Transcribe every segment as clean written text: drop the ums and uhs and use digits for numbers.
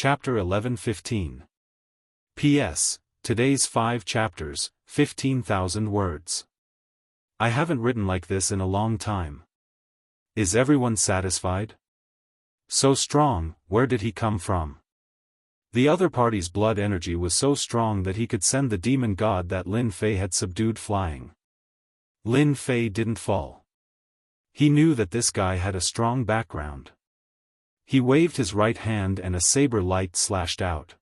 Chapter 11-15. P.S. Today's 5 chapters, 15,000 words. I haven't written like this in a long time. Is everyone satisfied? So strong, where did he come from? The other party's blood energy was so strong that he could send the demon god that Lin Fei had subdued flying. Lin Fei didn't fall. He knew that this guy had a strong background. He waved his right hand and a saber light slashed out.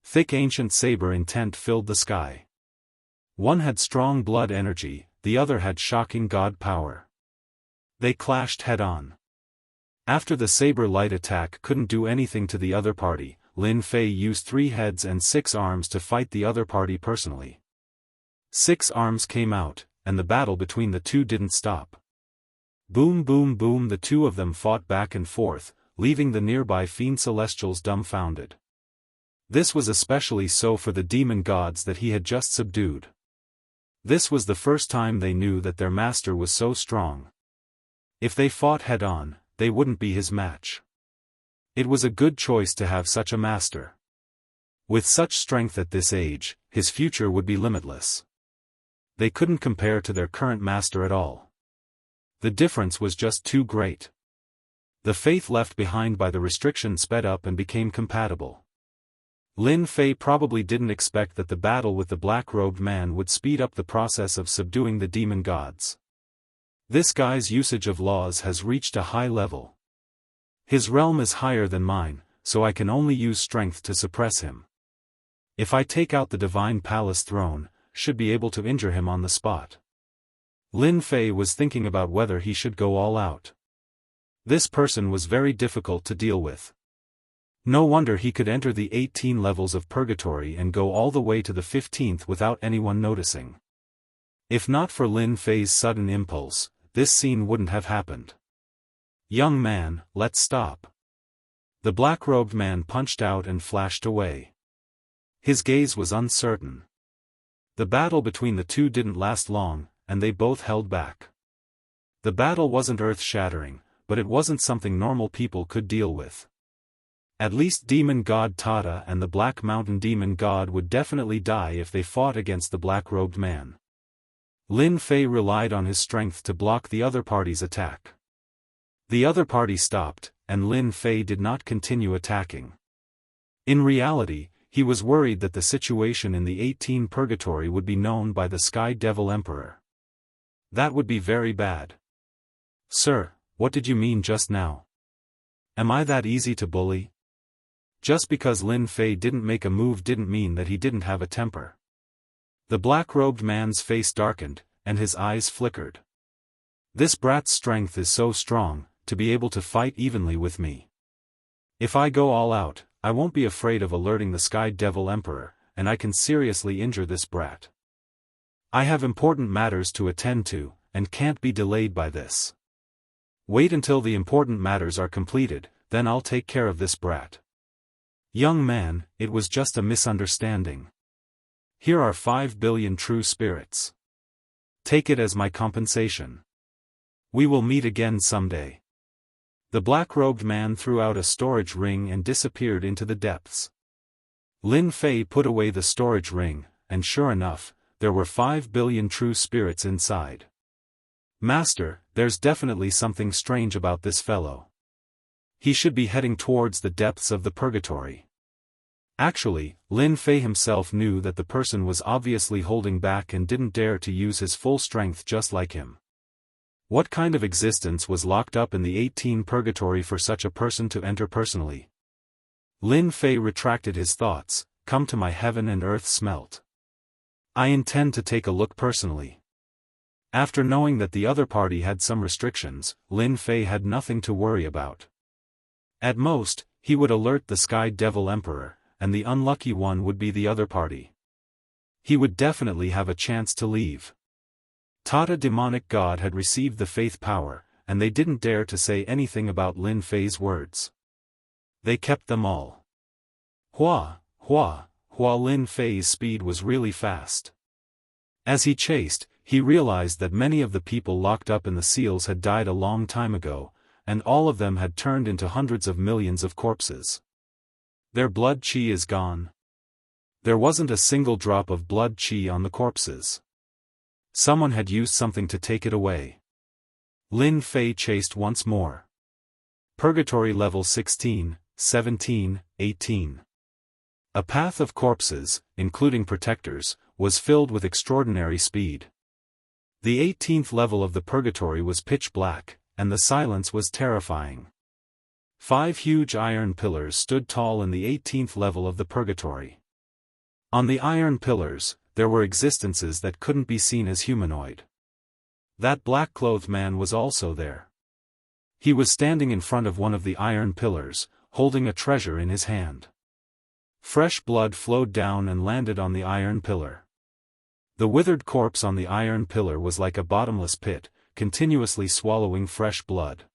Thick ancient saber intent filled the sky. One had strong blood energy, the other had shocking god power. They clashed head-on. After the saber light attack couldn't do anything to the other party, Lin Fei used 3 heads and 6 arms to fight the other party personally. 6 arms came out, and the battle between the two didn't stop. Boom boom boom, the two of them fought back and forth, leaving the nearby fiend celestials dumbfounded. This was especially so for the demon gods that he had just subdued. This was the first time they knew that their master was so strong. If they fought head-on, they wouldn't be his match. It was a good choice to have such a master. With such strength at this age, his future would be limitless. They couldn't compare to their current master at all. The difference was just too great. The faith left behind by the restriction sped up and became compatible. Lin Fei probably didn't expect that the battle with the black-robed man would speed up the process of subduing the demon gods. This guy's usage of laws has reached a high level. His realm is higher than mine, so I can only use strength to suppress him. If I take out the divine palace throne, should be able to injure him on the spot. Lin Fei was thinking about whether he should go all out. This person was very difficult to deal with. No wonder he could enter the 18 levels of purgatory and go all the way to the 15th without anyone noticing. If not for Lin Fei's sudden impulse, this scene wouldn't have happened. Young man, let's stop. The black-robed man punched out and flashed away. His gaze was uncertain. The battle between the two didn't last long, and they both held back. The battle wasn't earth-shattering, but it wasn't something normal people could deal with. At least demon god Tata and the Black Mountain demon god would definitely die if they fought against the black-robed man. Lin Fei relied on his strength to block the other party's attack. The other party stopped, and Lin Fei did not continue attacking. In reality, he was worried that the situation in the 18 purgatory would be known by the Sky Devil Emperor. That would be very bad. Sir, what did you mean just now? Am I that easy to bully? Just because Lin Fei didn't make a move didn't mean that he didn't have a temper. The black-robed man's face darkened, and his eyes flickered. This brat's strength is so strong, to be able to fight evenly with me. If I go all out, I won't be afraid of alerting the Sky Devil Emperor, and I can seriously injure this brat. I have important matters to attend to, and can't be delayed by this. Wait until the important matters are completed, then I'll take care of this brat. Young man, it was just a misunderstanding. Here are 5 billion true spirits. Take it as my compensation. We will meet again someday. The black-robed man threw out a storage ring and disappeared into the depths. Lin Fei put away the storage ring, and sure enough, there were 5 billion true spirits inside. Master, there's definitely something strange about this fellow. He should be heading towards the depths of the purgatory. Actually, Lin Fei himself knew that the person was obviously holding back and didn't dare to use his full strength just like him. What kind of existence was locked up in the 18 purgatory for such a person to enter personally? Lin Fei retracted his thoughts, come to my heaven and earth smelt. I intend to take a look personally. After knowing that the other party had some restrictions, Lin Fei had nothing to worry about. At most, he would alert the Sky Devil Emperor, and the unlucky one would be the other party. He would definitely have a chance to leave. Tata demonic god had received the faith power, and they didn't dare to say anything about Lin Fei's words. They kept them all. Hua, hua, hua. Lin Fei's speed was really fast. As he chased, he realized that many of the people locked up in the seals had died a long time ago, and all of them had turned into hundreds of millions of corpses. Their blood qi is gone. There wasn't a single drop of blood qi on the corpses. Someone had used something to take it away. Lin Fei chased once more. Purgatory level 16, 17, 18. A path of corpses, including protectors, was filled with extraordinary speed. The 18th level of the purgatory was pitch black, and the silence was terrifying. 5 huge iron pillars stood tall in the 18th level of the purgatory. On the iron pillars, there were existences that couldn't be seen as humanoid. That black-clothed man was also there. He was standing in front of one of the iron pillars, holding a treasure in his hand. Fresh blood flowed down and landed on the iron pillar. The withered corpse on the iron pillar was like a bottomless pit, continuously swallowing fresh blood.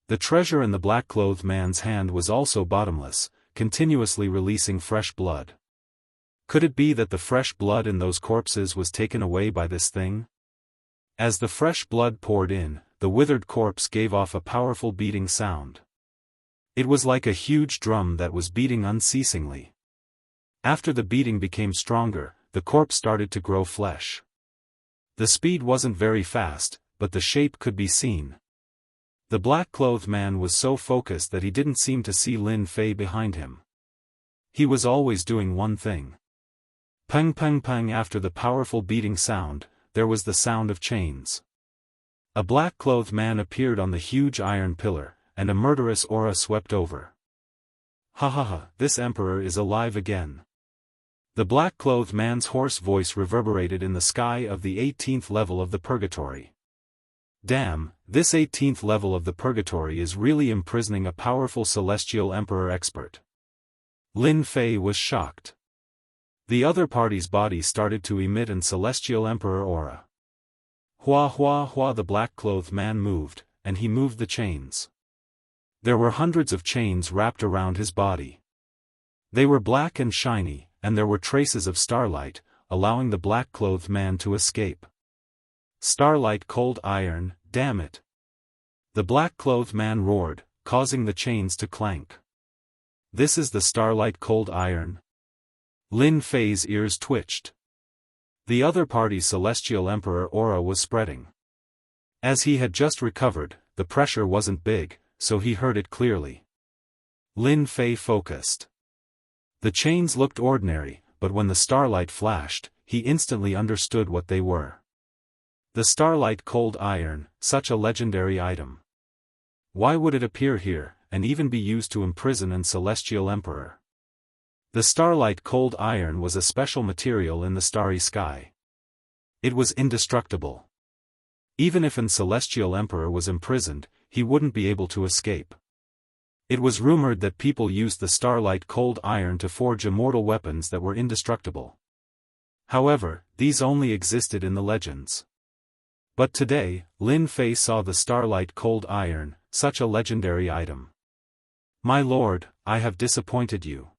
The treasure in the black-clothed man's hand was also bottomless, continuously releasing fresh blood. Could it be that the fresh blood in those corpses was taken away by this thing? As the fresh blood poured in, the withered corpse gave off a powerful beating sound. It was like a huge drum that was beating unceasingly. After the beating became stronger, the corpse started to grow flesh. The speed wasn't very fast, but the shape could be seen. The black-clothed man was so focused that he didn't seem to see Lin Fei behind him. He was always doing one thing. Peng peng peng. After the powerful beating sound, there was the sound of chains. A black-clothed man appeared on the huge iron pillar, and a murderous aura swept over. Ha ha ha, this emperor is alive again. The black-clothed man's hoarse voice reverberated in the sky of the 18th level of the purgatory. Damn, this 18th level of the purgatory is really imprisoning a powerful celestial emperor expert. Lin Fei was shocked. The other party's body started to emit an celestial emperor aura. Hua hua hua. The black-clothed man moved, and he moved the chains. There were hundreds of chains wrapped around his body. They were black and shiny, and there were traces of starlight, allowing the black-clothed man to escape. Starlight cold iron, damn it! The black-clothed man roared, causing the chains to clank. This is the starlight cold iron? Lin Fei's ears twitched. The other party's celestial emperor aura was spreading. As he had just recovered, the pressure wasn't big, so he heard it clearly. Lin Fei focused. The chains looked ordinary, but when the starlight flashed, he instantly understood what they were. The starlight cold iron, such a legendary item. Why would it appear here, and even be used to imprison an celestial emperor? The starlight cold iron was a special material in the starry sky. It was indestructible. Even if an celestial emperor was imprisoned, he wouldn't be able to escape. It was rumored that people used the starlight cold iron to forge immortal weapons that were indestructible. However, these only existed in the legends. But today, Lin Fei saw the starlight cold iron, such a legendary item. My lord, I have disappointed you.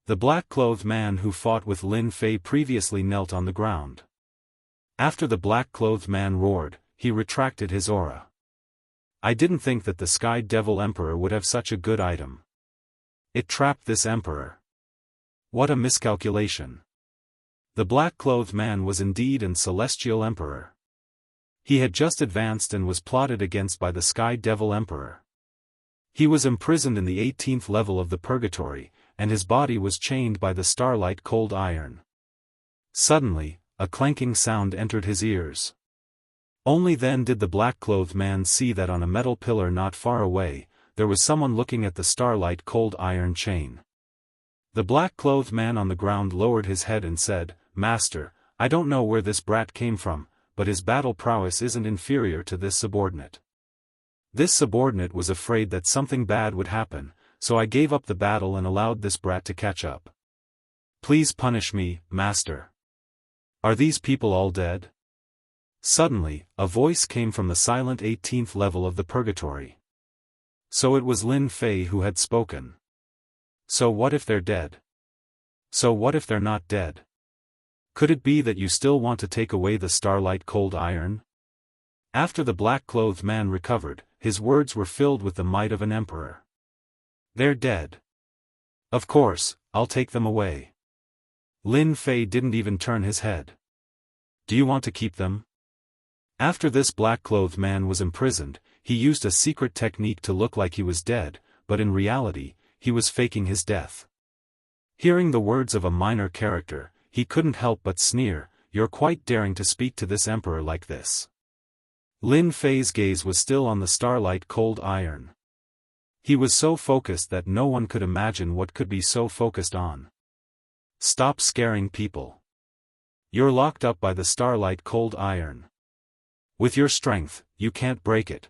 The black-clothed man who fought with Lin Fei previously knelt on the ground. After the black-clothed man roared, he retracted his aura. I didn't think that the Sky Devil Emperor would have such a good item. It trapped this emperor. What a miscalculation. The black-clothed man was indeed an celestial emperor. He had just advanced and was plotted against by the Sky Devil Emperor. He was imprisoned in the 18th level of the purgatory, and his body was chained by the starlight cold iron. Suddenly, a clanking sound entered his ears. Only then did the black-clothed man see that on a metal pillar not far away, there was someone looking at the starlight cold iron chain. The black-clothed man on the ground lowered his head and said, "Master, I don't know where this brat came from, but his battle prowess isn't inferior to this subordinate." This subordinate was afraid that something bad would happen, so I gave up the battle and allowed this brat to catch up. Please punish me, master. Are these people all dead? Suddenly, a voice came from the silent 18th level of the purgatory. So it was Lin Fei who had spoken. So what if they're dead? So what if they're not dead? Could it be that you still want to take away the starlight cold iron? After the black-clothed man recovered, his words were filled with the might of an emperor. They're dead. Of course, I'll take them away. Lin Fei didn't even turn his head. Do you want to keep them? After this black-clothed man was imprisoned, he used a secret technique to look like he was dead, but in reality, he was faking his death. Hearing the words of a minor character, he couldn't help but sneer, "You're quite daring to speak to this emperor like this." Lin Fei's gaze was still on the starlight cold iron. He was so focused that no one could imagine what could be so focused on. Stop scaring people. You're locked up by the starlight cold iron. With your strength, you can't break it.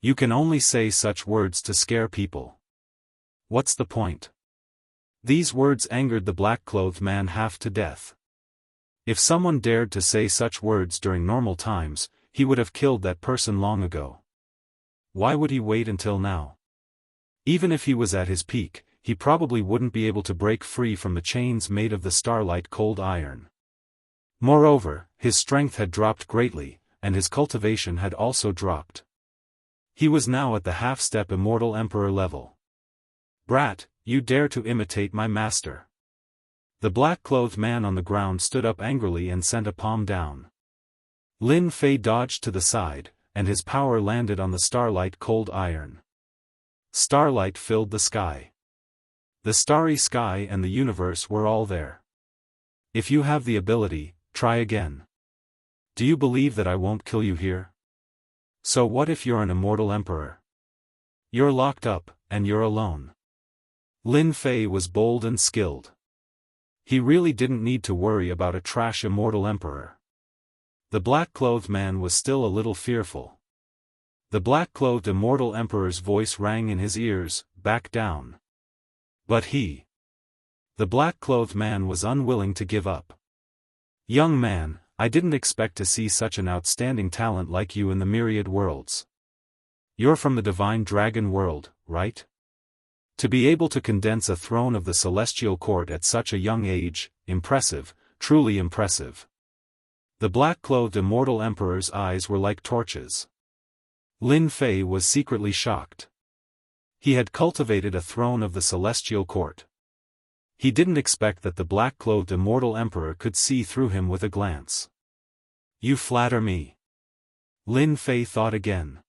You can only say such words to scare people. What's the point? These words angered the black-clothed man half to death. If someone dared to say such words during normal times, he would have killed that person long ago. Why would he wait until now? Even if he was at his peak, he probably wouldn't be able to break free from the chains made of the starlight cold iron. Moreover, his strength had dropped greatly, and his cultivation had also dropped. He was now at the half-step immortal emperor level. Brat, you dare to imitate my master. The black-clothed man on the ground stood up angrily and sent a palm down. Lin Fei dodged to the side, and his power landed on the starlight cold iron. Starlight filled the sky. The starry sky and the universe were all there. If you have the ability, try again. Do you believe that I won't kill you here? So what if you're an immortal emperor? You're locked up, and you're alone. Lin Fei was bold and skilled. He really didn't need to worry about a trash immortal emperor. The black-clothed man was still a little fearful. The black-clothed immortal emperor's voice rang in his ears, "Back down." But the black-clothed man was unwilling to give up. "Young man, I didn't expect to see such an outstanding talent like you in the myriad worlds. You're from the divine dragon world, right? To be able to condense a throne of the celestial court at such a young age, impressive, truly impressive." The black-clothed immortal emperor's eyes were like torches. Lin Fei was secretly shocked. He had cultivated a throne of the celestial court. He didn't expect that the black-clothed immortal emperor could see through him with a glance. "You flatter me." Lin Fei thought again.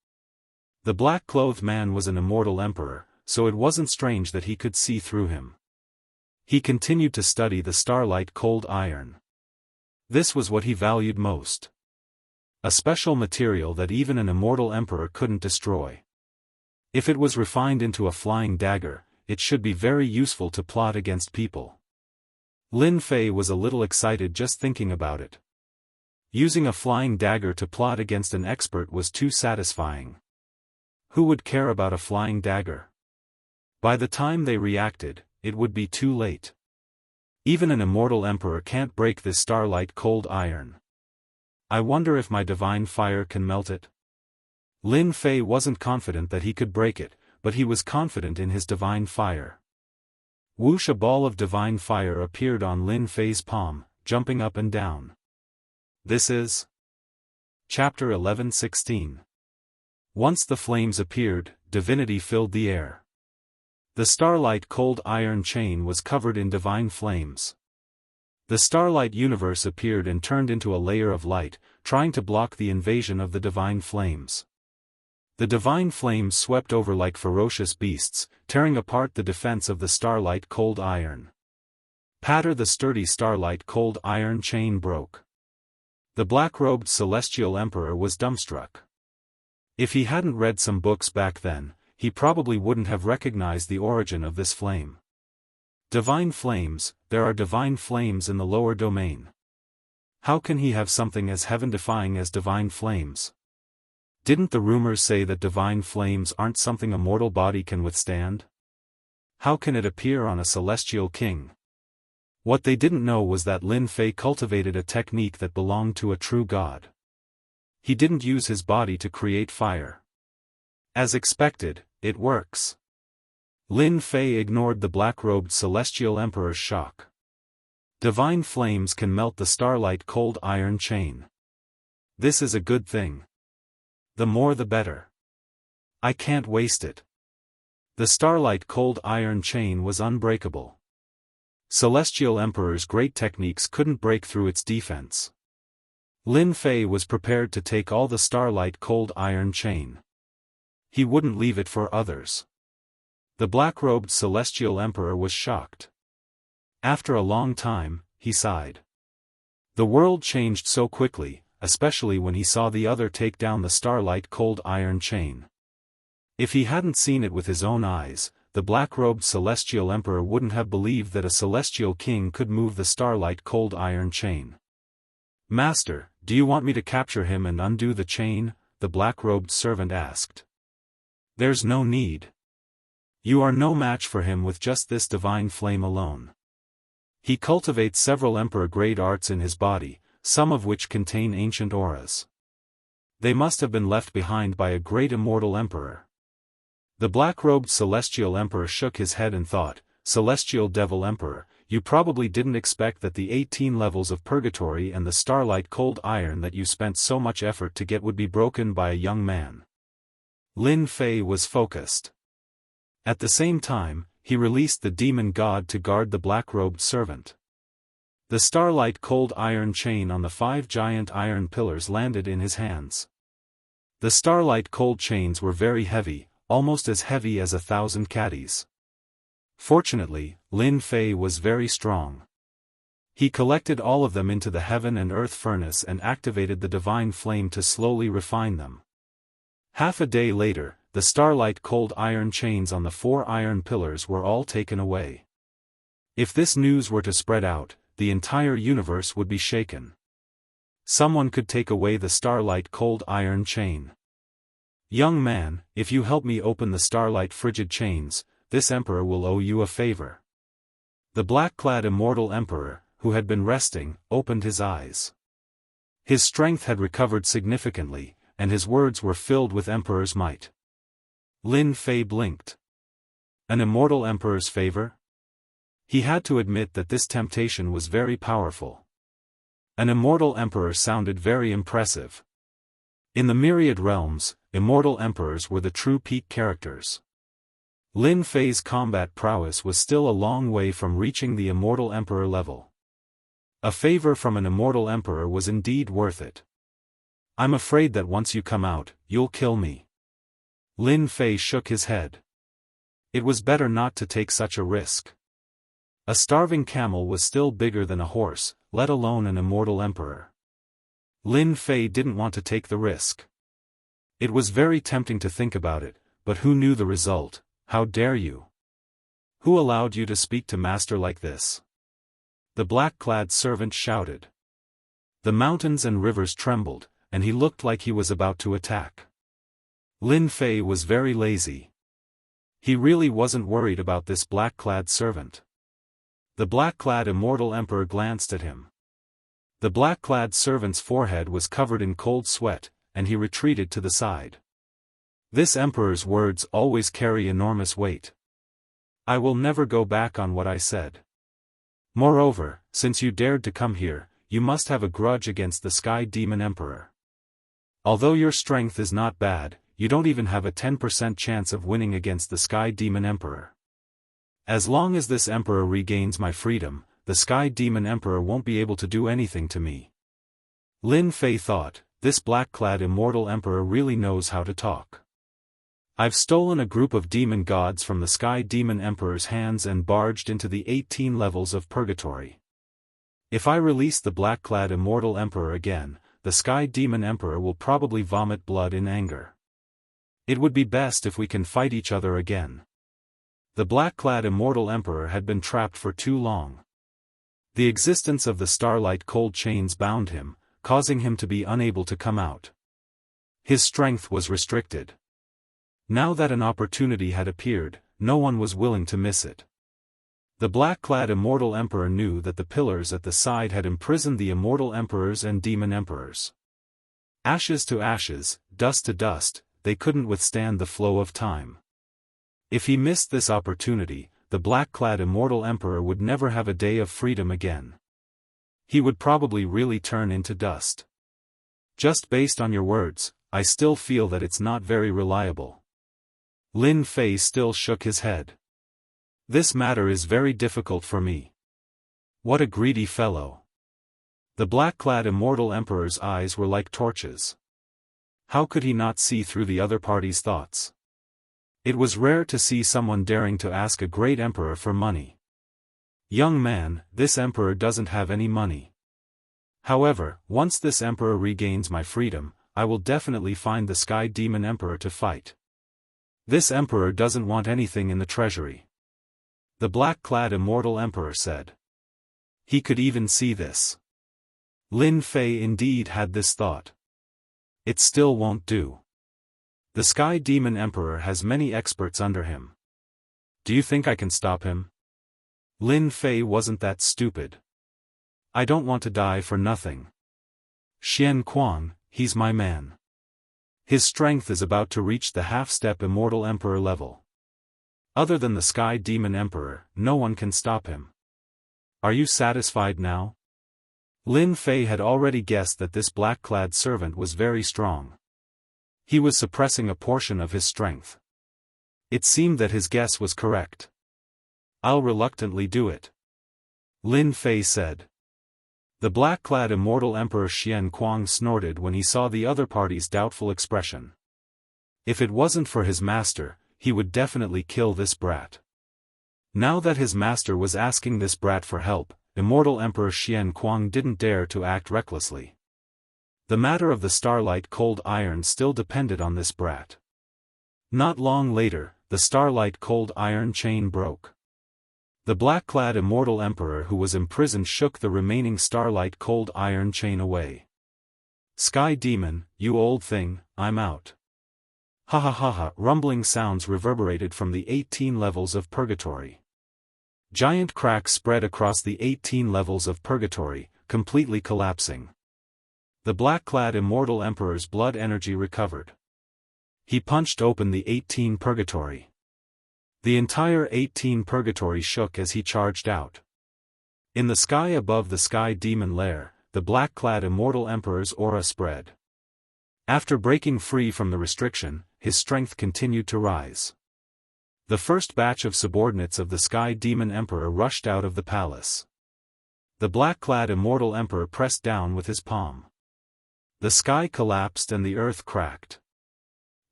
The black-clothed man was an immortal emperor, so it wasn't strange that he could see through him. He continued to study the starlight cold iron. This was what he valued most. A special material that even an immortal emperor couldn't destroy. If it was refined into a flying dagger, it should be very useful to plot against people. Lin Fei was a little excited just thinking about it. Using a flying dagger to plot against an expert was too satisfying. Who would care about a flying dagger? By the time they reacted, it would be too late. Even an immortal emperor can't break this starlight cold iron. I wonder if my divine fire can melt it? Lin Fei wasn't confident that he could break it, but he was confident in his divine fire. Whoosh! A ball of divine fire appeared on Lin Fei's palm, jumping up and down. This is Chapter 11:16. Once the flames appeared, divinity filled the air. The starlight cold iron chain was covered in divine flames. The starlight universe appeared and turned into a layer of light, trying to block the invasion of the divine flames. The divine flames swept over like ferocious beasts, tearing apart the defense of the starlight cold iron. Patter! The sturdy starlight cold iron chain broke. The black-robed celestial emperor was dumbstruck. If he hadn't read some books back then, he probably wouldn't have recognized the origin of this flame. Divine flames, there are divine flames in the lower domain. How can he have something as heaven-defying as divine flames? Didn't the rumors say that divine flames aren't something a mortal body can withstand? How can it appear on a celestial king? What they didn't know was that Lin Fei cultivated a technique that belonged to a true god. He didn't use his body to create fire. As expected, it works. Lin Fei ignored the black-robed celestial emperor's shock. Divine flames can melt the starlight cold iron chain. This is a good thing. The more the better. I can't waste it. The starlight cold iron chain was unbreakable. Celestial Emperor's great techniques couldn't break through its defense. Lin Fei was prepared to take all the starlight cold iron chain. He wouldn't leave it for others. The black-robed Celestial Emperor was shocked. After a long time, he sighed. The world changed so quickly, especially when he saw the other take down the starlight cold iron chain. If he hadn't seen it with his own eyes, the black-robed Celestial Emperor wouldn't have believed that a Celestial King could move the starlight cold iron chain. "Master, do you want me to capture him and undo the chain?" the black-robed servant asked. "There's no need. You are no match for him with just this divine flame alone. He cultivates several emperor-grade arts in his body, some of which contain ancient auras. They must have been left behind by a great immortal emperor." The black-robed Celestial Emperor shook his head and thought, "Celestial Devil Emperor, you probably didn't expect that the 18 levels of purgatory and the starlight cold iron that you spent so much effort to get would be broken by a young man." Lin Fei was focused. At the same time, he released the demon god to guard the black-robed servant. The starlight cold iron chain on the 5 giant iron pillars landed in his hands. The starlight cold chains were very heavy, almost as heavy as 1,000 caddies. Fortunately, Lin Fei was very strong. He collected all of them into the heaven and earth furnace and activated the divine flame to slowly refine them. Half a day later, the starlight cold iron chains on the 4 iron pillars were all taken away. If this news were to spread out, the entire universe would be shaken. Someone could take away the starlight cold iron chain. "Young man, if you help me open the starlight frigid chains, this emperor will owe you a favor." The black-clad immortal emperor, who had been resting, opened his eyes. His strength had recovered significantly, and his words were filled with emperor's might. Lin Fei blinked. An immortal emperor's favor? He had to admit that this temptation was very powerful. An immortal emperor sounded very impressive. In the myriad realms, immortal emperors were the true peak characters. Lin Fei's combat prowess was still a long way from reaching the immortal emperor level. A favor from an immortal emperor was indeed worth it. "I'm afraid that once you come out, you'll kill me." Lin Fei shook his head. It was better not to take such a risk. A starving camel was still bigger than a horse, let alone an immortal emperor. Lin Fei didn't want to take the risk. It was very tempting to think about it, but who knew the result? "How dare you? Who allowed you to speak to master like this?" the black-clad servant shouted. The mountains and rivers trembled, and he looked like he was about to attack. Lin Fei was very lazy. He really wasn't worried about this black-clad servant. The black-clad immortal emperor glanced at him. The black-clad servant's forehead was covered in cold sweat, and he retreated to the side. This emperor's words always carry enormous weight. "I will never go back on what I said. Moreover, since you dared to come here, you must have a grudge against the Sky Demon Emperor. Although your strength is not bad, you don't even have a 10% chance of winning against the Sky Demon Emperor. As long as this emperor regains my freedom, the Sky Demon Emperor won't be able to do anything to me." Lin Fei thought, this black-clad immortal emperor really knows how to talk. "I've stolen a group of demon gods from the Sky Demon Emperor's hands and barged into the 18 levels of purgatory. If I release the black-clad immortal emperor again, the Sky Demon Emperor will probably vomit blood in anger. It would be best if we can fight each other again." The black-clad immortal emperor had been trapped for too long. The existence of the starlight cold chains bound him, causing him to be unable to come out. His strength was restricted. Now that an opportunity had appeared, no one was willing to miss it. The black-clad immortal emperor knew that the pillars at the side had imprisoned the immortal emperors and demon emperors. Ashes to ashes, dust to dust, they couldn't withstand the flow of time. If he missed this opportunity, the black-clad immortal emperor would never have a day of freedom again. He would probably really turn into dust. "Just based on your words, I still feel that it's not very reliable." Lin Fei still shook his head. This matter is very difficult for me. What a greedy fellow. The black-clad immortal emperor's eyes were like torches. How could he not see through the other party's thoughts? It was rare to see someone daring to ask a great emperor for money. Young man, this emperor doesn't have any money. However, once this emperor regains my freedom, I will definitely find the Sky Demon Emperor to fight. This emperor doesn't want anything in the treasury. The black-clad immortal emperor said. He could even see this. Lin Fei indeed had this thought. It still won't do. The Sky Demon Emperor has many experts under him. Do you think I can stop him? Lin Fei wasn't that stupid. I don't want to die for nothing. Xian Kuang, he's my man. His strength is about to reach the half-step Immortal Emperor level. Other than the Sky Demon Emperor, no one can stop him. Are you satisfied now? Lin Fei had already guessed that this black-clad servant was very strong. He was suppressing a portion of his strength. It seemed that his guess was correct. I'll reluctantly do it. Lin Fei said. The black-clad immortal Emperor Xian Kuang snorted when he saw the other party's doubtful expression. If it wasn't for his master, he would definitely kill this brat. Now that his master was asking this brat for help, Immortal Emperor Xian Kuang didn't dare to act recklessly. The matter of the Starlight Cold Iron still depended on this brat. Not long later, the Starlight Cold Iron chain broke. The black-clad immortal emperor who was imprisoned shook the remaining Starlight Cold Iron chain away. Sky Demon, you old thing, I'm out. Ha ha ha ha, rumbling sounds reverberated from the 18 levels of purgatory. Giant cracks spread across the 18 levels of purgatory, completely collapsing. The black-clad immortal emperor's blood energy recovered. He punched open the 18 purgatory. The entire 18 purgatory shook as he charged out. In the sky above the Sky Demon lair, the black-clad immortal emperor's aura spread. After breaking free from the restriction, his strength continued to rise. The first batch of subordinates of the Sky Demon Emperor rushed out of the palace. The black-clad immortal emperor pressed down with his palm. The sky collapsed and the earth cracked.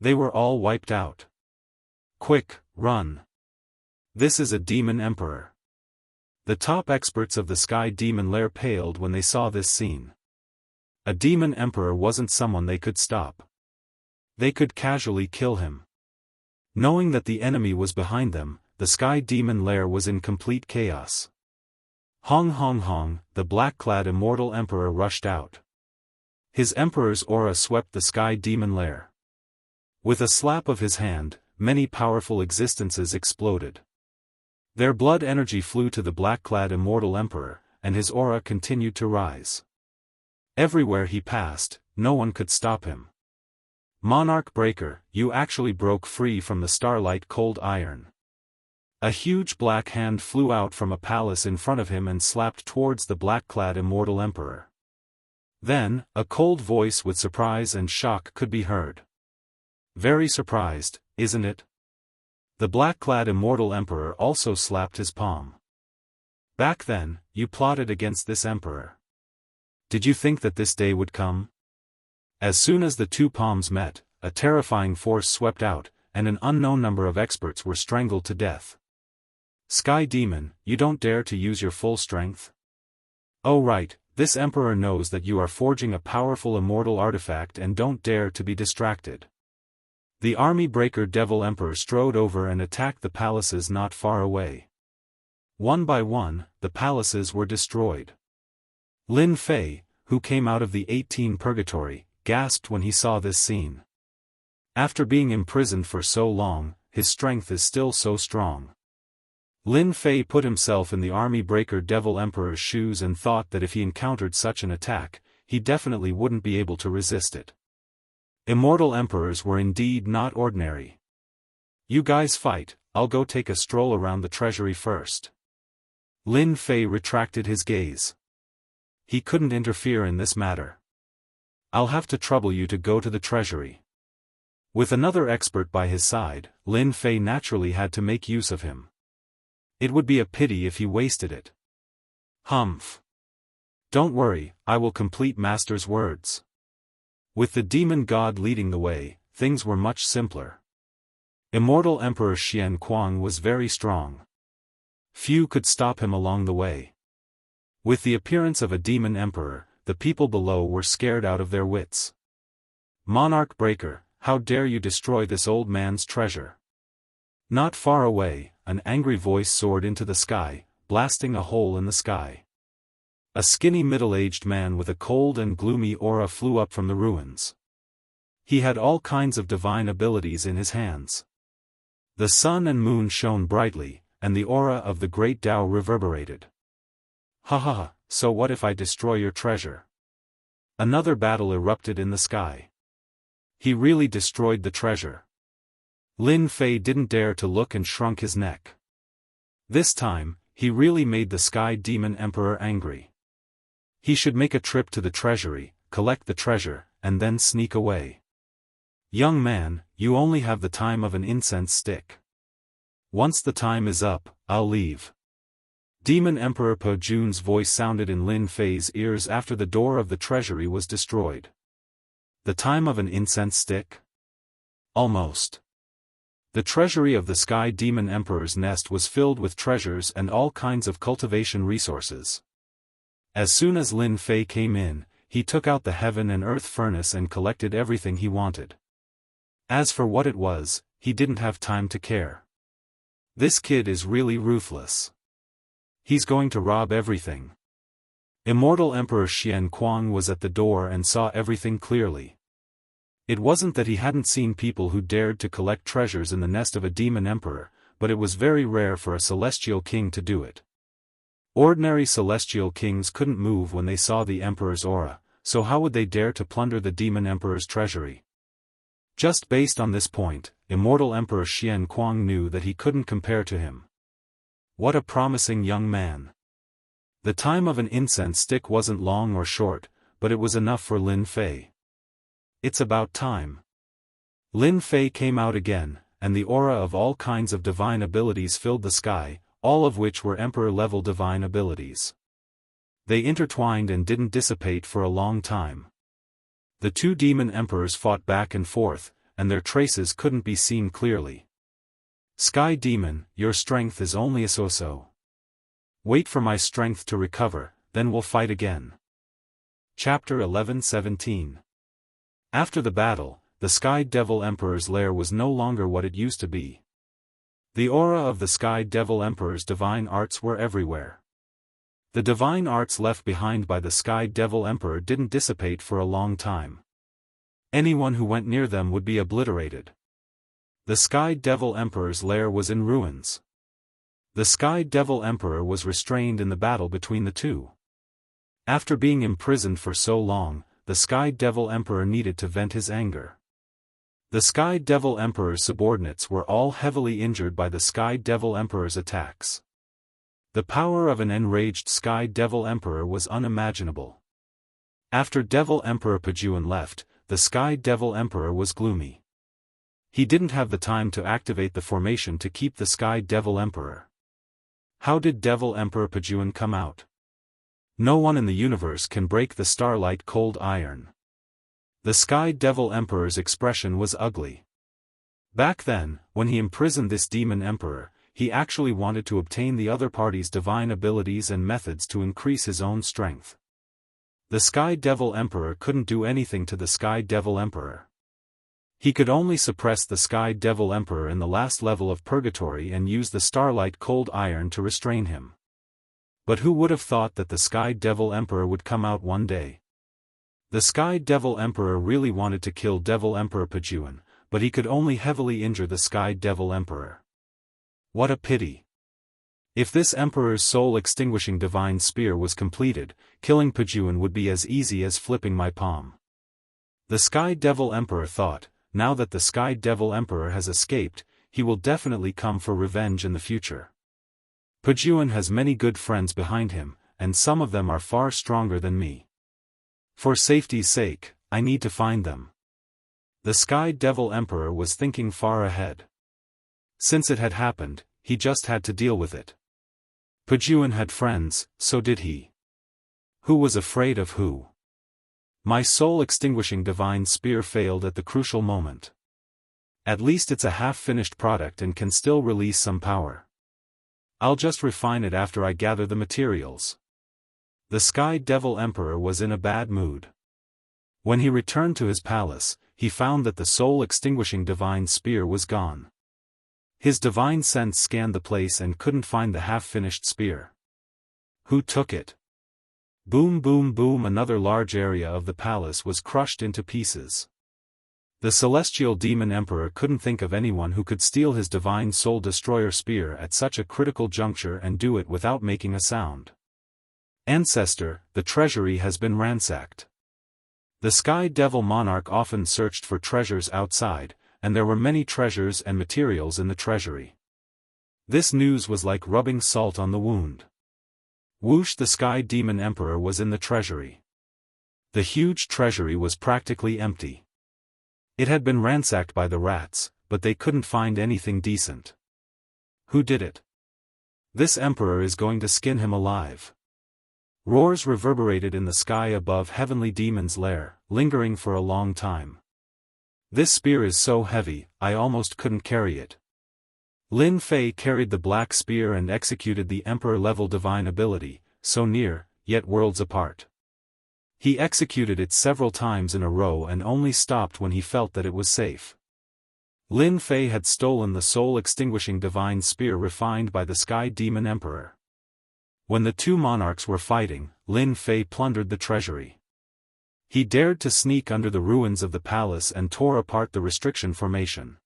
They were all wiped out. Quick, run. This is a demon emperor. The top experts of the Sky Demon lair paled when they saw this scene. A demon emperor wasn't someone they could stop. They could casually kill him. Knowing that the enemy was behind them, the Sky Demon lair was in complete chaos. Hong Hong Hong, the black-clad immortal emperor rushed out. His emperor's aura swept the Sky Demon lair. With a slap of his hand, many powerful existences exploded. Their blood energy flew to the black-clad immortal emperor, and his aura continued to rise. Everywhere he passed, no one could stop him. Monarch Breaker, you actually broke free from the Starlight Cold Iron. A huge black hand flew out from a palace in front of him and slapped towards the black-clad immortal emperor. Then, a cold voice with surprise and shock could be heard. Very surprised, isn't it? The black-clad immortal emperor also slapped his palm. Back then, you plotted against this emperor. Did you think that this day would come? As soon as the two palms met, a terrifying force swept out, and an unknown number of experts were strangled to death. Sky Demon, you don't dare to use your full strength? Oh right, this emperor knows that you are forging a powerful immortal artifact and don't dare to be distracted. The army breaker Devil Emperor strode over and attacked the palaces not far away. One by one, the palaces were destroyed. Lin Fei, who came out of the 18 purgatory, gasped when he saw this scene. After being imprisoned for so long, his strength is still so strong. Lin Fei put himself in the army breaker Devil Emperor's shoes and thought that if he encountered such an attack, he definitely wouldn't be able to resist it. Immortal emperors were indeed not ordinary. You guys fight, I'll go take a stroll around the treasury first. Lin Fei retracted his gaze. He couldn't interfere in this matter. I'll have to trouble you to go to the treasury. With another expert by his side, Lin Fei naturally had to make use of him. It would be a pity if he wasted it. Humph. Don't worry, I will complete Master's words. With the demon god leading the way, things were much simpler. Immortal Emperor Xian Kuang was very strong. Few could stop him along the way. With the appearance of a demon emperor, the people below were scared out of their wits. Monarch Breaker, how dare you destroy this old man's treasure? Not far away, an angry voice soared into the sky, blasting a hole in the sky. A skinny middle-aged man with a cold and gloomy aura flew up from the ruins. He had all kinds of divine abilities in his hands. The sun and moon shone brightly, and the aura of the great Tao reverberated. Ha ha ha, so what if I destroy your treasure? Another battle erupted in the sky. He really destroyed the treasure. Lin Fei didn't dare to look and shrunk his neck. This time, he really made the Sky Demon Emperor angry. He should make a trip to the treasury, collect the treasure, and then sneak away. Young man, you only have the time of an incense stick. Once the time is up, I'll leave. Demon Emperor Po Jun's voice sounded in Lin Fei's ears after the door of the treasury was destroyed. The time of an incense stick? Almost. The treasury of the Sky Demon Emperor's nest was filled with treasures and all kinds of cultivation resources. As soon as Lin Fei came in, he took out the heaven and earth furnace and collected everything he wanted. As for what it was, he didn't have time to care. This kid is really ruthless. He's going to rob everything. Immortal Emperor Xian Kuang was at the door and saw everything clearly. It wasn't that he hadn't seen people who dared to collect treasures in the nest of a demon emperor, but it was very rare for a celestial king to do it. Ordinary celestial kings couldn't move when they saw the emperor's aura, so how would they dare to plunder the demon emperor's treasury? Just based on this point, Immortal Emperor Xian Kuang knew that he couldn't compare to him. What a promising young man. The time of an incense stick wasn't long or short, but it was enough for Lin Fei. It's about time. Lin Fei came out again, and the aura of all kinds of divine abilities filled the sky, all of which were emperor-level divine abilities. They intertwined and didn't dissipate for a long time. The two demon emperors fought back and forth, and their traces couldn't be seen clearly. Sky Demon, your strength is only a so-so. Wait for my strength to recover, then we'll fight again. Chapter 11:17. After the battle, the Sky Devil Emperor's lair was no longer what it used to be. The aura of the Sky Devil Emperor's divine arts were everywhere. The divine arts left behind by the Sky Devil Emperor didn't dissipate for a long time. Anyone who went near them would be obliterated. The Sky Devil Emperor's lair was in ruins. The Sky Devil Emperor was restrained in the battle between the two. After being imprisoned for so long, the Sky Devil Emperor needed to vent his anger. The Sky Devil Emperor's subordinates were all heavily injured by the Sky Devil Emperor's attacks. The power of an enraged Sky Devil Emperor was unimaginable. After Devil Emperor Pajuan left, the Sky Devil Emperor was gloomy. He didn't have the time to activate the formation to keep the Sky Devil Emperor. How did Devil Emperor Pajuan come out? No one in the universe can break the starlight cold iron. The Sky Devil Emperor's expression was ugly. Back then, when he imprisoned this demon emperor, he actually wanted to obtain the other party's divine abilities and methods to increase his own strength. The Sky Devil Emperor couldn't do anything to the Sky Devil Emperor. He could only suppress the Sky Devil Emperor in the last level of purgatory and use the starlight cold iron to restrain him. But who would have thought that the Sky Devil Emperor would come out one day? The Sky Devil Emperor really wanted to kill Devil Emperor Pajuan, but he could only heavily injure the Sky Devil Emperor. What a pity. If this Emperor's soul-extinguishing divine spear was completed, killing Pajuan would be as easy as flipping my palm. The Sky Devil Emperor thought, now that the Sky Devil Emperor has escaped, he will definitely come for revenge in the future. Pajuan has many good friends behind him, and some of them are far stronger than me. For safety's sake, I need to find them. The Sky Devil Emperor was thinking far ahead. Since it had happened, he just had to deal with it. Pejuan had friends, so did he. Who was afraid of who? My soul-extinguishing divine spear failed at the crucial moment. At least it's a half-finished product and can still release some power. I'll just refine it after I gather the materials. The Sky Devil Emperor was in a bad mood. When he returned to his palace, he found that the soul-extinguishing divine spear was gone. His divine sense scanned the place and couldn't find the half-finished spear. Who took it? Boom boom boom, another large area of the palace was crushed into pieces. The celestial demon emperor couldn't think of anyone who could steal his divine soul destroyer spear at such a critical juncture and do it without making a sound. Ancestor, the treasury has been ransacked. The Sky Devil Monarch often searched for treasures outside, and there were many treasures and materials in the treasury. This news was like rubbing salt on the wound. Whoosh, the Sky Demon Emperor was in the treasury. The huge treasury was practically empty. It had been ransacked by the rats, but they couldn't find anything decent. Who did it? This emperor is going to skin him alive. Roars reverberated in the sky above Heavenly Demon's lair, lingering for a long time. This spear is so heavy, I almost couldn't carry it. Lin Fei carried the black spear and executed the emperor-level divine ability, so near, yet worlds apart. He executed it several times in a row and only stopped when he felt that it was safe. Lin Fei had stolen the soul-extinguishing divine spear refined by the Sky Demon Emperor. When the two monarchs were fighting, Lin Fei plundered the treasury. He dared to sneak under the ruins of the palace and tore apart the restriction formation.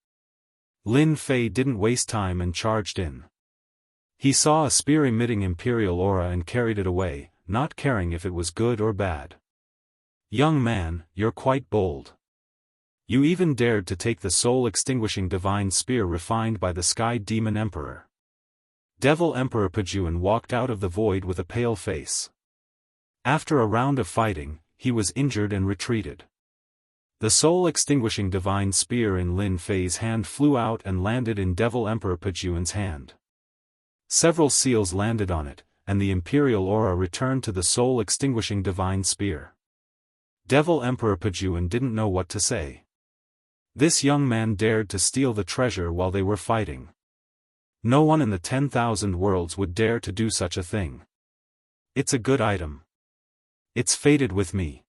Lin Fei didn't waste time and charged in. He saw a spear emitting imperial aura and carried it away, not caring if it was good or bad. Young man, you're quite bold. You even dared to take the soul-extinguishing divine spear refined by the Sky Demon Emperor. Devil Emperor Pejuan walked out of the void with a pale face. After a round of fighting, he was injured and retreated. The soul-extinguishing divine spear in Lin Fei's hand flew out and landed in Devil Emperor Pejuan's hand. Several seals landed on it, and the imperial aura returned to the soul-extinguishing divine spear. Devil Emperor Pejuan didn't know what to say. This young man dared to steal the treasure while they were fighting. No one in the 10,000 worlds would dare to do such a thing. It's a good item. It's fated with me.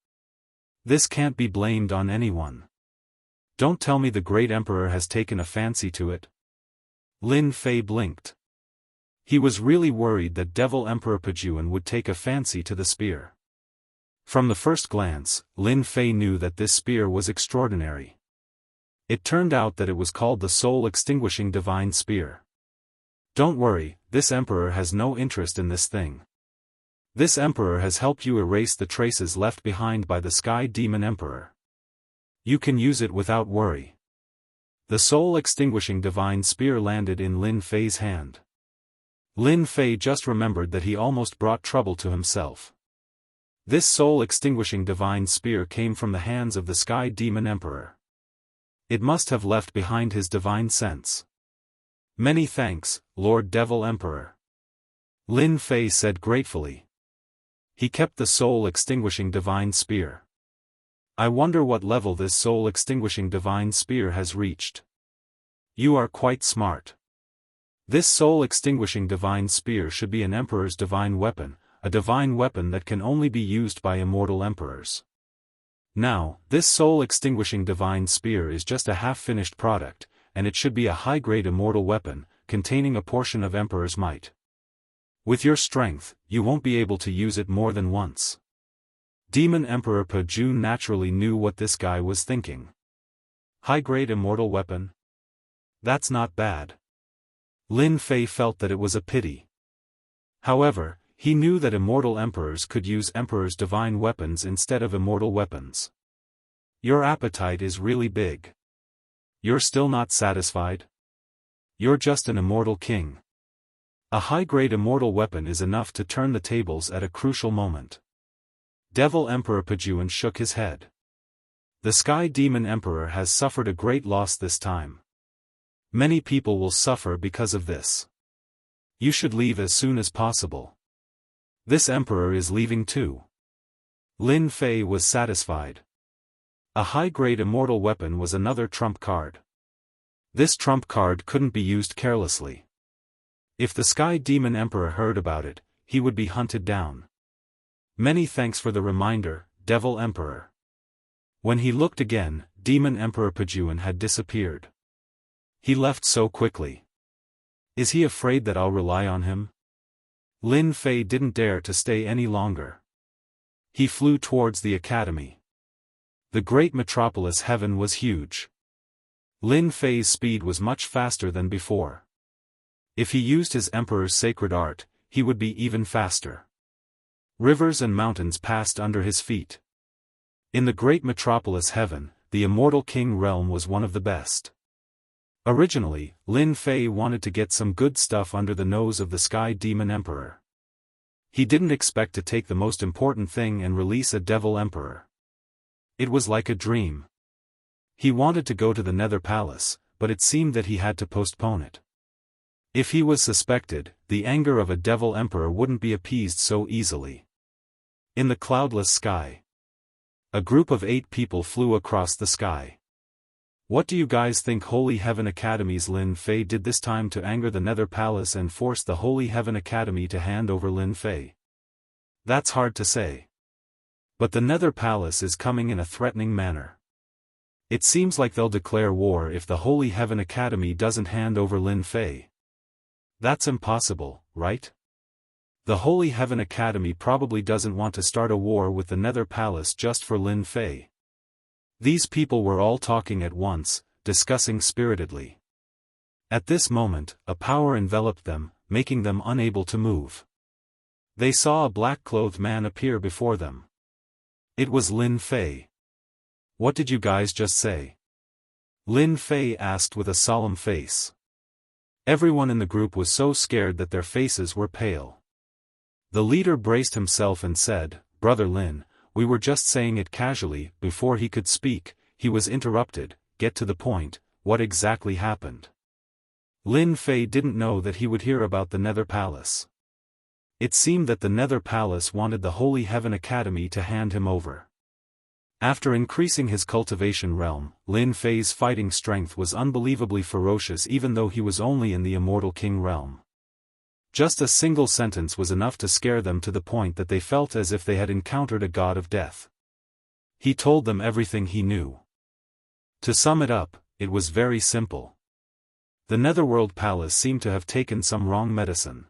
This can't be blamed on anyone. Don't tell me the great emperor has taken a fancy to it. Lin Fei blinked. He was really worried that Devil Emperor Pejuan would take a fancy to the spear. From the first glance, Lin Fei knew that this spear was extraordinary. It turned out that it was called the Soul-Extinguishing Divine Spear. Don't worry, this emperor has no interest in this thing. This emperor has helped you erase the traces left behind by the Sky Demon Emperor. You can use it without worry. The soul-extinguishing divine spear landed in Lin Fei's hand. Lin Fei just remembered that he almost brought trouble to himself. This soul-extinguishing divine spear came from the hands of the Sky Demon Emperor. It must have left behind his divine sense. Many thanks, Lord Devil Emperor. Lin Fei said gratefully. He kept the soul-extinguishing divine spear. I wonder what level this soul-extinguishing divine spear has reached. You are quite smart. This soul-extinguishing divine spear should be an emperor's divine weapon, a divine weapon that can only be used by immortal emperors. Now, this soul-extinguishing divine spear is just a half-finished product, and it should be a high-grade immortal weapon, containing a portion of emperor's might. With your strength, you won't be able to use it more than once. Demon Emperor Pejuan naturally knew what this guy was thinking. High-grade immortal weapon? That's not bad. Lin Fei felt that it was a pity. However, he knew that immortal emperors could use emperor's divine weapons instead of immortal weapons. Your appetite is really big. You're still not satisfied? You're just an immortal king. A high-grade immortal weapon is enough to turn the tables at a crucial moment. Devil Emperor Pejuan shook his head. The Sky Demon Emperor has suffered a great loss this time. Many people will suffer because of this. You should leave as soon as possible. This emperor is leaving too. Lin Fei was satisfied. A high-grade immortal weapon was another trump card. This trump card couldn't be used carelessly. If the Sky Demon Emperor heard about it, he would be hunted down. Many thanks for the reminder, Devil Emperor. When he looked again, Demon Emperor Pajuan had disappeared. He left so quickly. Is he afraid that I'll rely on him? Lin Fei didn't dare to stay any longer. He flew towards the academy. The great metropolis heaven was huge. Lin Fei's speed was much faster than before. If he used his emperor's sacred art, he would be even faster. Rivers and mountains passed under his feet. In the great metropolis heaven, the immortal king realm was one of the best. Originally, Lin Fei wanted to get some good stuff under the nose of the Sky Demon Emperor. He didn't expect to take the most important thing and release a Devil Emperor. It was like a dream. He wanted to go to the Nether Palace, but it seemed that he had to postpone it. If he was suspected, the anger of a Devil Emperor wouldn't be appeased so easily. In the cloudless sky, a group of 8 people flew across the sky. What do you guys think Holy Heaven Academy's Lin Fei did this time to anger the Nether Palace and force the Holy Heaven Academy to hand over Lin Fei? That's hard to say. But the Nether Palace is coming in a threatening manner. It seems like they'll declare war if the Holy Heaven Academy doesn't hand over Lin Fei. That's impossible, right? The Holy Heaven Academy probably doesn't want to start a war with the Nether Palace just for Lin Fei. These people were all talking at once, discussing spiritedly. At this moment, a power enveloped them, making them unable to move. They saw a black-clothed man appear before them. It was Lin Fei. What did you guys just say? Lin Fei asked with a solemn face. Everyone in the group was so scared that their faces were pale. The leader braced himself and said, "Brother Lin, we were just saying it casually." Before he could speak, he was interrupted. "Get to the point, what exactly happened?" Lin Fei didn't know that he would hear about the Nether Palace. It seemed that the Nether Palace wanted the Holy Heaven Academy to hand him over. After increasing his cultivation realm, Lin Fei's fighting strength was unbelievably ferocious even though he was only in the Immortal King realm. Just a single sentence was enough to scare them to the point that they felt as if they had encountered a god of death. He told them everything he knew. To sum it up, it was very simple. The Netherworld Palace seemed to have taken some wrong medicine.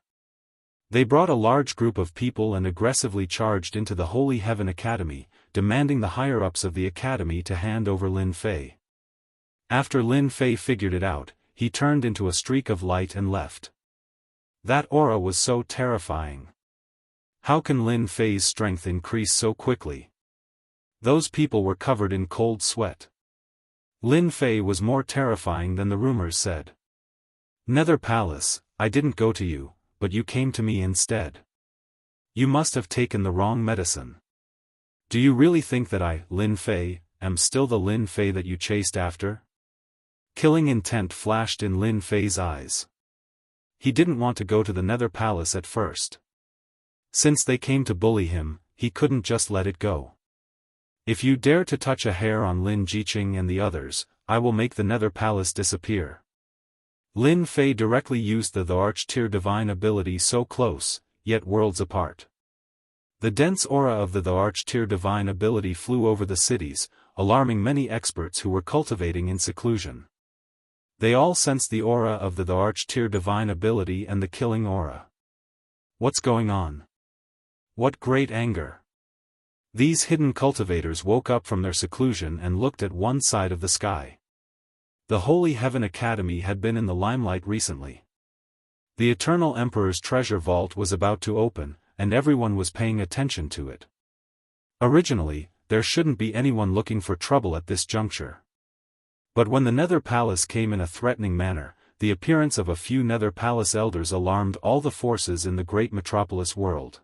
They brought a large group of people and aggressively charged into the Holy Heaven Academy, demanding the higher-ups of the academy to hand over Lin Fei. After Lin Fei figured it out, he turned into a streak of light and left. That aura was so terrifying. How can Lin Fei's strength increase so quickly? Those people were covered in cold sweat. Lin Fei was more terrifying than the rumors said. Nether Palace, I didn't go to you, but you came to me instead. You must have taken the wrong medicine. Do you really think that I, Lin Fei, am still the Lin Fei that you chased after? Killing intent flashed in Lin Fei's eyes. He didn't want to go to the Nether Palace at first. Since they came to bully him, he couldn't just let it go. If you dare to touch a hair on Lin Jiqing and the others, I will make the Nether Palace disappear. Lin Fei directly used the Arch-tier divine ability so close, yet worlds apart. The dense aura of the Arch-tier divine ability flew over the cities, alarming many experts who were cultivating in seclusion. They all sensed the aura of the Arch-tier divine ability and the killing aura. What's going on? What great anger! These hidden cultivators woke up from their seclusion and looked at one side of the sky. The Holy Heaven Academy had been in the limelight recently. The Eternal Emperor's treasure vault was about to open, and everyone was paying attention to it. Originally, there shouldn't be anyone looking for trouble at this juncture. But when the Nether Palace came in a threatening manner, the appearance of a few Nether Palace elders alarmed all the forces in the great metropolis world.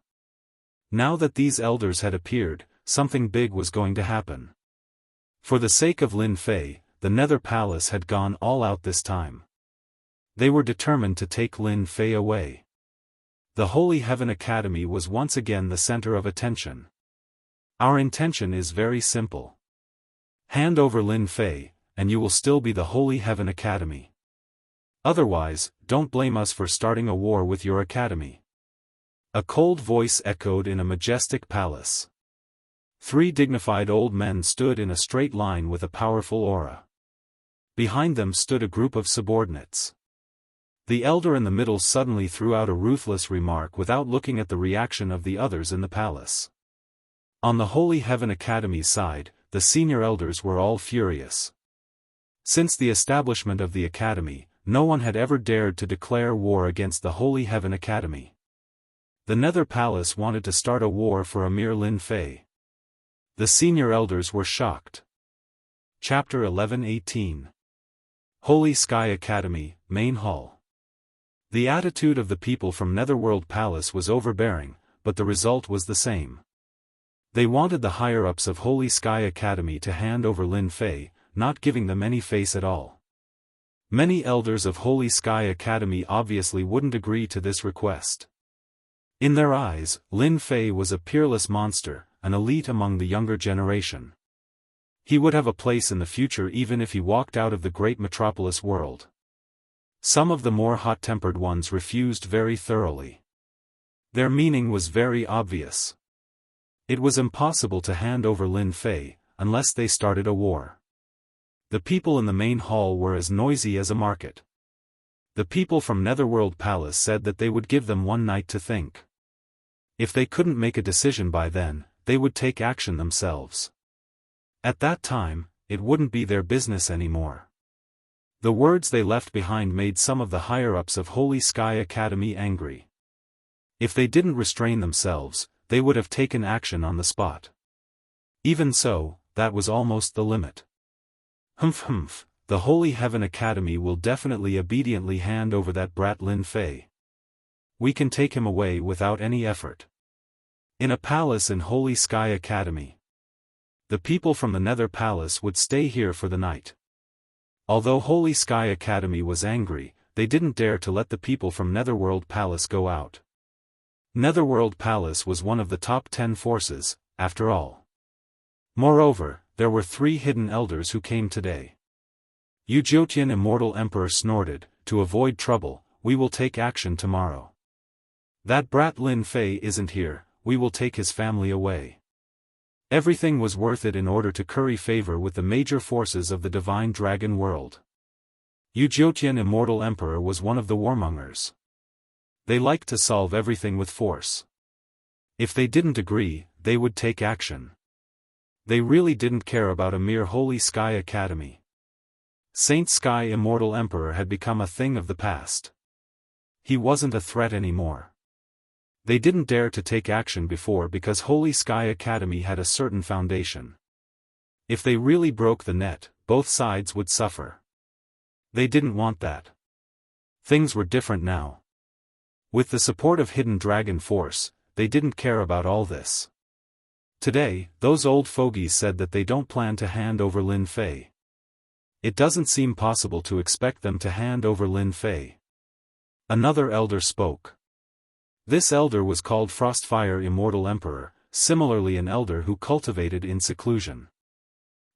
Now that these elders had appeared, something big was going to happen. For the sake of Lin Fei, the Nether Palace had gone all out this time. They were determined to take Lin Fei away. The Holy Heaven Academy was once again the center of attention. Our intention is very simple. Hand over Lin Fei, and you will still be the Holy Heaven Academy. Otherwise, don't blame us for starting a war with your academy. A cold voice echoed in a majestic palace. 3 dignified old men stood in a straight line with a powerful aura. Behind them stood a group of subordinates. The elder in the middle suddenly threw out a ruthless remark without looking at the reaction of the others in the palace. On the Holy Heaven Academy's side, the senior elders were all furious. Since the establishment of the academy, no one had ever dared to declare war against the Holy Heaven Academy. The Nether Palace wanted to start a war for a mere Lin Fei. The senior elders were shocked. Chapter 11:18 Holy Sky Academy, Main Hall. The attitude of the people from Netherworld Palace was overbearing, but the result was the same. They wanted the higher-ups of Holy Sky Academy to hand over Lin Fei, not giving them any face at all. Many elders of Holy Sky Academy obviously wouldn't agree to this request. In their eyes, Lin Fei was a peerless monster, an elite among the younger generation. He would have a place in the future even if he walked out of the great metropolis world. Some of the more hot-tempered ones refused very thoroughly. Their meaning was very obvious. It was impossible to hand over Lin Fei, unless they started a war. The people in the main hall were as noisy as a market. The people from Netherworld Palace said that they would give them one night to think. If they couldn't make a decision by then, they would take action themselves. At that time, it wouldn't be their business anymore. The words they left behind made some of the higher-ups of Holy Sky Academy angry. If they didn't restrain themselves, they would have taken action on the spot. Even so, that was almost the limit. Humph, the Holy Heaven Academy will definitely obediently hand over that brat Lin Fei. We can take him away without any effort. In a palace in Holy Sky Academy. The people from the Nether Palace would stay here for the night. Although Holy Sky Academy was angry, they didn't dare to let the people from Netherworld Palace go out. Netherworld Palace was one of the top 10 forces, after all. Moreover, there were 3 hidden elders who came today. Jianghu Immortal Emperor snorted, "To avoid trouble, we will take action tomorrow. That brat Lin Fei isn't here, we will take his family away." Everything was worth it in order to curry favor with the major forces of the Divine Dragon world. Jianghu Immortal Emperor was one of the warmongers. They liked to solve everything with force. If they didn't agree, they would take action. They really didn't care about a mere Holy Sky Academy. Saint Sky Immortal Emperor had become a thing of the past. He wasn't a threat anymore. They didn't dare to take action before because Holy Sky Academy had a certain foundation. If they really broke the net, both sides would suffer. They didn't want that. Things were different now. With the support of Hidden Dragon Force, they didn't care about all this. Today, those old fogies said that they don't plan to hand over Lin Fei. It doesn't seem possible to expect them to hand over Lin Fei. Another elder spoke. This elder was called Frostfire Immortal Emperor, similarly an elder who cultivated in seclusion.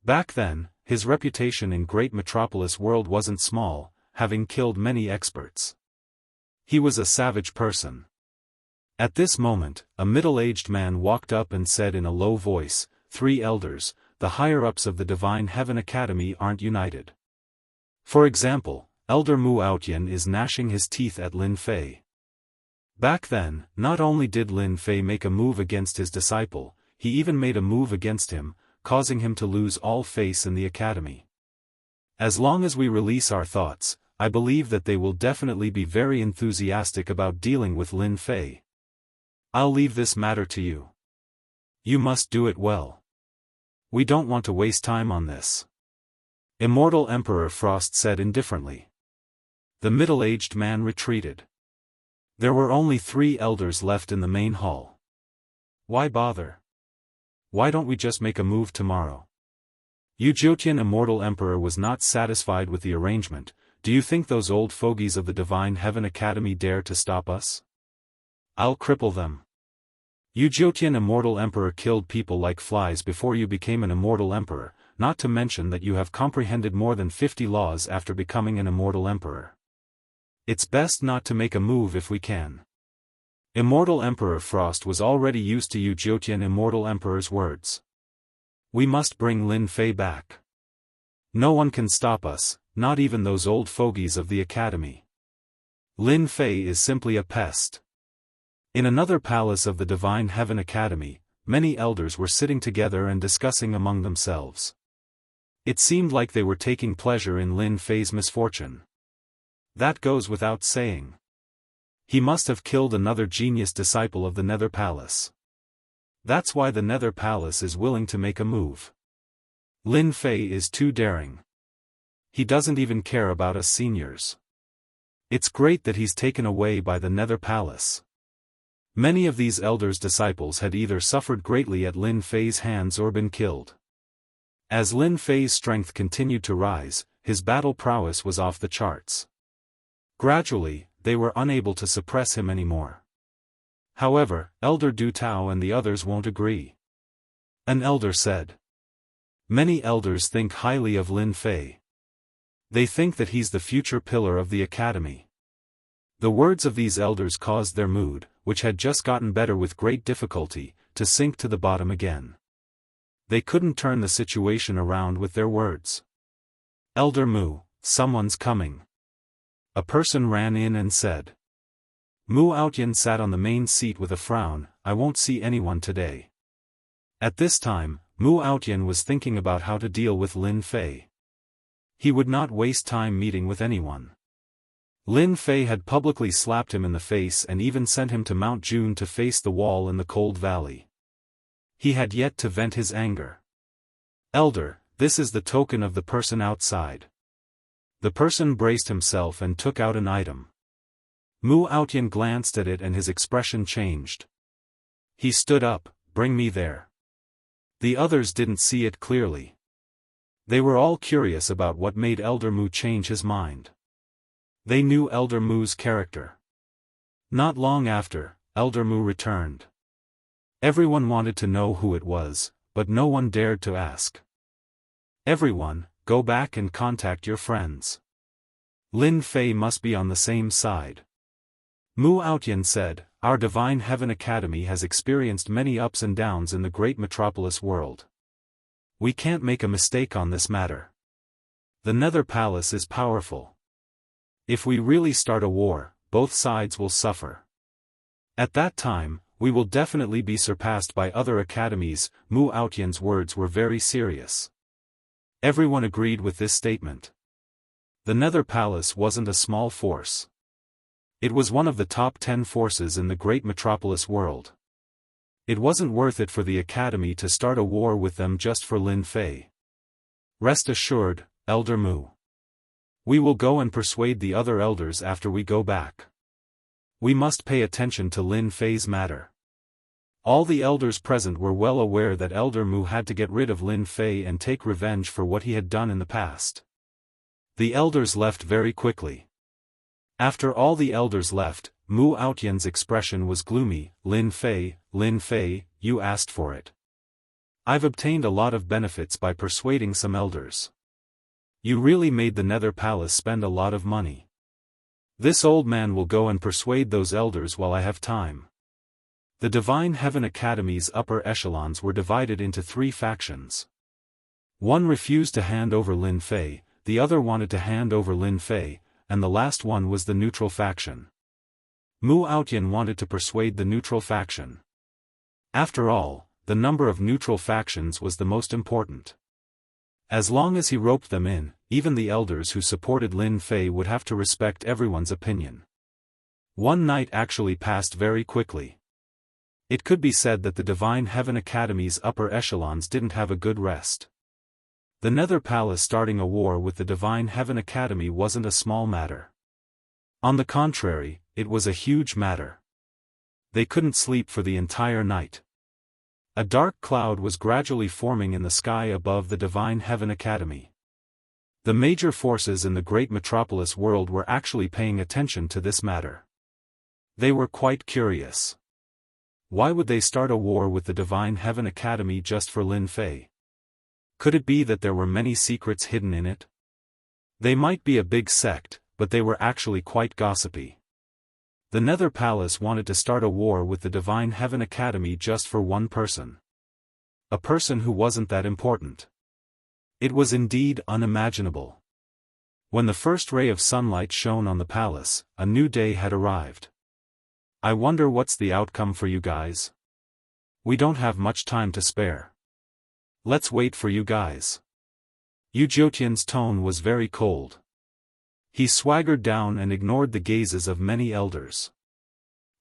Back then, his reputation in Great Metropolis world wasn't small, having killed many experts. He was a savage person. At this moment, a middle-aged man walked up and said in a low voice, "3 elders, the higher-ups of the Divine Heaven Academy aren't united. For example, Elder Mu Outyan is gnashing his teeth at Lin Fei." Back then, not only did Lin Fei make a move against his disciple, he even made a move against him, causing him to lose all face in the academy. As long as we release our thoughts, I believe that they will definitely be very enthusiastic about dealing with Lin Fei. I'll leave this matter to you. You must do it well. We don't want to waste time on this. Immortal Emperor Frost said indifferently. The middle-aged man retreated. There were only 3 elders left in the main hall. Why bother? Why don't we just make a move tomorrow? Yu Immortal Emperor was not satisfied with the arrangement. Do you think those old fogies of the Divine Heaven Academy dare to stop us? I'll cripple them. Yu Immortal Emperor killed people like flies before you became an Immortal Emperor, not to mention that you have comprehended more than 50 laws after becoming an Immortal Emperor. It's best not to make a move if we can. Immortal Emperor Frost was already used to Yu Immortal Emperor's words. We must bring Lin Fei back. No one can stop us, not even those old fogies of the Academy. Lin Fei is simply a pest. In another palace of the Divine Heaven Academy, many elders were sitting together and discussing among themselves. It seemed like they were taking pleasure in Lin Fei's misfortune. That goes without saying. He must have killed another genius disciple of the Nether Palace. That's why the Nether Palace is willing to make a move. Lin Fei is too daring. He doesn't even care about us seniors. It's great that he's taken away by the Nether Palace. Many of these elders' disciples had either suffered greatly at Lin Fei's hands or been killed. As Lin Fei's strength continued to rise, his battle prowess was off the charts. Gradually, they were unable to suppress him anymore. However, Elder Du Tao and the others won't agree. An elder said. Many elders think highly of Lin Fei. They think that he's the future pillar of the academy. The words of these elders caused their mood, which had just gotten better with great difficulty, to sink to the bottom again. They couldn't turn the situation around with their words. Elder Mu, someone's coming. A person ran in and said. Mu Outyan sat on the main seat with a frown. I won't see anyone today. At this time, Mu Outyan was thinking about how to deal with Lin Fei. He would not waste time meeting with anyone. Lin Fei had publicly slapped him in the face and even sent him to Mount June to face the wall in the cold valley. He had yet to vent his anger. Elder, this is the token of the person outside. The person braced himself and took out an item. Mu Outyan glanced at it and his expression changed. He stood up. Bring me there. The others didn't see it clearly. They were all curious about what made Elder Mu change his mind. They knew Elder Mu's character. Not long after, Elder Mu returned. Everyone wanted to know who it was, but no one dared to ask. Everyone, go back and contact your friends. Lin Fei must be on the same side. Mu Outyan said, Our Divine Heaven Academy has experienced many ups and downs in the great metropolis world. We can't make a mistake on this matter. The Nether Palace is powerful. If we really start a war, both sides will suffer. At that time, we will definitely be surpassed by other academies. Mu Outyan's words were very serious. Everyone agreed with this statement. The Nether Palace wasn't a small force. It was one of the top 10 forces in the great metropolis world. It wasn't worth it for the academy to start a war with them just for Lin Fei. Rest assured, Elder Mu. We will go and persuade the other elders after we go back. We must pay attention to Lin Fei's matter. All the elders present were well aware that Elder Mu had to get rid of Lin Fei and take revenge for what he had done in the past. The elders left very quickly. After all the elders left, Mu Outyan's expression was gloomy. Lin Fei, you asked for it. I've obtained a lot of benefits by persuading some elders. You really made the Nether Palace spend a lot of money. This old man will go and persuade those elders while I have time. The Divine Heaven Academy's upper echelons were divided into 3 factions. One refused to hand over Lin Fei, the other wanted to hand over Lin Fei, and the last one was the neutral faction. Mu Outyan wanted to persuade the neutral faction. After all, the number of neutral factions was the most important. As long as he roped them in, even the elders who supported Lin Fei would have to respect everyone's opinion. One night actually passed very quickly. It could be said that the Divine Heaven Academy's upper echelons didn't have a good rest. The Nether Palace starting a war with the Divine Heaven Academy wasn't a small matter. On the contrary, it was a huge matter. They couldn't sleep for the entire night. A dark cloud was gradually forming in the sky above the Divine Heaven Academy. The major forces in the great metropolis world were actually paying attention to this matter. They were quite curious. Why would they start a war with the Divine Heaven Academy just for Lin Fei? Could it be that there were many secrets hidden in it? They might be a big sect, but they were actually quite gossipy. The Nether Palace wanted to start a war with the Divine Heaven Academy just for one person. A person who wasn't that important. It was indeed unimaginable. When the first ray of sunlight shone on the palace, a new day had arrived. I wonder what's the outcome for you guys? We don't have much time to spare. Let's wait for you guys. Yu Jiutian's tone was very cold. He swaggered down and ignored the gazes of many elders.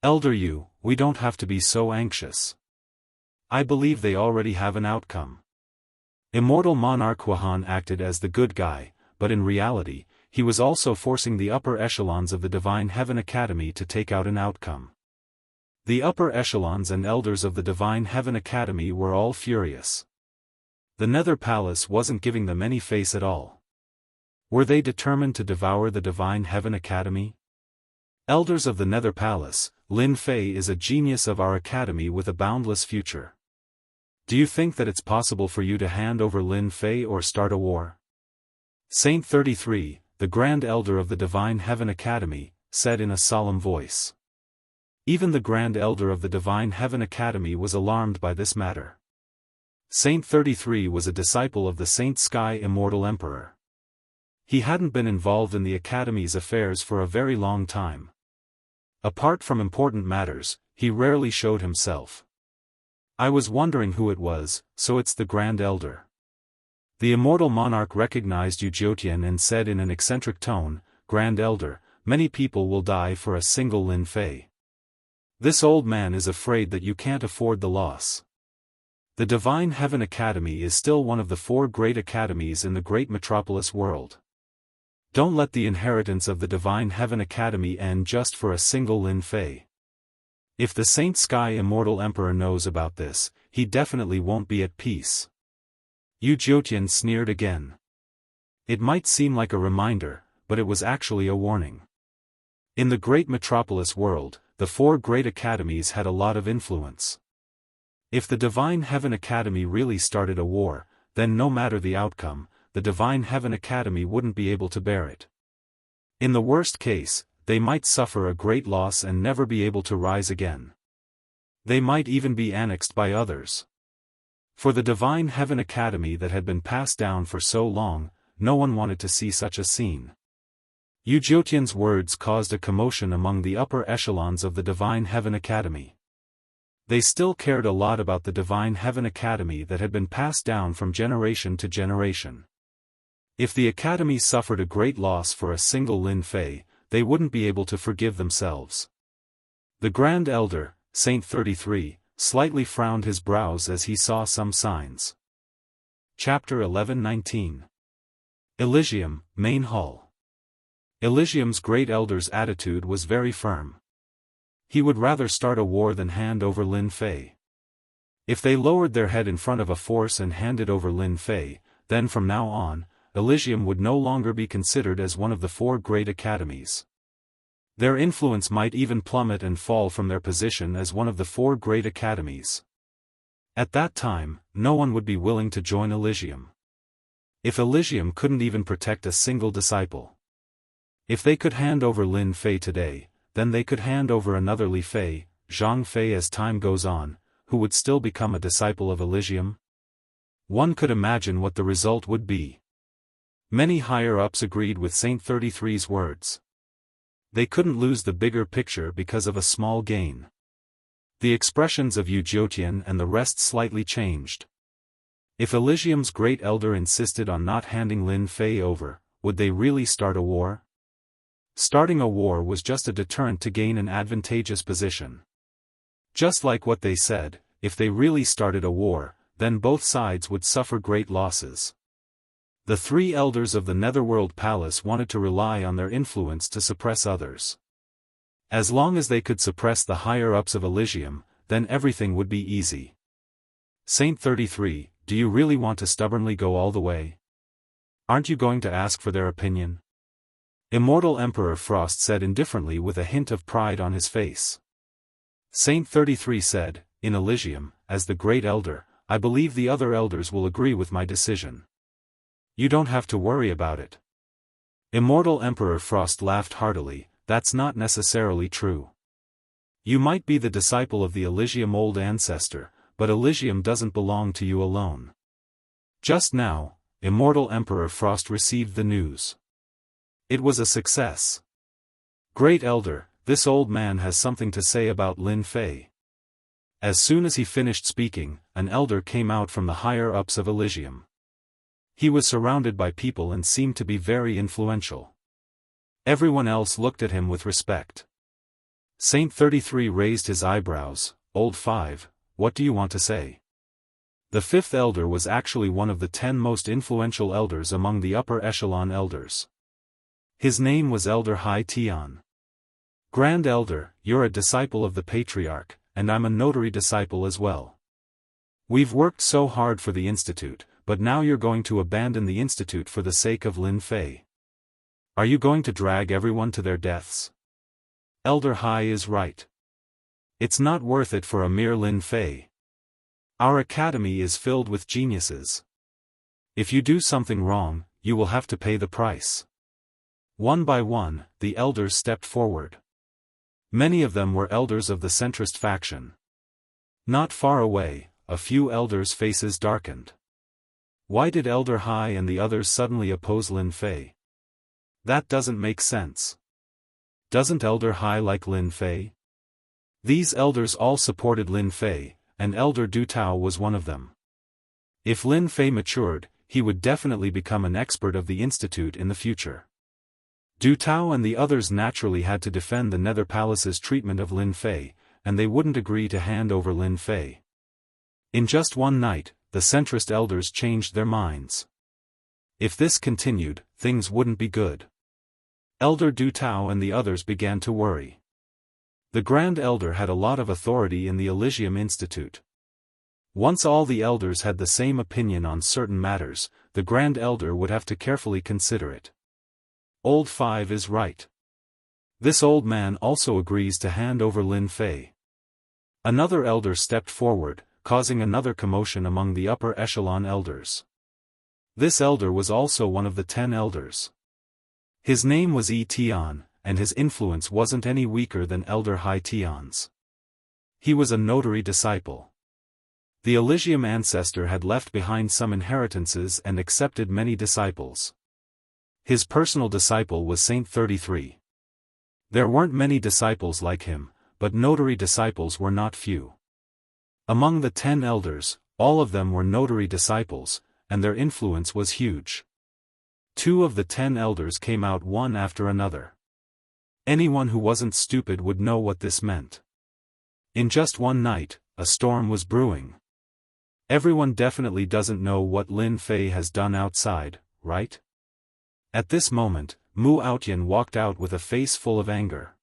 Elder Yu, we don't have to be so anxious. I believe they already have an outcome. Immortal Monarch Huan acted as the good guy, but in reality, he was also forcing the upper echelons of the Divine Heaven Academy to take out an outcome. The upper echelons and elders of the Divine Heaven Academy were all furious. The Nether Palace wasn't giving them any face at all. Were they determined to devour the Divine Heaven Academy? Elders of the Nether Palace, Lin Fei is a genius of our academy with a boundless future. Do you think that it's possible for you to hand over Lin Fei or start a war? Saint 33, the Grand Elder of the Divine Heaven Academy, said in a solemn voice. Even the Grand Elder of the Divine Heaven Academy was alarmed by this matter. Saint 33 was a disciple of the Saint Sky Immortal Emperor. He hadn't been involved in the Academy's affairs for a very long time. Apart from important matters, he rarely showed himself. I was wondering who it was, so it's the Grand Elder. The Immortal Monarch recognized Yu Jiutian and said in an eccentric tone, Grand Elder, many people will die for a single Lin Fei. This old man is afraid that you can't afford the loss. The Divine Heaven Academy is still one of the 4 great academies in the great metropolis world. Don't let the inheritance of the Divine Heaven Academy end just for a single Lin Fei. If the Saint Sky Immortal Emperor knows about this, he definitely won't be at peace. Yu Jiutian sneered again. It might seem like a reminder, but it was actually a warning. In the great metropolis world, the 4 great academies had a lot of influence. If the Divine Heaven Academy really started a war, then no matter the outcome, the Divine Heaven Academy wouldn't be able to bear it. In the worst case, they might suffer a great loss and never be able to rise again. They might even be annexed by others. For the Divine Heaven Academy that had been passed down for so long, no one wanted to see such a scene. Yu Jiutian's words caused a commotion among the upper echelons of the Divine Heaven Academy. They still cared a lot about the Divine Heaven Academy that had been passed down from generation to generation. If the Academy suffered a great loss for a single Lin Fei, they wouldn't be able to forgive themselves. The Grand Elder, Saint 33, slightly frowned his brows as he saw some signs. Chapter 11:19. Elysium, Main Hall. Elysium's Great Elder's attitude was very firm. He would rather start a war than hand over Lin Fei. If they lowered their head in front of a force and handed over Lin Fei, then from now on, Elysium would no longer be considered as one of the 4 great academies. Their influence might even plummet and fall from their position as one of the 4 great academies. At that time, no one would be willing to join Elysium. If Elysium couldn't even protect a single disciple. If they could hand over Lin Fei today, then they could hand over another Li Fei, Zhang Fei as time goes on, who would still become a disciple of Elysium. One could imagine what the result would be. Many higher-ups agreed with Saint 33's words. They couldn't lose the bigger picture because of a small gain. The expressions of Yu Jiutian and the rest slightly changed. If Elysium's Great Elder insisted on not handing Lin Fei over, would they really start a war? Starting a war was just a deterrent to gain an advantageous position. Just like what they said, if they really started a war, then both sides would suffer great losses. The 3 elders of the Netherworld Palace wanted to rely on their influence to suppress others. As long as they could suppress the higher-ups of Elysium, then everything would be easy. Saint 33, do you really want to stubbornly go all the way? Aren't you going to ask for their opinion? Immortal Emperor Frost said indifferently with a hint of pride on his face. Saint 33 said, in Elysium, as the great elder, I believe the other elders will agree with my decision. You don't have to worry about it. Immortal Emperor Frost laughed heartily, that's not necessarily true. You might be the disciple of the Elysium old ancestor, but Elysium doesn't belong to you alone. Just now, Immortal Emperor Frost received the news. It was a success. Great Elder, this old man has something to say about Lin Fei. As soon as he finished speaking, an elder came out from the higher-ups of Elysium. He was surrounded by people and seemed to be very influential. Everyone else looked at him with respect. Saint 33 raised his eyebrows. Old 5, what do you want to say? The fifth elder was actually one of the 10 most influential elders among the upper echelon elders. His name was Elder Hai Tian. Grand Elder, you're a disciple of the Patriarch, and I'm a notary disciple as well. We've worked so hard for the Institute, but now you're going to abandon the Institute for the sake of Lin Fei. Are you going to drag everyone to their deaths? Elder Hai is right. It's not worth it for a mere Lin Fei. Our academy is filled with geniuses. If you do something wrong, you will have to pay the price. One by one, the elders stepped forward. Many of them were elders of the centrist faction. Not far away, a few elders' faces darkened. Why did Elder Hai and the others suddenly oppose Lin Fei? That doesn't make sense. Doesn't Elder Hai like Lin Fei? These elders all supported Lin Fei, and Elder Du Tao was one of them. If Lin Fei matured, he would definitely become an expert of the Institute in the future. Du Tao and the others naturally had to defend the Nether Palace's treatment of Lin Fei, and they wouldn't agree to hand over Lin Fei. In just one night, the centrist elders changed their minds. If this continued, things wouldn't be good. Elder Du Tao and the others began to worry. The Grand Elder had a lot of authority in the Elysium Institute. Once all the elders had the same opinion on certain matters, the Grand Elder would have to carefully consider it. Old 5 is right. This old man also agrees to hand over Lin Fei. Another elder stepped forward, causing another commotion among the upper echelon elders. This elder was also one of the 10 elders. His name was Yi Tian, and his influence wasn't any weaker than Elder Hai Tian's. He was a notary disciple. The Elysium ancestor had left behind some inheritances and accepted many disciples. His personal disciple was Saint 33. There weren't many disciples like him, but notary disciples were not few. Among the 10 elders, all of them were notary disciples, and their influence was huge. 2 of the 10 elders came out one after another. Anyone who wasn't stupid would know what this meant. In just one night, a storm was brewing. Everyone definitely doesn't know what Lin Fei has done outside, right? At this moment, Mu Outyan walked out with a face full of anger.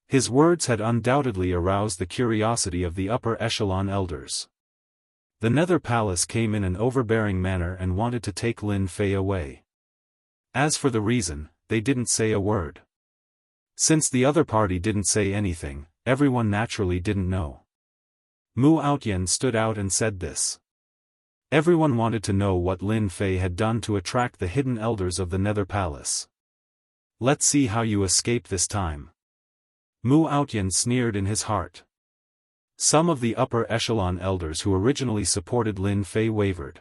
His words had undoubtedly aroused the curiosity of the upper echelon elders. The Nether Palace came in an overbearing manner and wanted to take Lin Fei away. As for the reason, they didn't say a word. Since the other party didn't say anything, everyone naturally didn't know. Mu Outyan stood out and said this. Everyone wanted to know what Lin Fei had done to attract the hidden elders of the Nether Palace. Let's see how you escape this time. Mu Outyan sneered in his heart. Some of the upper echelon elders who originally supported Lin Fei wavered.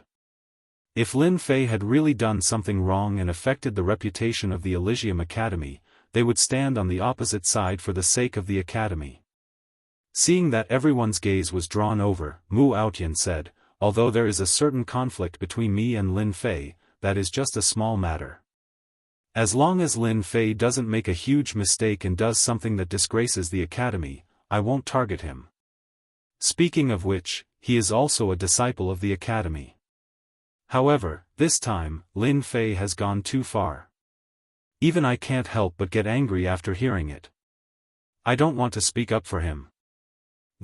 If Lin Fei had really done something wrong and affected the reputation of the Elysium Academy, they would stand on the opposite side for the sake of the Academy. Seeing that everyone's gaze was drawn over, Mu Outyan said, although there is a certain conflict between me and Lin Fei, that is just a small matter. As long as Lin Fei doesn't make a huge mistake and does something that disgraces the Academy, I won't target him. Speaking of which, he is also a disciple of the Academy. However, this time, Lin Fei has gone too far. Even I can't help but get angry after hearing it. I don't want to speak up for him.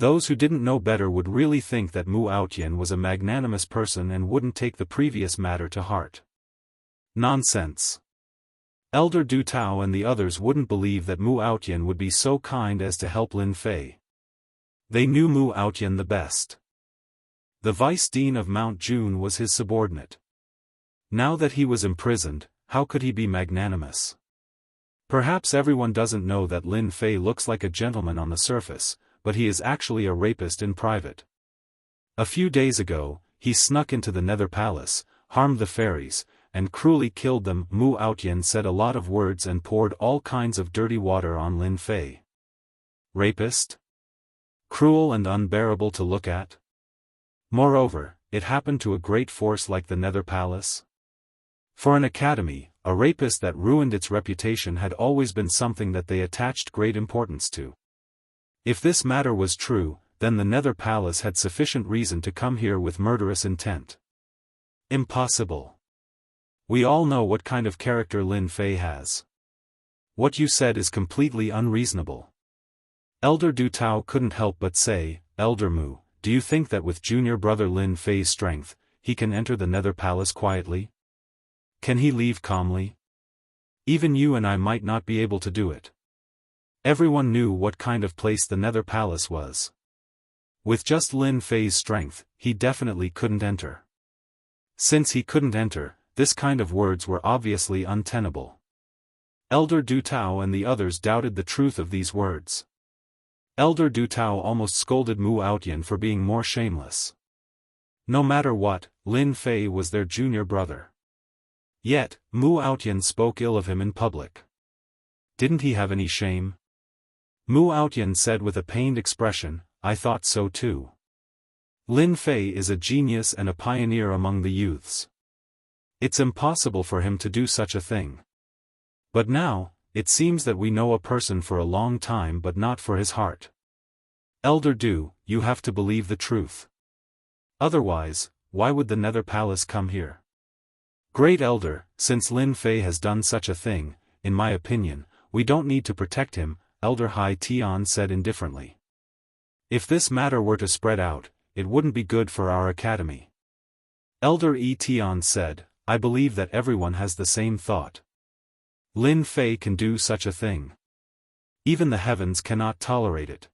Those who didn't know better would really think that Mu Aotian was a magnanimous person and wouldn't take the previous matter to heart. Nonsense. Elder Du Tao and the others wouldn't believe that Mu Aotian would be so kind as to help Lin Fei. They knew Mu Aotian the best. The vice dean of Mount June was his subordinate. Now that he was imprisoned, how could he be magnanimous? Perhaps everyone doesn't know that Lin Fei looks like a gentleman on the surface, but he is actually a rapist in private. A few days ago, he snuck into the Nether Palace, harmed the fairies, and cruelly killed them. Mu Aotian said a lot of words and poured all kinds of dirty water on Lin Fei. Rapist? Cruel and unbearable to look at? Moreover, it happened to a great force like the Nether Palace. For an academy, a rapist that ruined its reputation had always been something that they attached great importance to. If this matter was true, then the Nether Palace had sufficient reason to come here with murderous intent. Impossible. We all know what kind of character Lin Fei has. What you said is completely unreasonable. Elder Du Tao couldn't help but say, Elder Mu, do you think that with junior brother Lin Fei's strength, he can enter the Nether Palace quietly? Can he leave calmly? Even you and I might not be able to do it. Everyone knew what kind of place the Nether Palace was. With just Lin Fei's strength, he definitely couldn't enter. Since he couldn't enter, this kind of words were obviously untenable. Elder Du Tao and the others doubted the truth of these words. Elder Du Tao almost scolded Mu Aotian for being more shameless. No matter what, Lin Fei was their junior brother. Yet, Mu Aotian spoke ill of him in public. Didn't he have any shame? Mu Aotian said with a pained expression, I thought so too. Lin Fei is a genius and a pioneer among the youths. It's impossible for him to do such a thing. But now, it seems that we know a person for a long time but not for his heart. Elder Du, you have to believe the truth. Otherwise, why would the Nether Palace come here? Great Elder, since Lin Fei has done such a thing, in my opinion, we don't need to protect him, Elder Hai Tian said indifferently. If this matter were to spread out, it wouldn't be good for our academy. Elder E Tian said, I believe that everyone has the same thought. Lin Fei can do such a thing. Even the heavens cannot tolerate it.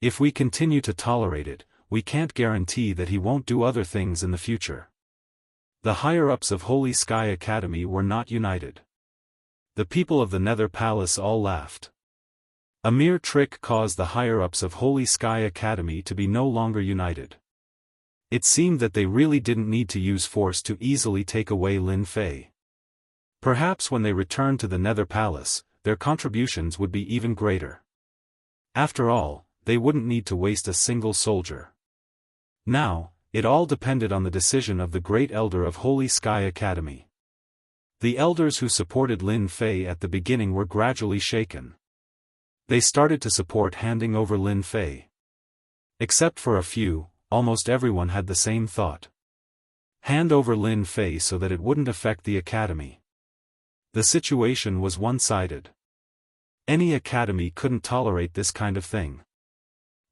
If we continue to tolerate it, we can't guarantee that he won't do other things in the future. The higher-ups of Holy Sky Academy were not united. The people of the Nether Palace all laughed. A mere trick caused the higher-ups of Holy Sky Academy to be no longer united. It seemed that they really didn't need to use force to easily take away Lin Fei. Perhaps when they returned to the Nether Palace, their contributions would be even greater. After all, they wouldn't need to waste a single soldier. Now, it all depended on the decision of the Great Elder of Holy Sky Academy. The elders who supported Lin Fei at the beginning were gradually shaken. They started to support handing over Lin Fei. Except for a few, almost everyone had the same thought. Hand over Lin Fei so that it wouldn't affect the academy. The situation was one-sided. Any academy couldn't tolerate this kind of thing.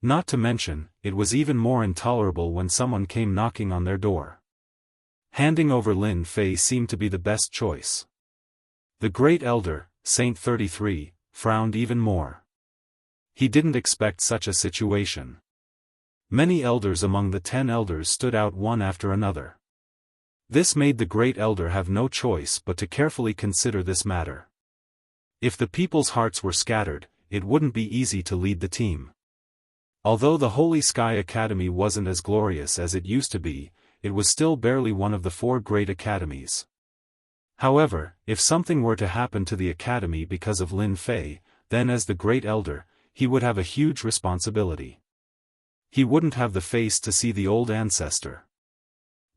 Not to mention, it was even more intolerable when someone came knocking on their door. Handing over Lin Fei seemed to be the best choice. The Great Elder, Saint 33, frowned even more. He didn't expect such a situation. Many elders among the 10 elders stood out one after another. This made the Great Elder have no choice but to carefully consider this matter. If the people's hearts were scattered, it wouldn't be easy to lead the team. Although the Holy Sky Academy wasn't as glorious as it used to be, it was still barely one of the 4 great academies. However, if something were to happen to the academy because of Lin Fei, then as the Great Elder, he would have a huge responsibility. He wouldn't have the face to see the old ancestor.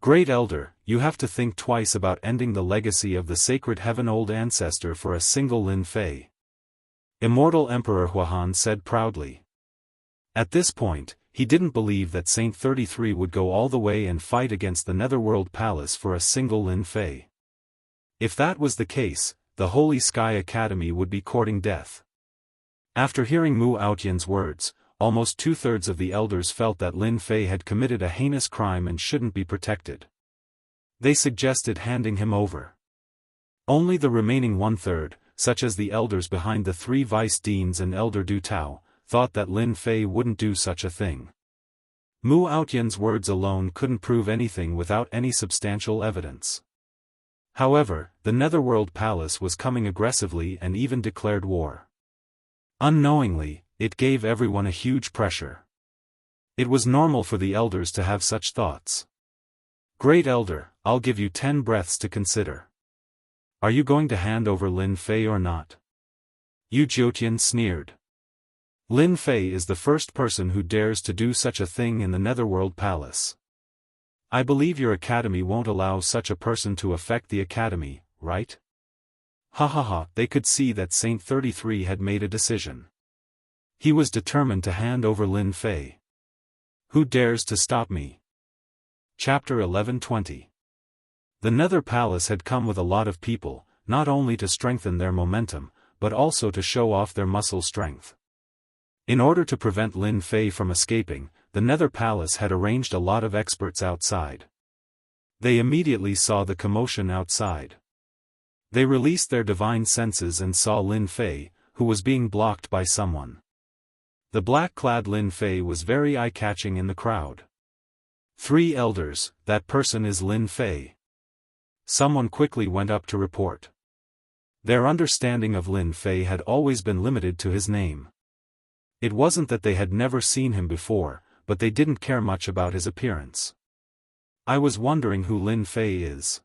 Great Elder, you have to think twice about ending the legacy of the sacred heaven old ancestor for a single Lin Fei. Immortal Emperor Huahan said proudly. At this point, he didn't believe that Saint 33 would go all the way and fight against the Netherworld Palace for a single Lin Fei. If that was the case, the Holy Sky Academy would be courting death. After hearing Mu Aotian's words, almost two-thirds of the elders felt that Lin Fei had committed a heinous crime and shouldn't be protected. They suggested handing him over. Only the remaining one-third, such as the elders behind the 3 vice-deans and Elder Du Tao, thought that Lin Fei wouldn't do such a thing. Mu Aotian's words alone couldn't prove anything without any substantial evidence. However, the Netherworld Palace was coming aggressively and even declared war. Unknowingly, it gave everyone a huge pressure. It was normal for the elders to have such thoughts. Great Elder, I'll give you 10 breaths to consider. Are you going to hand over Lin Fei or not? Yu Jiutian sneered. Lin Fei is the first person who dares to do such a thing in the Netherworld Palace. I believe your academy won't allow such a person to affect the academy, right? Ha ha ha, they could see that Saint 33 had made a decision. He was determined to hand over Lin Fei. Who dares to stop me? Chapter 11:20. The Nether Palace had come with a lot of people, not only to strengthen their momentum, but also to show off their muscle strength. In order to prevent Lin Fei from escaping, the Nether Palace had arranged a lot of experts outside. They immediately saw the commotion outside. They released their divine senses and saw Lin Fei, who was being blocked by someone. The black-clad Lin Fei was very eye-catching in the crowd. 3 elders, that person is Lin Fei. Someone quickly went up to report. Their understanding of Lin Fei had always been limited to his name. It wasn't that they had never seen him before, but they didn't care much about his appearance. I was wondering who Lin Fei is.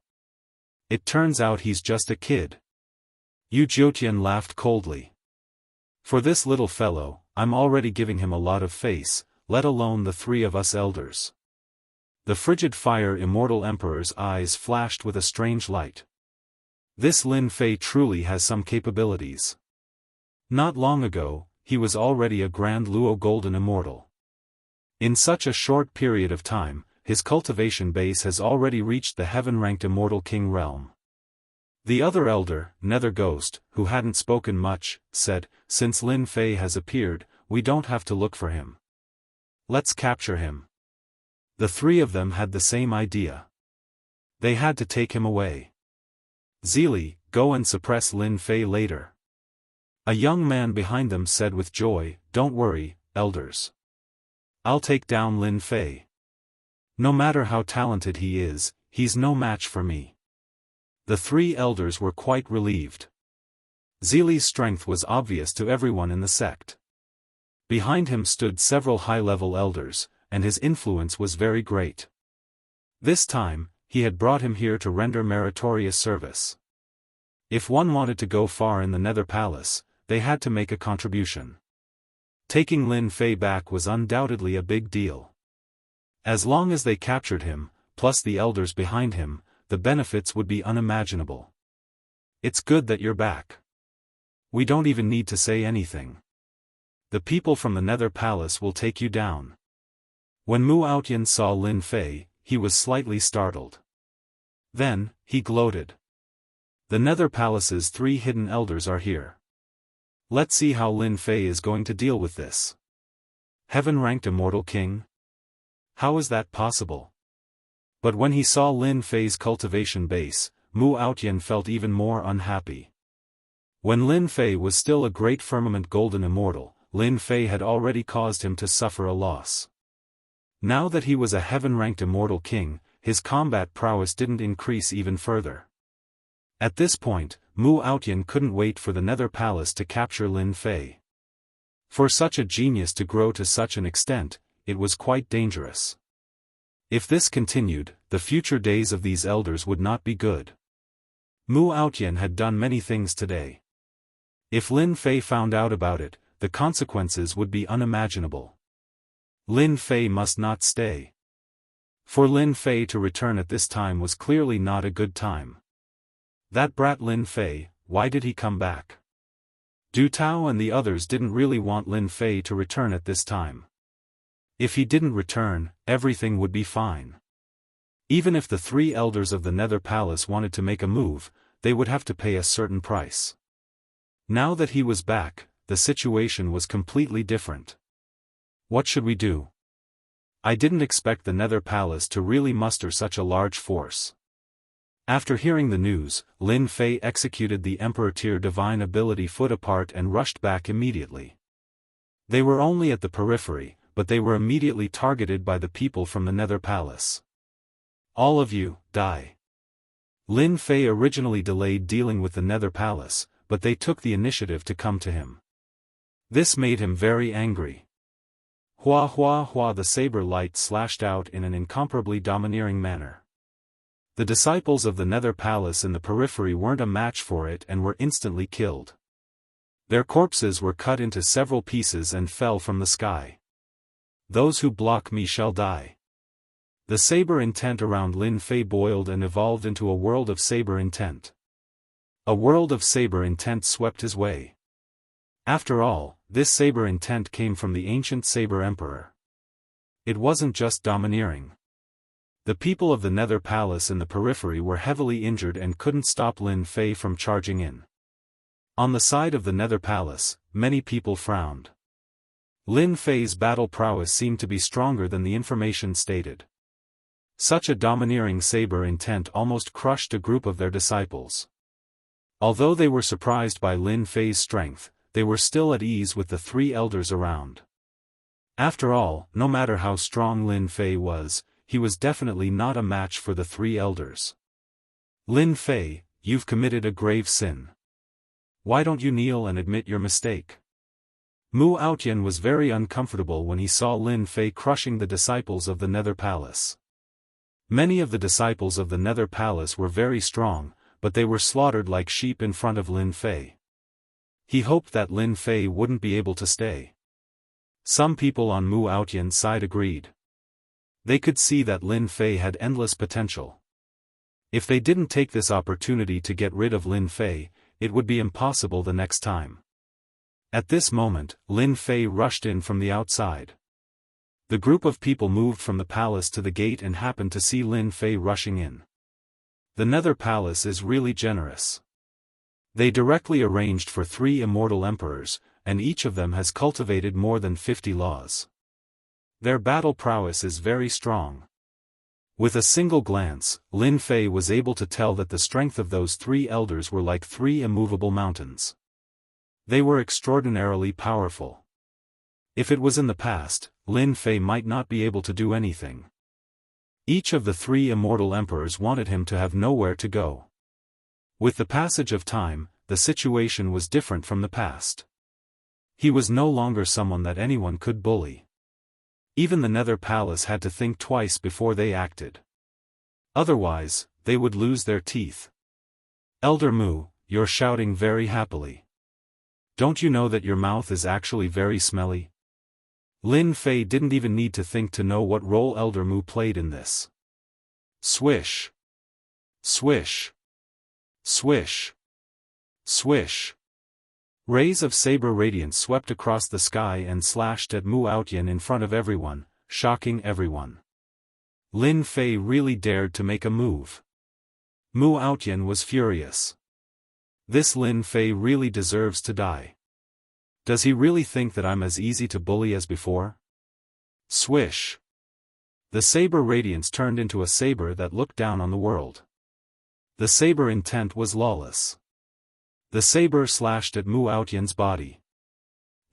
It turns out he's just a kid. Yu Jiutian laughed coldly. For this little fellow, I'm already giving him a lot of face, let alone the 3 of us elders. The frigid fire Immortal Emperor's eyes flashed with a strange light. This Lin Fei truly has some capabilities. Not long ago, he was already a Grand Luo Golden Immortal. In such a short period of time, his cultivation base has already reached the heaven-ranked Immortal King realm. The other elder, Nether Ghost, who hadn't spoken much, said, since Lin Fei has appeared, we don't have to look for him. Let's capture him. The 3 of them had the same idea. They had to take him away. Zili, go and suppress Lin Fei later. A young man behind them said with joy, don't worry, elders. I'll take down Lin Fei. No matter how talented he is, he's no match for me. The 3 elders were quite relieved. Zili's strength was obvious to everyone in the sect. Behind him stood several high-level elders, and his influence was very great. This time, he had brought him here to render meritorious service. If one wanted to go far in the Nether Palace, they had to make a contribution. Taking Lin Fei back was undoubtedly a big deal. As long as they captured him, plus the elders behind him, the benefits would be unimaginable. It's good that you're back. We don't even need to say anything. The people from the Nether Palace will take you down. When Mu Aotian saw Lin Fei, he was slightly startled. Then, he gloated. The Nether Palace's 3 hidden elders are here. Let's see how Lin Fei is going to deal with this. Heaven-ranked Immortal King? How is that possible? But when he saw Lin Fei's cultivation base, Mu Aotian felt even more unhappy. When Lin Fei was still a great firmament golden immortal, Lin Fei had already caused him to suffer a loss. Now that he was a heaven-ranked Immortal King, his combat prowess didn't increase even further. At this point, Mu Aotian couldn't wait for the Nether Palace to capture Lin Fei. For such a genius to grow to such an extent, it was quite dangerous. If this continued, the future days of these elders would not be good. Mu Aotian had done many things today. If Lin Fei found out about it, the consequences would be unimaginable. Lin Fei must not stay. For Lin Fei to return at this time was clearly not a good time. That brat Lin Fei, why did he come back? Du Tao and the others didn't really want Lin Fei to return at this time. If he didn't return, everything would be fine. Even if the 3 elders of the Nether Palace wanted to make a move, they would have to pay a certain price. Now that he was back, the situation was completely different. What should we do? I didn't expect the Nether Palace to really muster such a large force. After hearing the news, Lin Fei executed the Emperor Tier Divine Ability foot apart and rushed back immediately. They were only at the periphery, but they were immediately targeted by the people from the Nether Palace. All of you, die. Lin Fei originally delayed dealing with the Nether Palace, but they took the initiative to come to him. This made him very angry. Hua hua hua, the saber light slashed out in an incomparably domineering manner. The disciples of the Nether Palace in the periphery weren't a match for it and were instantly killed. Their corpses were cut into several pieces and fell from the sky. Those who block me shall die. The saber intent around Lin Fei boiled and evolved into a world of saber intent. A world of saber intent swept his way. After all, this saber intent came from the ancient Saber Emperor. It wasn't just domineering. The people of the Nether Palace in the periphery were heavily injured and couldn't stop Lin Fei from charging in. On the side of the Nether Palace, many people frowned. Lin Fei's battle prowess seemed to be stronger than the information stated. Such a domineering saber intent almost crushed a group of their disciples. Although they were surprised by Lin Fei's strength, they were still at ease with the three elders around. After all, no matter how strong Lin Fei was, he was definitely not a match for the three elders. Lin Fei, you've committed a grave sin. Why don't you kneel and admit your mistake? Mu Aotian was very uncomfortable when he saw Lin Fei crushing the disciples of the Nether Palace. Many of the disciples of the Nether Palace were very strong, but they were slaughtered like sheep in front of Lin Fei. He hoped that Lin Fei wouldn't be able to stay. Some people on Mu Aotian's side agreed. They could see that Lin Fei had endless potential. If they didn't take this opportunity to get rid of Lin Fei, it would be impossible the next time. At this moment, Lin Fei rushed in from the outside. The group of people moved from the palace to the gate and happened to see Lin Fei rushing in. The Nether Palace is really generous. They directly arranged for 3 immortal emperors, and each of them has cultivated more than 50 laws. Their battle prowess is very strong. With a single glance, Lin Fei was able to tell that the strength of those 3 elders were like 3 immovable mountains. They were extraordinarily powerful. If it was in the past, Lin Fei might not be able to do anything. Each of the 3 immortal emperors wanted him to have nowhere to go. With the passage of time, the situation was different from the past. He was no longer someone that anyone could bully. Even the Nether Palace had to think twice before they acted. Otherwise, they would lose their teeth. Elder Mu, you're shouting very happily. Don't you know that your mouth is actually very smelly? Lin Fei didn't even need to think to know what role Elder Mu played in this. Swish. Swish. Swish. Swish. Rays of saber radiance swept across the sky and slashed at Mu Aotian in front of everyone, shocking everyone. Lin Fei really dared to make a move. Mu Aotian was furious. This Lin Fei really deserves to die. Does he really think that I'm as easy to bully as before? Swish. The saber radiance turned into a saber that looked down on the world. The saber intent was lawless. The saber slashed at Mu Aotian's body.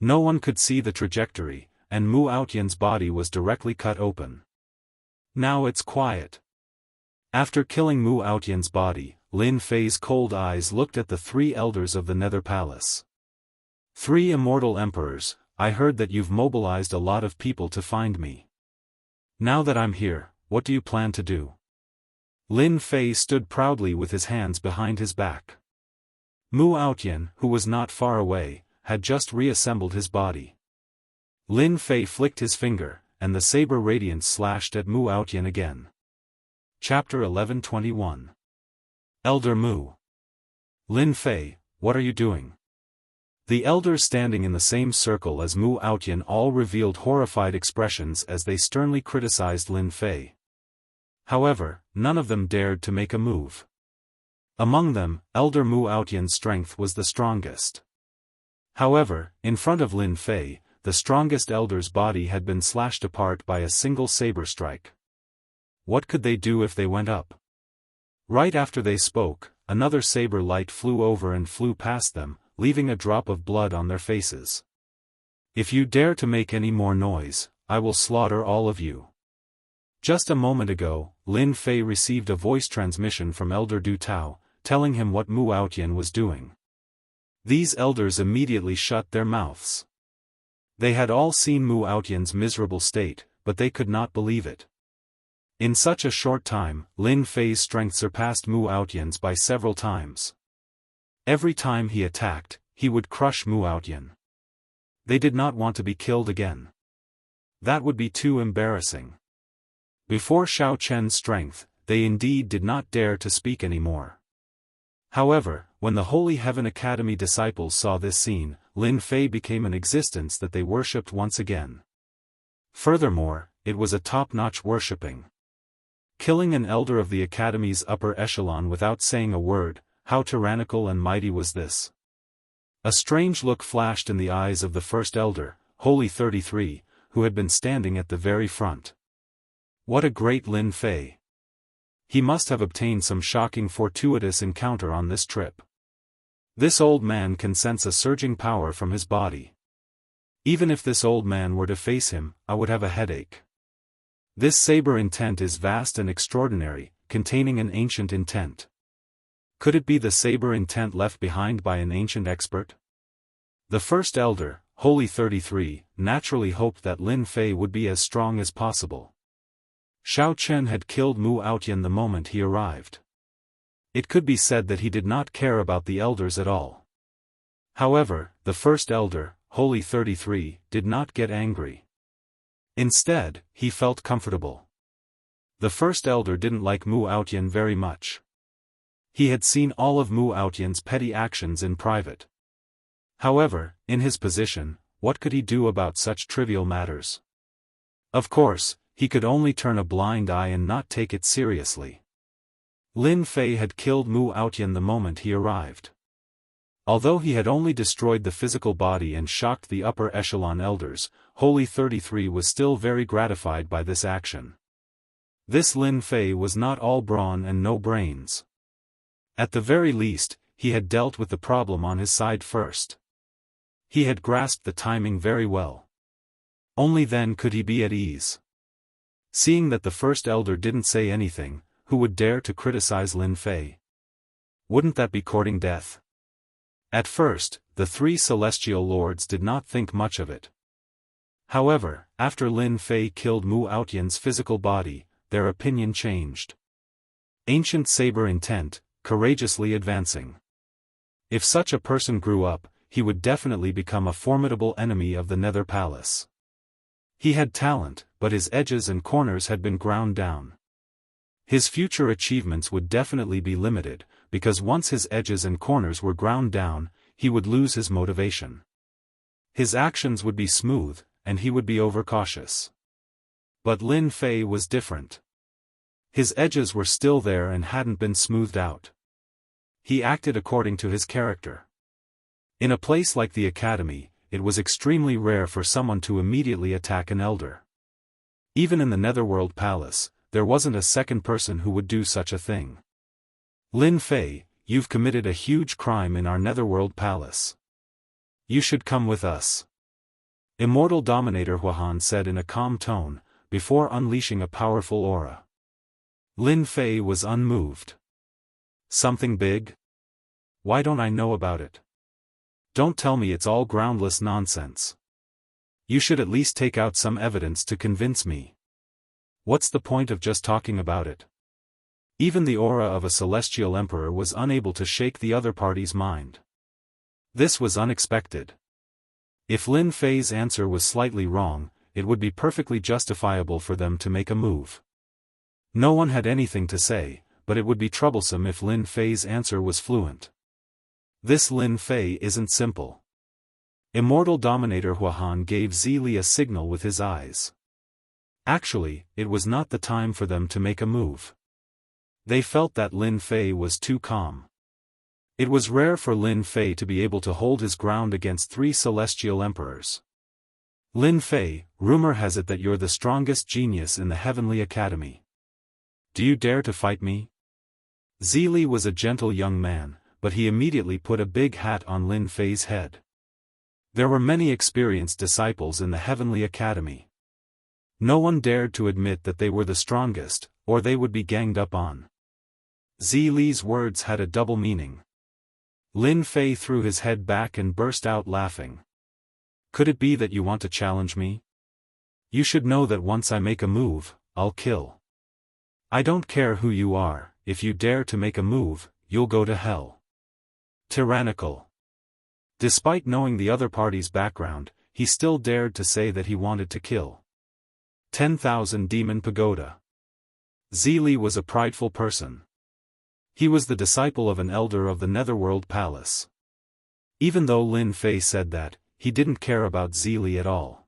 No one could see the trajectory, and Mu Aotian's body was directly cut open. Now it's quiet. After killing Mu Aotian's body, Lin Fei's cold eyes looked at the 3 elders of the Nether Palace. 3 immortal emperors, I heard that you've mobilized a lot of people to find me. Now that I'm here, what do you plan to do? Lin Fei stood proudly with his hands behind his back. Mu Aotian, who was not far away, had just reassembled his body. Lin Fei flicked his finger, and the saber radiance slashed at Mu Aotian again. Chapter 1121. Elder Mu. Lin Fei, what are you doing? The elders standing in the same circle as Mu Aotian all revealed horrified expressions as they sternly criticized Lin Fei. However, none of them dared to make a move. Among them, Elder Mu Aotian's strength was the strongest. However, in front of Lin Fei, the strongest elder's body had been slashed apart by a single saber strike. What could they do if they went up? Right after they spoke, another saber light flew over and flew past them, leaving a drop of blood on their faces. If you dare to make any more noise, I will slaughter all of you. Just a moment ago, Lin Fei received a voice transmission from Elder Du Tao, telling him what Mu Aotian was doing. These elders immediately shut their mouths. They had all seen Mu Aotian's miserable state, but they could not believe it. In such a short time, Lin Fei's strength surpassed Mu Aotian's by several times. Every time he attacked, he would crush Mu Aotian. They did not want to be killed again. That would be too embarrassing. Before Xiao Chen's strength, they indeed did not dare to speak anymore. However, when the Holy Heaven Academy disciples saw this scene, Lin Fei became an existence that they worshipped once again. Furthermore, it was a top-notch worshipping. Killing an elder of the Academy's upper echelon without saying a word, how tyrannical and mighty was this? A strange look flashed in the eyes of the first elder, Holy 33, who had been standing at the very front. What a great Lin Fei! He must have obtained some shocking fortuitous encounter on this trip. This old man can sense a surging power from his body. Even if this old man were to face him, I would have a headache. This saber intent is vast and extraordinary, containing an ancient intent. Could it be the saber intent left behind by an ancient expert? The first elder, Holy 33, naturally hoped that Lin Fei would be as strong as possible. Xiao Chen had killed Mu Aotian the moment he arrived. It could be said that he did not care about the elders at all. However, the first elder, Holy 33, did not get angry. Instead, he felt comfortable. The first elder didn't like Mu Aotian very much. He had seen all of Mu Aotian's petty actions in private. However, in his position, what could he do about such trivial matters? Of course, he could only turn a blind eye and not take it seriously. Lin Fei had killed Mu Aotian the moment he arrived. Although he had only destroyed the physical body and shocked the upper echelon elders, Holy 33 was still very gratified by this action. This Lin Fei was not all brawn and no brains. At the very least, he had dealt with the problem on his side first. He had grasped the timing very well. Only then could he be at ease. Seeing that the first elder didn't say anything, who would dare to criticize Lin Fei? Wouldn't that be courting death? At first, the three celestial lords did not think much of it. However, after Lin Fei killed Mu Aotian's physical body, their opinion changed. Ancient saber intent, courageously advancing. If such a person grew up, he would definitely become a formidable enemy of the Nether Palace. He had talent, but his edges and corners had been ground down. His future achievements would definitely be limited, because once his edges and corners were ground down, he would lose his motivation. His actions would be smooth, and he would be overcautious. But Lin Fei was different. His edges were still there and hadn't been smoothed out. He acted according to his character. In a place like the Academy, it was extremely rare for someone to immediately attack an elder. Even in the Netherworld Palace, there wasn't a second person who would do such a thing. Lin Fei, you've committed a huge crime in our Netherworld Palace. You should come with us. Immortal Dominator Huahan said in a calm tone, before unleashing a powerful aura. Lin Fei was unmoved. Something big? Why don't I know about it? Don't tell me it's all groundless nonsense. You should at least take out some evidence to convince me. What's the point of just talking about it? Even the aura of a celestial emperor was unable to shake the other party's mind. This was unexpected. If Lin Fei's answer was slightly wrong, it would be perfectly justifiable for them to make a move. No one had anything to say, but it would be troublesome if Lin Fei's answer was fluent. This Lin Fei isn't simple. Immortal Dominator Huahan gave Zili a signal with his eyes. Actually, it was not the time for them to make a move. They felt that Lin Fei was too calm. It was rare for Lin Fei to be able to hold his ground against three celestial emperors. Lin Fei, rumor has it that you're the strongest genius in the Heavenly Academy. Do you dare to fight me? Zili was a gentle young man, but he immediately put a big hat on Lin Fei's head. There were many experienced disciples in the Heavenly Academy. No one dared to admit that they were the strongest, or they would be ganged up on. Zili's words had a double meaning. Lin Fei threw his head back and burst out laughing. Could it be that you want to challenge me? You should know that once I make a move, I'll kill. I don't care who you are, if you dare to make a move, you'll go to hell. Tyrannical. Despite knowing the other party's background, he still dared to say that he wanted to kill. 10,000 Demon Pagoda. Zili was a prideful person. He was the disciple of an elder of the Netherworld Palace. Even though Lin Fei said that, he didn't care about Zili at all.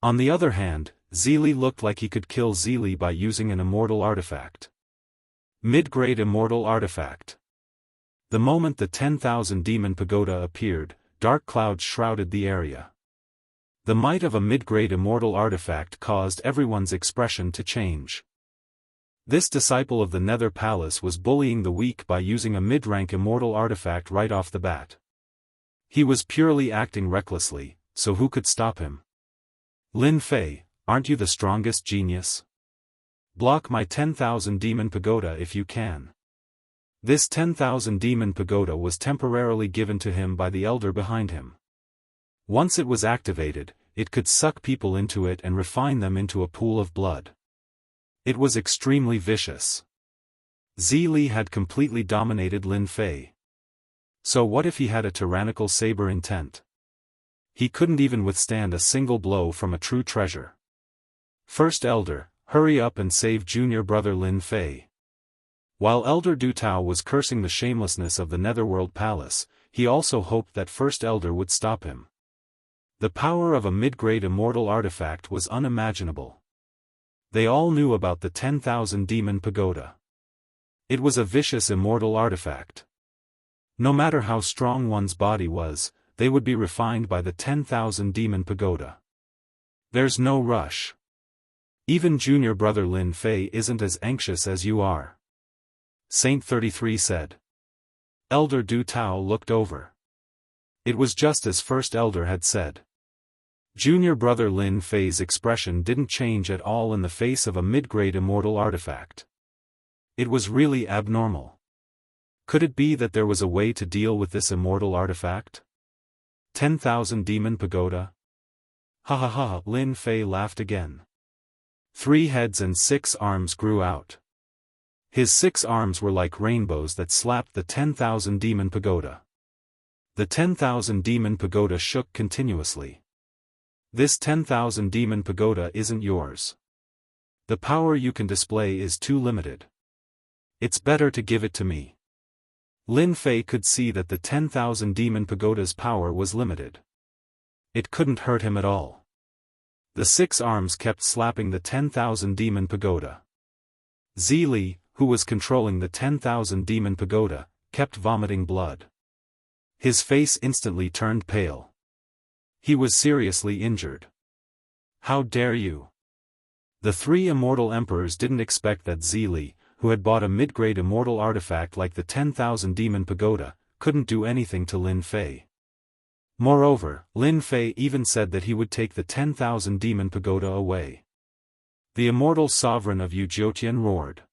On the other hand, Zili looked like he could kill Zili by using an immortal artifact. Mid-grade immortal artifact. The moment the 10,000 Demon Pagoda appeared, dark clouds shrouded the area. The might of a mid-grade immortal artifact caused everyone's expression to change. This disciple of the Nether Palace was bullying the weak by using a mid-rank immortal artifact right off the bat. He was purely acting recklessly, so who could stop him? Lin Fei, aren't you the strongest genius? Block my 10,000 Demon Pagoda if you can. This 10,000 Demon Pagoda was temporarily given to him by the elder behind him. Once it was activated, it could suck people into it and refine them into a pool of blood. It was extremely vicious. Zili had completely dominated Lin Fei. So what if he had a tyrannical saber intent? He couldn't even withstand a single blow from a true treasure. First Elder, hurry up and save junior brother Lin Fei. While Elder Du Tao was cursing the shamelessness of the Netherworld Palace, he also hoped that First Elder would stop him. The power of a mid-grade immortal artifact was unimaginable. They all knew about the 10,000 Demon Pagoda. It was a vicious immortal artifact. No matter how strong one's body was, they would be refined by the 10,000 Demon Pagoda. There's no rush. Even junior brother Lin Fei isn't as anxious as you are. Saint 33 said. Elder Du Tao looked over. It was just as First Elder had said. Junior brother Lin Fei's expression didn't change at all in the face of a mid-grade immortal artifact. It was really abnormal. Could it be that there was a way to deal with this immortal artifact? 10,000 Demon Pagoda? Ha ha ha, Lin Fei laughed again. 3 heads and 6 arms grew out. His 6 arms were like rainbows that slapped the 10,000 Demon Pagoda. The 10,000 Demon Pagoda shook continuously. This 10,000 Demon Pagoda isn't yours. The power you can display is too limited. It's better to give it to me. Lin Fei could see that the 10,000 Demon Pagoda's power was limited. It couldn't hurt him at all. The 6 arms kept slapping the 10,000 Demon Pagoda. Zili, who was controlling the 10,000 Demon Pagoda, kept vomiting blood. His face instantly turned pale. He was seriously injured. How dare you? The 3 immortal emperors didn't expect that Zili, who had bought a mid-grade immortal artifact like the 10,000 Demon Pagoda, couldn't do anything to Lin Fei. Moreover, Lin Fei even said that he would take the 10,000 Demon Pagoda away. The immortal sovereign of Yujiotian roared.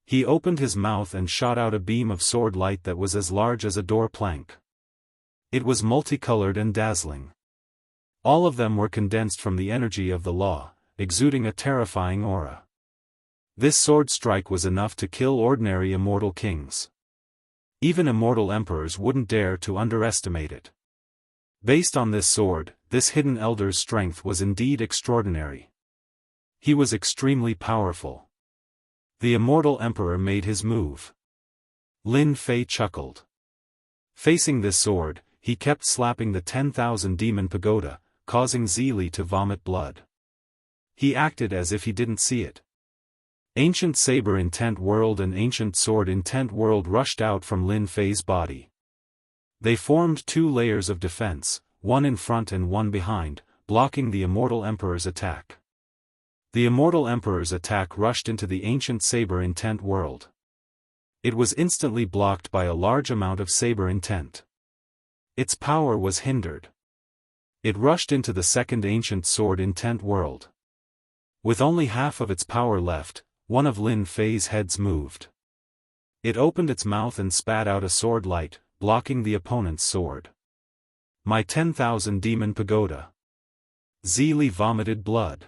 He opened his mouth and shot out a beam of sword light that was as large as a door plank. It was multicolored and dazzling. All of them were condensed from the energy of the law, exuding a terrifying aura. This sword strike was enough to kill ordinary immortal kings. Even immortal emperors wouldn't dare to underestimate it. Based on this sword, this hidden elder's strength was indeed extraordinary. He was extremely powerful. The immortal emperor made his move. Lin Fei chuckled. Facing this sword, he kept slapping the 10,000 Demon Pagoda, causing Zili to vomit blood. He acted as if he didn't see it. Ancient Saber Intent World and Ancient Sword Intent World rushed out from Lin Fei's body. They formed 2 layers of defense, one in front and one behind, blocking the Immortal Emperor's attack. The Immortal Emperor's attack rushed into the ancient saber intent world. It was instantly blocked by a large amount of saber intent. Its power was hindered. It rushed into the second ancient sword intent world. With only half of its power left, one of Lin Fei's heads moved. It opened its mouth and spat out a sword light, blocking the opponent's sword. My 10,000 demon pagoda. Zili vomited blood.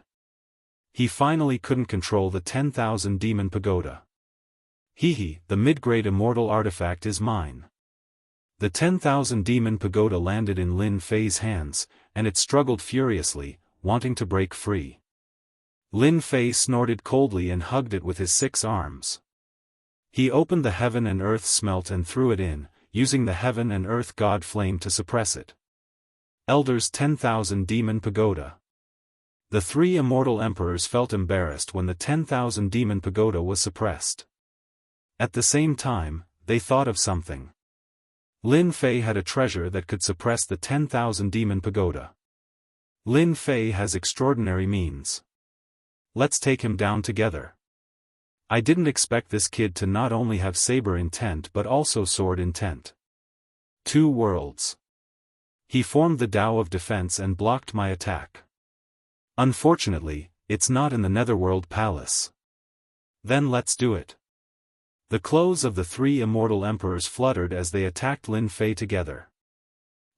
He finally couldn't control the 10,000 demon pagoda. Hehe, the mid-grade immortal artifact is mine. The 10,000 demon pagoda landed in Lin Fei's hands, and it struggled furiously, wanting to break free. Lin Fei snorted coldly and hugged it with his 6 arms. He opened the heaven and earth smelt and threw it in, using the heaven and earth god flame to suppress it. Elder's 10,000 demon pagoda. The 3 immortal emperors felt embarrassed when the 10,000 demon pagoda was suppressed. At the same time, they thought of something. Lin Fei had a treasure that could suppress the 10,000 demon pagoda. Lin Fei has extraordinary means. Let's take him down together. I didn't expect this kid to not only have saber intent but also sword intent. 2 worlds. He formed the Tao of defense and blocked my attack. Unfortunately, it's not in the Netherworld Palace. Then let's do it. The clothes of the 3 immortal emperors fluttered as they attacked Lin Fei together.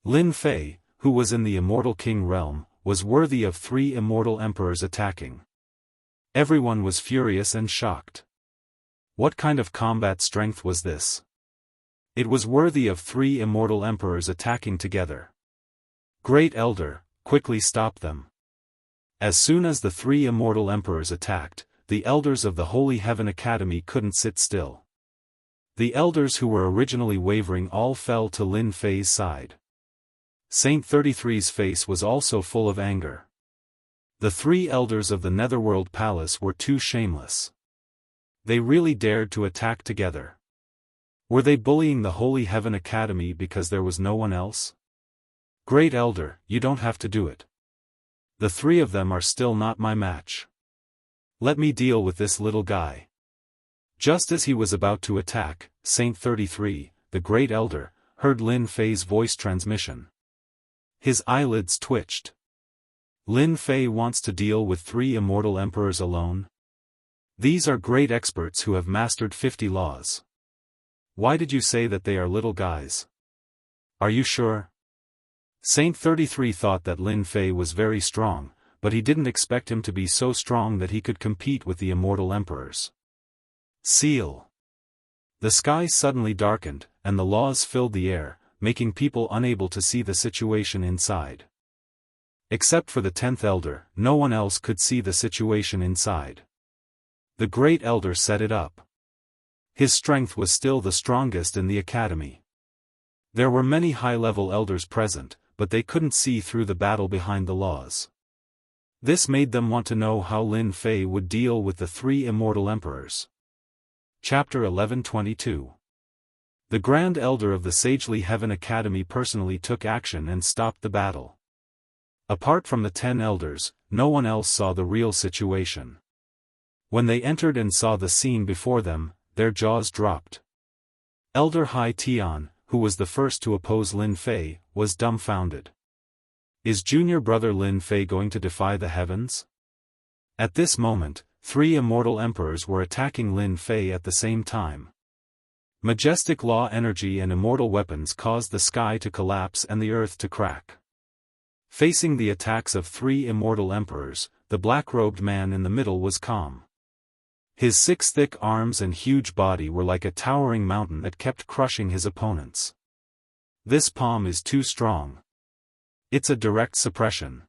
Lin Fei, who was in the Immortal King realm, was worthy of 3 immortal emperors attacking. Everyone was furious and shocked. What kind of combat strength was this? It was worthy of 3 immortal emperors attacking together. Great Elder, quickly stop them. As soon as the 3 immortal emperors attacked, the elders of the Holy Heaven Academy couldn't sit still. The elders who were originally wavering all fell to Lin Fei's side. Saint 33's face was also full of anger. The 3 elders of the Netherworld Palace were too shameless. They really dared to attack together. Were they bullying the Holy Heaven Academy because there was no one else? Great Elder, you don't have to do it. The 3 of them are still not my match. Let me deal with this little guy. Just as he was about to attack, Saint 33, the Great Elder, heard Lin Fei's voice transmission. His eyelids twitched. Lin Fei wants to deal with 3 immortal emperors alone? These are great experts who have mastered 50 laws. Why did you say that they are little guys? Are you sure? Saint 33 thought that Lin Fei was very strong, but he didn't expect him to be so strong that he could compete with the immortal emperors. Seal. The sky suddenly darkened, and the laws filled the air, making people unable to see the situation inside. Except for the 10th Elder, no one else could see the situation inside. The Great Elder set it up. His strength was still the strongest in the academy. There were many high-level elders present, but they couldn't see through the battle behind the laws. This made them want to know how Lin Fei would deal with the 3 immortal emperors. Chapter 11:22. The Grand Elder of the Sagely Heaven Academy personally took action and stopped the battle. Apart from the 10 elders, no one else saw the real situation. When they entered and saw the scene before them, their jaws dropped. Elder Hai Tian, who was the first to oppose Lin Fei, was dumbfounded. Is junior brother Lin Fei going to defy the heavens? At this moment, 3 immortal emperors were attacking Lin Fei at the same time. Majestic law energy and immortal weapons caused the sky to collapse and the earth to crack. Facing the attacks of 3 immortal emperors, the black-robed man in the middle was calm. His 6 thick arms and huge body were like a towering mountain that kept crushing his opponents. This palm is too strong. It's a direct suppression.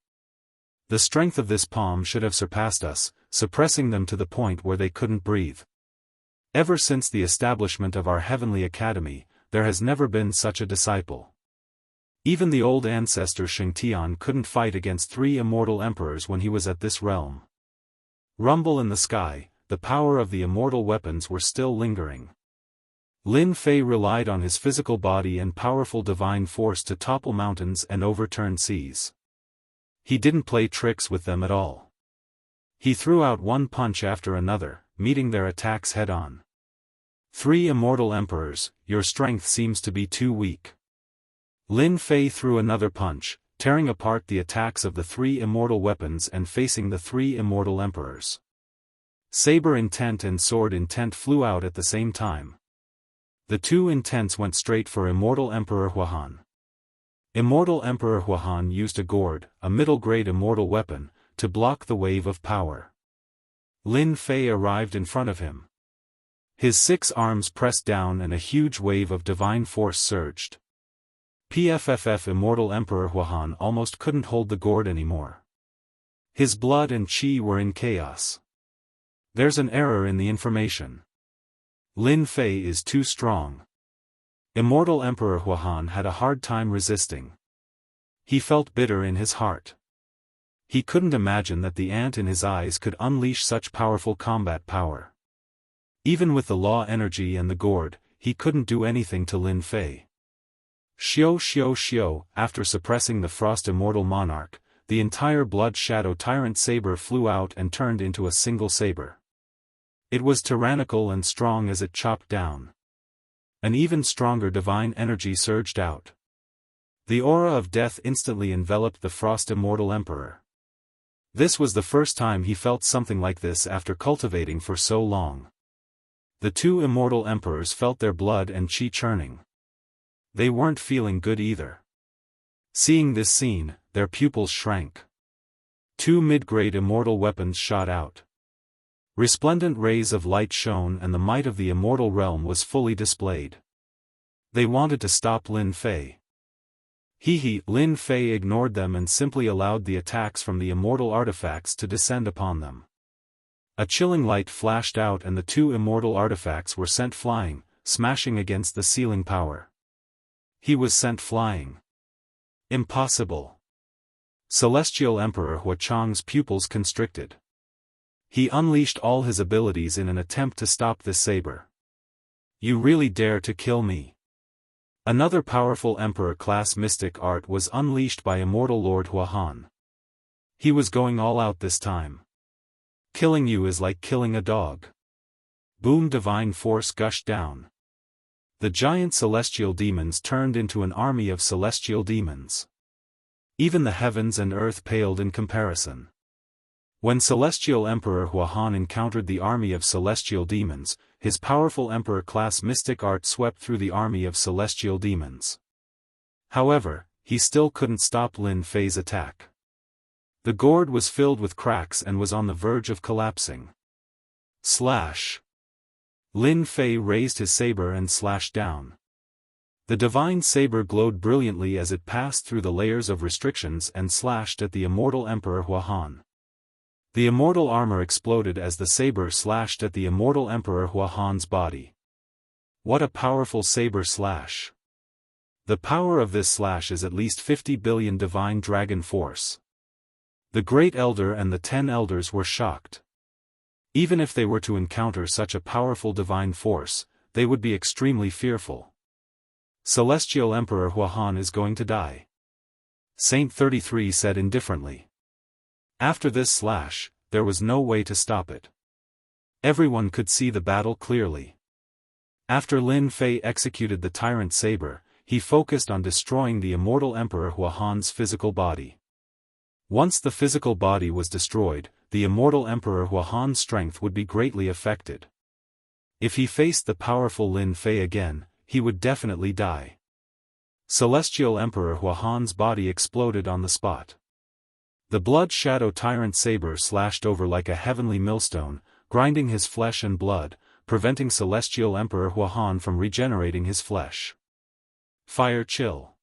The strength of this palm should have surpassed us, suppressing them to the point where they couldn't breathe. Ever since the establishment of our heavenly academy, there has never been such a disciple. Even the old ancestor Shengtian couldn't fight against 3 immortal emperors when he was at this realm. Rumble in the sky, the power of the immortal weapons were still lingering. Lin Fei relied on his physical body and powerful divine force to topple mountains and overturn seas. He didn't play tricks with them at all. He threw out one punch after another, meeting their attacks head-on. 3 immortal emperors, your strength seems to be too weak. Lin Fei threw another punch, tearing apart the attacks of the 3 immortal weapons and facing the 3 immortal emperors. Saber intent and sword intent flew out at the same time. The 2 intents went straight for Immortal Emperor Huahan. Immortal Emperor Huahan used a gourd, a middle-grade immortal weapon, to block the wave of power. Lin Fei arrived in front of him. His 6 arms pressed down and a huge wave of divine force surged. PFFF Immortal Emperor Huahan almost couldn't hold the gourd anymore. His blood and qi were in chaos. There's an error in the information. Lin Fei is too strong. Immortal Emperor Huahan had a hard time resisting. He felt bitter in his heart. He couldn't imagine that the ant in his eyes could unleash such powerful combat power. Even with the law energy and the gourd, he couldn't do anything to Lin Fei. Xiao, after suppressing the Frost Immortal Monarch, the entire Blood Shadow Tyrant saber flew out and turned into a single saber. It was tyrannical and strong as it chopped down. An even stronger divine energy surged out. The aura of death instantly enveloped the Frost Immortal Emperor. This was the first time he felt something like this after cultivating for so long. The 2 immortal emperors felt their blood and qi churning. They weren't feeling good either. Seeing this scene, their pupils shrank. 2 mid-grade immortal weapons shot out. Resplendent rays of light shone and the might of the immortal realm was fully displayed. They wanted to stop Lin Fei. Lin Fei ignored them and simply allowed the attacks from the immortal artifacts to descend upon them. A chilling light flashed out and the 2 immortal artifacts were sent flying, smashing against the ceiling power. He was sent flying. Impossible. Celestial Emperor Huachang's pupils constricted. He unleashed all his abilities in an attempt to stop this saber. You really dare to kill me? Another powerful Emperor-class mystic art was unleashed by Immortal Lord Huahan. He was going all out this time. Killing you is like killing a dog. Boom! Divine force gushed down. The giant celestial demons turned into an army of celestial demons. Even the heavens and earth paled in comparison. When Celestial Emperor Huahan encountered the army of celestial demons, his powerful Emperor-class mystic art swept through the army of celestial demons. However, he still couldn't stop Lin Fei's attack. The gourd was filled with cracks and was on the verge of collapsing. Slash! Lin Fei raised his saber and slashed down. The divine saber glowed brilliantly as it passed through the layers of restrictions and slashed at the immortal Emperor Huahan. The immortal armor exploded as the saber slashed at the immortal Emperor Huahan's body. What a powerful saber slash! The power of this slash is at least 50 billion divine dragon force. The Great Elder and the 10 elders were shocked. Even if they were to encounter such a powerful divine force, they would be extremely fearful. Celestial Emperor Huahan is going to die. Saint 33 said indifferently. After this slash, there was no way to stop it. Everyone could see the battle clearly. After Lin Fei executed the tyrant saber, he focused on destroying the immortal Emperor Huahan's physical body. Once the physical body was destroyed, the immortal Emperor Huahan's strength would be greatly affected. If he faced the powerful Lin Fei again, he would definitely die. Celestial Emperor Huahan's body exploded on the spot. The Blood Shadow Tyrant saber slashed over like a heavenly millstone, grinding his flesh and blood, preventing Celestial Emperor Huahan from regenerating his flesh. Fire chill.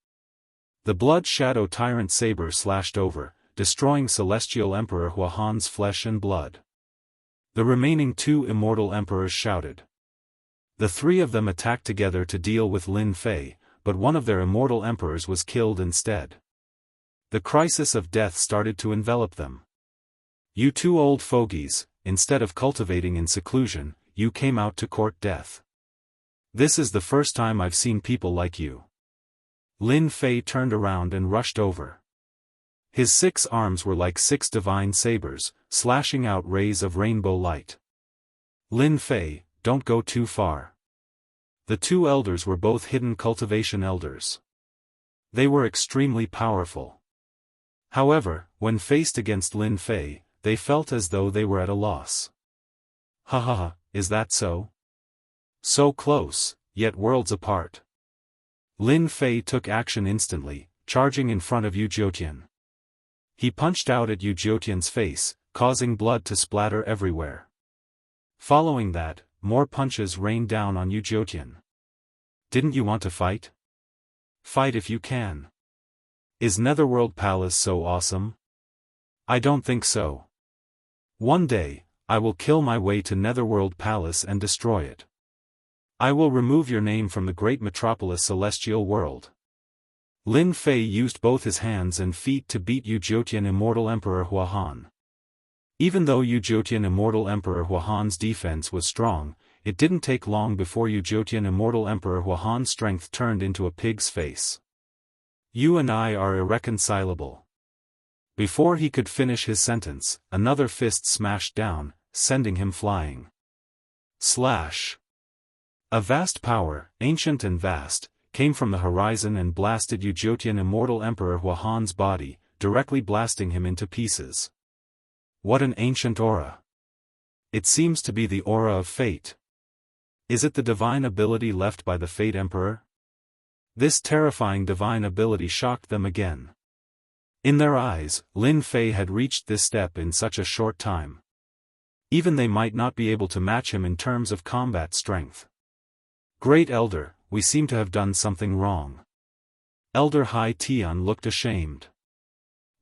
The Blood Shadow Tyrant saber slashed over, destroying Celestial Emperor Huahan's flesh and blood. The remaining 2 immortal emperors shouted. The 3 of them attacked together to deal with Lin Fei, but one of their immortal emperors was killed instead. The crisis of death started to envelop them. You 2 old fogies, instead of cultivating in seclusion, you came out to court death. This is the first time I've seen people like you. Lin Fei turned around and rushed over. His 6 arms were like 6 divine sabers, slashing out rays of rainbow light. Lin Fei, don't go too far. The 2 elders were both hidden cultivation elders. They were extremely powerful. However, when faced against Lin Fei, they felt as though they were at a loss. Ha ha ha, is that so? So close, yet worlds apart. Lin Fei took action instantly, charging in front of Yu Jiutian. He punched out at Yu Jiutian's face, causing blood to splatter everywhere. Following that, more punches rained down on Yu Jiutian. Didn't you want to fight? Fight if you can. Is Netherworld Palace so awesome? I don't think so. One day, I will kill my way to Netherworld Palace and destroy it. I will remove your name from the great metropolis Celestial World. Lin Fei used both his hands and feet to beat Yu Jiutian Immortal Emperor Huahan. Even though Yu Jiutian Immortal Emperor Huahan's defense was strong, it didn't take long before Yu Jiutian Immortal Emperor Huahan's strength turned into a pig's face. You and I are irreconcilable. Before he could finish his sentence, another fist smashed down, sending him flying. Slash! A vast power, ancient and vast, came from the horizon and blasted Yu Jiutian Immortal Emperor Huahan's body, directly blasting him into pieces. What an ancient aura! It seems to be the aura of fate. Is it the divine ability left by the Fate Emperor? This terrifying divine ability shocked them again. In their eyes, Lin Fei had reached this step in such a short time. Even they might not be able to match him in terms of combat strength. Great Elder, we seem to have done something wrong. Elder Hai Tian looked ashamed.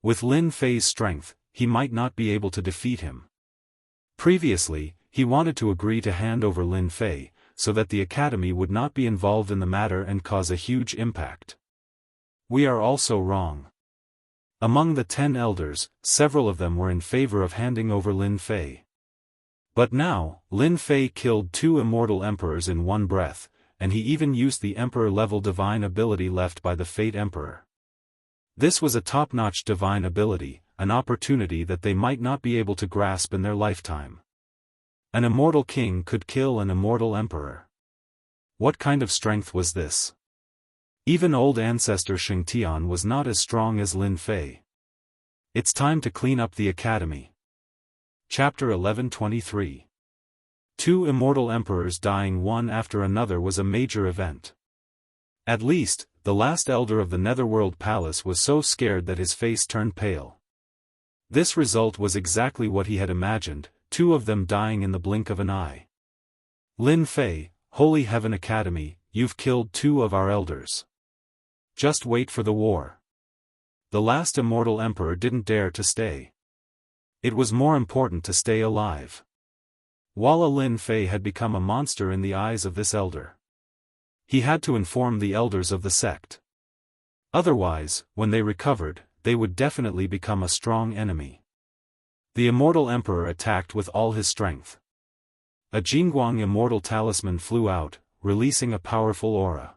With Lin Fei's strength, he might not be able to defeat him. Previously, he wanted to agree to hand over Lin Fei, so that the academy would not be involved in the matter and cause a huge impact. We are also wrong. Among the 10 elders, several of them were in favor of handing over Lin Fei. But now, Lin Fei killed 2 immortal emperors in one breath, and he even used the emperor-level divine ability left by the Fate Emperor. This was a top-notch divine ability, an opportunity that they might not be able to grasp in their lifetime. An immortal king could kill an immortal emperor. What kind of strength was this? Even old ancestor Xingtian was not as strong as Lin Fei. It's time to clean up the academy. Chapter 1123. 2 immortal emperors dying one after another was a major event. At least, the last elder of the Netherworld Palace was so scared that his face turned pale. This result was exactly what he had imagined, 2 of them dying in the blink of an eye. Lin Fei, Holy Heaven Academy, you've killed 2 of our elders. Just wait for the war. The last immortal emperor didn't dare to stay. It was more important to stay alive. Walla Lin Fei had become a monster in the eyes of this elder. He had to inform the elders of the sect. Otherwise, when they recovered, they would definitely become a strong enemy. The immortal emperor attacked with all his strength. A Jingguang immortal talisman flew out, releasing a powerful aura.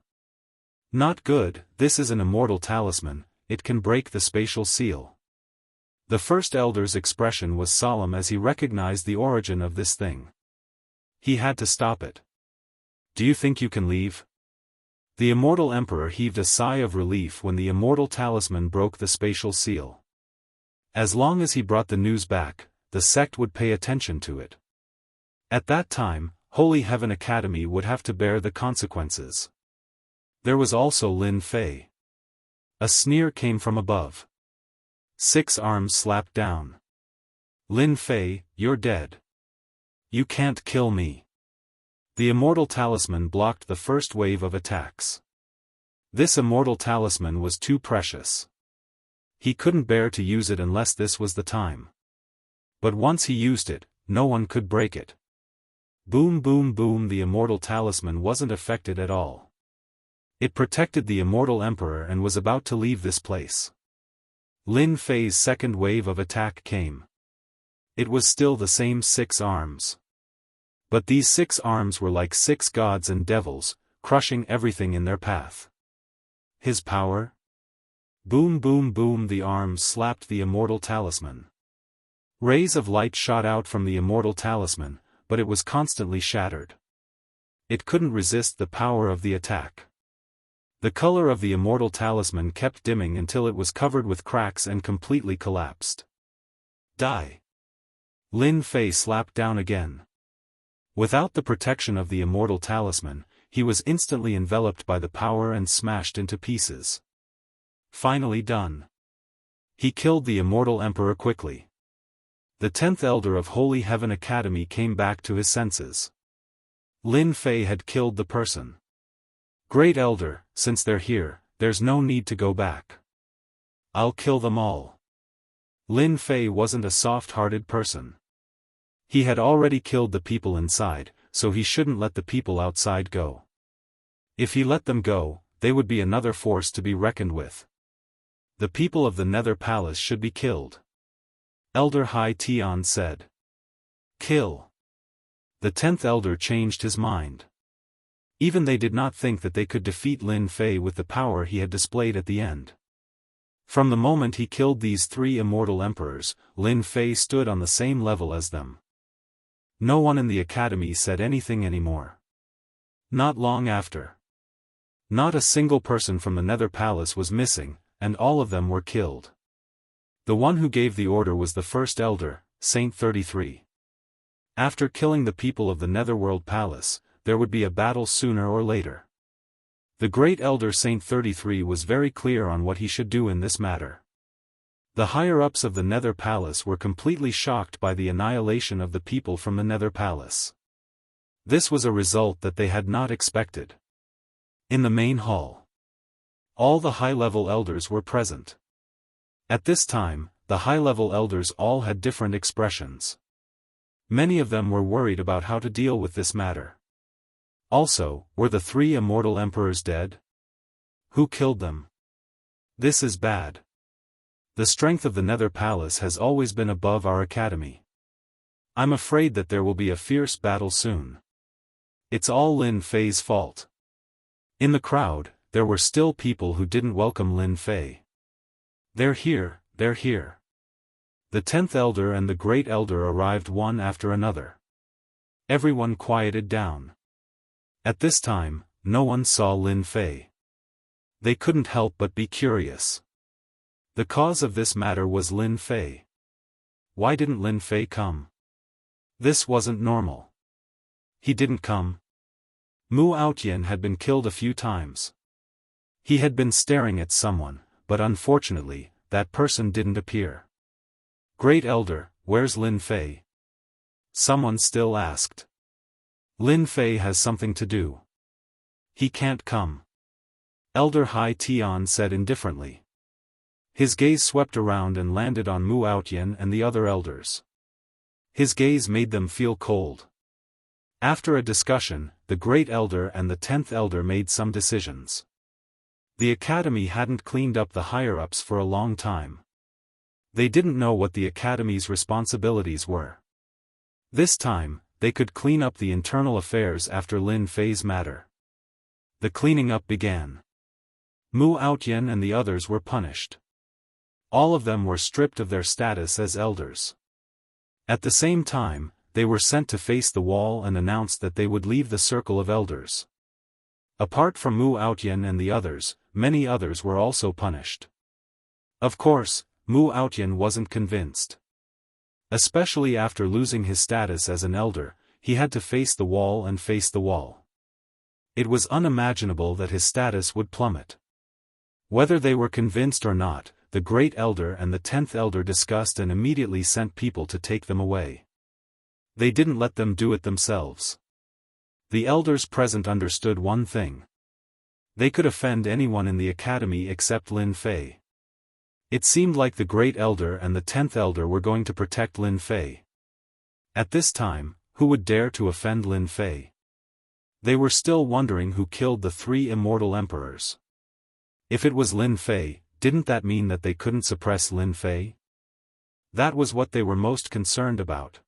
Not good, this is an immortal talisman, it can break the spatial seal. The first elder's expression was solemn as he recognized the origin of this thing. He had to stop it. Do you think you can leave? The immortal emperor heaved a sigh of relief when the immortal talisman broke the spatial seal. As long as he brought the news back, the sect would pay attention to it. At that time, Holy Heaven Academy would have to bear the consequences. There was also Lin Fei. A sneer came from above. 6 arms slapped down. Lin Fei, you're dead. You can't kill me. The immortal talisman blocked the first wave of attacks. This immortal talisman was too precious. He couldn't bear to use it unless this was the time. But once he used it, no one could break it. Boom boom boom, the immortal talisman wasn't affected at all. It protected the immortal emperor and was about to leave this place. Lin Fei's second wave of attack came. It was still the same 6 arms. But these 6 arms were like 6 gods and devils, crushing everything in their path. His power? Boom boom boom, the arms slapped the immortal talisman. Rays of light shot out from the immortal talisman, but it was constantly shattered. It couldn't resist the power of the attack. The color of the immortal talisman kept dimming until it was covered with cracks and completely collapsed. Die! Lin Fei slapped down again. Without the protection of the immortal talisman, he was instantly enveloped by the power and smashed into pieces. Finally done. He killed the immortal emperor quickly. The 10th elder of Holy Heaven Academy came back to his senses. Lin Fei had killed the person. Great elder, since they're here, there's no need to go back. I'll kill them all. Lin Fei wasn't a soft-hearted person. He had already killed the people inside, so he shouldn't let the people outside go. If he let them go, they would be another force to be reckoned with. The people of the Nether Palace should be killed. Elder Hai Tian said. Kill. The 10th elder changed his mind. Even they did not think that they could defeat Lin Fei with the power he had displayed at the end. From the moment he killed these 3 immortal emperors, Lin Fei stood on the same level as them. No one in the academy said anything anymore. Not long after. Not a single person from the Nether Palace was missing, and all of them were killed. The one who gave the order was the first elder, Saint 33. After killing the people of the Netherworld Palace, there would be a battle sooner or later. The great elder Saint 33 was very clear on what he should do in this matter. The higher-ups of the Nether Palace were completely shocked by the annihilation of the people from the Nether Palace. This was a result that they had not expected. In the main hall, all the high-level elders were present. At this time, the high-level elders all had different expressions. Many of them were worried about how to deal with this matter. Also, were the 3 immortal emperors dead? Who killed them? This is bad. The strength of the Nether Palace has always been above our academy. I'm afraid that there will be a fierce battle soon. It's all Lin Fei's fault. In the crowd, there were still people who didn't welcome Lin Fei. They're here, they're here. The 10th elder and the great elder arrived one after another. Everyone quieted down. At this time, no one saw Lin Fei. They couldn't help but be curious. The cause of this matter was Lin Fei. Why didn't Lin Fei come? This wasn't normal. He didn't come. Mu Aotian had been killed a few times. He had been staring at someone, but unfortunately, that person didn't appear. Great elder, where's Lin Fei? Someone still asked. Lin Fei has something to do. He can't come. Elder Hai Tian said indifferently. His gaze swept around and landed on Mu Aotian and the other elders. His gaze made them feel cold. After a discussion, the great elder and the 10th elder made some decisions. The academy hadn't cleaned up the higher-ups for a long time. They didn't know what the academy's responsibilities were. This time, they could clean up the internal affairs after Lin Fei's matter. The cleaning up began. Mu Aotian and the others were punished. All of them were stripped of their status as elders. At the same time, they were sent to face the wall and announced that they would leave the circle of elders. Apart from Mu Aotian and the others, many others were also punished. Of course, Mu Aotian wasn't convinced. Especially after losing his status as an elder, he had to face the wall and face the wall. It was unimaginable that his status would plummet. Whether they were convinced or not, the great elder and the 10th elder discussed and immediately sent people to take them away. They didn't let them do it themselves. The elders present understood one thing. They could offend anyone in the academy except Lin Fei. It seemed like the great elder and the 10th elder were going to protect Lin Fei. At this time, who would dare to offend Lin Fei? They were still wondering who killed the 3 immortal emperors. If it was Lin Fei, didn't that mean that they couldn't suppress Lin Fei? That was what they were most concerned about.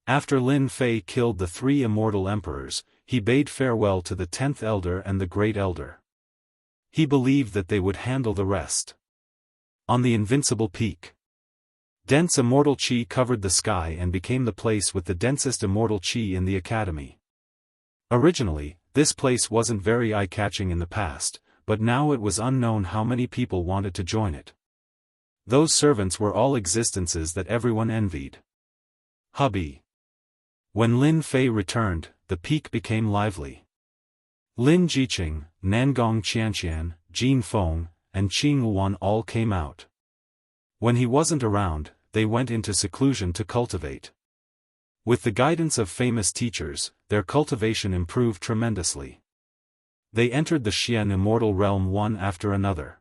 After Lin Fei killed the 3 immortal emperors, he bade farewell to the 10th elder and the great elder. He believed that they would handle the rest. On the invincible peak. Dense immortal chi covered the sky and became the place with the densest immortal chi in the academy. Originally, this place wasn't very eye-catching in the past, but now it was unknown how many people wanted to join it. Those servants were all existences that everyone envied. Hubby. When Lin Fei returned, the peak became lively. Lin Jiqing, Nangong Qianxian, Jin Feng, and Qing Luan all came out. When he wasn't around, they went into seclusion to cultivate. With the guidance of famous teachers, their cultivation improved tremendously. They entered the Xian immortal realm one after another.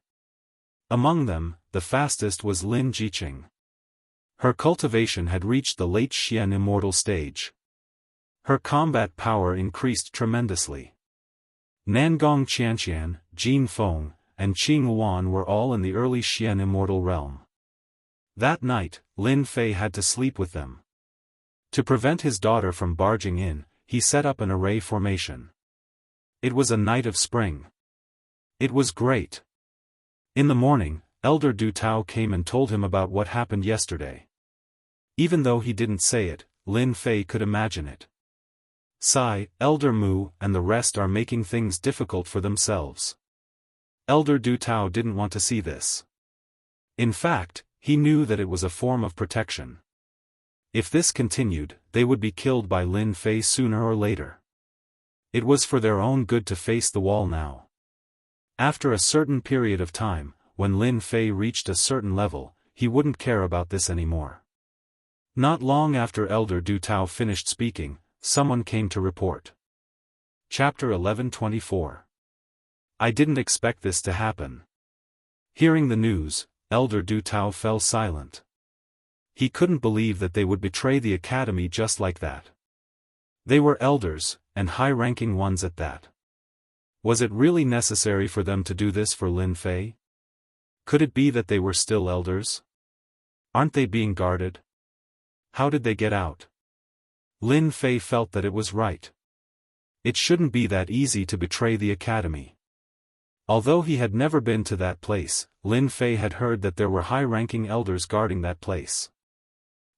Among them, the fastest was Lin Jiqing. Her cultivation had reached the late Xian immortal stage. Her combat power increased tremendously. Nangong Qianxian, Jin Feng, and Qing Luan were all in the early Xian immortal realm. That night, Lin Fei had to sleep with them. To prevent his daughter from barging in, he set up an array formation. It was a night of spring. It was great. In the morning, Elder Du Tao came and told him about what happened yesterday. Even though he didn't say it, Lin Fei could imagine it. Sai, Elder Mu, and the rest are making things difficult for themselves. Elder Du Tao didn't want to see this. In fact, he knew that it was a form of protection. If this continued, they would be killed by Lin Fei sooner or later. It was for their own good to face the wall now. After a certain period of time, when Lin Fei reached a certain level, he wouldn't care about this anymore. Not long after Elder Du Tao finished speaking, someone came to report. Chapter 11:24. I didn't expect this to happen. Hearing the news, Elder Du Tao fell silent. He couldn't believe that they would betray the academy just like that. They were elders, and high-ranking ones at that. Was it really necessary for them to do this for Lin Fei? Could it be that they were still elders? Aren't they being guarded? How did they get out? Lin Fei felt that it was right. It shouldn't be that easy to betray the academy. Although he had never been to that place, Lin Fei had heard that there were high-ranking elders guarding that place.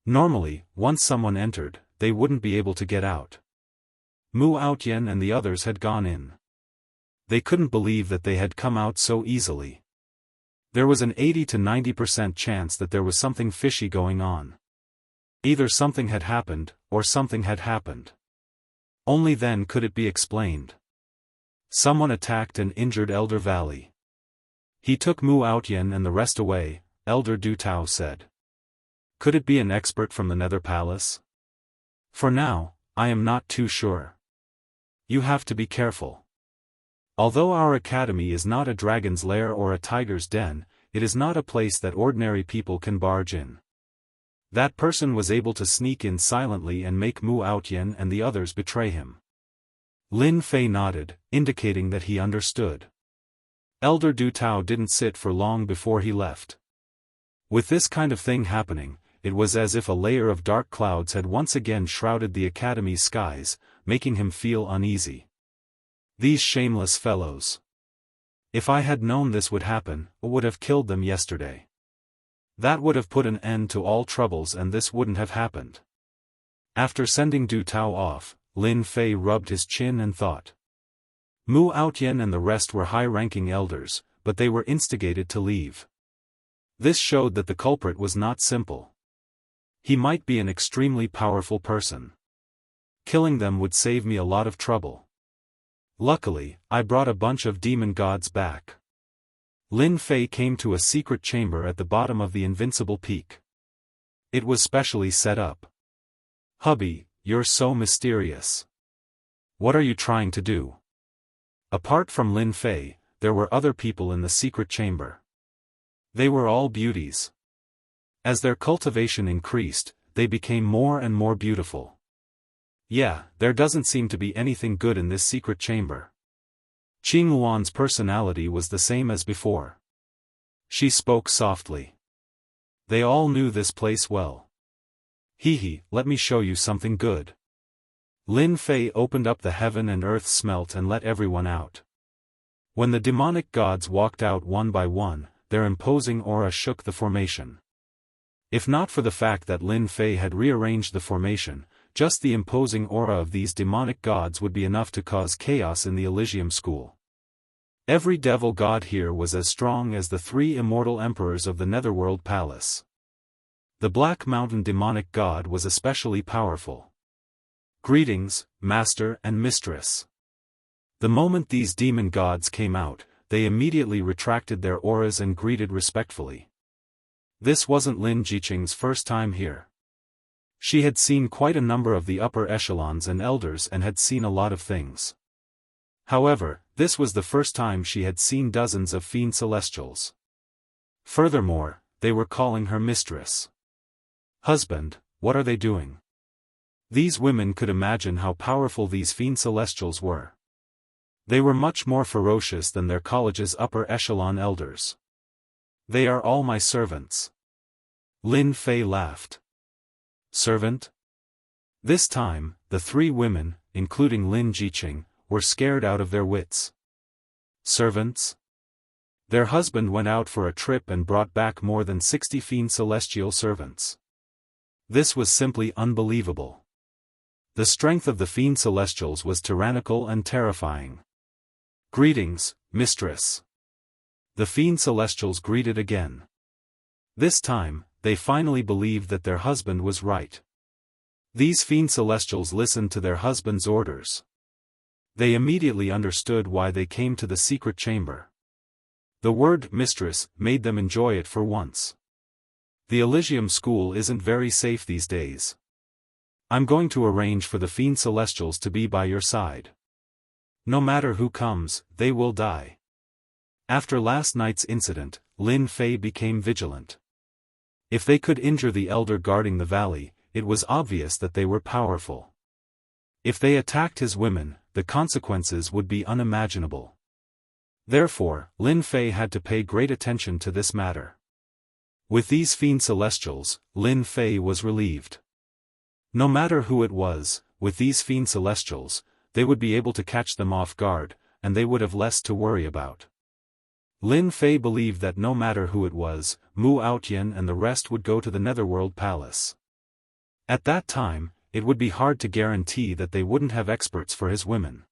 Normally, once someone entered, they wouldn't be able to get out. Mu Outyen and the others had gone in. They couldn't believe that they had come out so easily. There was an 80 to 90% chance that there was something fishy going on. Either something had happened, or something had happened. Only then could it be explained. Someone attacked and injured Elder Valley. He took Mu Outyen and the rest away, Elder Du Tao said. Could it be an expert from the Nether Palace? For now, I am not too sure. You have to be careful. Although our academy is not a dragon's lair or a tiger's den, it is not a place that ordinary people can barge in. That person was able to sneak in silently and make Mu Outyen and the others betray him. Lin Fei nodded, indicating that he understood. Elder Du Tao didn't sit for long before he left. With this kind of thing happening, it was as if a layer of dark clouds had once again shrouded the academy's skies, making him feel uneasy. These shameless fellows. If I had known this would happen, I would have killed them yesterday. That would have put an end to all troubles and this wouldn't have happened. After sending Du Tao off, Lin Fei rubbed his chin and thought. Mu Outyen and the rest were high-ranking elders, but they were instigated to leave. This showed that the culprit was not simple. He might be an extremely powerful person. Killing them would save me a lot of trouble. Luckily, I brought a bunch of demon gods back. Lin Fei came to a secret chamber at the bottom of the invincible peak. It was specially set up. Hubby, you're so mysterious. What are you trying to do? Apart from Lin Fei, there were other people in the secret chamber. They were all beauties. As their cultivation increased, they became more and more beautiful. Yeah, there doesn't seem to be anything good in this secret chamber. Qing Luan's personality was the same as before. She spoke softly. They all knew this place well. Hee, let me show you something good. Lin Fei opened up the heaven and earth smelt and let everyone out. When the demonic gods walked out one by one, their imposing aura shook the formation. If not for the fact that Lin Fei had rearranged the formation, just the imposing aura of these demonic gods would be enough to cause chaos in the Elysium school. Every devil god here was as strong as the 3 immortal emperors of the Netherworld Palace. The Black Mountain demonic god was especially powerful. Greetings, Master and Mistress. The moment these demon gods came out, they immediately retracted their auras and greeted respectfully. This wasn't Lin Jiqing's first time here. She had seen quite a number of the upper echelons and elders and had seen a lot of things. However, this was the first time she had seen dozens of fiend celestials. Furthermore, they were calling her mistress. Husband, what are they doing? These women could imagine how powerful these fiend celestials were. They were much more ferocious than their college's upper echelon elders. They are all my servants. Lin Fei laughed. Servant? This time, the 3 women, including Lin Jiqing, were scared out of their wits. Servants? Their husband went out for a trip and brought back more than 60 fiend celestial servants. This was simply unbelievable. The strength of the fiend celestials was tyrannical and terrifying. Greetings, Mistress. The fiend celestials greeted again. This time, they finally believed that their husband was right. These fiend celestials listened to their husband's orders. They immediately understood why they came to the secret chamber. The word mistress made them enjoy it for once. The Elysium school isn't very safe these days. I'm going to arrange for the fiend celestials to be by your side. No matter who comes, they will die. After last night's incident, Lin Fei became vigilant. If they could injure the elder guarding the valley, it was obvious that they were powerful. If they attacked his women, the consequences would be unimaginable. Therefore, Lin Fei had to pay great attention to this matter. With these fiend celestials, Lin Fei was relieved. No matter who it was, with these fiend celestials, they would be able to catch them off guard, and they would have less to worry about. Lin Fei believed that no matter who it was, Mu Aotian and the rest would go to the Netherworld Palace. At that time, it would be hard to guarantee that they wouldn't have experts for his women.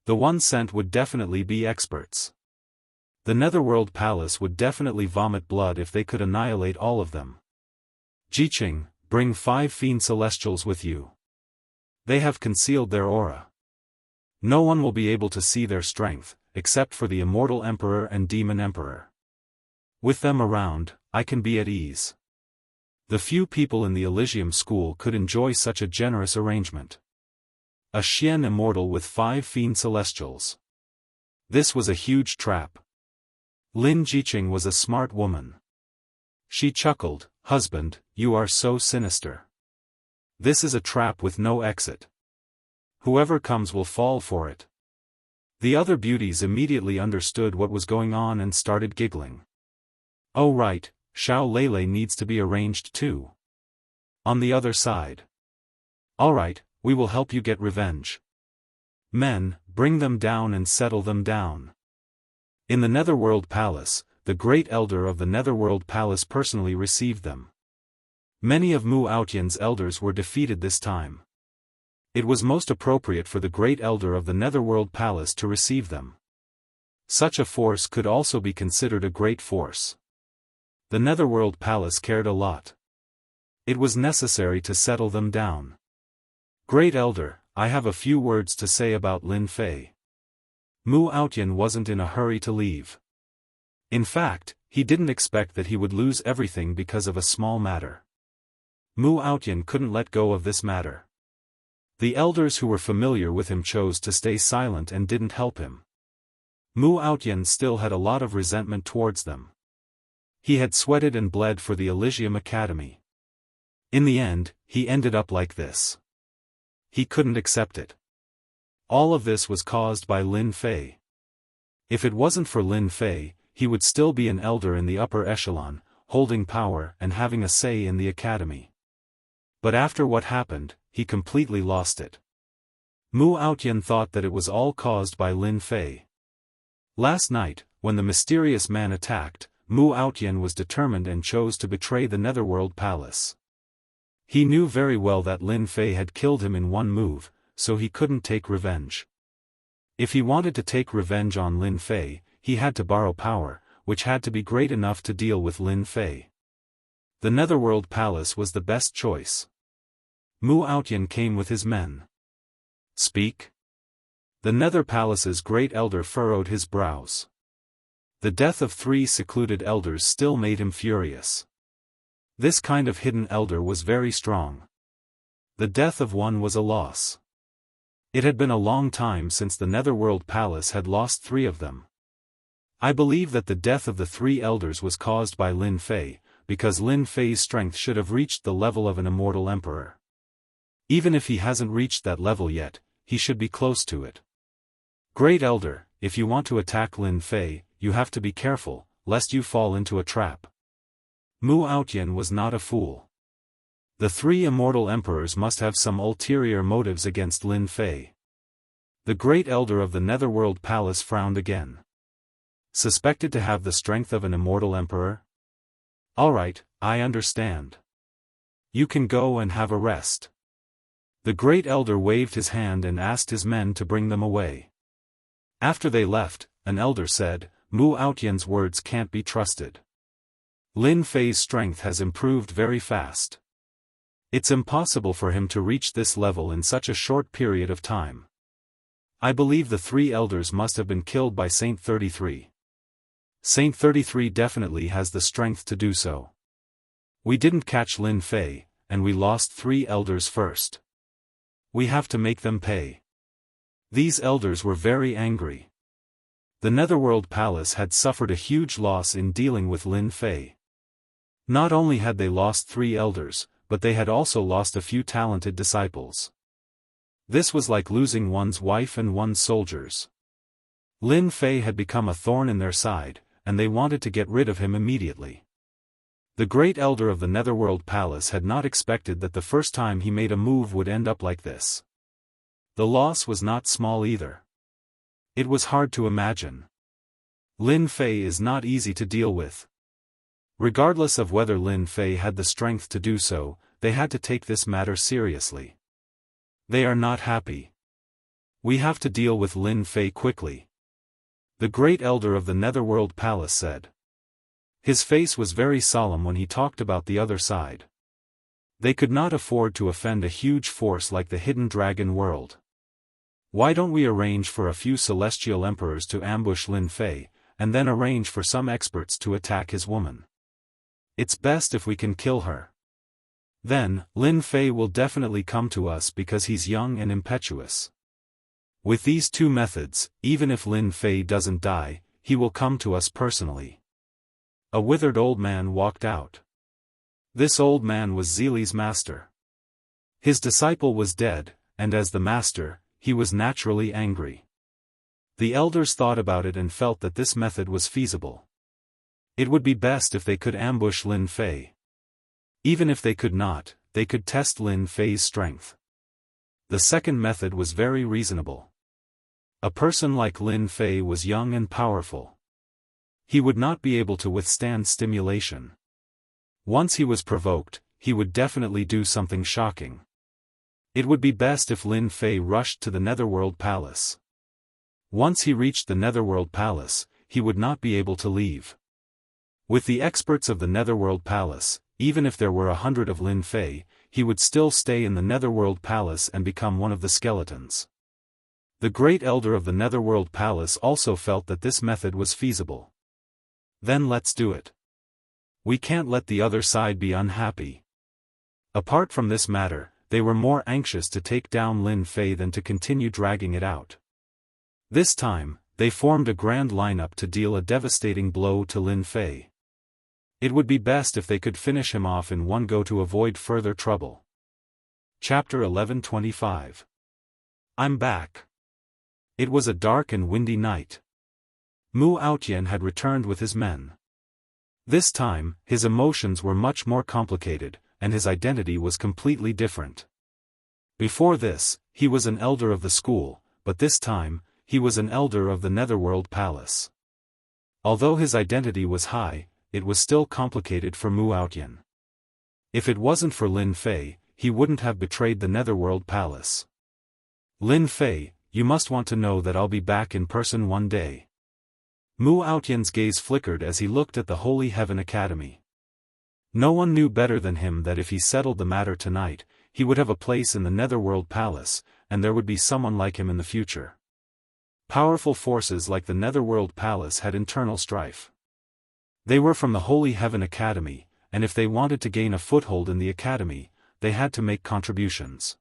The one sent would definitely be experts. The Netherworld Palace would definitely vomit blood if they could annihilate all of them. Jiqing, bring 5 fiend celestials with you. They have concealed their aura. No one will be able to see their strength, except for the Immortal Emperor and Demon Emperor. With them around, I can be at ease. The few people in the Elysium school could enjoy such a generous arrangement. A Xian immortal with 5 fiend celestials. This was a huge trap. Lin Jiqing was a smart woman. She chuckled, husband, you are so sinister. This is a trap with no exit. Whoever comes will fall for it. The other beauties immediately understood what was going on and started giggling. Oh right, Xiao Lele needs to be arranged too. On the other side. Alright, we will help you get revenge. Men, bring them down and settle them down. In the Netherworld Palace, the Great Elder of the Netherworld Palace personally received them. Many of Mu Aotian's elders were defeated this time. It was most appropriate for the Great Elder of the Netherworld Palace to receive them. Such a force could also be considered a great force. The Netherworld Palace cared a lot. It was necessary to settle them down. Great Elder, I have a few words to say about Lin Fei. Mu Aotian wasn't in a hurry to leave. In fact, he didn't expect that he would lose everything because of a small matter. Mu Aotian couldn't let go of this matter. The elders who were familiar with him chose to stay silent and didn't help him. Mu Aotian still had a lot of resentment towards them. He had sweated and bled for the Elysium Academy. In the end, he ended up like this. He couldn't accept it. All of this was caused by Lin Fei. If it wasn't for Lin Fei, he would still be an elder in the upper echelon, holding power and having a say in the academy. But after what happened, he completely lost it. Mu Aotian thought that it was all caused by Lin Fei. Last night, when the mysterious man attacked, Mu Outyan was determined and chose to betray the Netherworld Palace. He knew very well that Lin Fei had killed him in one move, so he couldn't take revenge. If he wanted to take revenge on Lin Fei, he had to borrow power, which had to be great enough to deal with Lin Fei. The Netherworld Palace was the best choice. Mu Outyan came with his men. Speak? The Nether Palace's great elder furrowed his brows. The death of 3 secluded elders still made him furious. This kind of hidden elder was very strong. The death of one was a loss. It had been a long time since the Netherworld Palace had lost 3 of them. I believe that the death of the 3 elders was caused by Lin Fei, because Lin Fei's strength should have reached the level of an immortal emperor. Even if he hasn't reached that level yet, he should be close to it. Great Elder, if you want to attack Lin Fei, you have to be careful, lest you fall into a trap. Mu Outyan was not a fool. The 3 immortal emperors must have some ulterior motives against Lin Fei. The Great Elder of the Netherworld Palace frowned again. Suspected to have the strength of an immortal emperor? Alright, I understand. You can go and have a rest. The Great Elder waved his hand and asked his men to bring them away. After they left, an elder said, Mu Outyan's words can't be trusted. Lin Fei's strength has improved very fast. It's impossible for him to reach this level in such a short period of time. I believe the 3 elders must have been killed by Saint 33. Saint 33 definitely has the strength to do so. We didn't catch Lin Fei, and we lost 3 elders first. We have to make them pay. These elders were very angry. The Netherworld Palace had suffered a huge loss in dealing with Lin Fei. Not only had they lost 3 elders, but they had also lost a few talented disciples. This was like losing one's wife and one's soldiers. Lin Fei had become a thorn in their side, and they wanted to get rid of him immediately. The Great Elder of the Netherworld Palace had not expected that the first time he made a move would end up like this. The loss was not small either. It was hard to imagine. Lin Fei is not easy to deal with. Regardless of whether Lin Fei had the strength to do so, they had to take this matter seriously. They are not happy. We have to deal with Lin Fei quickly. The Great Elder of the Netherworld Palace said. His face was very solemn when he talked about the other side. They could not afford to offend a huge force like the Hidden Dragon World. Why don't we arrange for a few celestial emperors to ambush Lin Fei, and then arrange for some experts to attack his woman? It's best if we can kill her. Then, Lin Fei will definitely come to us because he's young and impetuous. With these 2 methods, even if Lin Fei doesn't die, he will come to us personally. A withered old man walked out. This old man was Zili's master. His disciple was dead, and as the master, he was naturally angry. The elders thought about it and felt that this method was feasible. It would be best if they could ambush Lin Fei. Even if they could not, they could test Lin Fei's strength. The second method was very reasonable. A person like Lin Fei was young and powerful. He would not be able to withstand stimulation. Once he was provoked, he would definitely do something shocking. It would be best if Lin Fei rushed to the Netherworld Palace. Once he reached the Netherworld Palace, he would not be able to leave. With the experts of the Netherworld Palace, even if there were 100 of Lin Fei, he would still stay in the Netherworld Palace and become one of the skeletons. The Great Elder of the Netherworld Palace also felt that this method was feasible. Then let's do it. We can't let the other side be unhappy. Apart from this matter, they were more anxious to take down Lin Fei than to continue dragging it out. This time, they formed a grand lineup to deal a devastating blow to Lin Fei. It would be best if they could finish him off in one go to avoid further trouble. Chapter 11:25. I'm back. It was a dark and windy night. Mu Outyan had returned with his men. This time, his emotions were much more complicated, and his identity was completely different. Before this, he was an elder of the school, but this time, he was an elder of the Netherworld Palace. Although his identity was high, it was still complicated for Mu Outyan. If it wasn't for Lin Fei, he wouldn't have betrayed the Netherworld Palace. Lin Fei, you must want to know that I'll be back in person one day. Mu Outyan's gaze flickered as he looked at the Holy Heaven Academy. No one knew better than him that if he settled the matter tonight, he would have a place in the Netherworld Palace, and there would be someone like him in the future. Powerful forces like the Netherworld Palace had internal strife. They were from the Holy Heaven Academy, and if they wanted to gain a foothold in the Academy, they had to make contributions.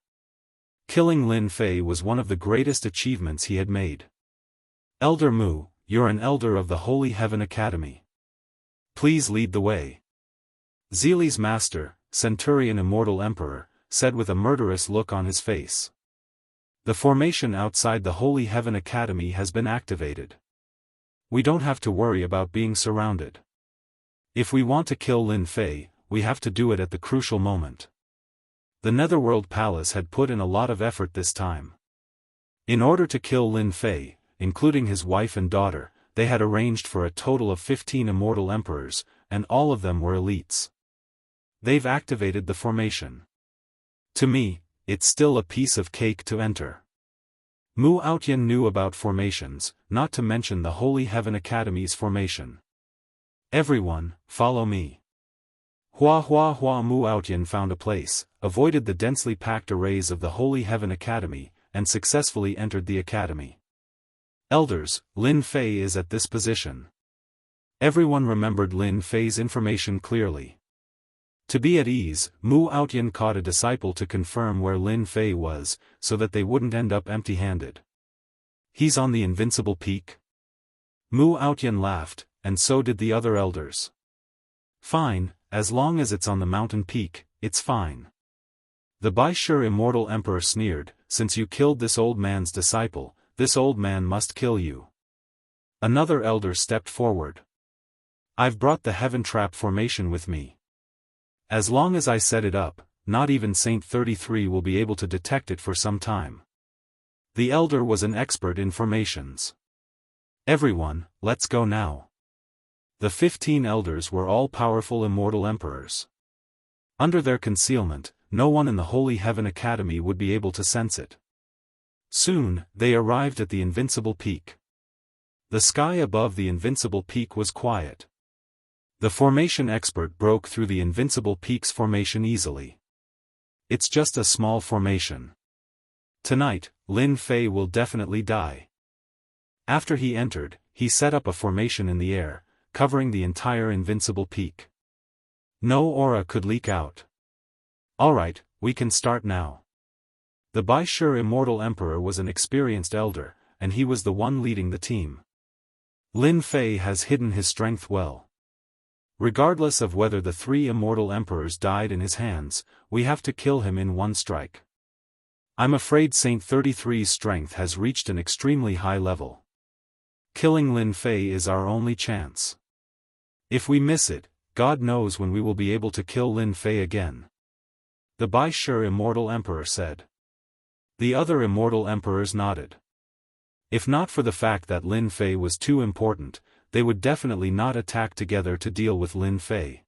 Killing Lin Fei was one of the greatest achievements he had made. Elder Mu, you're an elder of the Holy Heaven Academy. Please lead the way. Zili's master, Centurion Immortal Emperor, said with a murderous look on his face. The formation outside the Holy Heaven Academy has been activated. We don't have to worry about being surrounded. If we want to kill Lin Fei, we have to do it at the crucial moment. The Netherworld Palace had put in a lot of effort this time. In order to kill Lin Fei, including his wife and daughter, they had arranged for a total of 15 immortal emperors, and all of them were elites. They've activated the formation. To me, it's still a piece of cake to enter. Mu Outyan knew about formations, not to mention the Holy Heaven Academy's formation. Everyone, follow me. Hua Mu Outyan found a place, avoided the densely packed arrays of the Holy Heaven Academy, and successfully entered the academy. Elders, Lin Fei is at this position. Everyone remembered Lin Fei's information clearly. To be at ease, Mu Outyan caught a disciple to confirm where Lin Fei was, so that they wouldn't end up empty-handed. He's on the invincible peak? Mu Outyan laughed, and so did the other elders. Fine, as long as it's on the mountain peak, it's fine. The Baishur Immortal Emperor sneered, since you killed this old man's disciple, this old man must kill you. Another elder stepped forward. I've brought the Heaven Trap formation with me. As long as I set it up, not even Saint 33 will be able to detect it for some time. The elder was an expert in formations. Everyone, let's go now. The 15 elders were all powerful immortal emperors. Under their concealment, no one in the Holy Heaven Academy would be able to sense it. Soon, they arrived at the invincible peak. The sky above the invincible peak was quiet. The formation expert broke through the invincible peak's formation easily. It's just a small formation. Tonight, Lin Fei will definitely die. After he entered, he set up a formation in the air, covering the entire invincible peak. No aura could leak out. Alright, we can start now. The Baishur Immortal Emperor was an experienced elder, and he was the one leading the team. Lin Fei has hidden his strength well. Regardless of whether the 3 immortal emperors died in his hands, we have to kill him in one strike. I'm afraid Saint 33's strength has reached an extremely high level. Killing Lin Fei is our only chance. If we miss it, God knows when we will be able to kill Lin Fei again. The Baishur Immortal Emperor said. The other immortal emperors nodded. If not for the fact that Lin Fei was too important, they would definitely not attack together to deal with Lin Fei.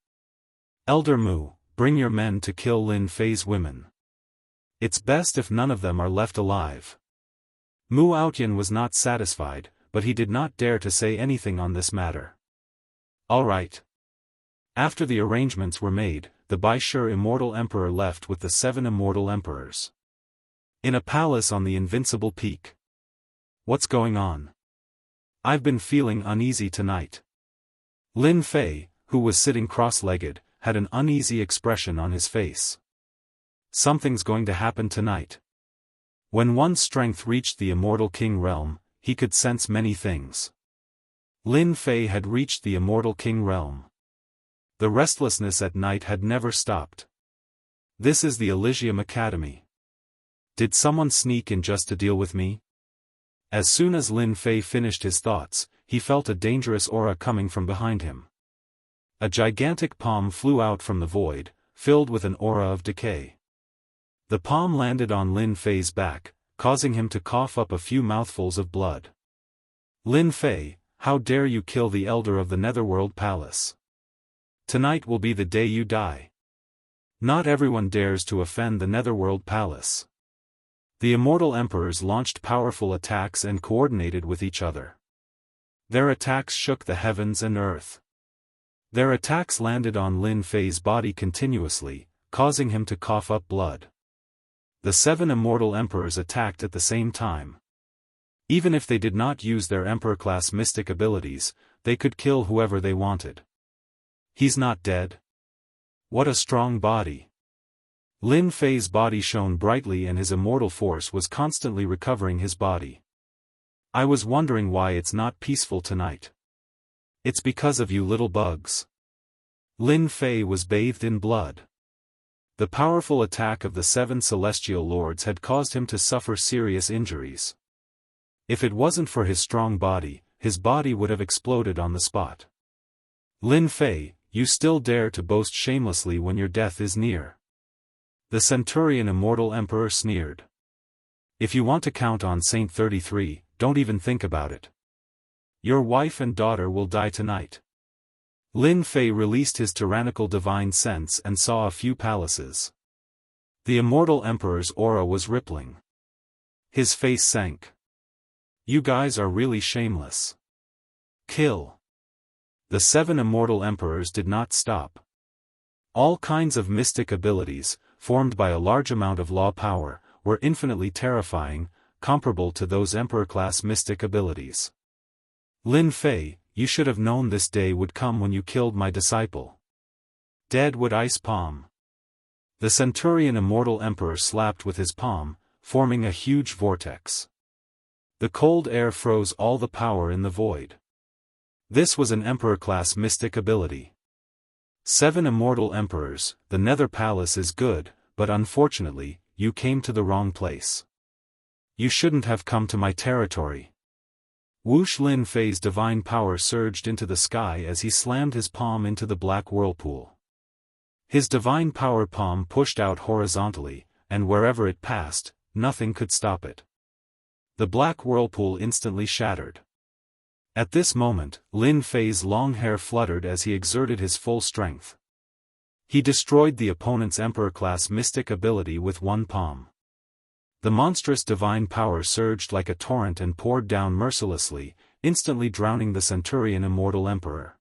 Elder Mu, bring your men to kill Lin Fei's women. It's best if none of them are left alive. Mu Outyan was not satisfied, but he did not dare to say anything on this matter. All right. After the arrangements were made, the Baishur Immortal Emperor left with the 7 immortal emperors. In a palace on the invincible peak. What's going on? I've been feeling uneasy tonight. Lin Fei, who was sitting cross-legged, had an uneasy expression on his face. Something's going to happen tonight. When one's strength reached the Immortal King realm, he could sense many things. Lin Fei had reached the Immortal King realm. The restlessness at night had never stopped. This is the Elysium Academy. Did someone sneak in just to deal with me? As soon as Lin Fei finished his thoughts, he felt a dangerous aura coming from behind him. A gigantic palm flew out from the void, filled with an aura of decay. The palm landed on Lin Fei's back, causing him to cough up a few mouthfuls of blood. Lin Fei, how dare you kill the elder of the Netherworld Palace? Tonight will be the day you die. Not everyone dares to offend the Netherworld Palace. The immortal emperors launched powerful attacks and coordinated with each other. Their attacks shook the heavens and earth. Their attacks landed on Lin Fei's body continuously, causing him to cough up blood. The 7 immortal emperors attacked at the same time. Even if they did not use their emperor-class mystic abilities, they could kill whoever they wanted. He's not dead. What a strong body. Lin Fei's body shone brightly and his immortal force was constantly recovering his body. I was wondering why it's not peaceful tonight. It's because of you little bugs. Lin Fei was bathed in blood. The powerful attack of the 7 celestial lords had caused him to suffer serious injuries. If it wasn't for his strong body, his body would have exploded on the spot. Lin Fei, you still dare to boast shamelessly when your death is near. The Centurion Immortal Emperor sneered. If you want to count on Saint 33, don't even think about it. Your wife and daughter will die tonight. Lin Fei released his tyrannical divine sense and saw a few palaces. The Immortal Emperor's aura was rippling. His face sank. You guys are really shameless. Kill. The 7 immortal emperors did not stop. All kinds of mystic abilities, formed by a large amount of law power, were infinitely terrifying, comparable to those emperor-class mystic abilities. Lin Fei, you should have known this day would come when you killed my disciple. Deadwood Ice Palm. The Centurion Immortal Emperor slapped with his palm, forming a huge vortex. The cold air froze all the power in the void. This was an emperor-class mystic ability. 7 immortal emperors, the Nether Palace is good, but unfortunately, you came to the wrong place. You shouldn't have come to my territory. Whoosh! Lin Fei's divine power surged into the sky as he slammed his palm into the black whirlpool. His divine power palm pushed out horizontally, and wherever it passed, nothing could stop it. The black whirlpool instantly shattered. At this moment, Lin Fei's long hair fluttered as he exerted his full strength. He destroyed the opponent's emperor-class mystic ability with one palm. The monstrous divine power surged like a torrent and poured down mercilessly, instantly drowning the Centurion Immortal Emperor.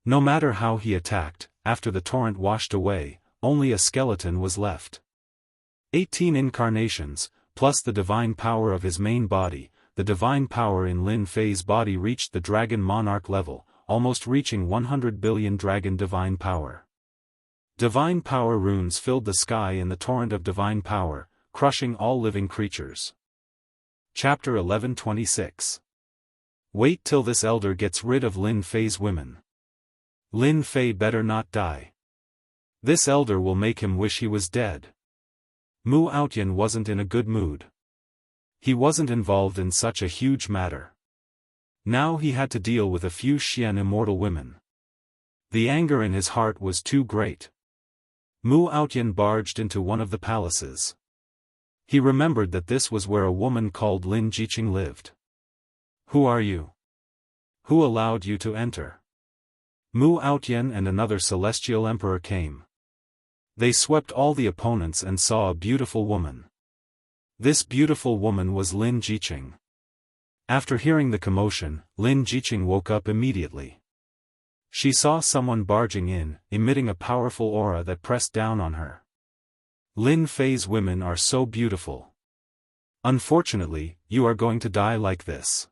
No matter how he attacked, after the torrent washed away, only a skeleton was left. 18 incarnations, plus the divine power of his main body, the divine power in Lin Fei's body reached the Dragon Monarch level, almost reaching 100 billion dragon divine power. Divine power runes filled the sky in the torrent of divine power, crushing all living creatures. Chapter 11:26. Wait till this elder gets rid of Lin Fei's women. Lin Fei better not die. This elder will make him wish he was dead. Mu Outyan wasn't in a good mood. He wasn't involved in such a huge matter. Now he had to deal with a few Xian immortal women. The anger in his heart was too great. Mu Outyan barged into one of the palaces. He remembered that this was where a woman called Lin Jiqing lived. Who are you? Who allowed you to enter? Mu Outyan and another celestial emperor came. They swept all the opponents and saw a beautiful woman. This beautiful woman was Lin Jiqing. After hearing the commotion, Lin Jiqing woke up immediately. She saw someone barging in, emitting a powerful aura that pressed down on her. Lin Fei's women are so beautiful. Unfortunately, you are going to die like this.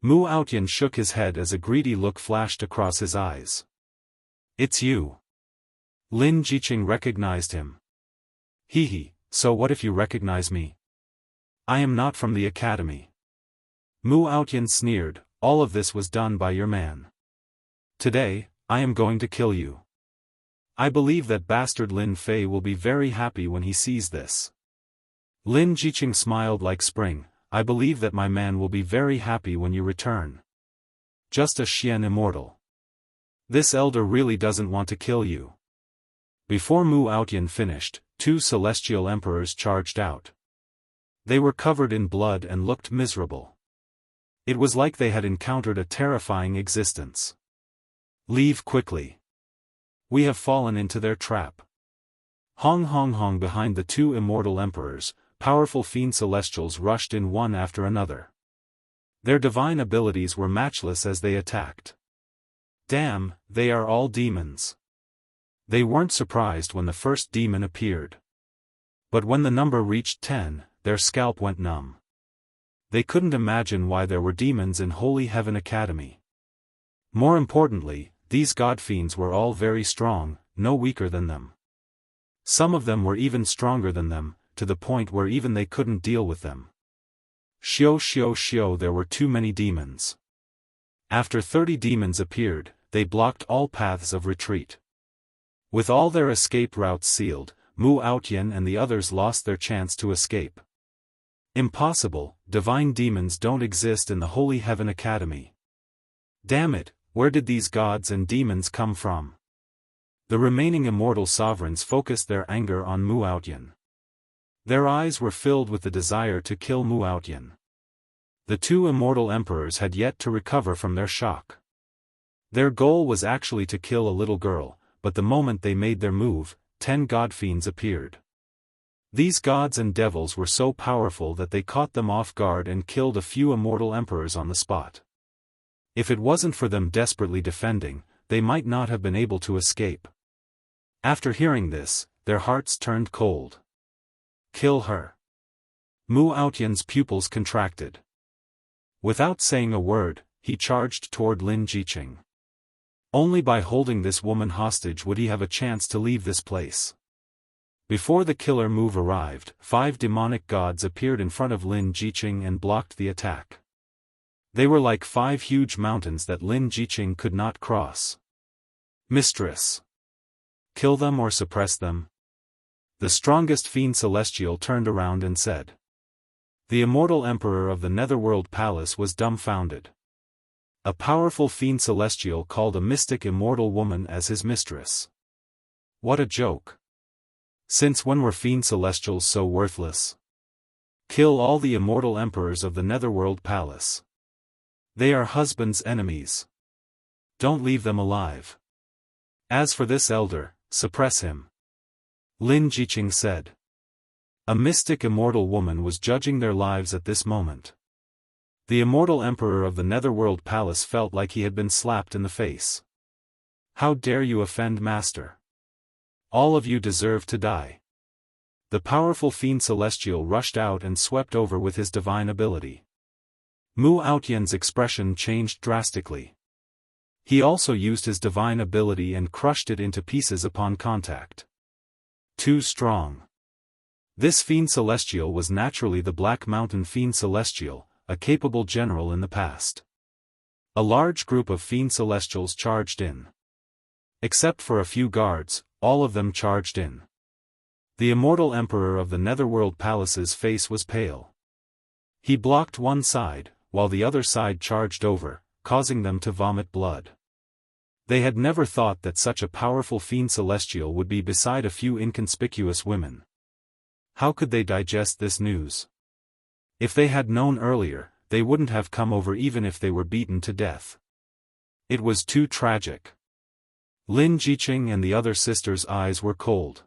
Mu Outyan shook his head as a greedy look flashed across his eyes. It's you. Lin Jiqing recognized him. Hee, so what if you recognize me? I am not from the academy. Mu Outyan sneered, all of this was done by your man. Today, I am going to kill you. I believe that bastard Lin Fei will be very happy when he sees this. Lin Jiqing smiled like spring, I believe that my man will be very happy when you return. Just a Xian immortal. This elder really doesn't want to kill you. Before Mu Outyan finished, 2 celestial emperors charged out. They were covered in blood and looked miserable. It was like they had encountered a terrifying existence. Leave quickly. We have fallen into their trap. Hong hong hong. Behind the two immortal emperors, powerful fiend celestials rushed in one after another. Their divine abilities were matchless as they attacked. Damn, they are all demons. They weren't surprised when the first demon appeared. But when the number reached 10, their scalp went numb. They couldn't imagine why there were demons in Holy Heaven Academy. More importantly, these god fiends were all very strong, no weaker than them. Some of them were even stronger than them, to the point where even they couldn't deal with them. Shio, there were too many demons. After 30 demons appeared, they blocked all paths of retreat. With all their escape routes sealed, Mu Aotian and the others lost their chance to escape. Impossible, divine demons don't exist in the Holy Heaven Academy. Damn it, where did these gods and demons come from? The remaining immortal sovereigns focused their anger on Mu Aotian. Their eyes were filled with the desire to kill Mu Aotian. The two immortal emperors had yet to recover from their shock. Their goal was actually to kill a little girl, but the moment they made their move, 10 god fiends appeared. These gods and devils were so powerful that they caught them off guard and killed a few immortal emperors on the spot. If it wasn't for them desperately defending, they might not have been able to escape. After hearing this, their hearts turned cold. Kill her. Mu Aotian's pupils contracted. Without saying a word, he charged toward Lin Jiqing. Only by holding this woman hostage would he have a chance to leave this place. Before the killer move arrived, 5 demonic gods appeared in front of Lin Jiqing and blocked the attack. They were like 5 huge mountains that Lin Jiqing could not cross. Mistress. Kill them or suppress them. The strongest fiend celestial turned around and said. The immortal emperor of the Netherworld Palace was dumbfounded. A powerful fiend celestial called a mystic immortal woman as his mistress. What a joke. Since when were fiend celestials so worthless? Kill all the immortal emperors of the Netherworld Palace. They are husband's enemies. Don't leave them alive. As for this elder, suppress him. Lin Jiqing said. A mystic immortal woman was judging their lives at this moment. The immortal emperor of the Netherworld Palace felt like he had been slapped in the face. How dare you offend master? All of you deserve to die. The powerful fiend celestial rushed out and swept over with his divine ability. Mu Aotian's expression changed drastically. He also used his divine ability and crushed it into pieces upon contact. Too strong. This fiend celestial was naturally the Black Mountain Fiend Celestial, a capable general in the past. A large group of fiend celestials charged in. Except for a few guards, all of them charged in. The immortal emperor of the Netherworld Palace's face was pale. He blocked one side, while the other side charged over, causing them to vomit blood. They had never thought that such a powerful fiend celestial would be beside a few inconspicuous women. How could they digest this news? If they had known earlier, they wouldn't have come over even if they were beaten to death. It was too tragic. Lin Jiqing and the other sisters' eyes were cold.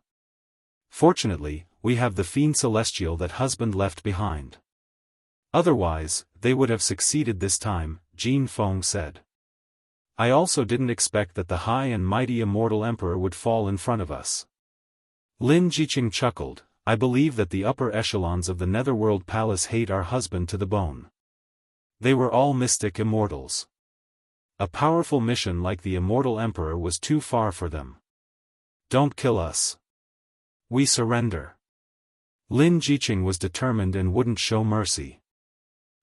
Fortunately, we have the fiend celestial that husband left behind. Otherwise, they would have succeeded this time, Jin Feng said. I also didn't expect that the high and mighty immortal emperor would fall in front of us. Lin Jiqing chuckled. I believe that the upper echelons of the Netherworld Palace hate our husband to the bone. They were all mystic immortals. A powerful mission like the immortal emperor was too far for them. Don't kill us. We surrender. Lin Jiqing was determined and wouldn't show mercy.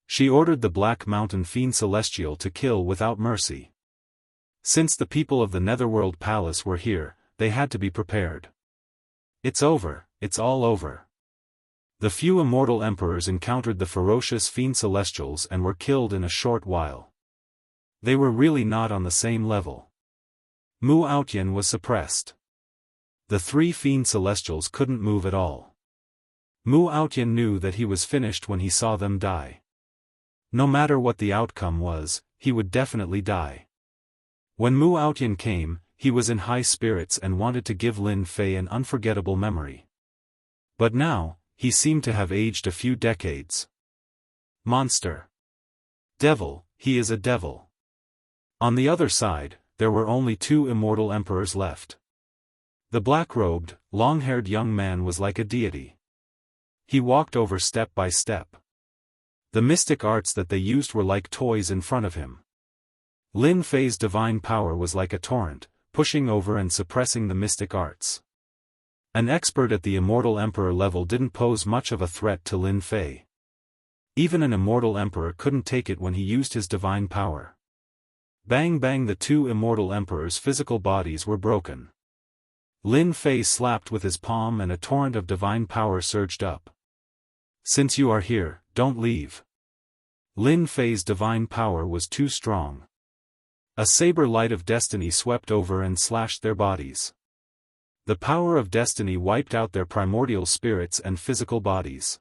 She ordered the Black Mountain Fiend Celestial to kill without mercy. Since the people of the Netherworld Palace were here, they had to be prepared. It's over, it's all over. The few immortal emperors encountered the ferocious fiend celestials and were killed in a short while. They were really not on the same level. Mu Aotian was suppressed. The 3 fiend celestials couldn't move at all. Mu Aotian knew that he was finished when he saw them die. No matter what the outcome was, he would definitely die. When Mu Aotian came, he was in high spirits and wanted to give Lin Fei an unforgettable memory. But now, he seemed to have aged a few decades. Monster. Devil, he is a devil. On the other side, there were only 2 immortal emperors left. The black-robed, long-haired young man was like a deity. He walked over step by step. The mystic arts that they used were like toys in front of him. Lin Fei's divine power was like a torrent, pushing over and suppressing the mystic arts. An expert at the immortal emperor level didn't pose much of a threat to Lin Fei. Even an immortal emperor couldn't take it when he used his divine power. Bang bang, the 2 immortal emperors' physical bodies were broken. Lin Fei slapped with his palm and a torrent of divine power surged up. Since you are here, don't leave. Lin Fei's divine power was too strong. A saber light of destiny swept over and slashed their bodies. The power of destiny wiped out their primordial spirits and physical bodies.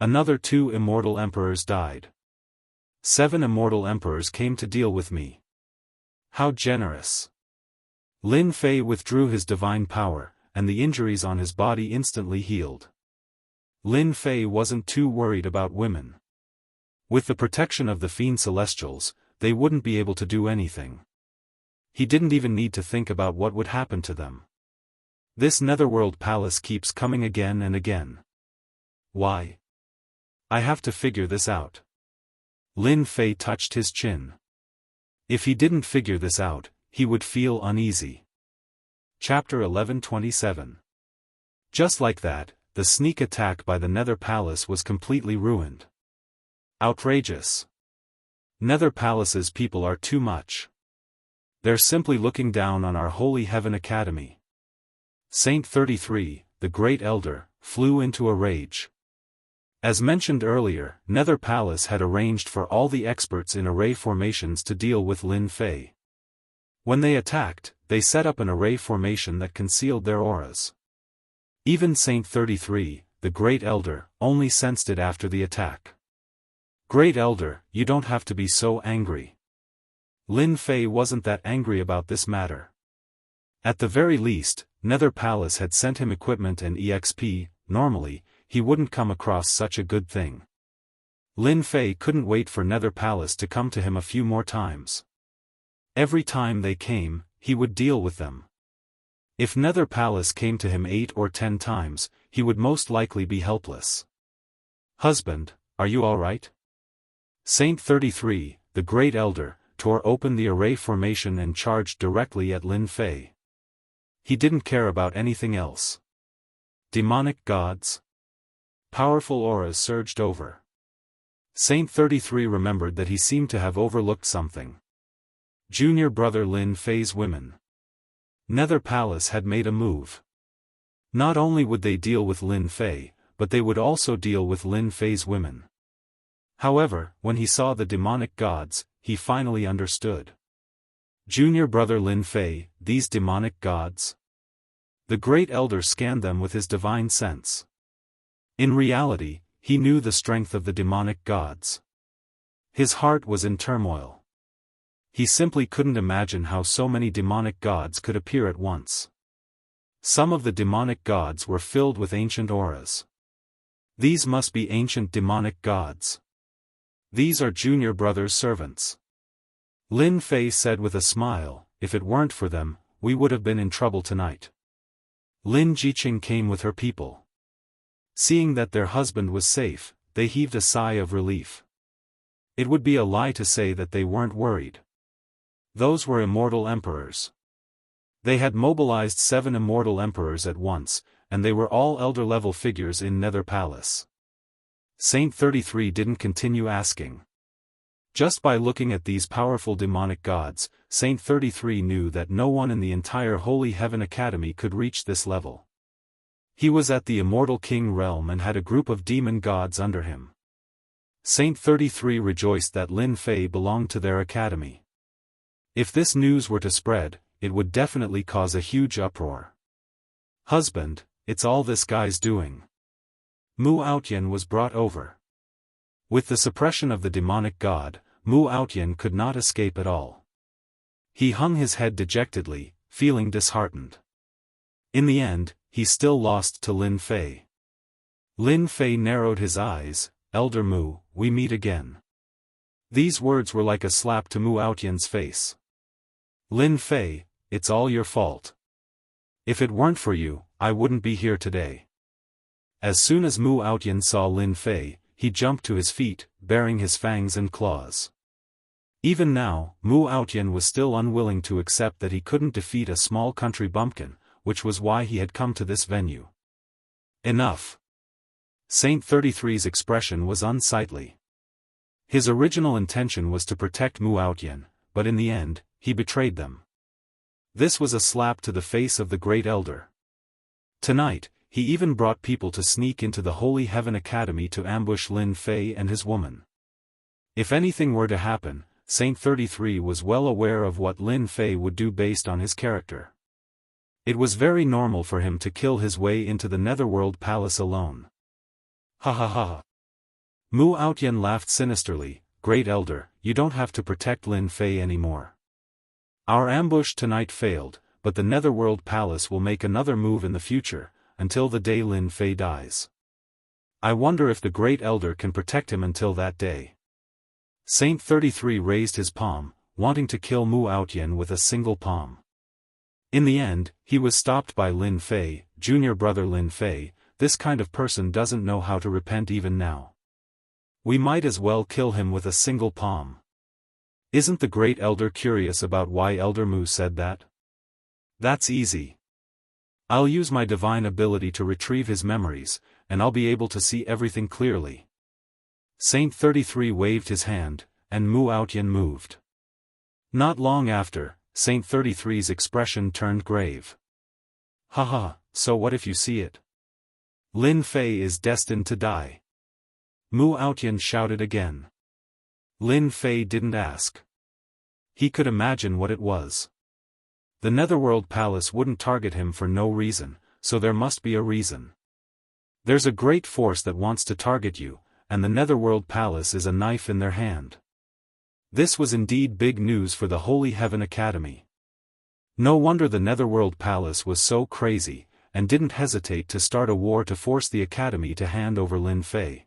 Another 2 immortal emperors died. 7 immortal emperors came to deal with me. How generous. Lin Fei withdrew his divine power, and the injuries on his body instantly healed. Lin Fei wasn't too worried about women. With the protection of the Fiend Celestials, they wouldn't be able to do anything. He didn't even need to think about what would happen to them. This netherworld palace keeps coming again and again. Why? I have to figure this out. Lin Fei touched his chin. If he didn't figure this out, he would feel uneasy. Chapter 11:27. Just like that, the sneak attack by the Nether Palace was completely ruined. Outrageous. Nether Palace's people are too much. They're simply looking down on our Holy Heaven Academy. Saint 33, the Great Elder, flew into a rage. As mentioned earlier, Nether Palace had arranged for all the experts in array formations to deal with Lin Fei. When they attacked, they set up an array formation that concealed their auras. Even Saint 33, the Great Elder, only sensed it after the attack. Great Elder, you don't have to be so angry. Lin Fei wasn't that angry about this matter. At the very least, Nether Palace had sent him equipment and EXP. Normally, he wouldn't come across such a good thing. Lin Fei couldn't wait for Nether Palace to come to him a few more times. Every time they came, he would deal with them. If Nether Palace came to him 8 or 10 times, he would most likely be helpless. Husband, are you alright? Saint 33, the Great Elder, tore open the array formation and charged directly at Lin Fei. He didn't care about anything else. Demonic gods. Powerful auras surged over. Saint 33 remembered that he seemed to have overlooked something. Junior brother Lin Fei's women. Nether Palace had made a move. Not only would they deal with Lin Fei, but they would also deal with Lin Fei's women. However, when he saw the demonic gods, he finally understood. Junior brother Lin Fei, these demonic gods? The Great Elder scanned them with his divine sense. In reality, he knew the strength of the demonic gods. His heart was in turmoil. He simply couldn't imagine how so many demonic gods could appear at once. Some of the demonic gods were filled with ancient auras. These must be ancient demonic gods. These are Junior brother's servants. Lin Fei said with a smile, if it weren't for them, we would have been in trouble tonight. Lin Jiqing came with her people. Seeing that their husband was safe, they heaved a sigh of relief. It would be a lie to say that they weren't worried. Those were immortal emperors. They had mobilized 7 immortal emperors at once, and they were all elder-level figures in Nether Palace. Saint 33 didn't continue asking. Just by looking at these powerful demonic gods, Saint 33 knew that no one in the entire Holy Heaven Academy could reach this level. He was at the Immortal King realm and had a group of demon gods under him. Saint 33 rejoiced that Lin Fei belonged to their academy. If this news were to spread, it would definitely cause a huge uproar. Husband, it's all this guy's doing. Mu Outyan was brought over. With the suppression of the demonic god, Mu Outyan could not escape at all. He hung his head dejectedly, feeling disheartened. In the end, he still lost to Lin Fei. Lin Fei narrowed his eyes. Elder Mu, we meet again. These words were like a slap to Mu Aotian's face. Lin Fei, it's all your fault. If it weren't for you, I wouldn't be here today. As soon as Mu Aotian saw Lin Fei, he jumped to his feet, baring his fangs and claws. Even now, Mu Aotian was still unwilling to accept that he couldn't defeat a small country bumpkin, which was why he had come to this venue. Enough. Saint 33's expression was unsightly. His original intention was to protect Mu Aotian, but in the end, he betrayed them. This was a slap to the face of the great elder. Tonight, he even brought people to sneak into the Holy Heaven Academy to ambush Lin Fei and his woman. If anything were to happen, Saint 33 was well aware of what Lin Fei would do based on his character. It was very normal for him to kill his way into the Netherworld Palace alone. Ha ha ha. Mu Aotian laughed sinisterly. Great elder, you don't have to protect Lin Fei anymore. Our ambush tonight failed, but the Netherworld Palace will make another move in the future, until the day Lin Fei dies. I wonder if the great elder can protect him until that day. Saint 33 raised his palm, wanting to kill Mu Aotian with a single palm. In the end, he was stopped by Lin Fei. Junior brother Lin Fei, this kind of person doesn't know how to repent even now. We might as well kill him with a single palm. Isn't the great elder curious about why Elder Mu said that? That's easy. I'll use my divine ability to retrieve his memories, and I'll be able to see everything clearly. Saint 33 waved his hand, and Mu Aotian moved. Not long after, Saint 33's expression turned grave. Haha, so what if you see it? Lin Fei is destined to die. Mu Aotian shouted again. Lin Fei didn't ask. He could imagine what it was. The Netherworld Palace wouldn't target him for no reason, so there must be a reason. There's a great force that wants to target you, and the Netherworld Palace is a knife in their hand. This was indeed big news for the Holy Heaven Academy. No wonder the Netherworld Palace was so crazy, and didn't hesitate to start a war to force the Academy to hand over Lin Fei.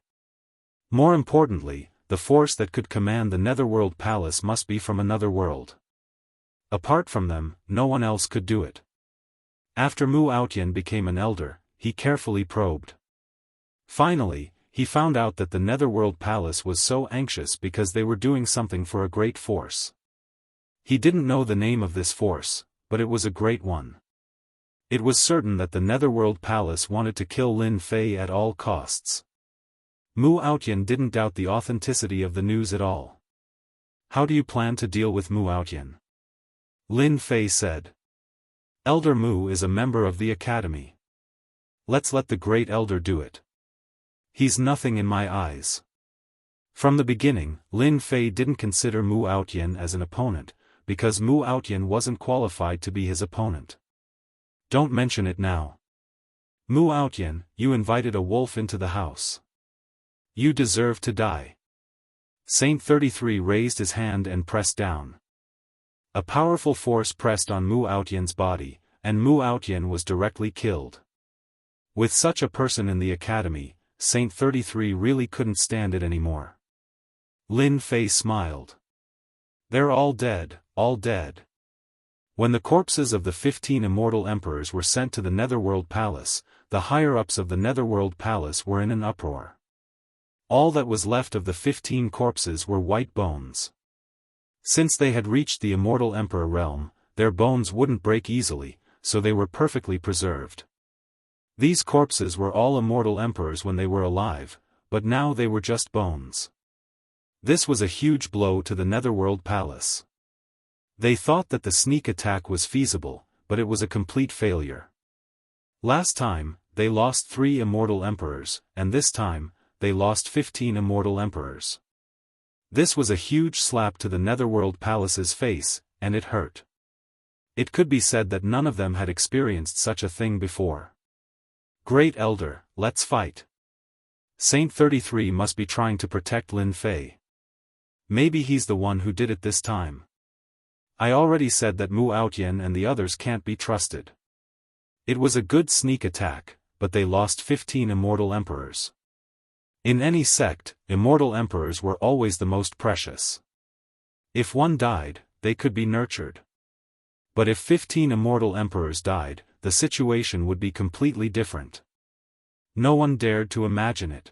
More importantly, the force that could command the Netherworld Palace must be from another world. Apart from them, no one else could do it. After Mu Aotian became an elder, he carefully probed. Finally, he found out that the Netherworld Palace was so anxious because they were doing something for a great force. He didn't know the name of this force, but it was a great one. It was certain that the Netherworld Palace wanted to kill Lin Fei at all costs. Mu Aotian didn't doubt the authenticity of the news at all. How do you plan to deal with Mu Aotian? Lin Fei said. Elder Mu is a member of the Academy. Let's let the great elder do it. He's nothing in my eyes. From the beginning, Lin Fei didn't consider Mu Aotian as an opponent, because Mu Aotian wasn't qualified to be his opponent. Don't mention it now. Mu Aotian, you invited a wolf into the house. You deserve to die. Saint 33 raised his hand and pressed down. A powerful force pressed on Mu Aotian's body, and Mu Aotian was directly killed. With such a person in the Academy, Saint 33 really couldn't stand it anymore. Lin Fei smiled. They're all dead, all dead. When the corpses of the 15 immortal emperors were sent to the Netherworld Palace, the higher-ups of the Netherworld Palace were in an uproar. All that was left of the 15 corpses were white bones. Since they had reached the immortal emperor realm, their bones wouldn't break easily, so they were perfectly preserved. These corpses were all immortal emperors when they were alive, but now they were just bones. This was a huge blow to the Netherworld Palace. They thought that the sneak attack was feasible, but it was a complete failure. Last time, they lost 3 immortal emperors, and this time, they lost 15 immortal emperors. This was a huge slap to the Netherworld Palace's face, and it hurt. It could be said that none of them had experienced such a thing before. Great Elder, let's fight. Saint 33 must be trying to protect Lin Fei. Maybe he's the one who did it this time. I already said that Mu Outyen and the others can't be trusted. It was a good sneak attack, but they lost 15 immortal emperors. In any sect, immortal emperors were always the most precious. If one died, they could be nurtured. But if 15 immortal emperors died, the situation would be completely different. No one dared to imagine it.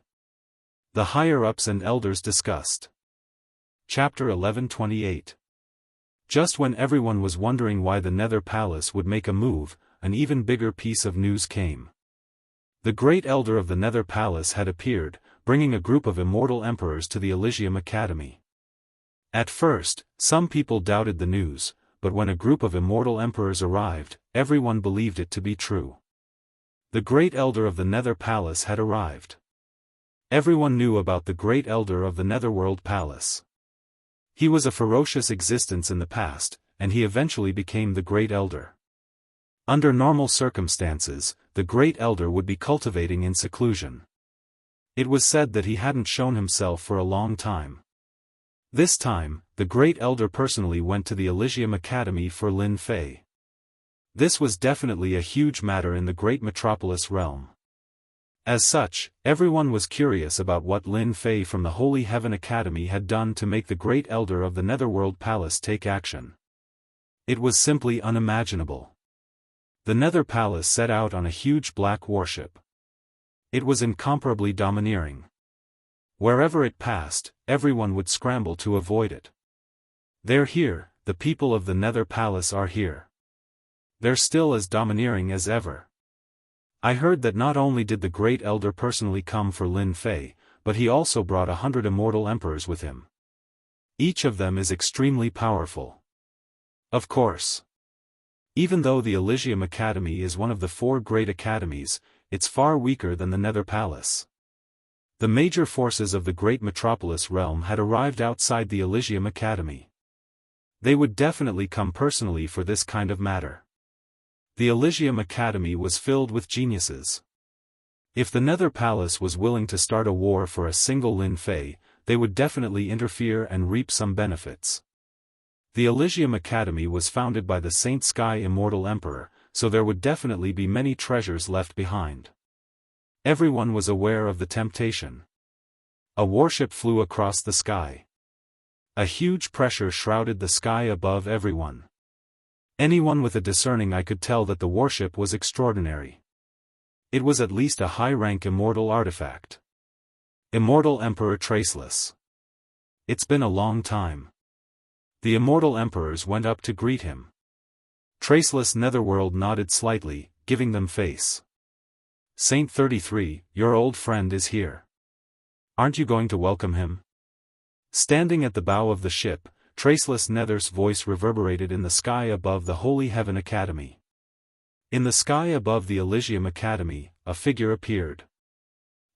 The higher-ups and elders discussed. Chapter 11:28. Just when everyone was wondering why the Nether Palace would make a move, an even bigger piece of news came. The great elder of the Nether Palace had appeared, bringing a group of immortal emperors to the Elysium Academy. At first, some people doubted the news, but when a group of immortal emperors arrived, everyone believed it to be true. The great elder of the Nether Palace had arrived. Everyone knew about the great elder of the Netherworld Palace. He was a ferocious existence in the past, and he eventually became the great elder. Under normal circumstances, the great elder would be cultivating in seclusion. It was said that he hadn't shown himself for a long time. This time, the great elder personally went to the Elysium Academy for Lin Fei. This was definitely a huge matter in the great metropolis realm. As such, everyone was curious about what Lin Fei from the Holy Heaven Academy had done to make the great elder of the Netherworld Palace take action. It was simply unimaginable. The Nether Palace set out on a huge black warship. It was incomparably domineering. Wherever it passed, everyone would scramble to avoid it. They're here, the people of the Nether Palace are here. They're still as domineering as ever. I heard that not only did the great elder personally come for Lin Fei, but he also brought 100 immortal emperors with him. Each of them is extremely powerful. Of course. Even though the Elysium Academy is one of the 4 great academies, it's far weaker than the Nether Palace. The major forces of the great metropolis realm had arrived outside the Elysium Academy. They would definitely come personally for this kind of matter. The Elysium Academy was filled with geniuses. If the Nether Palace was willing to start a war for a single Lin Fei, they would definitely interfere and reap some benefits. The Elysium Academy was founded by the Saint Sky Immortal Emperor, so there would definitely be many treasures left behind. Everyone was aware of the temptation. A warship flew across the sky. A huge pressure shrouded the sky above everyone. Anyone with a discerning eye could tell that the warship was extraordinary. It was at least a high-rank immortal artifact. Immortal Emperor Traceless. It's been a long time. The immortal emperors went up to greet him. Traceless Netherworld nodded slightly, giving them face. Saint 33, your old friend is here. Aren't you going to welcome him? Standing at the bow of the ship, Traceless Nether's voice reverberated in the sky above the Holy Heaven Academy. In the sky above the Elysium Academy, a figure appeared.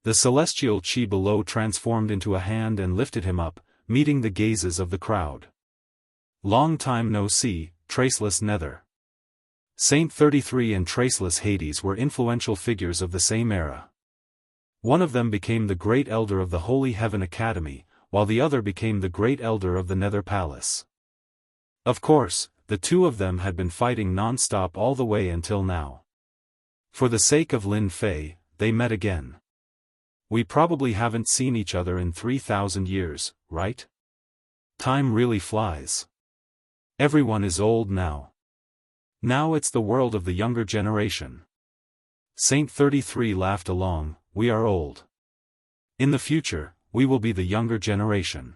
The celestial chi below transformed into a hand and lifted him up, meeting the gazes of the crowd. Long time no see, Traceless Nether. Saint 33 and Traceless Hades were influential figures of the same era. One of them became the Great Elder of the Holy Heaven Academy, while the other became the Great Elder of the Nether Palace. Of course, the two of them had been fighting non-stop all the way until now. For the sake of Lin Fei, they met again. We probably haven't seen each other in 3,000 years, right? Time really flies. Everyone is old now. Now it's the world of the younger generation. Saint 33 laughed along, we are old. In the future, we will be the younger generation.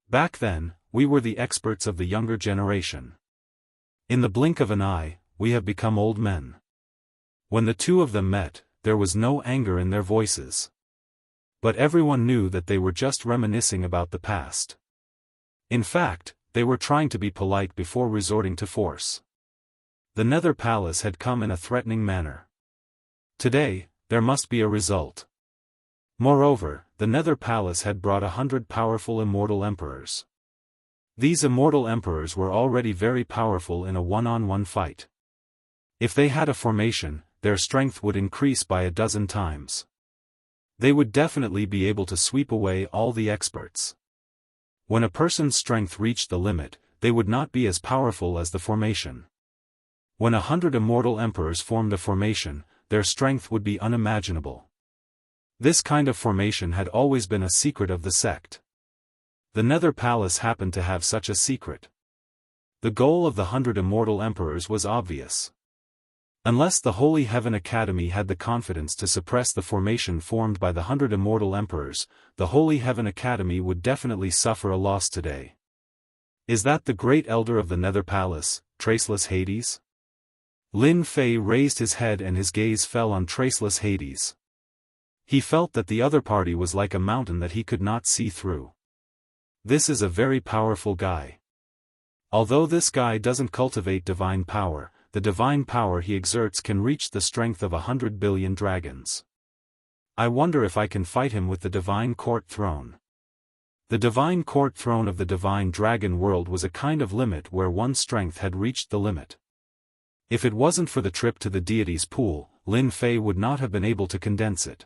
Back then, we were the experts of the younger generation. In the blink of an eye, we have become old men. When the two of them met, there was no anger in their voices. But everyone knew that they were just reminiscing about the past. In fact, they were trying to be polite before resorting to force. The Nether Palace had come in a threatening manner. Today, there must be a result. Moreover, the Nether Palace had brought 100 powerful immortal emperors. These immortal emperors were already very powerful in a one-on-one fight. If they had a formation, their strength would increase by a dozen times. They would definitely be able to sweep away all the experts. When a person's strength reached the limit, they would not be as powerful as the formation. When 100 immortal emperors formed a formation, their strength would be unimaginable. This kind of formation had always been a secret of the sect. The Nether Palace happened to have such a secret. The goal of the 100 immortal emperors was obvious. Unless the Holy Heaven Academy had the confidence to suppress the formation formed by the 100 immortal emperors, the Holy Heaven Academy would definitely suffer a loss today. Is that the great elder of the Nether Palace, Traceless Hades? Lin Fei raised his head and his gaze fell on Traceless Hades. He felt that the other party was like a mountain that he could not see through. This is a very powerful guy. Although this guy doesn't cultivate divine power, the divine power he exerts can reach the strength of 100 billion dragons. I wonder if I can fight him with the divine court throne. The divine court throne of the divine dragon world was a kind of limit where one's strength had reached the limit. If it wasn't for the trip to the deity's pool, Lin Fei would not have been able to condense it.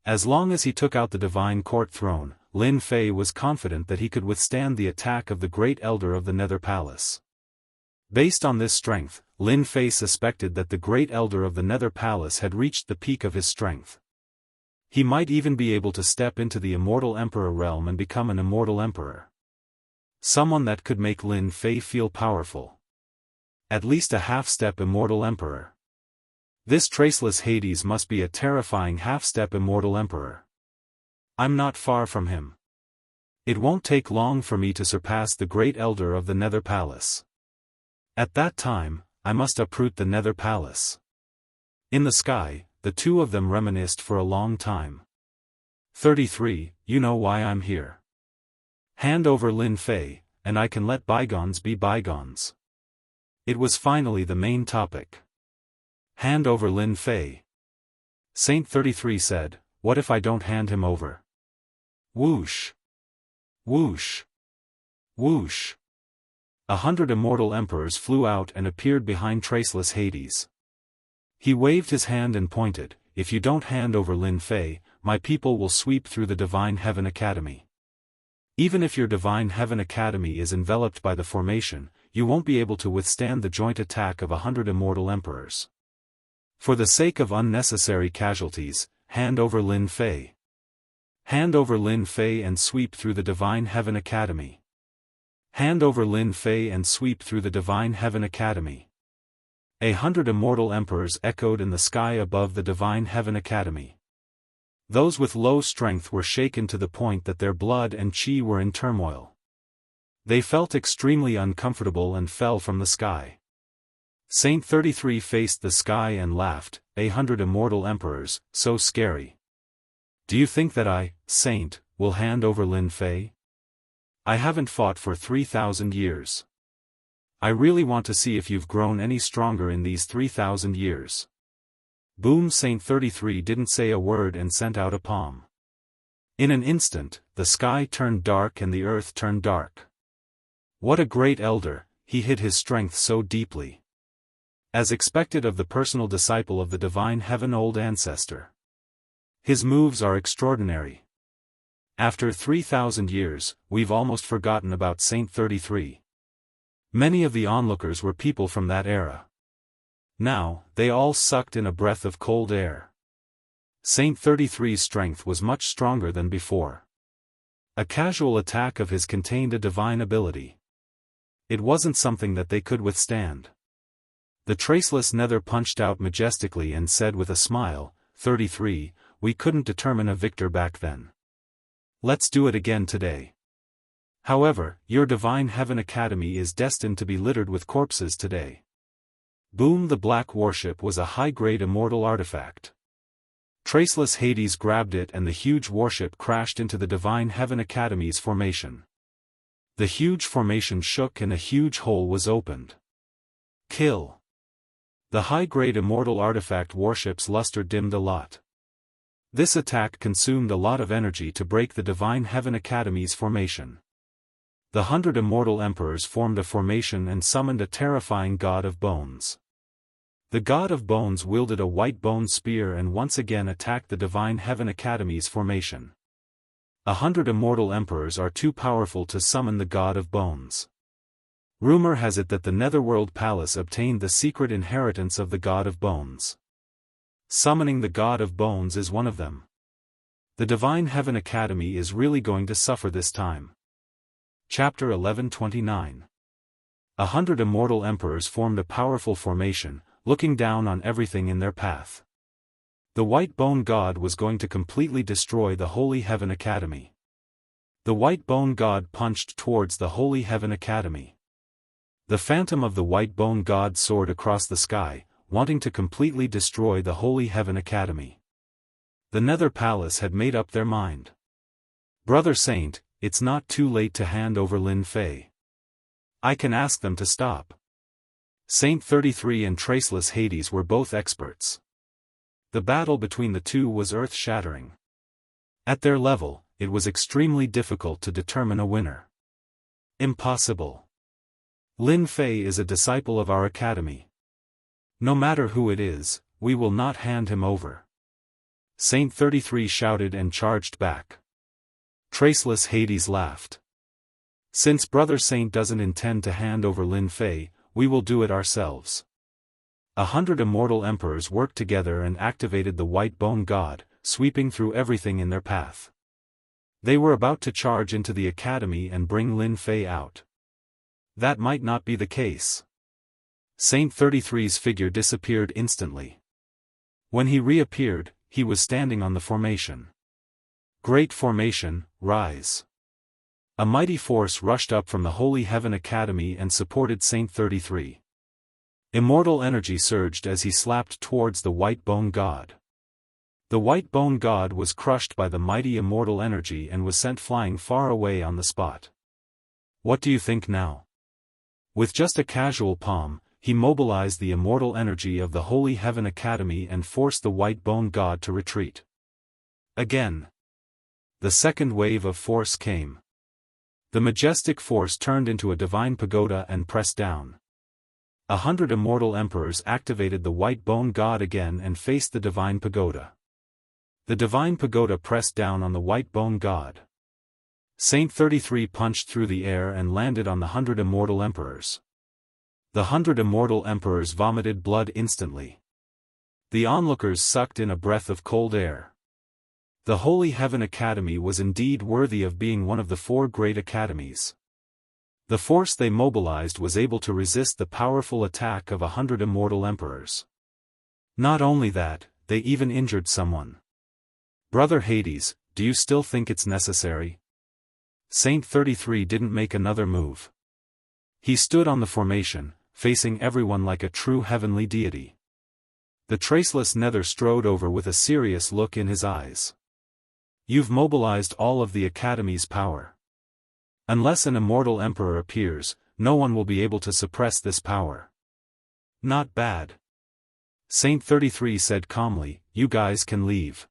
As long as he took out the divine court throne, Lin Fei was confident that he could withstand the attack of the great elder of the Nether Palace. Based on this strength, Lin Fei suspected that the great elder of the Nether Palace had reached the peak of his strength. He might even be able to step into the immortal emperor realm and become an immortal emperor. Someone that could make Lin Fei feel powerful. At least a half-step immortal emperor. This Traceless Hades must be a terrifying half-step immortal emperor. I'm not far from him. It won't take long for me to surpass the great elder of the Nether Palace. At that time, I must uproot the Nether Palace. In the sky, the two of them reminisced for a long time. 33. You know why I'm here. Hand over Lin Fei, and I can let bygones be bygones. It was finally the main topic. Hand over Lin Fei. Saint 33 said, what if I don't hand him over? Whoosh. Whoosh. Whoosh. 100 immortal emperors flew out and appeared behind Traceless Hades. He waved his hand and pointed, if you don't hand over Lin Fei, my people will sweep through the Divine Heaven Academy. Even if your Divine Heaven Academy is enveloped by the formation, you won't be able to withstand the joint attack of 100 immortal emperors. For the sake of unnecessary casualties, hand over Lin Fei. Hand over Lin Fei and sweep through the Divine Heaven Academy. Hand over Lin Fei and sweep through the Divine Heaven Academy. 100 immortal emperors echoed in the sky above the Divine Heaven Academy. Those with low strength were shaken to the point that their blood and chi were in turmoil. They felt extremely uncomfortable and fell from the sky. Saint 33 faced the sky and laughed, 100 immortal emperors, so scary. Do you think that I, Saint, will hand over Lin Fei? I haven't fought for 3,000 years. I really want to see if you've grown any stronger in these 3,000 years. Boom! Saint 33 didn't say a word and sent out a palm. In an instant, the sky turned dark and the earth turned dark. What a great elder, he hid his strength so deeply. As expected of the personal disciple of the Divine Heaven Old Ancestor. His moves are extraordinary. After 3,000 years, we've almost forgotten about Saint 33. Many of the onlookers were people from that era. Now, they all sucked in a breath of cold air. Saint 33's strength was much stronger than before. A casual attack of his contained a divine ability. It wasn't something that they could withstand. The Traceless Nether punched out majestically and said with a smile, 33, we couldn't determine a victor back then. Let's do it again today. However, your Divine Heaven Academy is destined to be littered with corpses today. Boom! The Black Warship was a high-grade immortal artifact. Traceless Hades grabbed it and the huge warship crashed into the Divine Heaven Academy's formation. The huge formation shook and a huge hole was opened. Kill. The high-grade immortal artifact warship's luster dimmed a lot. This attack consumed a lot of energy to break the Divine Heaven Academy's formation. The 100 immortal emperors formed a formation and summoned a terrifying god of bones. The god of bones wielded a white bone spear and once again attacked the Divine Heaven Academy's formation. 100 immortal emperors are too powerful to summon the god of bones. Rumor has it that the Netherworld Palace obtained the secret inheritance of the God of Bones. Summoning the God of Bones is one of them. The Divine Heaven Academy is really going to suffer this time. Chapter 1129. 100 immortal emperors formed a powerful formation, looking down on everything in their path. The White Bone God was going to completely destroy the Holy Heaven Academy. The White Bone God punched towards the Holy Heaven Academy. The phantom of the White Bone God soared across the sky, wanting to completely destroy the Holy Heaven Academy. The Nether Palace had made up their mind. Brother Saint, it's not too late to hand over Lin Fei. I can ask them to stop. Saint 33 and Traceless Hades were both experts. The battle between the two was earth-shattering. At their level, it was extremely difficult to determine a winner. Impossible. Lin Fei is a disciple of our academy. No matter who it is, we will not hand him over. Saint 33 shouted and charged back. Traceless Hades laughed. Since Brother Saint doesn't intend to hand over Lin Fei, we will do it ourselves. 100 immortal emperors worked together and activated the White Bone God, sweeping through everything in their path. They were about to charge into the academy and bring Lin Fei out. That might not be the case. Saint 33's figure disappeared instantly. When he reappeared, he was standing on the formation. Great formation, rise. A mighty force rushed up from the Holy Heaven Academy and supported Saint 33. Immortal energy surged as he slapped towards the White Bone God. The White Bone God was crushed by the mighty immortal energy and was sent flying far away on the spot. What do you think now? With just a casual palm, he mobilized the immortal energy of the Holy Heaven Academy and forced the White Bone God to retreat. Again. The second wave of force came. The majestic force turned into a divine pagoda and pressed down. 100 immortal emperors activated the White Bone God again and faced the divine pagoda. The divine pagoda pressed down on the White Bone God. Saint 33 punched through the air and landed on the 100 immortal emperors. The 100 immortal emperors vomited blood instantly. The onlookers sucked in a breath of cold air. The Holy Heaven Academy was indeed worthy of being one of the 4 great academies. The force they mobilized was able to resist the powerful attack of 100 immortal emperors. Not only that, they even injured someone. Brother Hades, do you still think it's necessary? Saint 33 didn't make another move. He stood on the formation, facing everyone like a true heavenly deity. The Traceless Nether strode over with a serious look in his eyes. You've mobilized all of the Academy's power. Unless an immortal emperor appears, no one will be able to suppress this power. Not bad. Saint 33 said calmly, you guys can leave.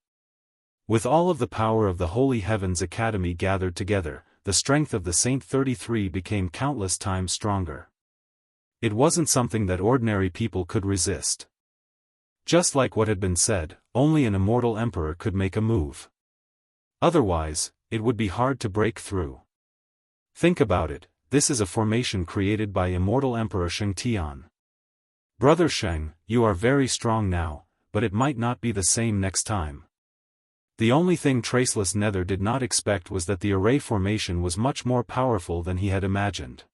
With all of the power of the Holy Heavens Academy gathered together, the strength of the Saint 33 became countless times stronger. It wasn't something that ordinary people could resist. Just like what had been said, only an immortal emperor could make a move. Otherwise, it would be hard to break through. Think about it, this is a formation created by Immortal Emperor Shengtian. Brother Sheng, you are very strong now, but it might not be the same next time. The only thing Traceless Nether did not expect was that the array formation was much more powerful than he had imagined.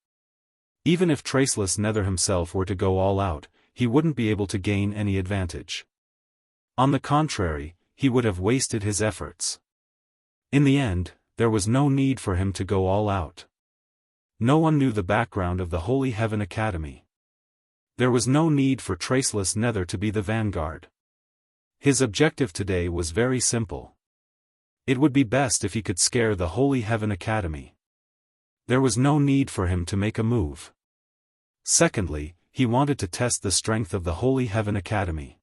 Even if Traceless Nether himself were to go all out, he wouldn't be able to gain any advantage. On the contrary, he would have wasted his efforts. In the end, there was no need for him to go all out. No one knew the background of the Holy Heaven Academy. There was no need for Traceless Nether to be the vanguard. His objective today was very simple. It would be best if he could scare the Holy Heaven Academy. There was no need for him to make a move. Secondly, he wanted to test the strength of the Holy Heaven Academy.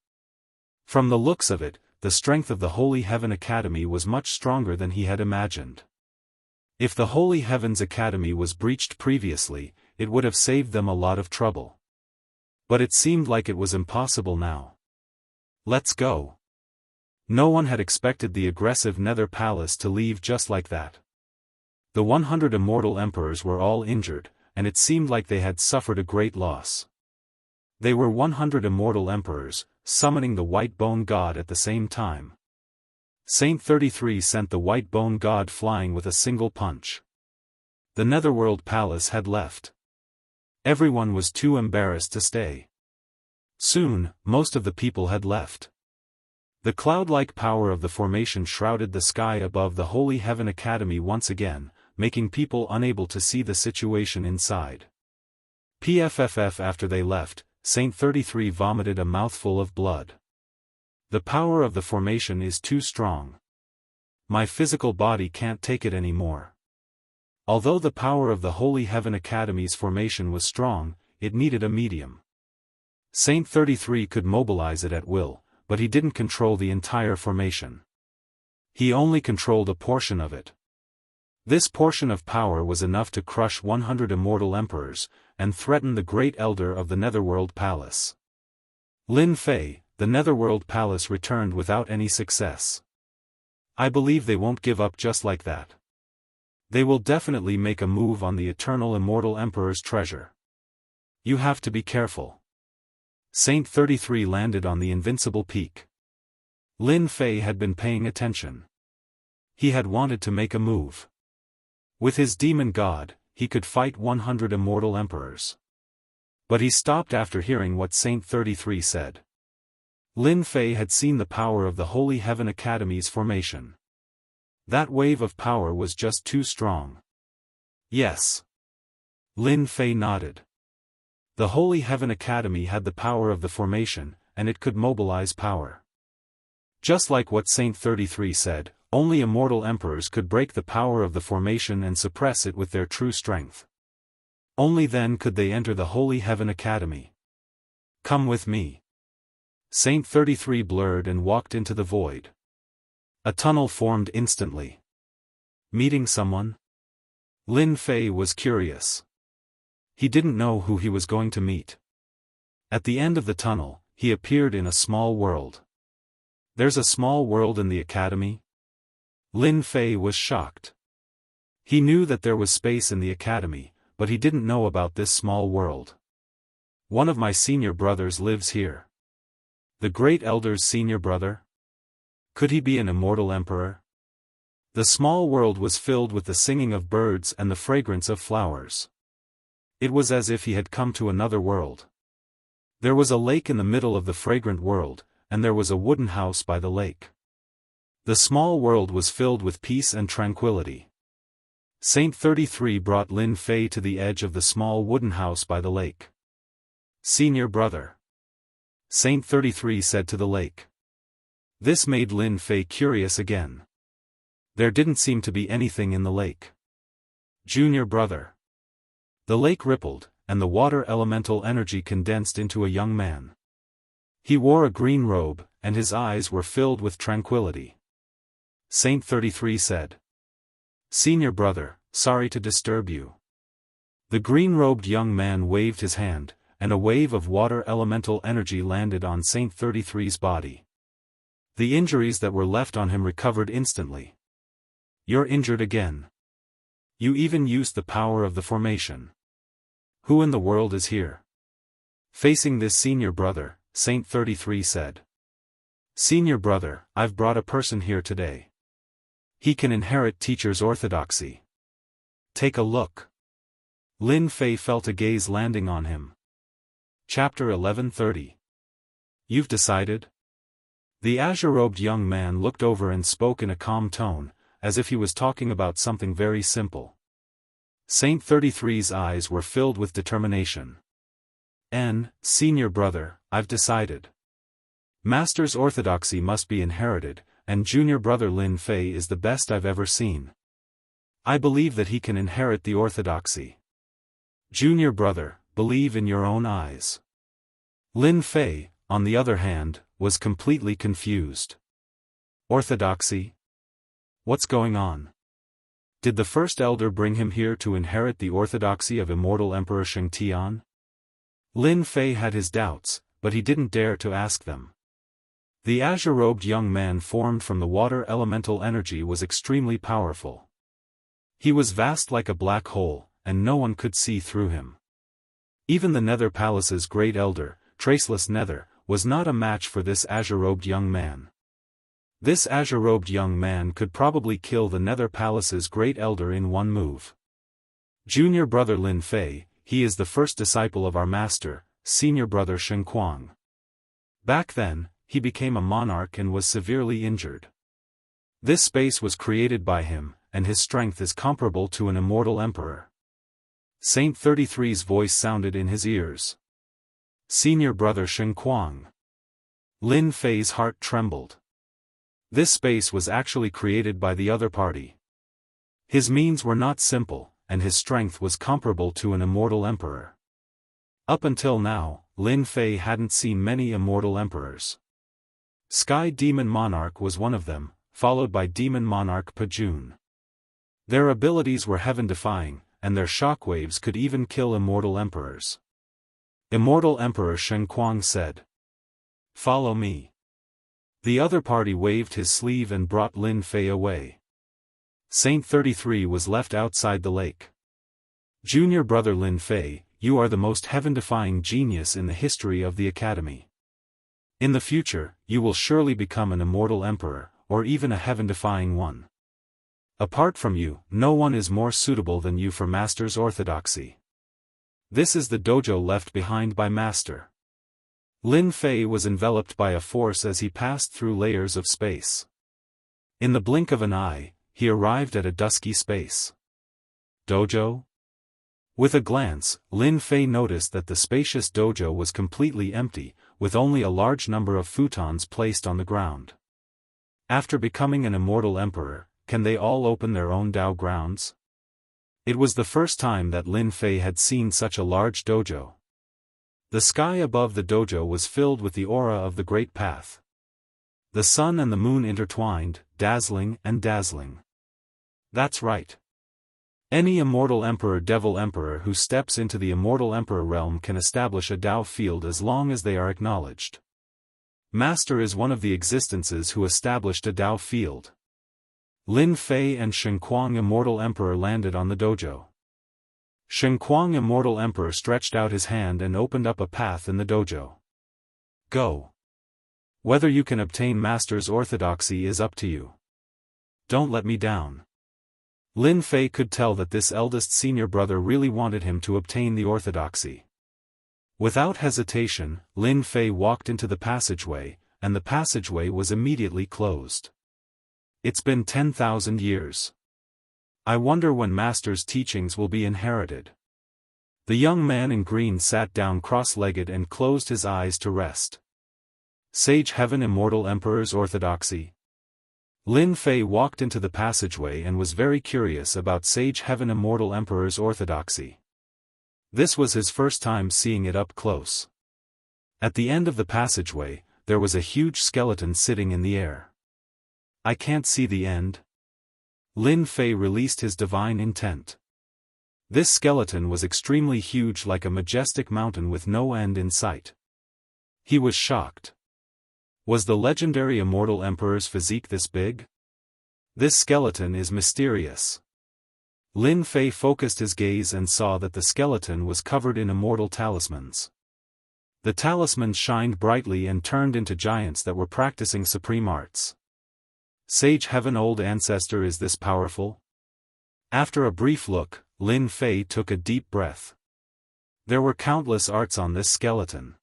From the looks of it, the strength of the Holy Heaven Academy was much stronger than he had imagined. If the Holy Heavens Academy was breached previously, it would have saved them a lot of trouble. But it seemed like it was impossible now. Let's go. No one had expected the aggressive Nether Palace to leave just like that. The 100 immortal emperors were all injured, and it seemed like they had suffered a great loss. They were 100 immortal emperors, summoning the white bone god at the same time. Saint 33 sent the white bone god flying with a single punch. The Netherworld Palace had left. Everyone was too embarrassed to stay. Soon, most of the people had left. The cloud-like power of the formation shrouded the sky above the Holy Heaven Academy once again, making people unable to see the situation inside. PFFF. After they left, Saint 33 vomited a mouthful of blood. The power of the formation is too strong. My physical body can't take it anymore. Although the power of the Holy Heaven Academy's formation was strong, it needed a medium. Saint 33 could mobilize it at will, but he didn't control the entire formation. He only controlled a portion of it. This portion of power was enough to crush 100 immortal emperors, and threaten the great elder of the Netherworld Palace. Lin Fei, the Netherworld Palace returned without any success. I believe they won't give up just like that. They will definitely make a move on the eternal immortal emperor's treasure. You have to be careful. Saint 33 landed on the invincible peak. Lin Fei had been paying attention. He had wanted to make a move. With his demon god, he could fight 100 immortal emperors. But he stopped after hearing what Saint 33 said. Lin Fei had seen the power of the Holy Heaven Academy's formation. That wave of power was just too strong. Yes. Lin Fei nodded. The Holy Heaven Academy had the power of the formation, and it could mobilize power. Just like what Saint 33 said, only immortal emperors could break the power of the formation and suppress it with their true strength. Only then could they enter the Holy Heaven Academy. Come with me. Saint 33 blurred and walked into the void. A tunnel formed instantly. Meeting someone? Lin Fei was curious. He didn't know who he was going to meet. At the end of the tunnel, he appeared in a small world. There's a small world in the academy? Lin Fei was shocked. He knew that there was space in the academy, but he didn't know about this small world. One of my senior brothers lives here. The Great Elder's senior brother? Could he be an immortal emperor? The small world was filled with the singing of birds and the fragrance of flowers. It was as if he had come to another world. There was a lake in the middle of the fragrant world, and there was a wooden house by the lake. The small world was filled with peace and tranquility. Saint 33 brought Lin Fei to the edge of the small wooden house by the lake. Senior brother. Saint 33 said to the lake. This made Lin Fei curious again. There didn't seem to be anything in the lake. Junior brother. The lake rippled, and the water elemental energy condensed into a young man. He wore a green robe, and his eyes were filled with tranquility. Saint 33 said. Senior brother, sorry to disturb you. The green-robed young man waved his hand, and a wave of water elemental energy landed on Saint 33's body. The injuries that were left on him recovered instantly. You're injured again. You even used the power of the formation. Who in the world is here? Facing this senior brother, Saint 33 said. Senior brother, I've brought a person here today. He can inherit teacher's orthodoxy. Take a look. Lin Fei felt a gaze landing on him. Chapter 11:30. You've decided? The azure-robed young man looked over and spoke in a calm tone, as if he was talking about something very simple. Saint 33's eyes were filled with determination. Senior brother, I've decided. Master's orthodoxy must be inherited, and junior brother Lin Fei is the best I've ever seen. I believe that he can inherit the orthodoxy. Junior brother, believe in your own eyes. Lin Fei, on the other hand, was completely confused. Orthodoxy? What's going on? Did the first elder bring him here to inherit the orthodoxy of immortal Emperor Shengtian? Lin Fei had his doubts, but he didn't dare to ask them. The azure-robed young man formed from the water elemental energy was extremely powerful. He was vast like a black hole, and no one could see through him. Even the Nether Palace's great elder, Traceless Nether, was not a match for this azure-robed young man. This azure-robed young man could probably kill the Nether Palace's great elder in one move. Junior brother Lin Fei, he is the first disciple of our master, senior brother Shen Kuang. Back then, he became a monarch and was severely injured. This space was created by him, and his strength is comparable to an immortal emperor. Saint 33's voice sounded in his ears. Senior brother Shen Kuang. Lin Fei's heart trembled. This space was actually created by the other party. His means were not simple, and his strength was comparable to an immortal emperor. Up until now, Lin Fei hadn't seen many immortal emperors. Sky Demon Monarch was one of them, followed by Demon Monarch Pajun. Their abilities were heaven-defying, and their shockwaves could even kill immortal emperors. Immortal Emperor Shen Kuang said, "Follow me." The other party waved his sleeve and brought Lin Fei away. Saint 33 was left outside the lake. Junior brother Lin Fei, you are the most heaven-defying genius in the history of the academy. In the future, you will surely become an immortal emperor, or even a heaven-defying one. Apart from you, no one is more suitable than you for master's orthodoxy. This is the dojo left behind by master. Lin Fei was enveloped by a force as he passed through layers of space. In the blink of an eye, he arrived at a dusky space. Dojo? With a glance, Lin Fei noticed that the spacious dojo was completely empty, with only a large number of futons placed on the ground. After becoming an immortal emperor, can they all open their own Dao grounds? It was the first time that Lin Fei had seen such a large dojo. The sky above the dojo was filled with the aura of the Great Path. The sun and the moon intertwined, dazzling and dazzling. That's right. Any immortal emperor devil emperor who steps into the immortal emperor realm can establish a Dao field as long as they are acknowledged. Master is one of the existences who established a Dao field. Lin Fei and Shen Kuang Immortal Emperor landed on the dojo. Shen Kuang Immortal Emperor stretched out his hand and opened up a path in the dojo. Go. Whether you can obtain master's orthodoxy is up to you. Don't let me down. Lin Fei could tell that this eldest senior brother really wanted him to obtain the orthodoxy. Without hesitation, Lin Fei walked into the passageway, and the passageway was immediately closed. It's been 10,000 years. I wonder when master's teachings will be inherited. The young man in green sat down cross-legged and closed his eyes to rest. Sage Heaven Immortal Emperor's Orthodoxy. Lin Fei walked into the passageway and was very curious about Sage Heaven Immortal Emperor's orthodoxy. This was his first time seeing it up close. At the end of the passageway, there was a huge skeleton sitting in the air. I can't see the end. Lin Fei released his divine intent. This skeleton was extremely huge, like a majestic mountain with no end in sight. He was shocked. Was the legendary Immortal Emperor's physique this big? This skeleton is mysterious. Lin Fei focused his gaze and saw that the skeleton was covered in immortal talismans. The talismans shined brightly and turned into giants that were practicing supreme arts. Sage Heaven Old Ancestor, is this powerful? After a brief look, Lin Fei took a deep breath. There were countless arts on this skeleton.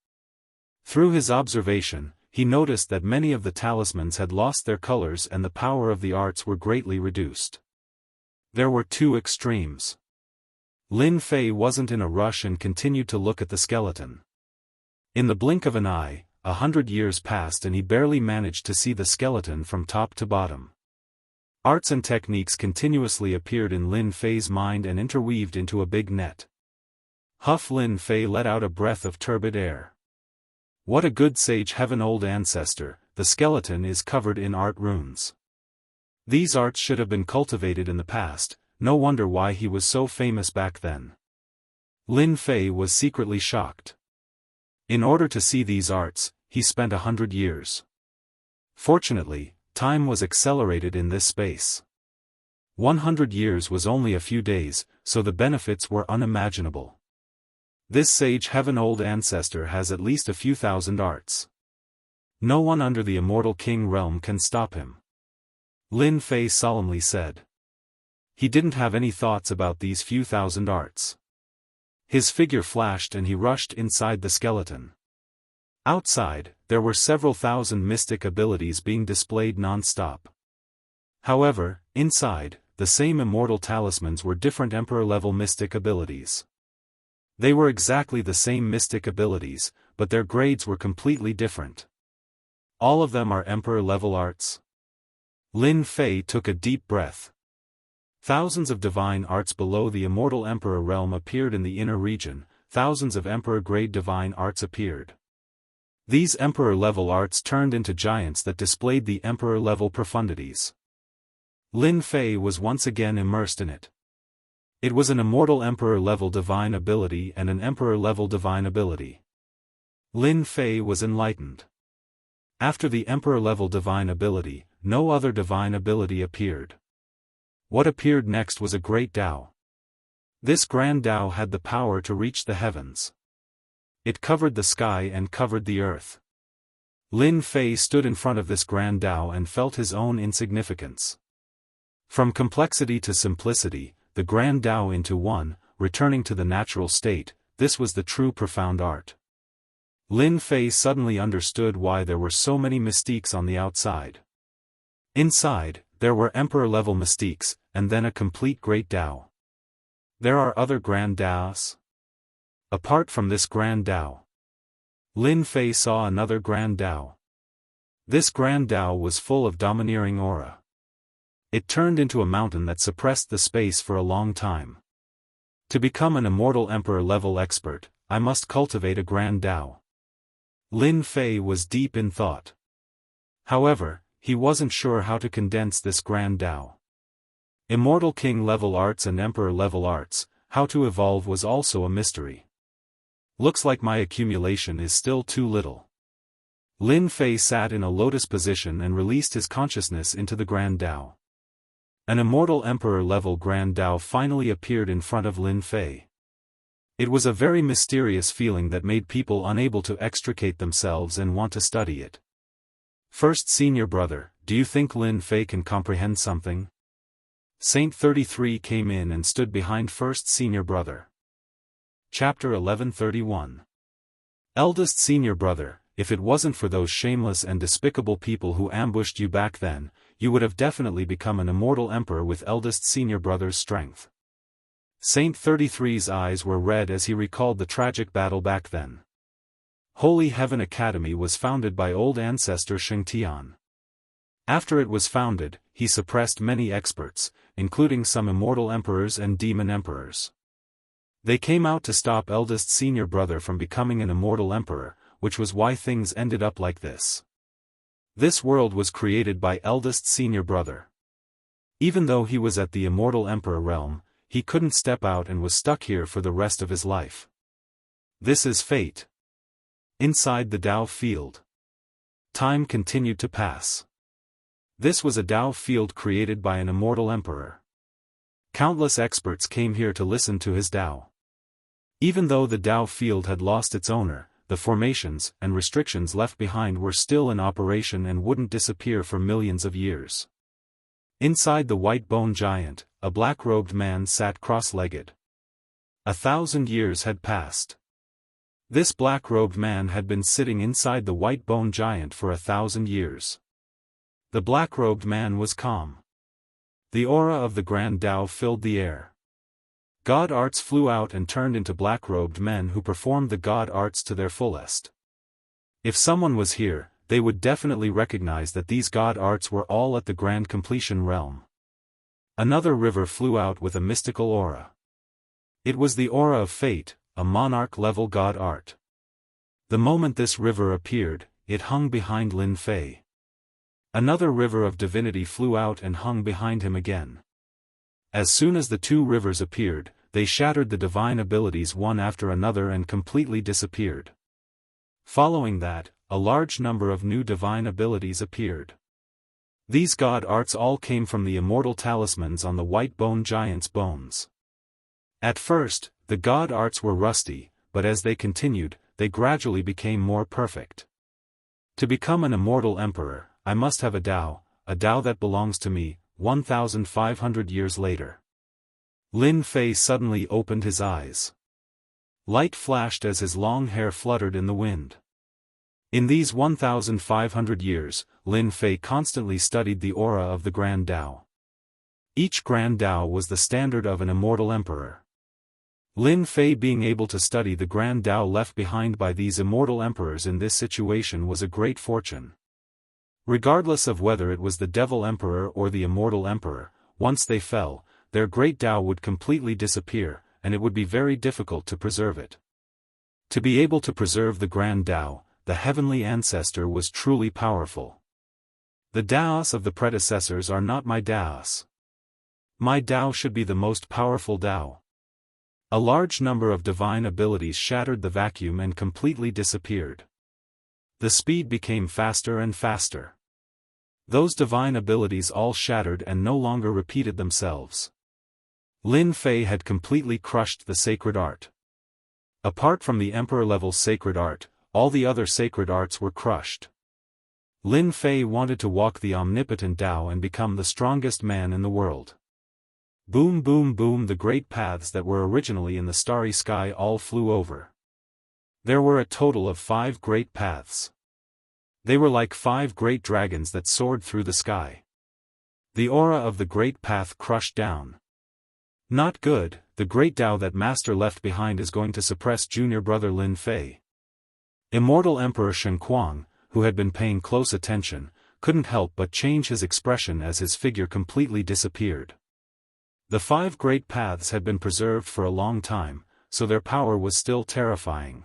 Through his observation, he noticed that many of the talismans had lost their colors and the power of the arts were greatly reduced. There were two extremes. Lin Fei wasn't in a rush and continued to look at the skeleton. In the blink of an eye, 100 years passed and he barely managed to see the skeleton from top to bottom. Arts and techniques continuously appeared in Lin Fei's mind and interweaved into a big net. Huff! Lin Fei let out a breath of turbid air. What a good Sage Heaven Old Ancestor, the skeleton is covered in art runes. These arts should have been cultivated in the past, no wonder why he was so famous back then. Lin Fei was secretly shocked. In order to see these arts, he spent 100 years. Fortunately, time was accelerated in this space. 100 years was only a few days, so the benefits were unimaginable. This sage heaven-old ancestor has at least a few thousand arts. No one under the immortal king realm can stop him. Lin Fei solemnly said. He didn't have any thoughts about these few thousand arts. His figure flashed and he rushed inside the skeleton. Outside, there were several thousand mystic abilities being displayed non-stop. However, inside, the same immortal talismans were different emperor-level mystic abilities. They were exactly the same mystic abilities, but their grades were completely different. All of them are emperor-level arts? Lin Fei took a deep breath. Thousands of divine arts below the immortal emperor realm appeared in the inner region, thousands of emperor-grade divine arts appeared. These emperor-level arts turned into giants that displayed the emperor-level profundities. Lin Fei was once again immersed in it. It was an immortal emperor-level divine ability and an emperor-level divine ability. Lin Fei was enlightened. After the emperor-level divine ability, no other divine ability appeared. What appeared next was a great Tao. This grand Tao had the power to reach the heavens. It covered the sky and covered the earth. Lin Fei stood in front of this grand Tao and felt his own insignificance. From complexity to simplicity, the grand Tao into one, returning to the natural state, this was the true profound art. Lin Fei suddenly understood why there were so many mystiques on the outside. Inside, there were emperor-level mystiques, and then a complete great Tao. There are other grand Taos? Apart from this grand Tao. Lin Fei saw another grand Tao. This grand Tao was full of domineering aura. It turned into a mountain that suppressed the space for a long time. To become an immortal emperor-level expert, I must cultivate a grand Tao. Lin Fei was deep in thought. However, he wasn't sure how to condense this grand Tao. Immortal king-level arts and emperor-level arts, how to evolve was also a mystery. Looks like my accumulation is still too little. Lin Fei sat in a lotus position and released his consciousness into the grand Tao. An immortal emperor-level grand Tao finally appeared in front of Lin Fei. It was a very mysterious feeling that made people unable to extricate themselves and want to study it. First senior brother, do you think Lin Fei can comprehend something? Saint 33 came in and stood behind first senior brother. Chapter 1131. Eldest senior brother, if it wasn't for those shameless and despicable people who ambushed you back then, you would have definitely become an immortal emperor with eldest senior brother's strength. Saint 33's eyes were red as he recalled the tragic battle back then. Holy Heaven Academy was founded by old ancestor Shengtian. After it was founded, he suppressed many experts, including some immortal emperors and demon emperors. They came out to stop eldest senior brother from becoming an immortal emperor, which was why things ended up like this. This world was created by eldest senior brother. Even though he was at the immortal emperor realm, he couldn't step out and was stuck here for the rest of his life. This is fate. Inside the Tao field. Time continued to pass. This was a Tao field created by an immortal emperor. Countless experts came here to listen to his Tao. Even though the Tao field had lost its owner, the formations and restrictions left behind were still in operation and wouldn't disappear for millions of years. Inside the white bone giant, a black-robed man sat cross-legged. 1,000 years had passed. This black-robed man had been sitting inside the white bone giant for 1,000 years. The black-robed man was calm. The aura of the grand Tao filled the air. God arts flew out and turned into black-robed men who performed the God arts to their fullest. If someone was here, they would definitely recognize that these God arts were all at the grand completion realm. Another river flew out with a mystical aura. It was the aura of fate, a monarch-level God art. The moment this river appeared, it hung behind Lin Fei. Another river of divinity flew out and hung behind him again. As soon as the two rivers appeared, they shattered the divine abilities one after another and completely disappeared. Following that, a large number of new divine abilities appeared. These god arts all came from the immortal talismans on the white bone giant's bones. At first, the god arts were rusty, but as they continued, they gradually became more perfect. To become an immortal emperor, I must have a Dao that belongs to me. 1,500 years later. Lin Fei suddenly opened his eyes. Light flashed as his long hair fluttered in the wind. In these 1,500 years, Lin Fei constantly studied the aura of the Grand Dao. Each Grand Dao was the standard of an immortal emperor. Lin Fei being able to study the Grand Dao left behind by these immortal emperors in this situation was a great fortune. Regardless of whether it was the Devil Emperor or the Immortal Emperor, once they fell, their great Dao would completely disappear, and it would be very difficult to preserve it. To be able to preserve the Grand Dao, the heavenly ancestor was truly powerful. The Daos of the predecessors are not my Daos. My Dao should be the most powerful Dao. A large number of divine abilities shattered the vacuum and completely disappeared. The speed became faster and faster. Those divine abilities all shattered and no longer repeated themselves. Lin Fei had completely crushed the sacred art. Apart from the emperor-level sacred art, all the other sacred arts were crushed. Lin Fei wanted to walk the omnipotent Dao and become the strongest man in the world. Boom boom boom, the great paths that were originally in the starry sky all flew over. There were a total of 5 great paths. They were like 5 great dragons that soared through the sky. The aura of the great path crushed down. Not good, the great Dao that Master left behind is going to suppress junior brother Lin Fei. Immortal Emperor Shen Kuang, who had been paying close attention, couldn't help but change his expression as his figure completely disappeared. The 5 great paths had been preserved for a long time, so their power was still terrifying.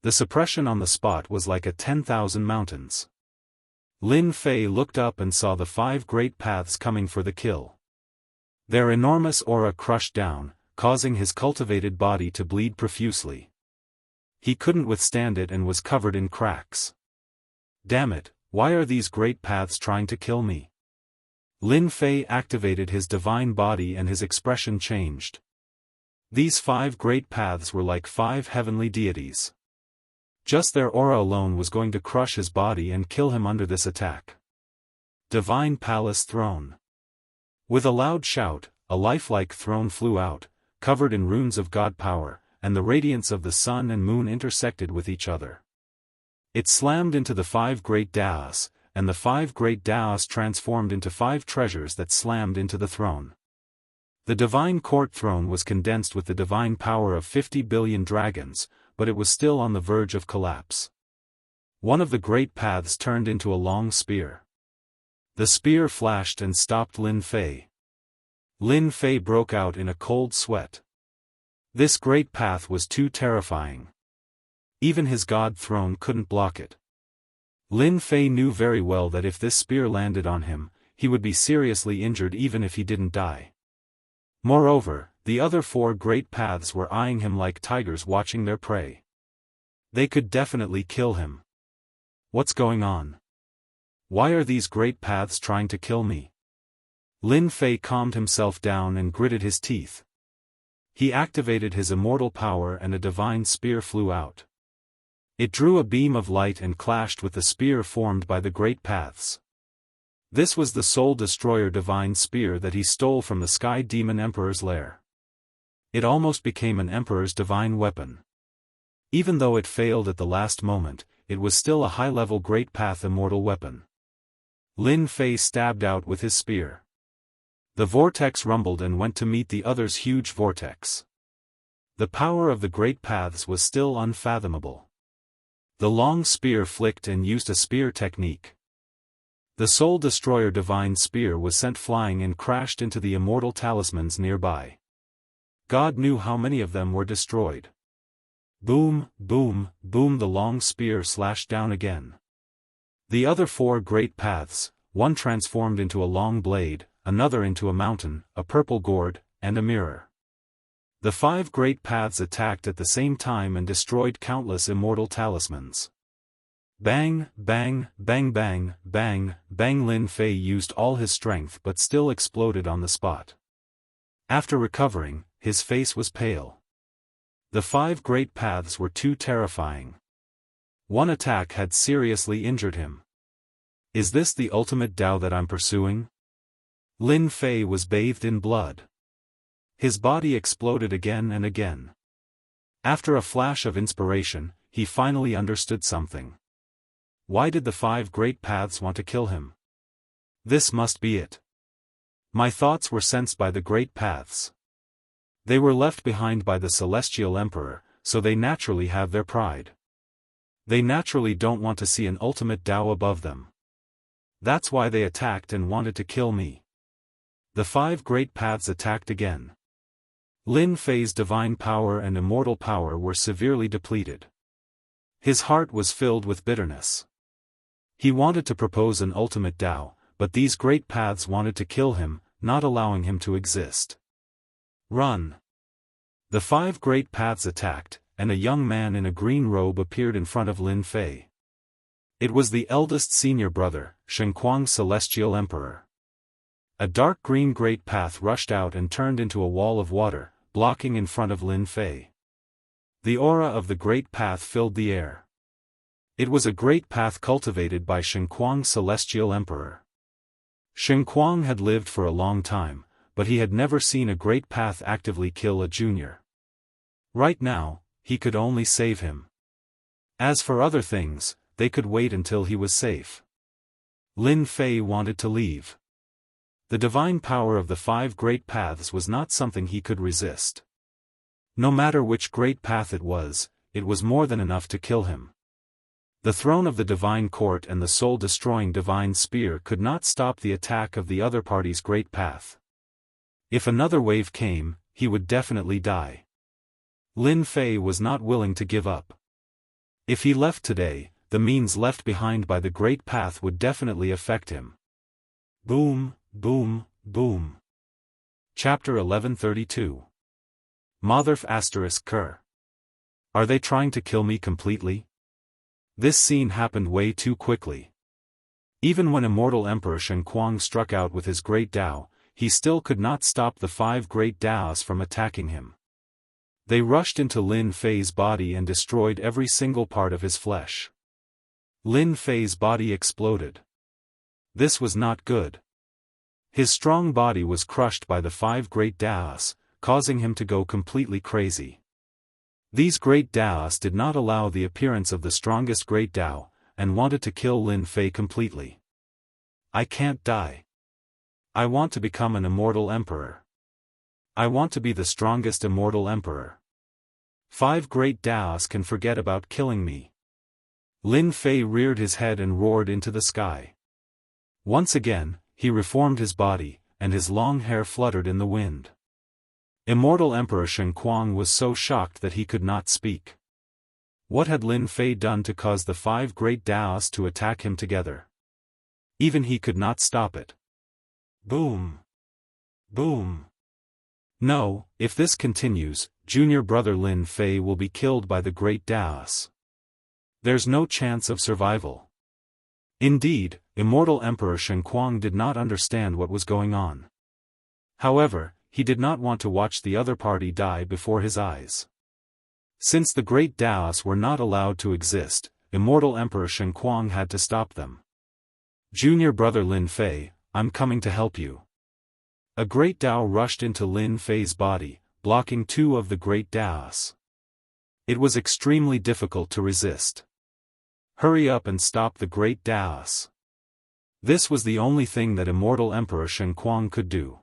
The suppression on the spot was like a 10,000 mountains. Lin Fei looked up and saw the 5 great paths coming for the kill. Their enormous aura crushed down, causing his cultivated body to bleed profusely. He couldn't withstand it and was covered in cracks. Damn it, why are these great paths trying to kill me? Lin Fei activated his divine body and his expression changed. These 5 great paths were like 5 heavenly deities. Just their aura alone was going to crush his body and kill him under this attack. Divine Palace Throne. With a loud shout, a lifelike throne flew out, covered in runes of god power, and the radiance of the sun and moon intersected with each other. It slammed into the 5 great Daos, and the 5 great Daos transformed into 5 treasures that slammed into the throne. The divine court throne was condensed with the divine power of 50 billion dragons, but it was still on the verge of collapse. One of the great paths turned into a long spear. The spear flashed and stopped Lin Fei. Lin Fei broke out in a cold sweat. This great path was too terrifying. Even his god throne couldn't block it. Lin Fei knew very well that if this spear landed on him, he would be seriously injured even if he didn't die. Moreover, the other 4 great paths were eyeing him like tigers watching their prey. They could definitely kill him. What's going on? Why are these great paths trying to kill me? Lin Fei calmed himself down and gritted his teeth. He activated his immortal power and a divine spear flew out. It drew a beam of light and clashed with the spear formed by the great paths. This was the Soul Destroyer divine spear that he stole from the Sky Demon Emperor's lair. It almost became an Emperor's divine weapon. Even though it failed at the last moment, it was still a high-level Great Path immortal weapon. Lin Fei stabbed out with his spear. The vortex rumbled and went to meet the other's huge vortex. The power of the Great Paths was still unfathomable. The long spear flicked and used a spear technique. The Soul Destroyer divine spear was sent flying and crashed into the immortal talismans nearby. God knew how many of them were destroyed. Boom, boom, boom, the long spear slashed down again. The other 4 great paths, one transformed into a long blade, another into a mountain, a purple gourd, and a mirror. The 5 great paths attacked at the same time and destroyed countless immortal talismans. Bang, bang, bang bang, bang, bang. Lin Fei used all his strength but still exploded on the spot. After recovering, his face was pale. The 5 great paths were too terrifying. One attack had seriously injured him. Is this the ultimate Tao that I'm pursuing? Lin Fei was bathed in blood. His body exploded again and again. After a flash of inspiration, he finally understood something. Why did the 5 great paths want to kill him? This must be it. My thoughts were sensed by the great paths. They were left behind by the celestial emperor, so they naturally have their pride. They naturally don't want to see an ultimate Tao above them. That's why they attacked and wanted to kill me. The 5 great paths attacked again. Lin Fei's divine power and immortal power were severely depleted. His heart was filled with bitterness. He wanted to propose an ultimate Tao, but these great paths wanted to kill him, not allowing him to exist. Run! The 5 great paths attacked, and a young man in a green robe appeared in front of Lin Fei. It was the eldest senior brother, Xianxia Celestial Emperor. A dark green great path rushed out and turned into a wall of water, blocking in front of Lin Fei. The aura of the great path filled the air. It was a great path cultivated by Xianxia Celestial Emperor. Xianxia had lived for a long time, but he had never seen a great path actively kill a junior. Right now, he could only save him. As for other things, they could wait until he was safe. Lin Fei wanted to leave. The divine power of the 5 great paths was not something he could resist. No matter which great path it was more than enough to kill him. The throne of the divine court and the soul-destroying divine spear could not stop the attack of the other party's great path. If another wave came, he would definitely die. Lin Fei was not willing to give up. If he left today, the means left behind by the great path would definitely affect him. Boom, boom, boom. Chapter 1132. Motherf ****. Are they trying to kill me completely? This scene happened way too quickly. Even when Immortal Emperor Xianxia struck out with his great Tao, he still could not stop the 5 great Taos from attacking him. They rushed into Lin Fei's body and destroyed every single part of his flesh. Lin Fei's body exploded. This was not good. His strong body was crushed by the 5 great Taos, causing him to go completely crazy. These great Taos did not allow the appearance of the strongest great Tao, and wanted to kill Lin Fei completely. I can't die. I want to become an immortal emperor. I want to be the strongest immortal emperor. 5 great Taos can forget about killing me. Lin Fei reared his head and roared into the sky. Once again, he reformed his body, and his long hair fluttered in the wind. Immortal Emperor Xianxia was so shocked that he could not speak. What had Lin Fei done to cause the 5 great Taos to attack him together? Even he could not stop it. Boom! Boom! No, if this continues, junior brother Lin Fei will be killed by the great Taos. There's no chance of survival. Indeed, Immortal Emperor Xianxia did not understand what was going on. However, he did not want to watch the other party die before his eyes. Since the great Taos were not allowed to exist, Immortal Emperor Xianxia had to stop them. Junior brother Lin Fei, I'm coming to help you. A great Tao rushed into Lin Fei's body, blocking 2 of the great Taos. It was extremely difficult to resist. Hurry up and stop the great Taos. This was the only thing that Immortal Emperor Xianxia could do.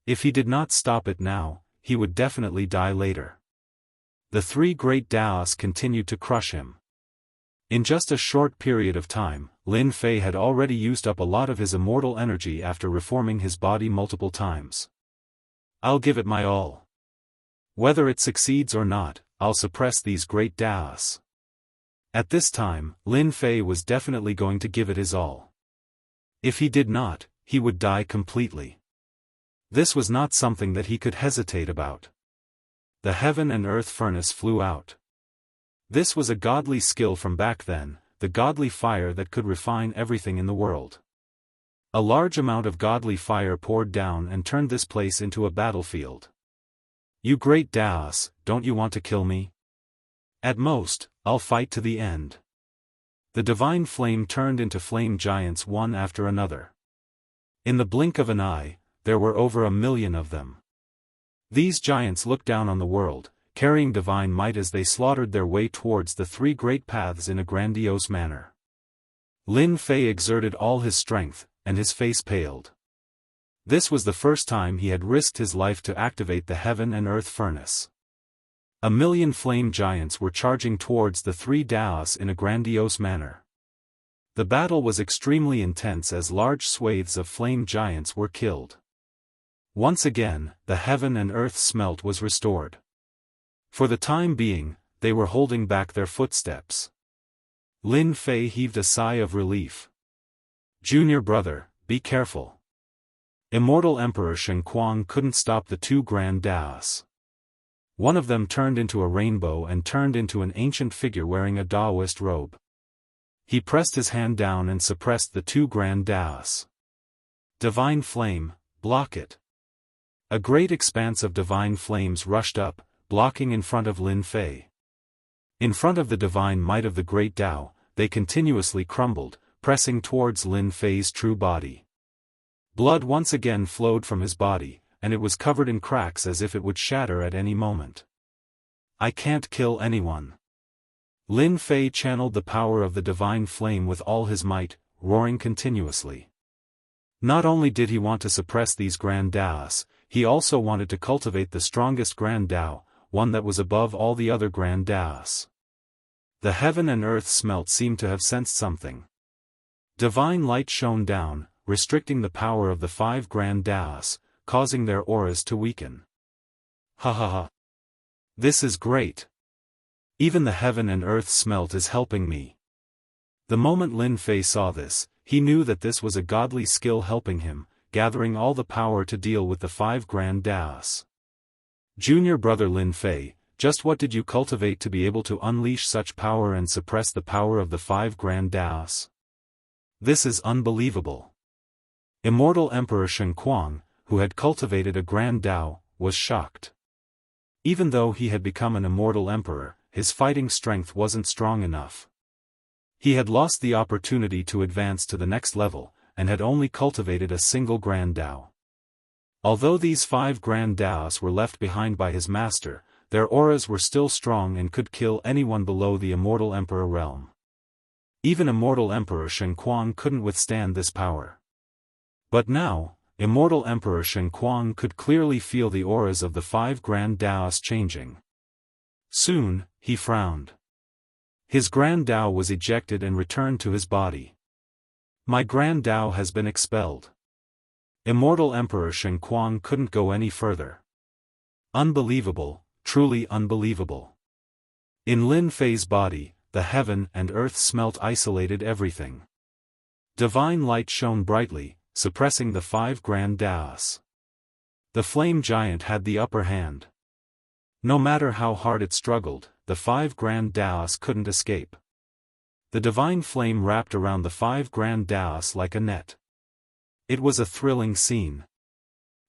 If he did not stop it now, he would definitely die later. The 3 great Taos continued to crush him. In just a short period of time, Lin Fei had already used up a lot of his immortal energy after reforming his body multiple times. I'll give it my all. Whether it succeeds or not, I'll suppress these great Taos. At this time, Lin Fei was definitely going to give it his all. If he did not, he would die completely. This was not something that he could hesitate about. The heaven and earth furnace flew out. This was a godly skill from back then. the godly fire that could refine everything in the world. A large amount of godly fire poured down and turned this place into a battlefield. You great Daoist, don't you want to kill me? At most, I'll fight to the end. The divine flame turned into flame giants one after another. In the blink of an eye, there were over 1 million of them. These giants looked down on the world, carrying divine might as they slaughtered their way towards the 3 great paths in a grandiose manner. Lin Fei exerted all his strength, and his face paled. This was the first time he had risked his life to activate the heaven and earth furnace. 1 million flame giants were charging towards the 3 Daoists in a grandiose manner. The battle was extremely intense as large swathes of flame giants were killed. Once again, the heaven and earth smelt was restored. For the time being, they were holding back their footsteps. Lin Fei heaved a sigh of relief. Junior brother, be careful. Immortal Emperor Shen Kuang couldn't stop the 2 Grand Daoists. One of them turned into a rainbow and turned into an ancient figure wearing a Daoist robe. He pressed his hand down and suppressed the 2 Grand Daoists. Divine flame, block it. A great expanse of divine flames rushed up, blocking in front of Lin Fei. In front of the divine might of the great Dao, they continuously crumbled, pressing towards Lin Fei's true body. Blood once again flowed from his body, and it was covered in cracks as if it would shatter at any moment. I can't kill anyone. Lin Fei channeled the power of the divine flame with all his might, roaring continuously. Not only did he want to suppress these Grand Daoists, he also wanted to cultivate the strongest Grand Dao, one that was above all the other Grand Daoists. The heaven and earth smelt seemed to have sensed something. Divine light shone down, restricting the power of the 5 Grand Daoists, causing their auras to weaken. Ha ha ha. This is great. Even the heaven and earth smelt is helping me. The moment Lin Fei saw this, he knew that this was a godly skill helping him, gathering all the power to deal with the 5 Grand Daoists. Junior brother Lin Fei, just what did you cultivate to be able to unleash such power and suppress the power of the 5 Grand Daoists? This is unbelievable. Immortal Emperor Shen Kuang, who had cultivated a Grand Dao, was shocked. Even though he had become an immortal emperor, his fighting strength wasn't strong enough. He had lost the opportunity to advance to the next level, and had only cultivated a single Grand Dao. Although these 5 Grand Daoists were left behind by his master, their auras were still strong and could kill anyone below the Immortal Emperor realm. Even Immortal Emperor Shen Kuang couldn't withstand this power. But now, Immortal Emperor Shen Kuang could clearly feel the auras of the 5 Grand Daoists changing. Soon, he frowned. His Grand Dao was ejected and returned to his body. My Grand Dao has been expelled. Immortal Emperor Shen Kuang couldn't go any further. Unbelievable, truly unbelievable. In Lin Fei's body, the heaven and earth smelt isolated everything. Divine light shone brightly, suppressing the 5 Grand Daoists. The flame giant had the upper hand. No matter how hard it struggled, the 5 Grand Daoists couldn't escape. The divine flame wrapped around the 5 Grand Daoists like a net. It was a thrilling scene.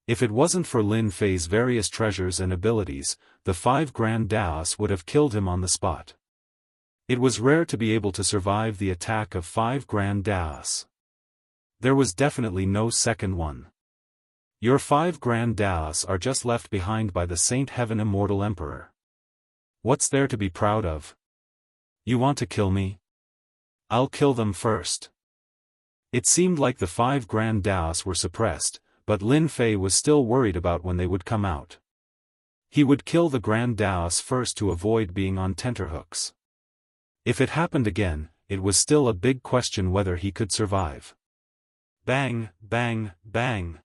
If it wasn't for Lin Fei's various treasures and abilities, the 5 Grand Daoists would have killed him on the spot. It was rare to be able to survive the attack of 5 Grand Daoists. There was definitely no second one. Your 5 Grand Daoists are just left behind by the Saint Heaven Immortal Emperor. What's there to be proud of? You want to kill me? I'll kill them first. It seemed like the 5 Grand Daoists were suppressed, but Lin Fei was still worried about when they would come out. He would kill the Grand Daoists first to avoid being on tenterhooks. If it happened again, it was still a big question whether he could survive. Bang, bang, bang.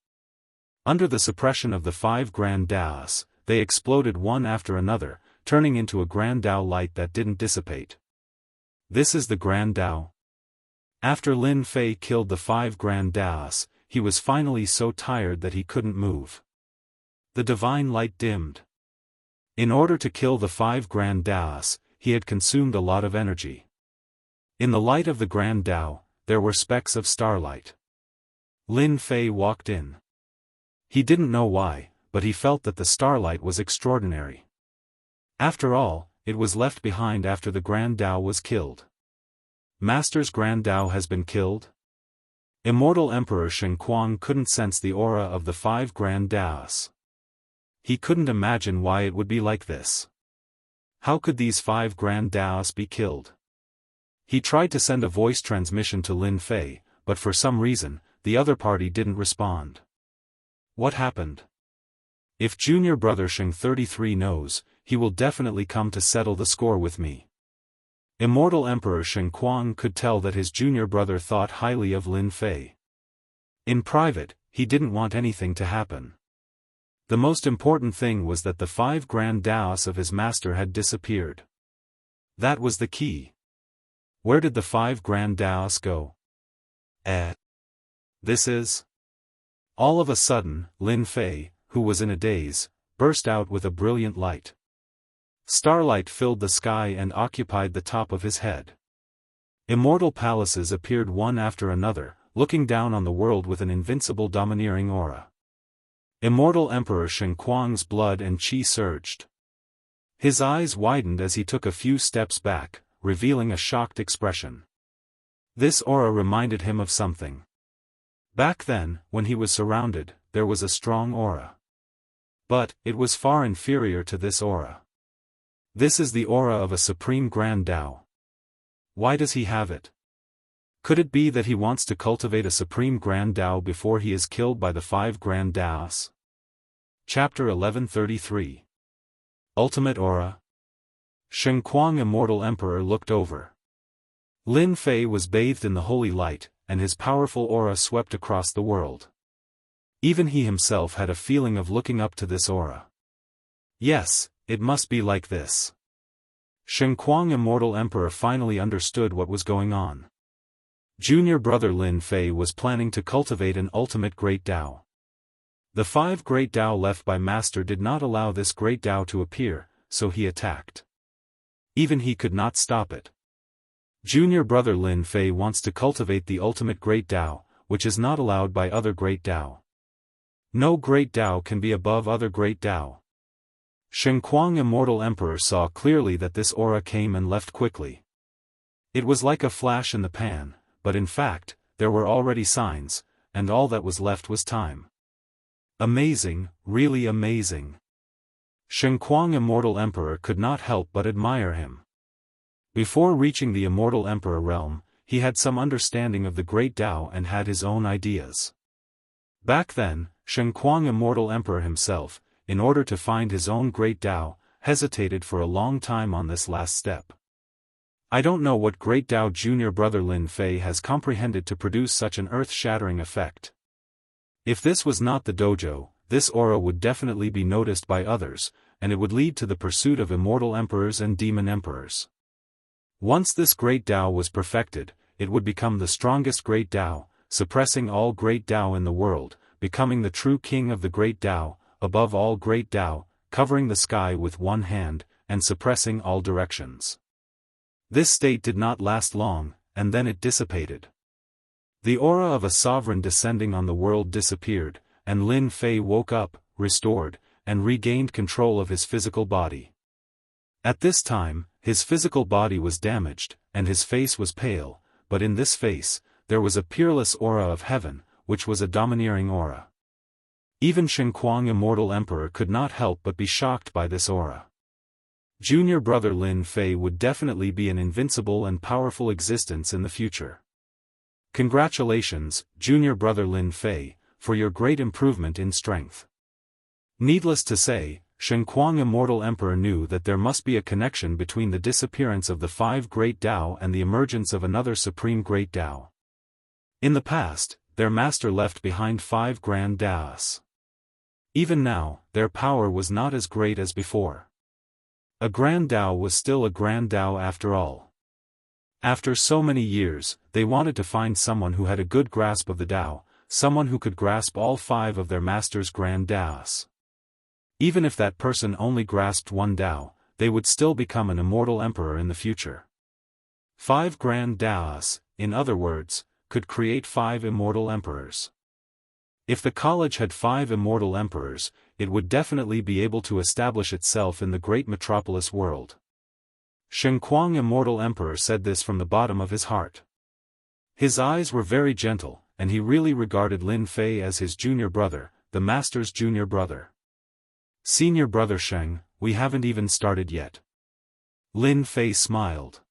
Under the suppression of the 5 Grand Daoists, they exploded one after another, turning into a Grand Dao light that didn't dissipate. This is the Grand Dao. After Lin Fei killed the 5 Grand Daoists, he was finally so tired that he couldn't move. The divine light dimmed. In order to kill the 5 Grand Daoists, he had consumed a lot of energy. In the light of the Grand Tao, there were specks of starlight. Lin Fei walked in. He didn't know why, but he felt that the starlight was extraordinary. After all, it was left behind after the Grand Tao was killed. Master's Grand Tao has been killed? Immortal Emperor Shenquang couldn't sense the aura of the 5 Grand Taos. He couldn't imagine why it would be like this. How could these 5 Grand Taos be killed? He tried to send a voice transmission to Lin Fei, but for some reason, the other party didn't respond. What happened? If junior brother Sheng 33 knows, he will definitely come to settle the score with me. Immortal Emperor Shenquang could tell that his junior brother thought highly of Lin Fei. In private, he didn't want anything to happen. The most important thing was that the 5 Grand Taos of his master had disappeared. That was the key. Where did the 5 Grand Taos go? This is... All of a sudden, Lin Fei, who was in a daze, burst out with a brilliant light. Starlight filled the sky and occupied the top of his head. Immortal palaces appeared one after another, looking down on the world with an invincible domineering aura. Immortal Emperor Shenquang's blood and qi surged. His eyes widened as he took a few steps back, revealing a shocked expression. This aura reminded him of something. Back then, when he was surrounded, there was a strong aura. But, it was far inferior to this aura. This is the aura of a supreme Grand Tao. Why does he have it? Could it be that he wants to cultivate a supreme Grand Tao before he is killed by the 5 Grand Taos? Chapter 1133. Ultimate Aura. Shenquang Immortal Emperor looked over. Lin Fei was bathed in the holy light, and his powerful aura swept across the world. Even he himself had a feeling of looking up to this aura. Yes, it must be like this. Shenquang Immortal Emperor finally understood what was going on. Junior brother Lin Fei was planning to cultivate an ultimate Great Tao. The 5 Great Tao left by Master did not allow this Great Tao to appear, so he attacked. Even he could not stop it. Junior brother Lin Fei wants to cultivate the ultimate Great Tao, which is not allowed by other Great Tao. No Great Tao can be above other Great Tao. Shenquang Immortal Emperor saw clearly that this aura came and left quickly. It was like a flash in the pan, but in fact, there were already signs, and all that was left was time. Amazing, really amazing. Shenquang Immortal Emperor could not help but admire him. Before reaching the Immortal Emperor realm, he had some understanding of the Great Tao and had his own ideas. Back then, Shenquang Immortal Emperor himself, in order to find his own Great Tao, hesitated for a long time on this last step. I don't know what Great Tao junior brother Lin Fei has comprehended to produce such an earth-shattering effect. If this was not the dojo, this aura would definitely be noticed by others, and it would lead to the pursuit of immortal emperors and demon emperors. Once this Great Tao was perfected, it would become the strongest Great Tao, suppressing all Great Tao in the world, becoming the true king of the Great Tao, above all Great Tao, covering the sky with one hand, and suppressing all directions. This state did not last long, and then it dissipated. The aura of a sovereign descending on the world disappeared, and Lin Fei woke up, restored, and regained control of his physical body. At this time, his physical body was damaged, and his face was pale, but in this face, there was a peerless aura of heaven, which was a domineering aura. Even Shenquang Immortal Emperor could not help but be shocked by this aura. Junior brother Lin Fei would definitely be an invincible and powerful existence in the future. Congratulations, junior brother Lin Fei, for your great improvement in strength. Needless to say, Shenquang Immortal Emperor knew that there must be a connection between the disappearance of the 5 Great Tao and the emergence of another supreme Great Tao. In the past, their master left behind 5 Grand Taos. Even now, their power was not as great as before. A Grand Tao was still a Grand Tao after all. After so many years, they wanted to find someone who had a good grasp of the Tao, someone who could grasp all 5 of their master's Grand Taos. Even if that person only grasped one Tao, they would still become an immortal emperor in the future. 5 grand Daoists, in other words, could create 5 immortal emperors. If the college had 5 immortal emperors, it would definitely be able to establish itself in the great metropolis world. Xianxia Immortal Emperor said this from the bottom of his heart. His eyes were very gentle, and he really regarded Lin Fei as his junior brother, the master's junior brother. Senior brother Sheng, we haven't even started yet. Lin Fei smiled.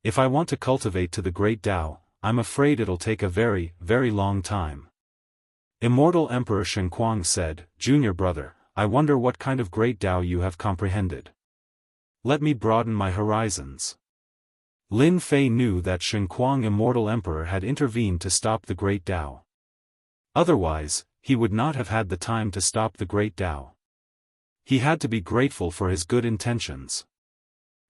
If I want to cultivate to the great Tao, I'm afraid it'll take a very, very long time. Immortal Emperor Xianxia said, Junior brother, I wonder what kind of great Tao you have comprehended. Let me broaden my horizons. Lin Fei knew that Xianxia Immortal Emperor had intervened to stop the great Tao. Otherwise, he would not have had the time to stop the great Tao. He had to be grateful for his good intentions.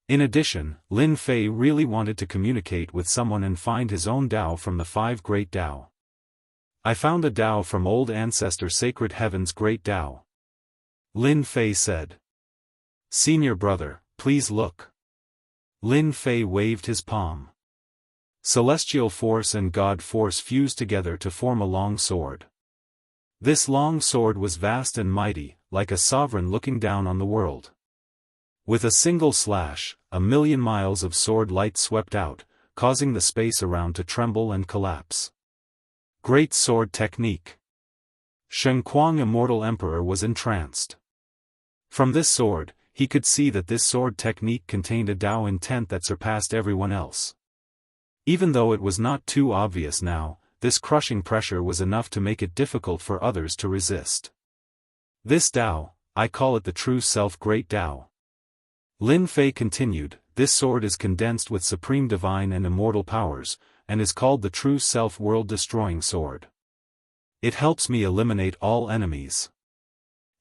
In addition, Lin Fei really wanted to communicate with someone and find his own Tao from the 5 great Tao. I found a Tao from old ancestor Sacred Heaven's great Tao. Lin Fei said. Senior brother, please look. Lin Fei waved his palm. Celestial force and God force fused together to form a long sword. This long sword was vast and mighty, like a sovereign looking down on the world. With a single slash, 1,000,000 miles of sword light swept out, causing the space around to tremble and collapse. Great sword technique. Xianxia Immortal Emperor was entranced. From this sword, he could see that this sword technique contained a Tao intent that surpassed everyone else. Even though it was not too obvious now, this crushing pressure was enough to make it difficult for others to resist. This Tao, I call it the true self great Tao. Lin Fei continued, this sword is condensed with supreme divine and immortal powers, and is called the true self world-destroying sword. It helps me eliminate all enemies.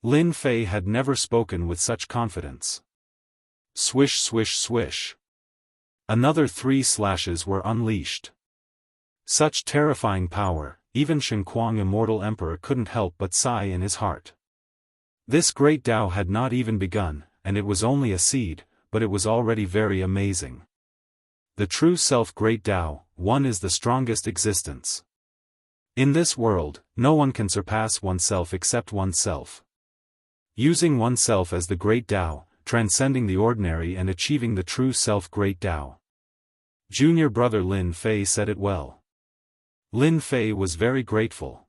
Lin Fei had never spoken with such confidence. Swish swish swish. Another 3 slashes were unleashed. Such terrifying power, even Xianxia Immortal Emperor couldn't help but sigh in his heart. This great Tao had not even begun, and it was only a seed, but it was already very amazing. The true self great Tao, one is the strongest existence. In this world, no one can surpass oneself except oneself. Using oneself as the great Tao, transcending the ordinary and achieving the true self great Tao. Junior brother Lin Fei said it well. Lin Fei was very grateful.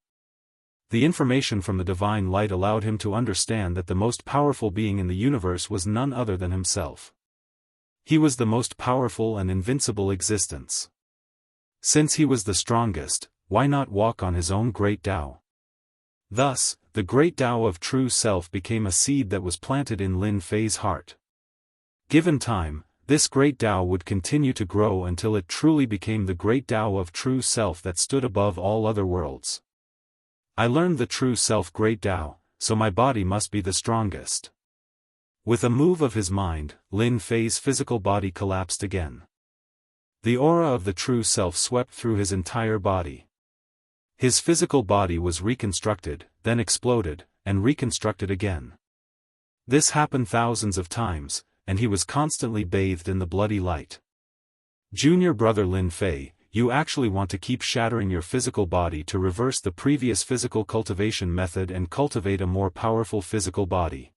The information from the divine light allowed him to understand that the most powerful being in the universe was none other than himself. He was the most powerful and invincible existence. Since he was the strongest, why not walk on his own great Tao? Thus, the great Tao of true self became a seed that was planted in Lin Fei's heart. Given time, this great Tao would continue to grow until it truly became the great Tao of true self that stood above all other worlds. I learned the true self great Tao, so my body must be the strongest. With a move of his mind, Lin Fei's physical body collapsed again. The aura of the true self swept through his entire body. His physical body was reconstructed, then exploded, and reconstructed again. This happened thousands of times, and he was constantly bathed in the bloody light. Junior brother Lin Fei, you actually want to keep shattering your physical body to reverse the previous physical cultivation method and cultivate a more powerful physical body.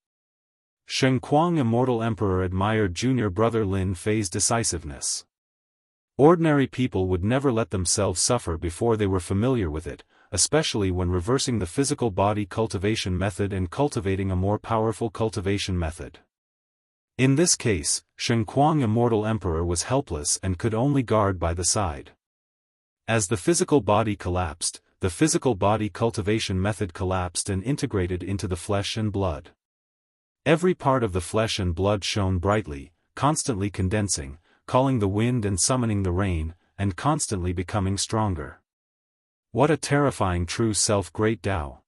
Xianxia Immortal Emperor admired junior brother Lin Fei's decisiveness. Ordinary people would never let themselves suffer before they were familiar with it, especially when reversing the physical body cultivation method and cultivating a more powerful cultivation method. In this case, Xianxia Immortal Emperor was helpless and could only guard by the side. As the physical body collapsed, the physical body cultivation method collapsed and integrated into the flesh and blood. Every part of the flesh and blood shone brightly, constantly condensing, calling the wind and summoning the rain, and constantly becoming stronger. What a terrifying true self great Tao.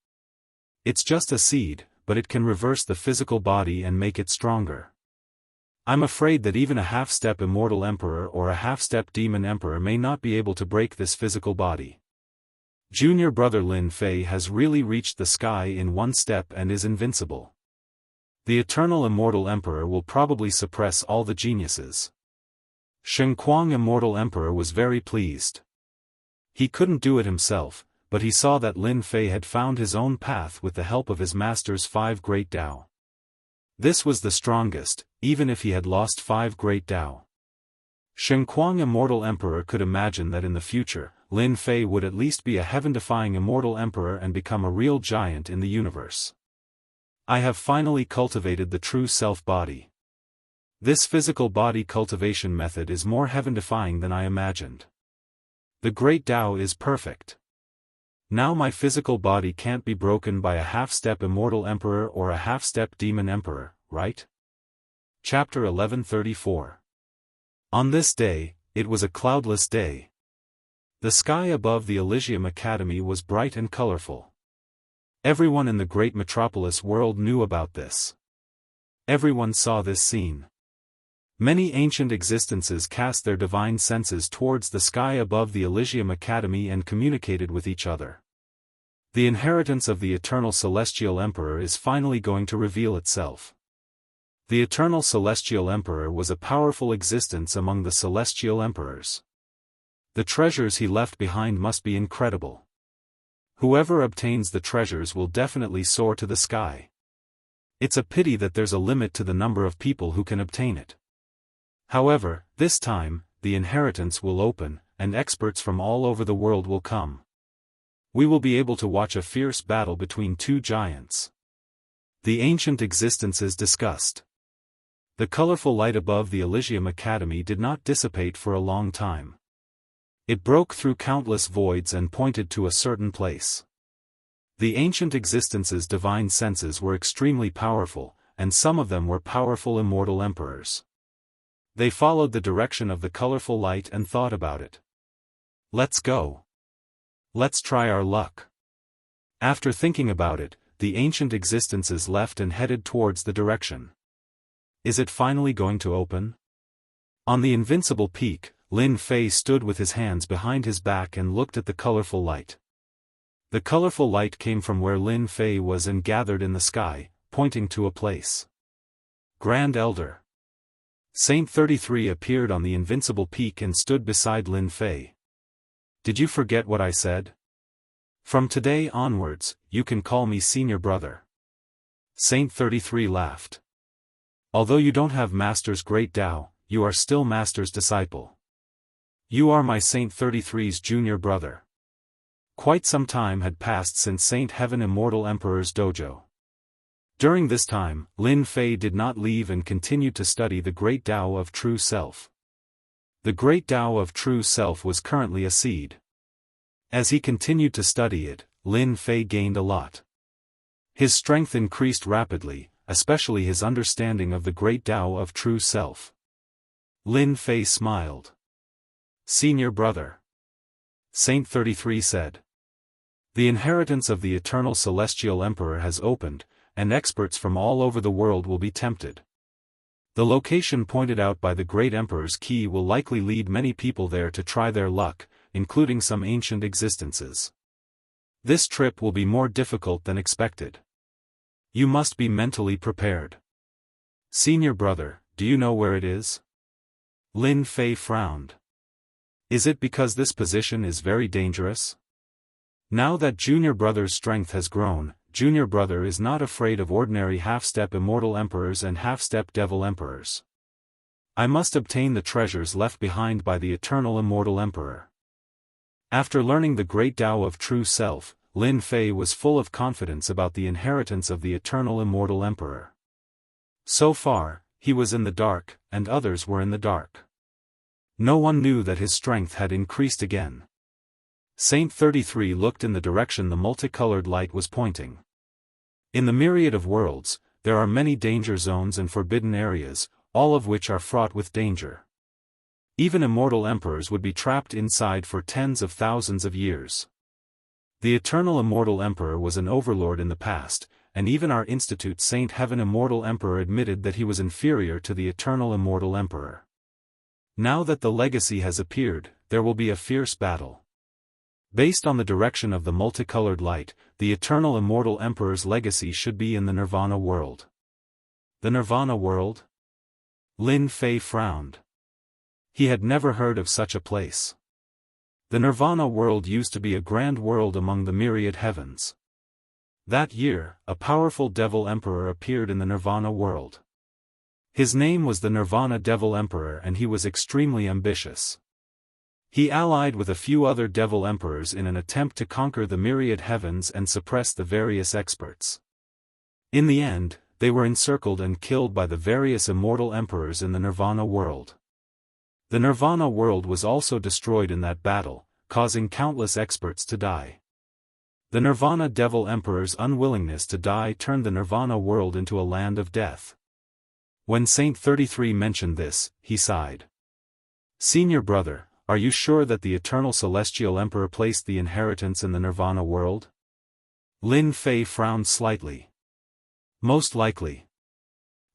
It's just a seed, but it can reverse the physical body and make it stronger. I'm afraid that even a half-step immortal emperor or a half-step demon emperor may not be able to break this physical body. Junior brother Lin Fei has really reached the sky in one step and is invincible. The eternal immortal emperor will probably suppress all the geniuses. Shenquang Immortal Emperor was very pleased. He couldn't do it himself, but he saw that Lin Fei had found his own path with the help of his master's 5 great Dao. This was the strongest, even if he had lost 5 great Dao. Shenquang Immortal Emperor could imagine that in the future, Lin Fei would at least be a heaven-defying immortal emperor and become a real giant in the universe. I have finally cultivated the true self-body. This physical body cultivation method is more heaven-defying than I imagined. The great Tao is perfect. Now my physical body can't be broken by a half-step immortal emperor or a half-step demon emperor, right? Chapter 1134. On this day, it was a cloudless day. The sky above the Elysium Academy was bright and colorful. Everyone in the great metropolis world knew about this. Everyone saw this scene. Many ancient existences cast their divine senses towards the sky above the Elysium Academy and communicated with each other. The inheritance of the eternal celestial emperor is finally going to reveal itself. The eternal celestial emperor was a powerful existence among the celestial emperors. The treasures he left behind must be incredible. Whoever obtains the treasures will definitely soar to the sky. It's a pity that there's a limit to the number of people who can obtain it. However, this time, the inheritance will open, and experts from all over the world will come. We will be able to watch a fierce battle between 2 giants. The ancient existences discussed. The colorful light above the Elysium Academy did not dissipate for a long time. It broke through countless voids and pointed to a certain place. The ancient existences' divine senses were extremely powerful, and some of them were powerful immortal emperors. They followed the direction of the colorful light and thought about it. Let's go. Let's try our luck. After thinking about it, the ancient existences left and headed towards the direction. Is it finally going to open? On the invincible peak, Lin Fei stood with his hands behind his back and looked at the colorful light. The colorful light came from where Lin Fei was and gathered in the sky, pointing to a place. Grand Elder. Saint 33 appeared on the invincible peak and stood beside Lin Fei. Did you forget what I said? From today onwards, you can call me Senior Brother. Saint 33 laughed. Although you don't have Master's great Tao, you are still Master's disciple. You are my Saint 33's junior brother. Quite some time had passed since Saint Heaven Immortal Emperor's dojo. During this time, Lin Fei did not leave and continued to study the Great Tao of True Self. The Great Tao of True Self was currently a seed. As he continued to study it, Lin Fei gained a lot. His strength increased rapidly, especially his understanding of the Great Tao of True Self. Lin Fei smiled. Senior Brother. Saint 33 said. The inheritance of the eternal celestial emperor has opened, and experts from all over the world will be tempted. The location pointed out by the great emperor's key will likely lead many people there to try their luck, including some ancient existences. This trip will be more difficult than expected. You must be mentally prepared. Senior Brother, do you know where it is? Lin Fei frowned. Is it because this position is very dangerous? Now that Junior Brother's strength has grown, Junior Brother is not afraid of ordinary half-step immortal emperors and half-step devil emperors. I must obtain the treasures left behind by the eternal immortal emperor. After learning the Great Tao of True Self, Lin Fei was full of confidence about the inheritance of the eternal immortal emperor. So far, he was in the dark, and others were in the dark. No one knew that his strength had increased again. Saint 33 looked in the direction the multicolored light was pointing. In the myriad of worlds, there are many danger zones and forbidden areas, all of which are fraught with danger. Even immortal emperors would be trapped inside for tens of thousands of years. The eternal immortal emperor was an overlord in the past, and even our institute Saint Heaven Immortal Emperor admitted that he was inferior to the eternal immortal emperor. Now that the legacy has appeared, there will be a fierce battle. Based on the direction of the multicolored light, the eternal immortal emperor's legacy should be in the Nirvana world. The Nirvana world? Lin Fei frowned. He had never heard of such a place. The Nirvana world used to be a grand world among the myriad heavens. That year, a powerful devil emperor appeared in the Nirvana world. His name was the Nirvana Devil Emperor, and he was extremely ambitious. He allied with a few other devil emperors in an attempt to conquer the myriad heavens and suppress the various experts. In the end, they were encircled and killed by the various immortal emperors in the Nirvana world. The Nirvana world was also destroyed in that battle, causing countless experts to die. The Nirvana Devil Emperor's unwillingness to die turned the Nirvana world into a land of death. When Saint 33 mentioned this, he sighed. "Senior brother, are you sure that the Eternal Celestial Emperor placed the inheritance in the Nirvana world?" Lin Fei frowned slightly. "Most likely.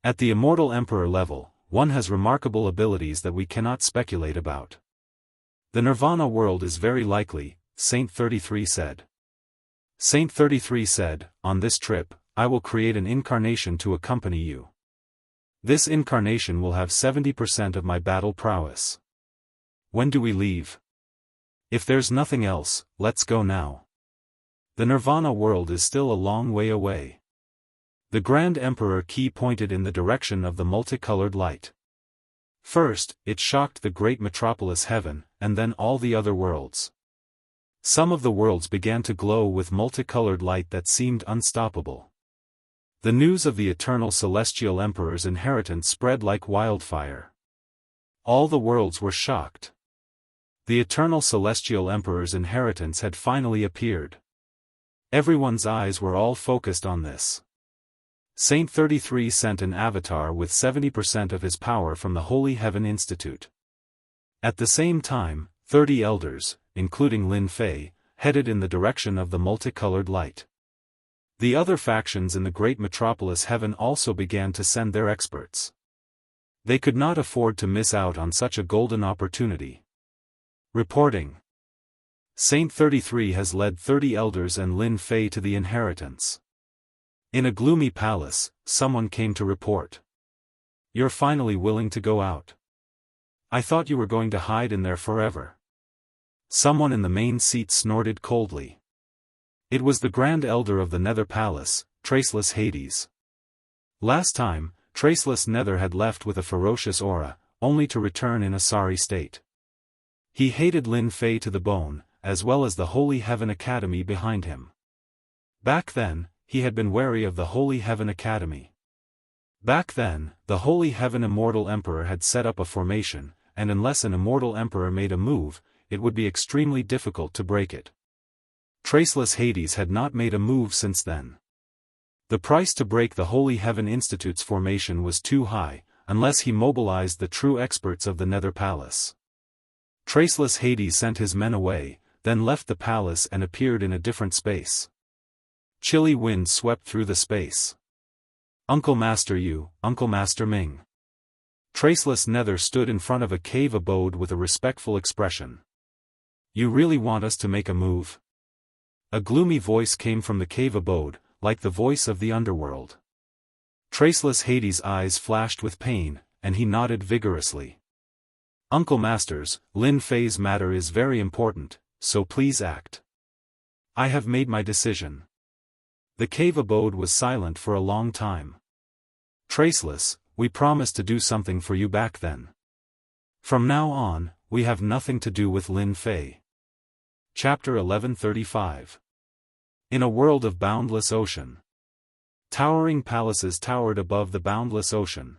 At the Immortal Emperor level, one has remarkable abilities that we cannot speculate about. The Nirvana world is very likely," Saint 33 said. Saint 33 said, "On this trip, I will create an incarnation to accompany you. This incarnation will have 70% of my battle prowess. When do we leave? If there's nothing else, let's go now. The Nirvana world is still a long way away." The Grand Emperor Qi pointed in the direction of the multicolored light. First, it shocked the great metropolis heaven, and then all the other worlds. Some of the worlds began to glow with multicolored light that seemed unstoppable. The news of the Eternal Celestial Emperor's inheritance spread like wildfire. All the worlds were shocked. The Eternal Celestial Emperor's inheritance had finally appeared. Everyone's eyes were all focused on this. Saint 33 sent an avatar with 70% of his power from the Holy Heaven Institute. At the same time, 30 elders, including Lin Fei, headed in the direction of the multicolored light. The other factions in the great metropolis heaven also began to send their experts. They could not afford to miss out on such a golden opportunity. Reporting. Saint 33 has led 30 elders and Lin Fei to the inheritance. In a gloomy palace, someone came to report. "You're finally willing to go out. I thought you were going to hide in there forever." Someone in the main seat snorted coldly. It was the Grand Elder of the Nether Palace, Traceless Hades. Last time, Traceless Nether had left with a ferocious aura, only to return in a sorry state. He hated Lin Fei to the bone, as well as the Holy Heaven Academy behind him. Back then, he had been wary of the Holy Heaven Academy. Back then, the Holy Heaven Immortal Emperor had set up a formation, and unless an Immortal Emperor made a move, it would be extremely difficult to break it. Traceless Hades had not made a move since then. The price to break the Holy Heaven Institute's formation was too high, unless he mobilized the true experts of the Nether Palace. Traceless Hades sent his men away, then left the palace and appeared in a different space. Chilly wind swept through the space. "Uncle Master Yu, Uncle Master Ming." Traceless Nether stood in front of a cave abode with a respectful expression. "You really want us to make a move?" A gloomy voice came from the cave abode, like the voice of the underworld. Traceless Hades' eyes flashed with pain, and he nodded vigorously. "Uncle Masters, Lin Fei's matter is very important, so please act. I have made my decision." The cave abode was silent for a long time. "Traceless, we promised to do something for you back then. From now on, we have nothing to do with Lin Fei." Chapter 1135. In a world of boundless ocean. Towering palaces towered above the boundless ocean.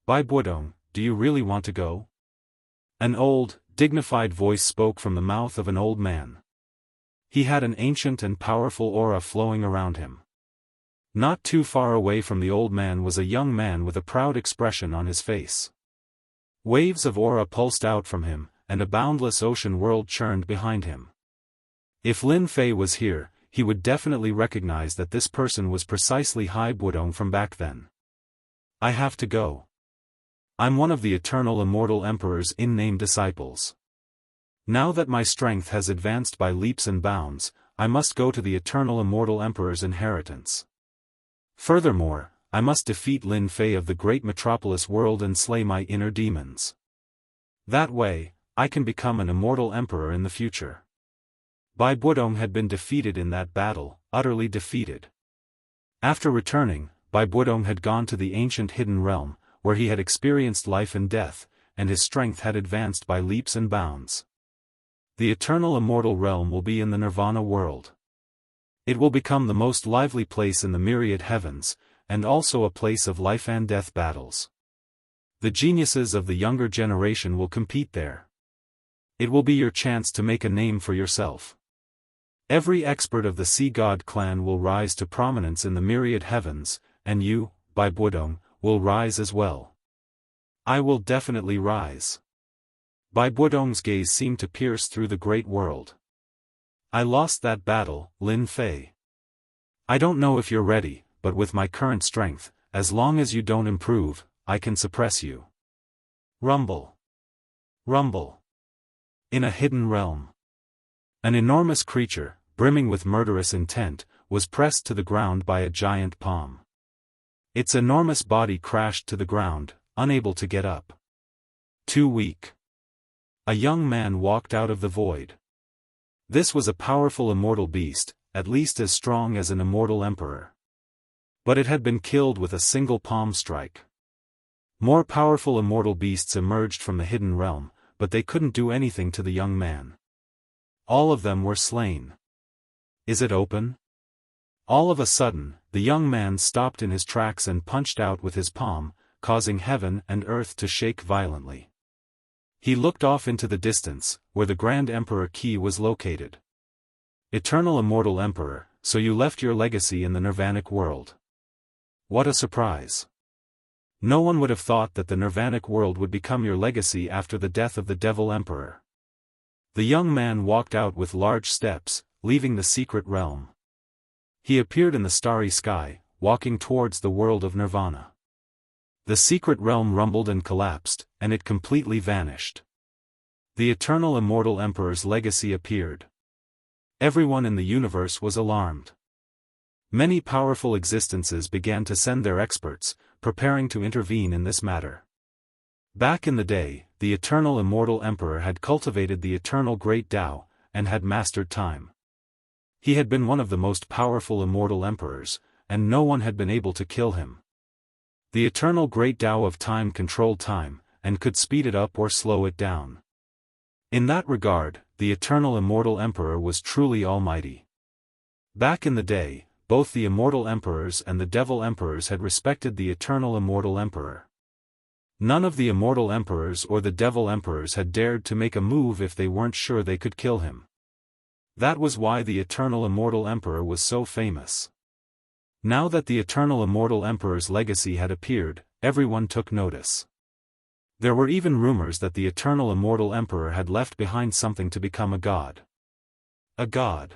"Bai Buodong, do you really want to go?" An old, dignified voice spoke from the mouth of an old man. He had an ancient and powerful aura flowing around him. Not too far away from the old man was a young man with a proud expression on his face. Waves of aura pulsed out from him, and a boundless ocean world churned behind him. If Lin Fei was here, he would definitely recognize that this person was precisely Hai Buodong from back then. "I have to go. I'm one of the Eternal Immortal Emperor's in-name disciples. Now that my strength has advanced by leaps and bounds, I must go to the Eternal Immortal Emperor's inheritance. Furthermore, I must defeat Lin Fei of the great metropolis world and slay my inner demons." That way, I can become an immortal emperor in the future. Bai Budong had been defeated in that battle, utterly defeated. After returning, Bai Budong had gone to the ancient hidden realm, where he had experienced life and death, and his strength had advanced by leaps and bounds. The eternal immortal realm will be in the Nirvana world. It will become the most lively place in the myriad heavens, and also a place of life and death battles. The geniuses of the younger generation will compete there. It will be your chance to make a name for yourself. Every expert of the Sea God clan will rise to prominence in the myriad heavens, and you, Bai Budong, will rise as well. I will definitely rise. Bai Budong's gaze seemed to pierce through the great world. I lost that battle, Lin Fei. I don't know if you're ready, but with my current strength, as long as you don't improve, I can suppress you. Rumble. Rumble. In a hidden realm. An enormous creature, brimming with murderous intent, was pressed to the ground by a giant palm. Its enormous body crashed to the ground, unable to get up. Too weak. A young man walked out of the void. This was a powerful immortal beast, at least as strong as an immortal emperor. But it had been killed with a single palm strike. More powerful immortal beasts emerged from the hidden realm, but they couldn't do anything to the young man. All of them were slain. Is it open? All of a sudden, the young man stopped in his tracks and punched out with his palm, causing heaven and earth to shake violently. He looked off into the distance, where the Grand Emperor Qi was located. Eternal Immortal Emperor, so you left your legacy in the Nirvanic world. What a surprise. No one would have thought that the Nirvanic world would become your legacy after the death of the Devil Emperor. The young man walked out with large steps, leaving the secret realm. He appeared in the starry sky, walking towards the world of Nirvana. The secret realm rumbled and collapsed, and it completely vanished. The eternal immortal emperor's legacy appeared. Everyone in the universe was alarmed. Many powerful existences began to send their experts, preparing to intervene in this matter. Back in the day, the eternal immortal emperor had cultivated the eternal great Tao, and had mastered time. He had been one of the most powerful immortal emperors, and no one had been able to kill him. The eternal great Tao of time controlled time, and could speed it up or slow it down. In that regard, the eternal immortal emperor was truly almighty. Back in the day, both the immortal emperors and the devil emperors had respected the eternal immortal emperor. None of the immortal emperors or the devil emperors had dared to make a move if they weren't sure they could kill him. That was why the eternal immortal emperor was so famous. Now that the eternal immortal emperor's legacy had appeared, everyone took notice. There were even rumors that the eternal immortal emperor had left behind something to become a god. A god.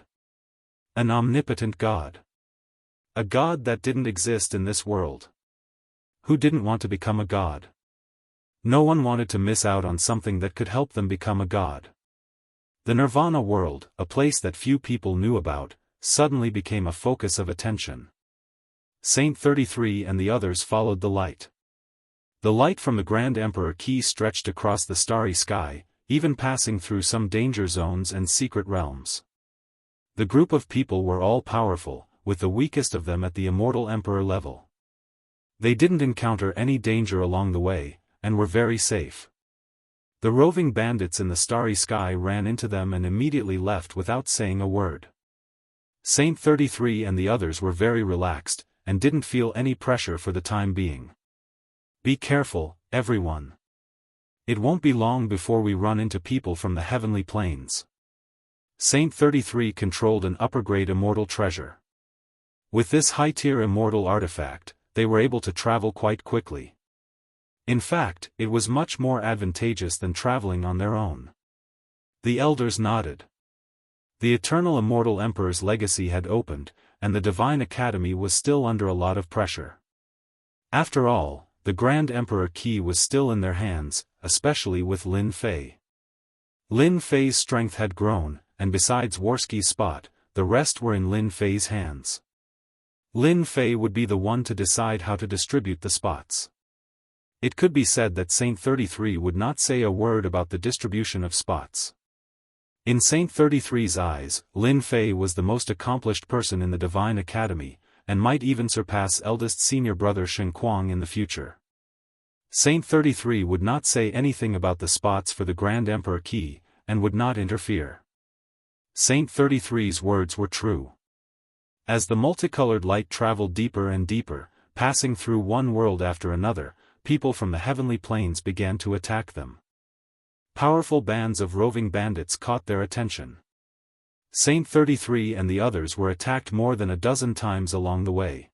An omnipotent god. A god that didn't exist in this world. Who didn't want to become a god? No one wanted to miss out on something that could help them become a god. The Nirvana world, a place that few people knew about, suddenly became a focus of attention. Saint 33 and the others followed the light. The light from the Grand Emperor Qi stretched across the starry sky, even passing through some danger zones and secret realms. The group of people were all powerful, with the weakest of them at the Immortal Emperor level. They didn't encounter any danger along the way, and were very safe. The roving bandits in the starry sky ran into them and immediately left without saying a word. Saint 33 and the others were very relaxed, and didn't feel any pressure for the time being. Be careful, everyone. It won't be long before we run into people from the heavenly planes. Saint 33 controlled an upper-grade immortal treasure. With this high-tier immortal artifact, they were able to travel quite quickly. In fact, it was much more advantageous than traveling on their own. The elders nodded. The eternal immortal emperor's legacy had opened, and the Divine Academy was still under a lot of pressure. After all, the Grand Emperor Qi was still in their hands, especially with Lin Fei. Lin Fei's strength had grown, and besides Warski's spot, the rest were in Lin Fei's hands. Lin Fei would be the one to decide how to distribute the spots. It could be said that Saint 33 would not say a word about the distribution of spots. In Saint 33's eyes, Lin Fei was the most accomplished person in the Divine Academy, and might even surpass eldest senior brother Shen Kuang in the future. Saint 33 would not say anything about the spots for the Grand Emperor Qi, and would not interfere. Saint 33's words were true. As the multicolored light traveled deeper and deeper, passing through one world after another, people from the heavenly planes began to attack them. Powerful bands of roving bandits caught their attention. Saint 33 and the others were attacked more than a dozen times along the way.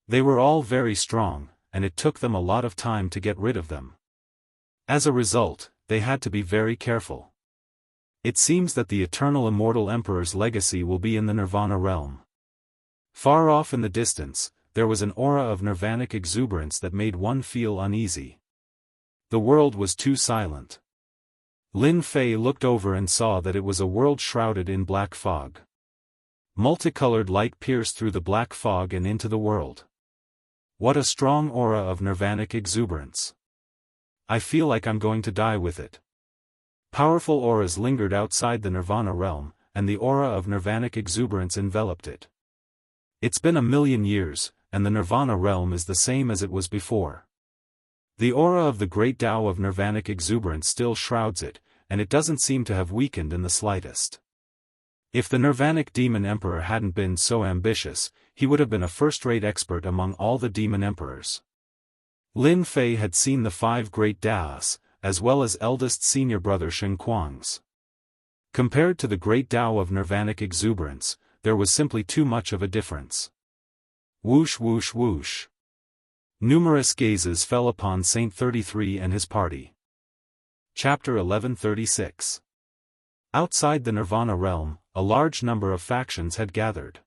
They were all very strong, and it took them a lot of time to get rid of them. As a result, they had to be very careful. It seems that the eternal immortal emperor's legacy will be in the Nirvana realm. Far off in the distance, there was an aura of nirvanic exuberance that made one feel uneasy. The world was too silent. Lin Fei looked over and saw that it was a world shrouded in black fog. Multicolored light pierced through the black fog and into the world. What a strong aura of nirvanic exuberance. I feel like I'm going to die with it. Powerful auras lingered outside the Nirvana realm, and the aura of nirvanic exuberance enveloped it. It's been 1,000,000 years, and the Nirvana realm is the same as it was before. The aura of the great Tao of nirvanic exuberance still shrouds it, and it doesn't seem to have weakened in the slightest. If the Nirvanic Demon Emperor hadn't been so ambitious, he would have been a first-rate expert among all the demon emperors. Lin Fei had seen the 5 great Daoists, as well as eldest senior brother Shen Kuang's. Compared to the great Tao of nirvanic exuberance, there was simply too much of a difference. Whoosh whoosh whoosh. Numerous gazes fell upon Saint 33 and his party. Chapter 1136. Outside the Nirvana realm, a large number of factions had gathered.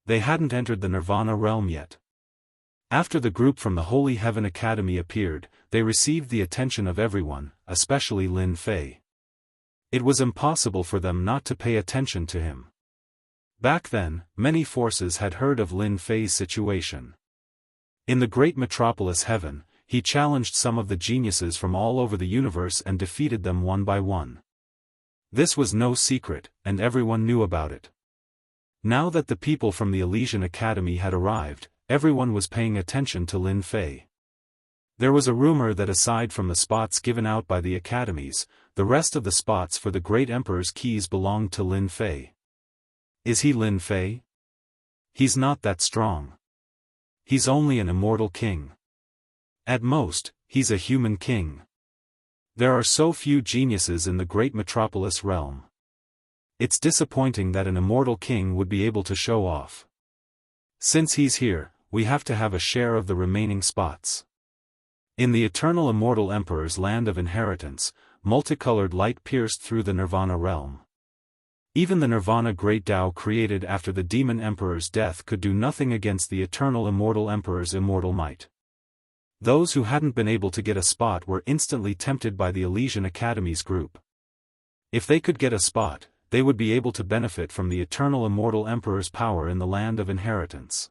They hadn't entered the Nirvana realm yet. After the group from the Holy Heaven Academy appeared, they received the attention of everyone, especially Lin Fei. It was impossible for them not to pay attention to him. Back then, many forces had heard of Lin Fei's situation. In the great metropolis Heaven, he challenged some of the geniuses from all over the universe and defeated them one by one. This was no secret, and everyone knew about it. Now that the people from the Elysian Academy had arrived, everyone was paying attention to Lin Fei. There was a rumor that aside from the spots given out by the academies, the rest of the spots for the great emperor's keys belonged to Lin Fei. Is he Lin Fei? He's not that strong. He's only an immortal king. At most, he's a human king. There are so few geniuses in the great metropolis realm. It's disappointing that an immortal king would be able to show off. Since he's here, we have to have a share of the remaining spots. In the eternal immortal emperor's land of inheritance, multicolored light pierced through the Nirvana realm. Even the Nirvana Great Tao created after the Demon Emperor's death could do nothing against the eternal immortal emperor's immortal might. Those who hadn't been able to get a spot were instantly tempted by the Elysian Academy's group. If they could get a spot, they would be able to benefit from the eternal immortal emperor's power in the land of inheritance.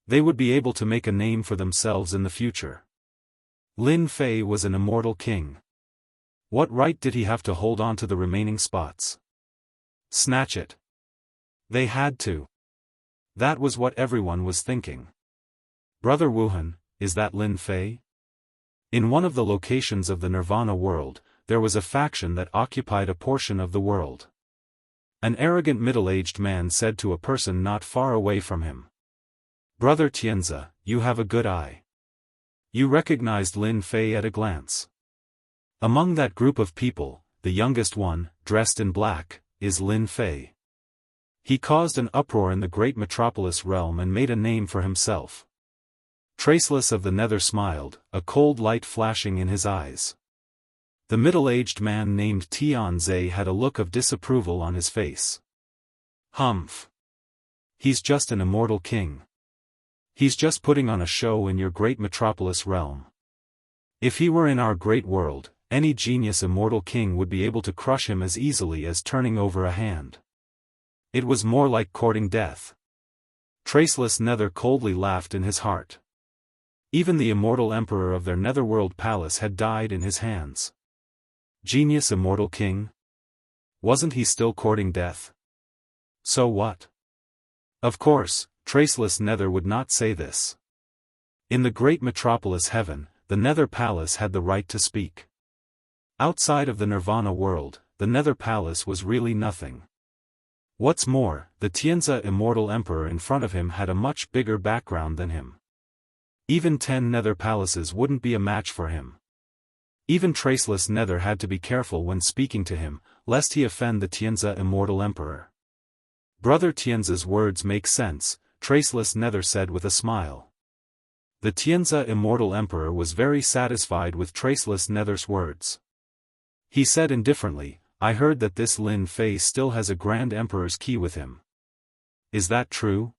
They would be able to make a name for themselves in the future. Lin Fei was an immortal king. What right did he have to hold on to the remaining spots? Snatch it. They had to. That was what everyone was thinking. Brother Wuhan, is that Lin Fei? In one of the locations of the Nirvana world, there was a faction that occupied a portion of the world. An arrogant middle-aged man said to a person not far away from him. Brother Tianzi, you have a good eye. You recognized Lin Fei at a glance. Among that group of people, the youngest one, dressed in black, is Lin Fei. He caused an uproar in the great metropolis realm and made a name for himself. Traceless of the Nether smiled, a cold light flashing in his eyes. The middle-aged man named Tianzi had a look of disapproval on his face. Humph. He's just an immortal king. He's just putting on a show in your great metropolis realm. If he were in our great world, any genius immortal king would be able to crush him as easily as turning over a hand. It was more like courting death. Traceless Nether coldly laughed in his heart. Even the immortal emperor of their netherworld palace had died in his hands. Genius immortal king? Wasn't he still courting death? So what? Of course, Traceless Nether would not say this. In the great metropolis heaven, the Nether Palace had the right to speak. Outside of the Nirvana world, the Nether Palace was really nothing. What's more, the Tianza immortal emperor in front of him had a much bigger background than him. Even 10 Nether Palaces wouldn't be a match for him. Even Traceless Nether had to be careful when speaking to him, lest he offend the Tianza immortal emperor. Brother Tianza's words make sense, Traceless Nether said with a smile. The Tianza immortal emperor was very satisfied with Traceless Nether's words. He said indifferently, I heard that this Lin Fei still has a Grand Emperor's key with him. Is that true?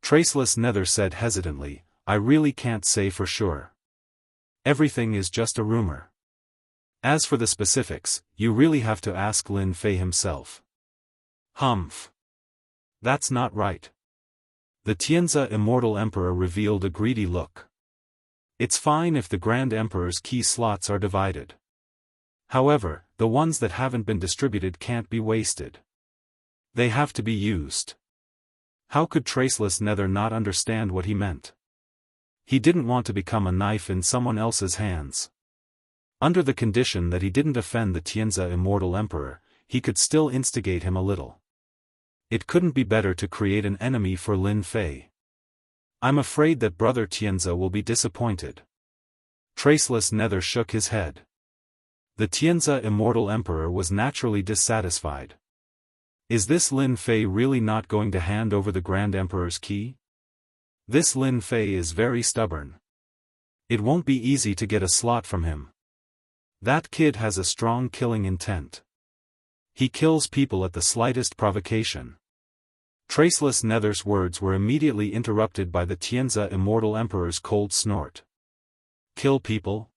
Traceless Nether said hesitantly, I really can't say for sure. Everything is just a rumor. As for the specifics, you really have to ask Lin Fei himself. Humph. That's not right. The Tianza immortal emperor revealed a greedy look. It's fine if the Grand Emperor's key slots are divided. However, the ones that haven't been distributed can't be wasted. They have to be used. How could Traceless Nether not understand what he meant? He didn't want to become a knife in someone else's hands. Under the condition that he didn't offend the Tianza immortal emperor, he could still instigate him a little. It couldn't be better to create an enemy for Lin Fei. I'm afraid that Brother Tianza will be disappointed. Traceless Nether shook his head. The Tianza immortal emperor was naturally dissatisfied. Is this Lin Fei really not going to hand over the Grand Emperor's key? This Lin Fei is very stubborn. It won't be easy to get a slot from him. That kid has a strong killing intent. He kills people at the slightest provocation. Traceless Nether's words were immediately interrupted by the Tianza immortal emperor's cold snort. Kill people?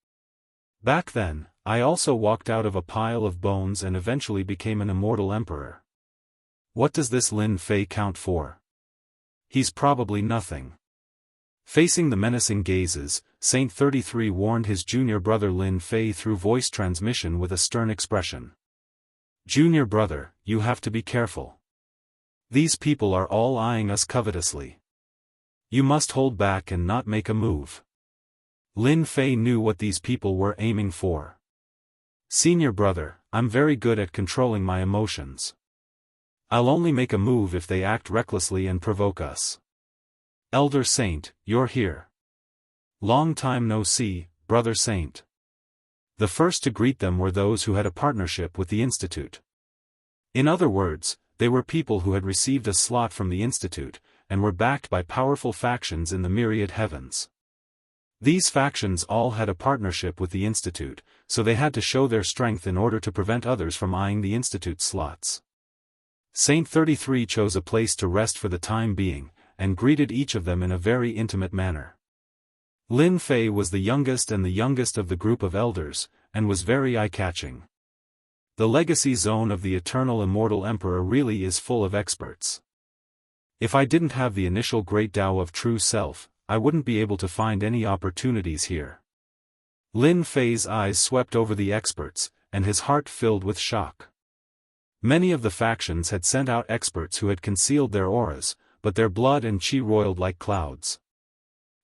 Back then, I also walked out of a pile of bones and eventually became an immortal emperor. What does this Lin Fei count for? He's probably nothing. Facing the menacing gazes, Saint 33 warned his junior brother Lin Fei through voice transmission with a stern expression. Junior brother, you have to be careful. These people are all eyeing us covetously. You must hold back and not make a move. Lin Fei knew what these people were aiming for. Senior brother, I'm very good at controlling my emotions. I'll only make a move if they act recklessly and provoke us. Elder Saint, you're here. Long time no see, Brother Saint. The first to greet them were those who had a partnership with the Institute. In other words, they were people who had received a slot from the Institute, and were backed by powerful factions in the myriad heavens. These factions all had a partnership with the Institute, so they had to show their strength in order to prevent others from eyeing the Institute's slots. Saint 33 chose a place to rest for the time being, and greeted each of them in a very intimate manner. Lin Fei was the youngest and the youngest of the group of elders, and was very eye-catching. The legacy zone of the eternal immortal emperor really is full of experts. If I didn't have the initial great Tao of true self, I wouldn't be able to find any opportunities here. Lin Fei's eyes swept over the experts, and his heart filled with shock. Many of the factions had sent out experts who had concealed their auras, but their blood and qi roiled like clouds.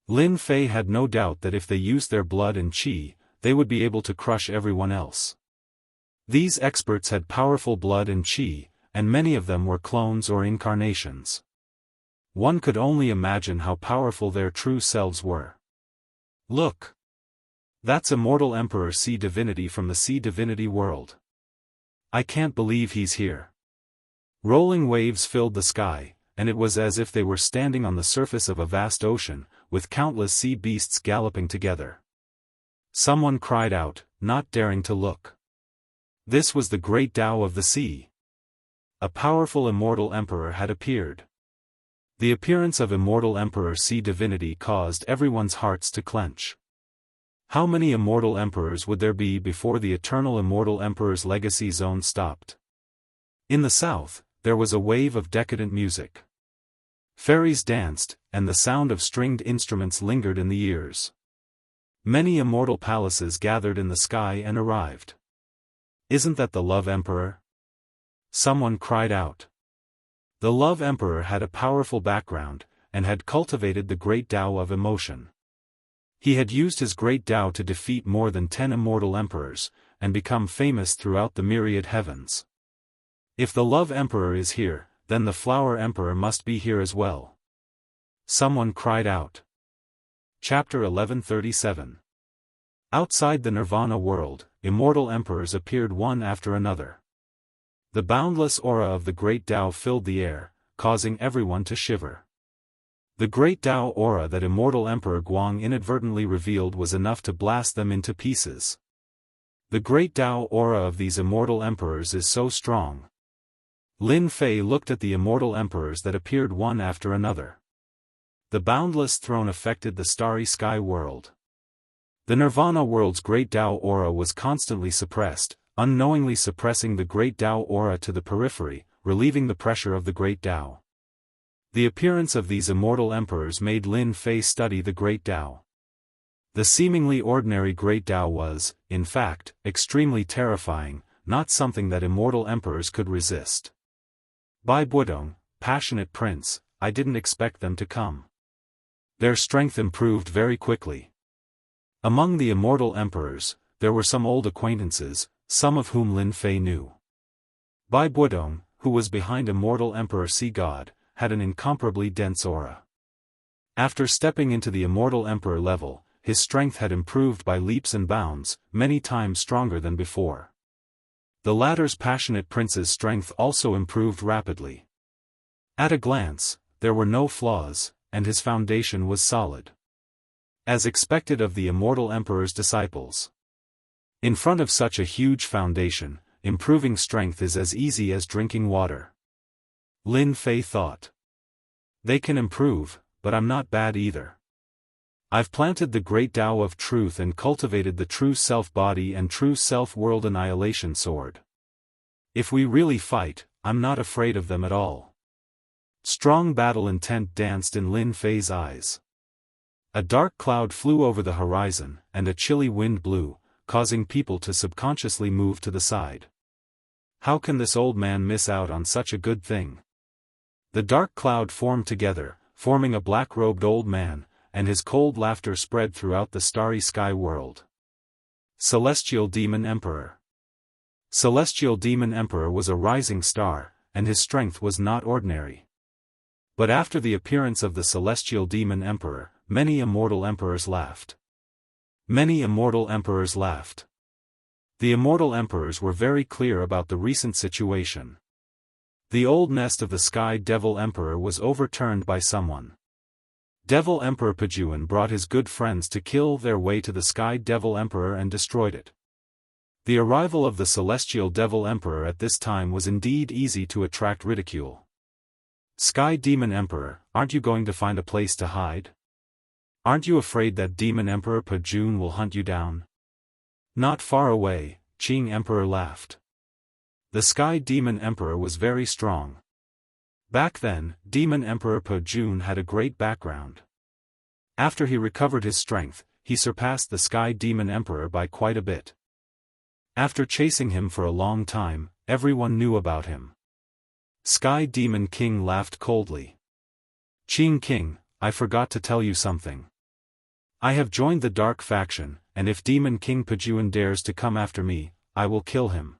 Lin Fei had no doubt that if they used their blood and qi, they would be able to crush everyone else. These experts had powerful blood and qi, and many of them were clones or incarnations. One could only imagine how powerful their true selves were. Look! That's Immortal Emperor Sea Divinity from the Sea Divinity world. I can't believe he's here. Rolling waves filled the sky, and it was as if they were standing on the surface of a vast ocean, with countless sea beasts galloping together. Someone cried out, not daring to look. This was the great Tao of the sea. A powerful immortal emperor had appeared. The appearance of Immortal Emperor Sea Divinity caused everyone's hearts to clench. How many immortal emperors would there be before the eternal immortal emperor's legacy zone stopped? In the south, there was a wave of decadent music. Fairies danced, and the sound of stringed instruments lingered in the ears. Many immortal palaces gathered in the sky and arrived. "Isn't that the Love Emperor?" someone cried out. The Love Emperor had a powerful background, and had cultivated the great Tao of emotion. He had used his great Tao to defeat more than 10 immortal emperors, and become famous throughout the myriad heavens. If the Love Emperor is here, then the Flower Emperor must be here as well. Someone cried out. Chapter 1137. Outside the Nirvana world, immortal emperors appeared one after another. The boundless aura of the great Tao filled the air, causing everyone to shiver. The great Tao aura that Immortal Emperor Guang inadvertently revealed was enough to blast them into pieces. The great Tao aura of these immortal emperors is so strong. Lin Fei looked at the immortal emperors that appeared one after another. The boundless throne affected the starry sky world. The Nirvana world's great Tao aura was constantly suppressed, unknowingly suppressing the great Tao aura to the periphery, relieving the pressure of the great Tao. The appearance of these immortal emperors made Lin Fei study the great Tao. The seemingly ordinary great Tao was, in fact, extremely terrifying, not something that immortal emperors could resist. "Bai Budong, passionate prince, I didn't expect them to come." Their strength improved very quickly. Among the immortal emperors, there were some old acquaintances, some of whom Lin Fei knew. Bai Budong, who was behind Immortal Emperor Sea God, had an incomparably dense aura. After stepping into the Immortal Emperor level, his strength had improved by leaps and bounds, many times stronger than before. The latter's passionate prince's strength also improved rapidly. At a glance, there were no flaws, and his foundation was solid. As expected of the Immortal Emperor's disciples. In front of such a huge foundation, improving strength is as easy as drinking water. Lin Fei thought. They can improve, but I'm not bad either. I've planted the great Tao of truth and cultivated the true self-body and true self-world annihilation sword. If we really fight, I'm not afraid of them at all. Strong battle intent danced in Lin Fei's eyes. A dark cloud flew over the horizon, and a chilly wind blew, causing people to subconsciously move to the side. How can this old man miss out on such a good thing? The dark cloud formed together, forming a black-robed old man, and his cold laughter spread throughout the starry sky world. Celestial Demon Emperor. Celestial Demon Emperor was a rising star, and his strength was not ordinary. But after the appearance of the Celestial Demon Emperor, many immortal emperors laughed. Many immortal emperors laughed. The immortal emperors were very clear about the recent situation. The old nest of the Sky Devil Emperor was overturned by someone. Devil Emperor Pajuan brought his good friends to kill their way to the Sky Devil Emperor and destroyed it. The arrival of the Celestial Devil Emperor at this time was indeed easy to attract ridicule. Sky Demon Emperor, aren't you going to find a place to hide? Aren't you afraid that Demon Emperor Pajuan will hunt you down? Not far away, Qing Emperor laughed. The Sky Demon Emperor was very strong. Back then, Demon Emperor Pajuan had a great background. After he recovered his strength, he surpassed the Sky Demon Emperor by quite a bit. After chasing him for a long time, everyone knew about him. Sky Demon King laughed coldly. Qing King, I forgot to tell you something. I have joined the Dark Faction, and if Demon King Pajuan dares to come after me, I will kill him.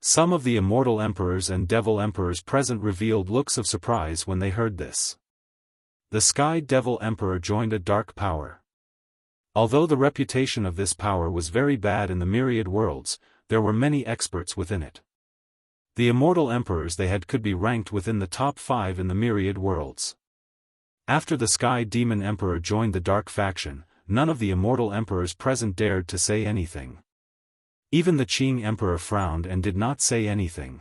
Some of the immortal emperors and devil emperors present revealed looks of surprise when they heard this. The Sky Devil Emperor joined a dark power. Although the reputation of this power was very bad in the myriad worlds, there were many experts within it. The immortal emperors they had could be ranked within the top 5 in the myriad worlds. After the Sky Demon Emperor joined the Dark Faction, none of the immortal emperors present dared to say anything. Even the Qing Emperor frowned and did not say anything.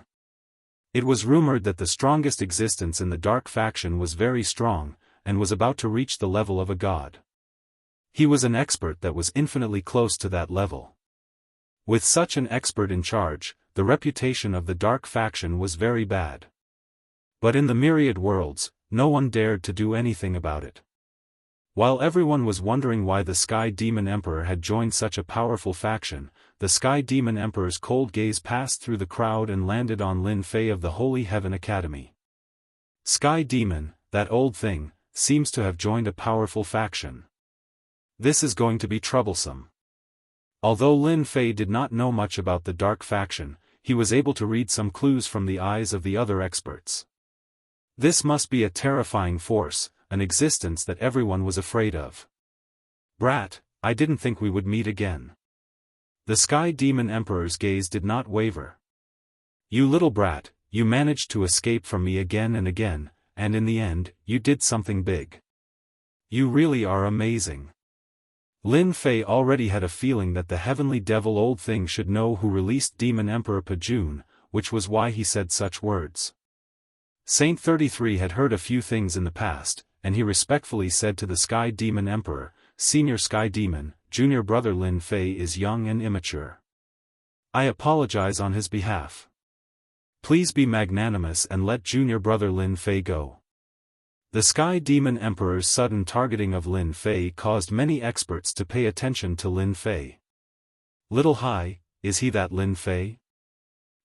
It was rumored that the strongest existence in the Dark Faction was very strong, and was about to reach the level of a god. He was an expert that was infinitely close to that level. With such an expert in charge, the reputation of the Dark Faction was very bad. But in the myriad worlds, no one dared to do anything about it. While everyone was wondering why the Sky Demon Emperor had joined such a powerful faction, the Sky Demon Emperor's cold gaze passed through the crowd and landed on Lin Fei of the Holy Heaven Academy. Sky Demon, that old thing, seems to have joined a powerful faction. This is going to be troublesome. Although Lin Fei did not know much about the dark faction, he was able to read some clues from the eyes of the other experts. This must be a terrifying force, an existence that everyone was afraid of. Brat, I didn't think we would meet again. The Sky Demon Emperor's gaze did not waver. You little brat, you managed to escape from me again and again, and in the end, you did something big. You really are amazing. Lin Fei already had a feeling that the heavenly devil old thing should know who released Demon Emperor Pajun, which was why he said such words. Saint 33 had heard a few things in the past, and he respectfully said to the Sky Demon Emperor, Senior Sky Demon, junior brother Lin Fei is young and immature. I apologize on his behalf. Please be magnanimous and let junior brother Lin Fei go. The Sky Demon Emperor's sudden targeting of Lin Fei caused many experts to pay attention to Lin Fei. Little Hai, is he that Lin Fei?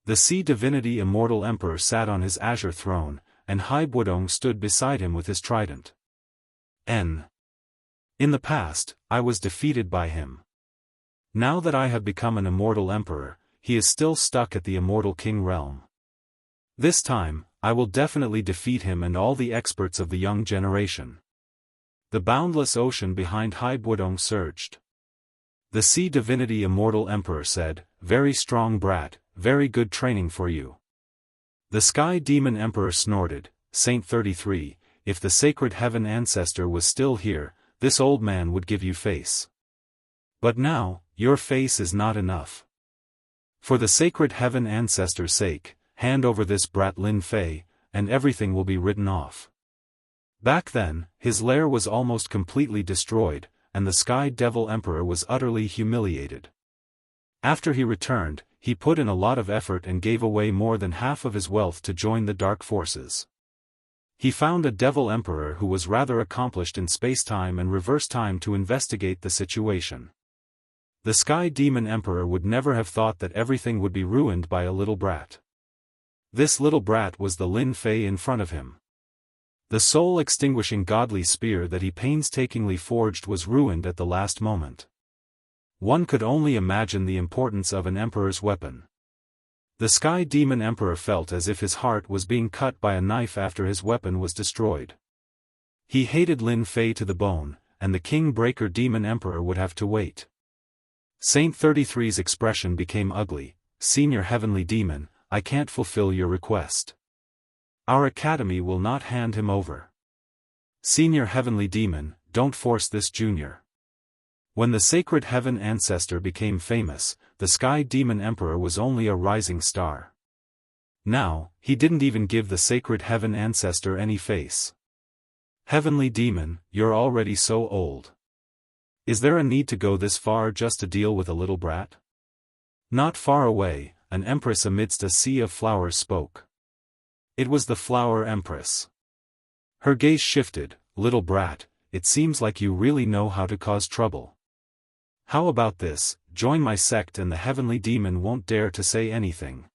The Sea Divinity Immortal Emperor sat on his azure throne, and Hai Budong stood beside him with his trident. In the past, I was defeated by him. Now that I have become an immortal emperor, he is still stuck at the immortal king realm. This time, I will definitely defeat him and all the experts of the young generation. The boundless ocean behind Hai Budong surged. The Sea Divinity Immortal Emperor said, Very strong brat, very good training for you. The Sky Demon Emperor snorted, Saint 33, if the sacred heaven ancestor was still here, this old man would give you face. But now, your face is not enough. For the sacred heaven ancestor's sake, hand over this brat Lin Fei, and everything will be written off. Back then, his lair was almost completely destroyed, and the Sky Devil Emperor was utterly humiliated. After he returned, he put in a lot of effort and gave away more than half of his wealth to join the dark forces. He found a Devil Emperor who was rather accomplished in space-time and reverse time to investigate the situation. The Sky Demon Emperor would never have thought that everything would be ruined by a little brat. This little brat was the Lin Fei in front of him. The soul-extinguishing godly spear that he painstakingly forged was ruined at the last moment. One could only imagine the importance of an emperor's weapon. The Sky Demon Emperor felt as if his heart was being cut by a knife after his weapon was destroyed. He hated Lin Fei to the bone, and the King Breaker Demon Emperor would have to wait. Saint 33's expression became ugly. Senior Heavenly Demon, I can't fulfill your request. Our academy will not hand him over. Senior Heavenly Demon, don't force this junior. When the sacred heaven ancestor became famous, the Sky Demon Emperor was only a rising star. Now, he didn't even give the sacred heaven ancestor any face. Heavenly Demon, you're already so old. Is there a need to go this far just to deal with a little brat? Not far away, an empress amidst a sea of flowers spoke. It was the Flower Empress. Her gaze shifted, Little brat, it seems like you really know how to cause trouble. How about this, join my sect and the heavenly demon won't dare to say anything.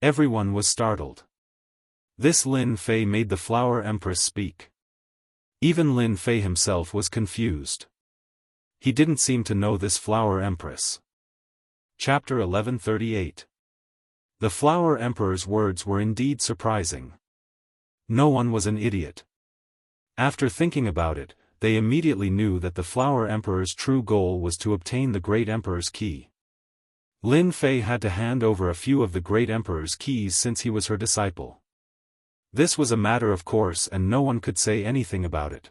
Everyone was startled. This Lin Fei made the Flower Empress speak. Even Lin Fei himself was confused. He didn't seem to know this Flower Empress. Chapter 1138. The Flower Emperor's words were indeed surprising. No one was an idiot. After thinking about it, they immediately knew that the Flower Emperor's true goal was to obtain the Great Emperor's key. Lin Fei had to hand over a few of the Great Emperor's keys since he was her disciple. This was a matter of course and no one could say anything about it.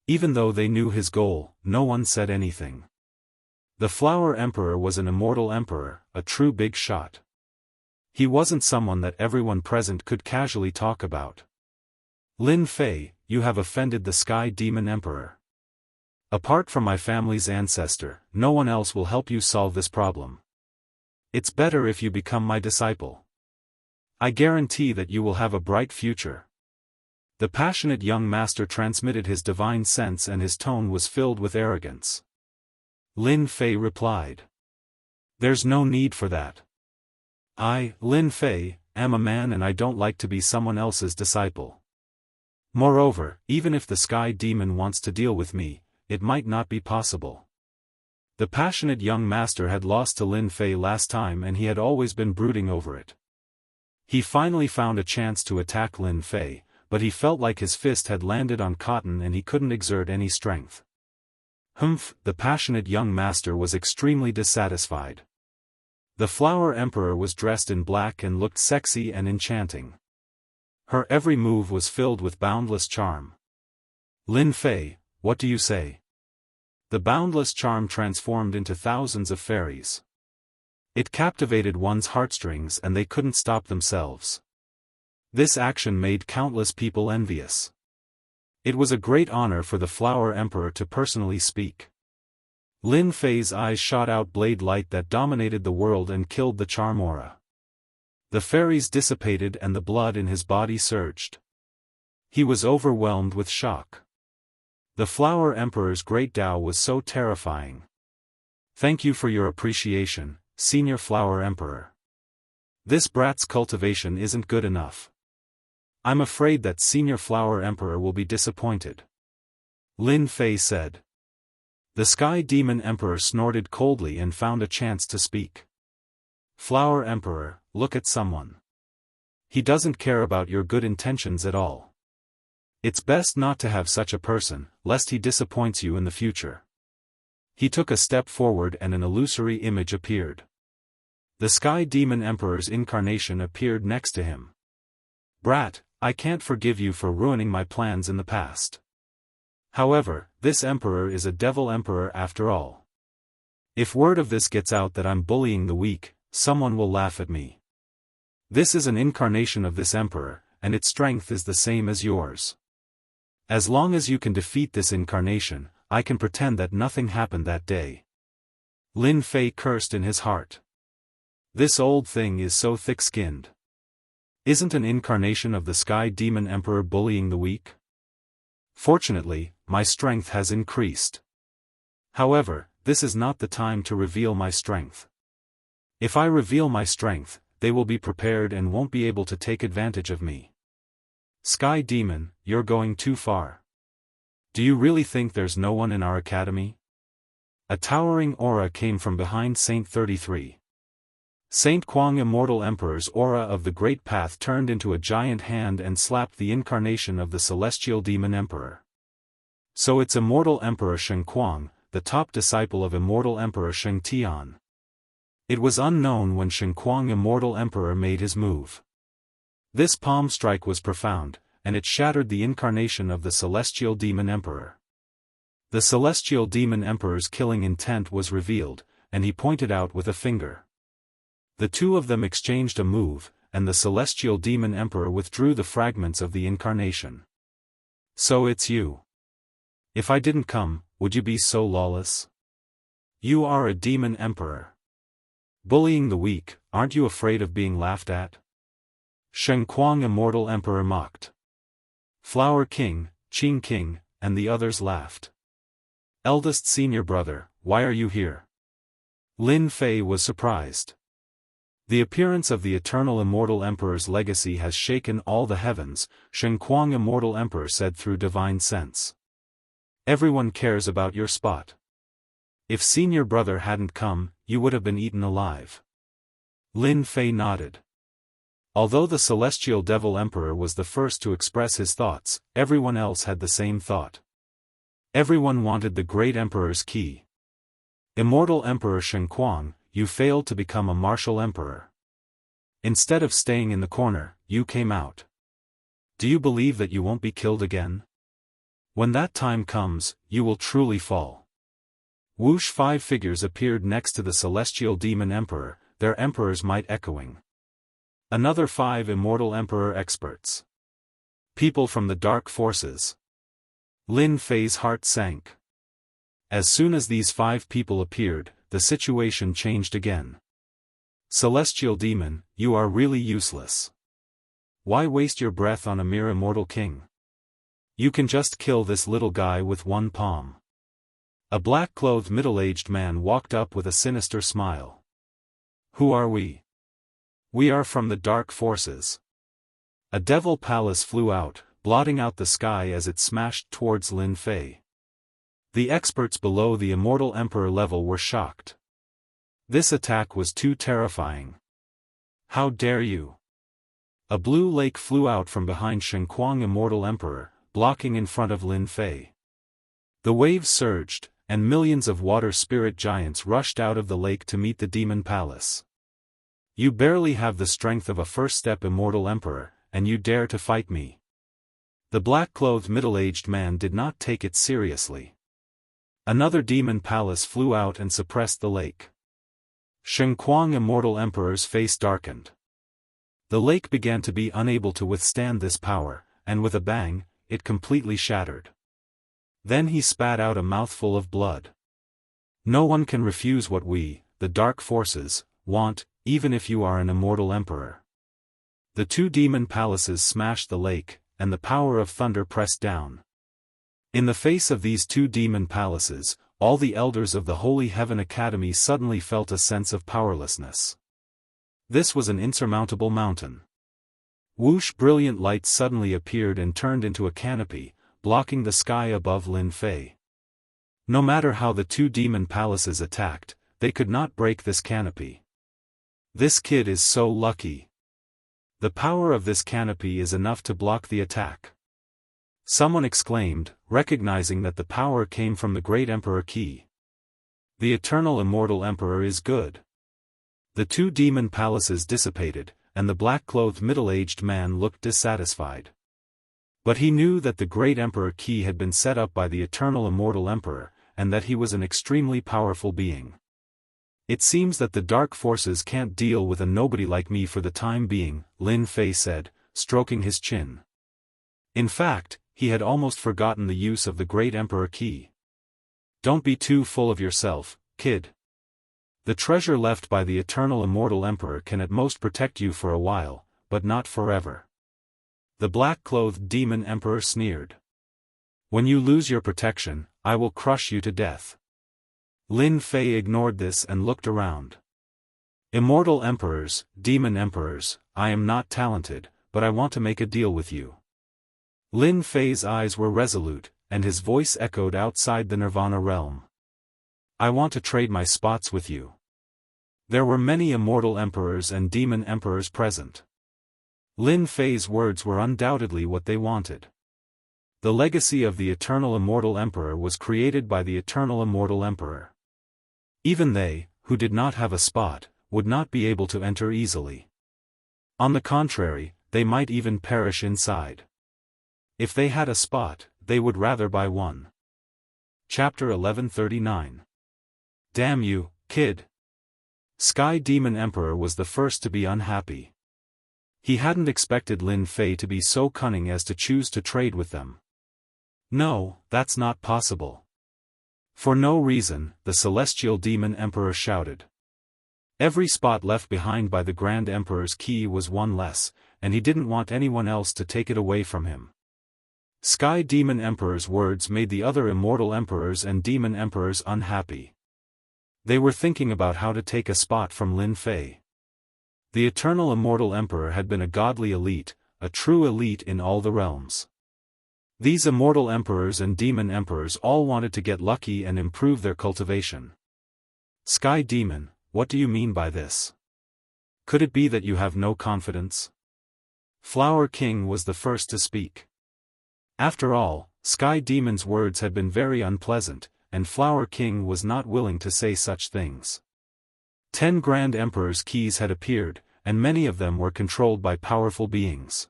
Even though they knew his goal, no one said anything. The Flower Emperor was an immortal emperor, a true big shot. He wasn't someone that everyone present could casually talk about. Lin Fei, you have offended the Sky Demon Emperor. Apart from my family's ancestor, no one else will help you solve this problem. It's better if you become my disciple. I guarantee that you will have a bright future. The passionate young master transmitted his divine sense and his tone was filled with arrogance. Lin Fei replied. There's no need for that. I, Lin Fei, am a man and I don't like to be someone else's disciple. Moreover, even if the sky demon wants to deal with me, it might not be possible. The passionate young master had lost to Lin Fei last time and he had always been brooding over it. He finally found a chance to attack Lin Fei, but he felt like his fist had landed on cotton and he couldn't exert any strength. Humph, the passionate young master was extremely dissatisfied. The Flower Emperor was dressed in black and looked sexy and enchanting. Her every move was filled with boundless charm. Lin Fei, what do you say? The boundless charm transformed into thousands of fairies. It captivated one's heartstrings and they couldn't stop themselves. This action made countless people envious. It was a great honor for the Flower Emperor to personally speak. Lin Fei's eyes shot out blade light that dominated the world and killed the charm aura. The fairies dissipated and the blood in his body surged. He was overwhelmed with shock. The Flower Emperor's great Tao was so terrifying. Thank you for your appreciation, Senior Flower Emperor. This brat's cultivation isn't good enough. I'm afraid that Senior Flower Emperor will be disappointed. Lin Fei said. The Sky Demon Emperor snorted coldly and found a chance to speak. Flower Emperor, look at someone. He doesn't care about your good intentions at all. It's best not to have such a person, lest he disappoints you in the future. He took a step forward and an illusory image appeared. The Sky Demon Emperor's incarnation appeared next to him. Brat, I can't forgive you for ruining my plans in the past. However, this emperor is a devil emperor after all. If word of this gets out that I'm bullying the weak, someone will laugh at me. This is an incarnation of this emperor, and its strength is the same as yours. As long as you can defeat this incarnation, I can pretend that nothing happened that day. Lin Fei cursed in his heart. This old thing is so thick-skinned. Isn't an incarnation of the Sky Demon Emperor bullying the weak? Fortunately, my strength has increased. However, this is not the time to reveal my strength. If I reveal my strength, they will be prepared and won't be able to take advantage of me. Sky Demon, you're going too far. Do you really think there's no one in our academy? A towering aura came from behind Saint 33. Saint Kuang Immortal Emperor's aura of the Great Path turned into a giant hand and slapped the incarnation of the Celestial Demon Emperor. So it's Immortal Emperor Shen Kuang, the top disciple of Immortal Emperor Sheng Tian. It was unknown when Shen Kuang Immortal Emperor made his move. This palm strike was profound, and it shattered the incarnation of the Celestial Demon Emperor. The Celestial Demon Emperor's killing intent was revealed, and he pointed out with a finger. The two of them exchanged a move, and the Celestial Demon Emperor withdrew the fragments of the incarnation. So it's you. If I didn't come, would you be so lawless? You are a demon emperor. Bullying the weak, aren't you afraid of being laughed at? Shen Kuang Immortal Emperor mocked. Flower King, Qing King, and the others laughed. Eldest senior brother, why are you here? Lin Fei was surprised. The appearance of the eternal Immortal Emperor's legacy has shaken all the heavens, Shen Kuang Immortal Emperor said through divine sense. Everyone cares about your spot. If senior brother hadn't come, you would have been eaten alive. Lin Fei nodded. Although the Celestial Devil Emperor was the first to express his thoughts, everyone else had the same thought. Everyone wanted the Great Emperor's key. Immortal Emperor Shen Kuang, you failed to become a martial emperor. Instead of staying in the corner, you came out. Do you believe that you won't be killed again? When that time comes, you will truly fall. Whoosh, 5 figures appeared next to the Celestial Demon Emperor, their emperor's might echoing. Another 5 Immortal Emperor experts. People from the dark forces. Lin Fei's heart sank. As soon as these 5 people appeared, the situation changed again. Celestial Demon, you are really useless. Why waste your breath on a mere immortal king? You can just kill this little guy with one palm. A black-clothed middle-aged man walked up with a sinister smile. Who are we? We are from the dark forces. A devil palace flew out, blotting out the sky as it smashed towards Lin Fei. The experts below the Immortal Emperor level were shocked. This attack was too terrifying. How dare you? A blue lake flew out from behind Xianxia Immortal Emperor, blocking in front of Lin Fei. The waves surged, and millions of water spirit giants rushed out of the lake to meet the demon palace. You barely have the strength of a first-step Immortal Emperor, and you dare to fight me. The black-clothed middle-aged man did not take it seriously. Another demon palace flew out and suppressed the lake. Xianxia Immortal Emperor's face darkened. The lake began to be unable to withstand this power, and with a bang, it completely shattered. Then he spat out a mouthful of blood. No one can refuse what we, the dark forces, want, even if you are an Immortal Emperor. The two demon palaces smashed the lake, and the power of thunder pressed down. In the face of these two demon palaces, all the elders of the Holy Heaven Academy suddenly felt a sense of powerlessness. This was an insurmountable mountain. Whoosh! Brilliant light suddenly appeared and turned into a canopy, blocking the sky above Lin Fei. No matter how the two demon palaces attacked, they could not break this canopy. This kid is so lucky. The power of this canopy is enough to block the attack. Someone exclaimed, recognizing that the power came from the Great Emperor Qi. The Eternal Immortal Emperor is good. The two demon palaces dissipated, and the black-clothed middle-aged man looked dissatisfied. But he knew that the Great Emperor Qi had been set up by the Eternal Immortal Emperor, and that he was an extremely powerful being. It seems that the dark forces can't deal with a nobody like me for the time being, Lin Fei said, stroking his chin. In fact, he had almost forgotten the use of the Great Emperor Qi. Don't be too full of yourself, kid. The treasure left by the Eternal Immortal Emperor can at most protect you for a while, but not forever. The black-clothed demon emperor sneered. When you lose your protection, I will crush you to death. Lin Fei ignored this and looked around. Immortal emperors, demon emperors, I am not talented, but I want to make a deal with you. Lin Fei's eyes were resolute, and his voice echoed outside the Nirvana realm. I want to trade my spots with you. There were many immortal emperors and demon emperors present. Lin Fei's words were undoubtedly what they wanted. The legacy of the Eternal Immortal Emperor was created by the Eternal Immortal Emperor. Even they, who did not have a spot, would not be able to enter easily. On the contrary, they might even perish inside. If they had a spot, they would rather buy one. Chapter 1139. Damn you, kid. Sky Demon Emperor was the first to be unhappy. He hadn't expected Lin Fei to be so cunning as to choose to trade with them. No, that's not possible. For no reason, the Celestial Demon Emperor shouted. Every spot left behind by the Grand Emperor's Qi was one less, and he didn't want anyone else to take it away from him. Sky Demon Emperor's words made the other Immortal Emperors and Demon Emperors unhappy. They were thinking about how to take a spot from Lin Fei. The Eternal Immortal Emperor had been a godly elite, a true elite in all the realms. These Immortal Emperors and Demon Emperors all wanted to get lucky and improve their cultivation. Sky Demon, what do you mean by this? Could it be that you have no confidence? Flower King was the first to speak. After all, Sky Demon's words had been very unpleasant, and Flower King was not willing to say such things. 10 Grand Emperor's keys had appeared, and many of them were controlled by powerful beings.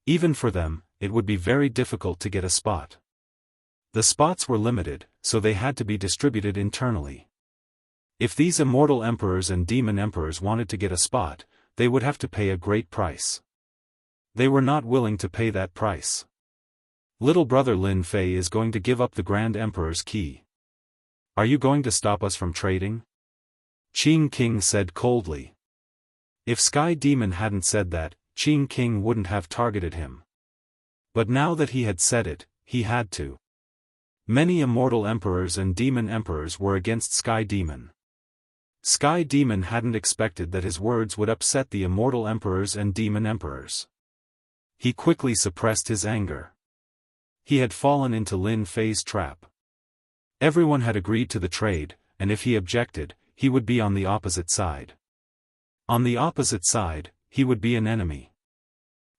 Even for them, it would be very difficult to get a spot. The spots were limited, so they had to be distributed internally. If these Immortal Emperors and Demon Emperors wanted to get a spot, they would have to pay a great price. They were not willing to pay that price. Little brother Lin Fei is going to give up the Grand Emperor's key. Are you going to stop us from trading? Qing King said coldly. If Sky Demon hadn't said that, Qing King wouldn't have targeted him. But now that he had said it, he had to. Many immortal emperors and demon emperors were against Sky Demon. Sky Demon hadn't expected that his words would upset the immortal emperors and demon emperors. He quickly suppressed his anger. He had fallen into Lin Fei's trap. Everyone had agreed to the trade, and if he objected, he would be on the opposite side. On the opposite side, he would be an enemy.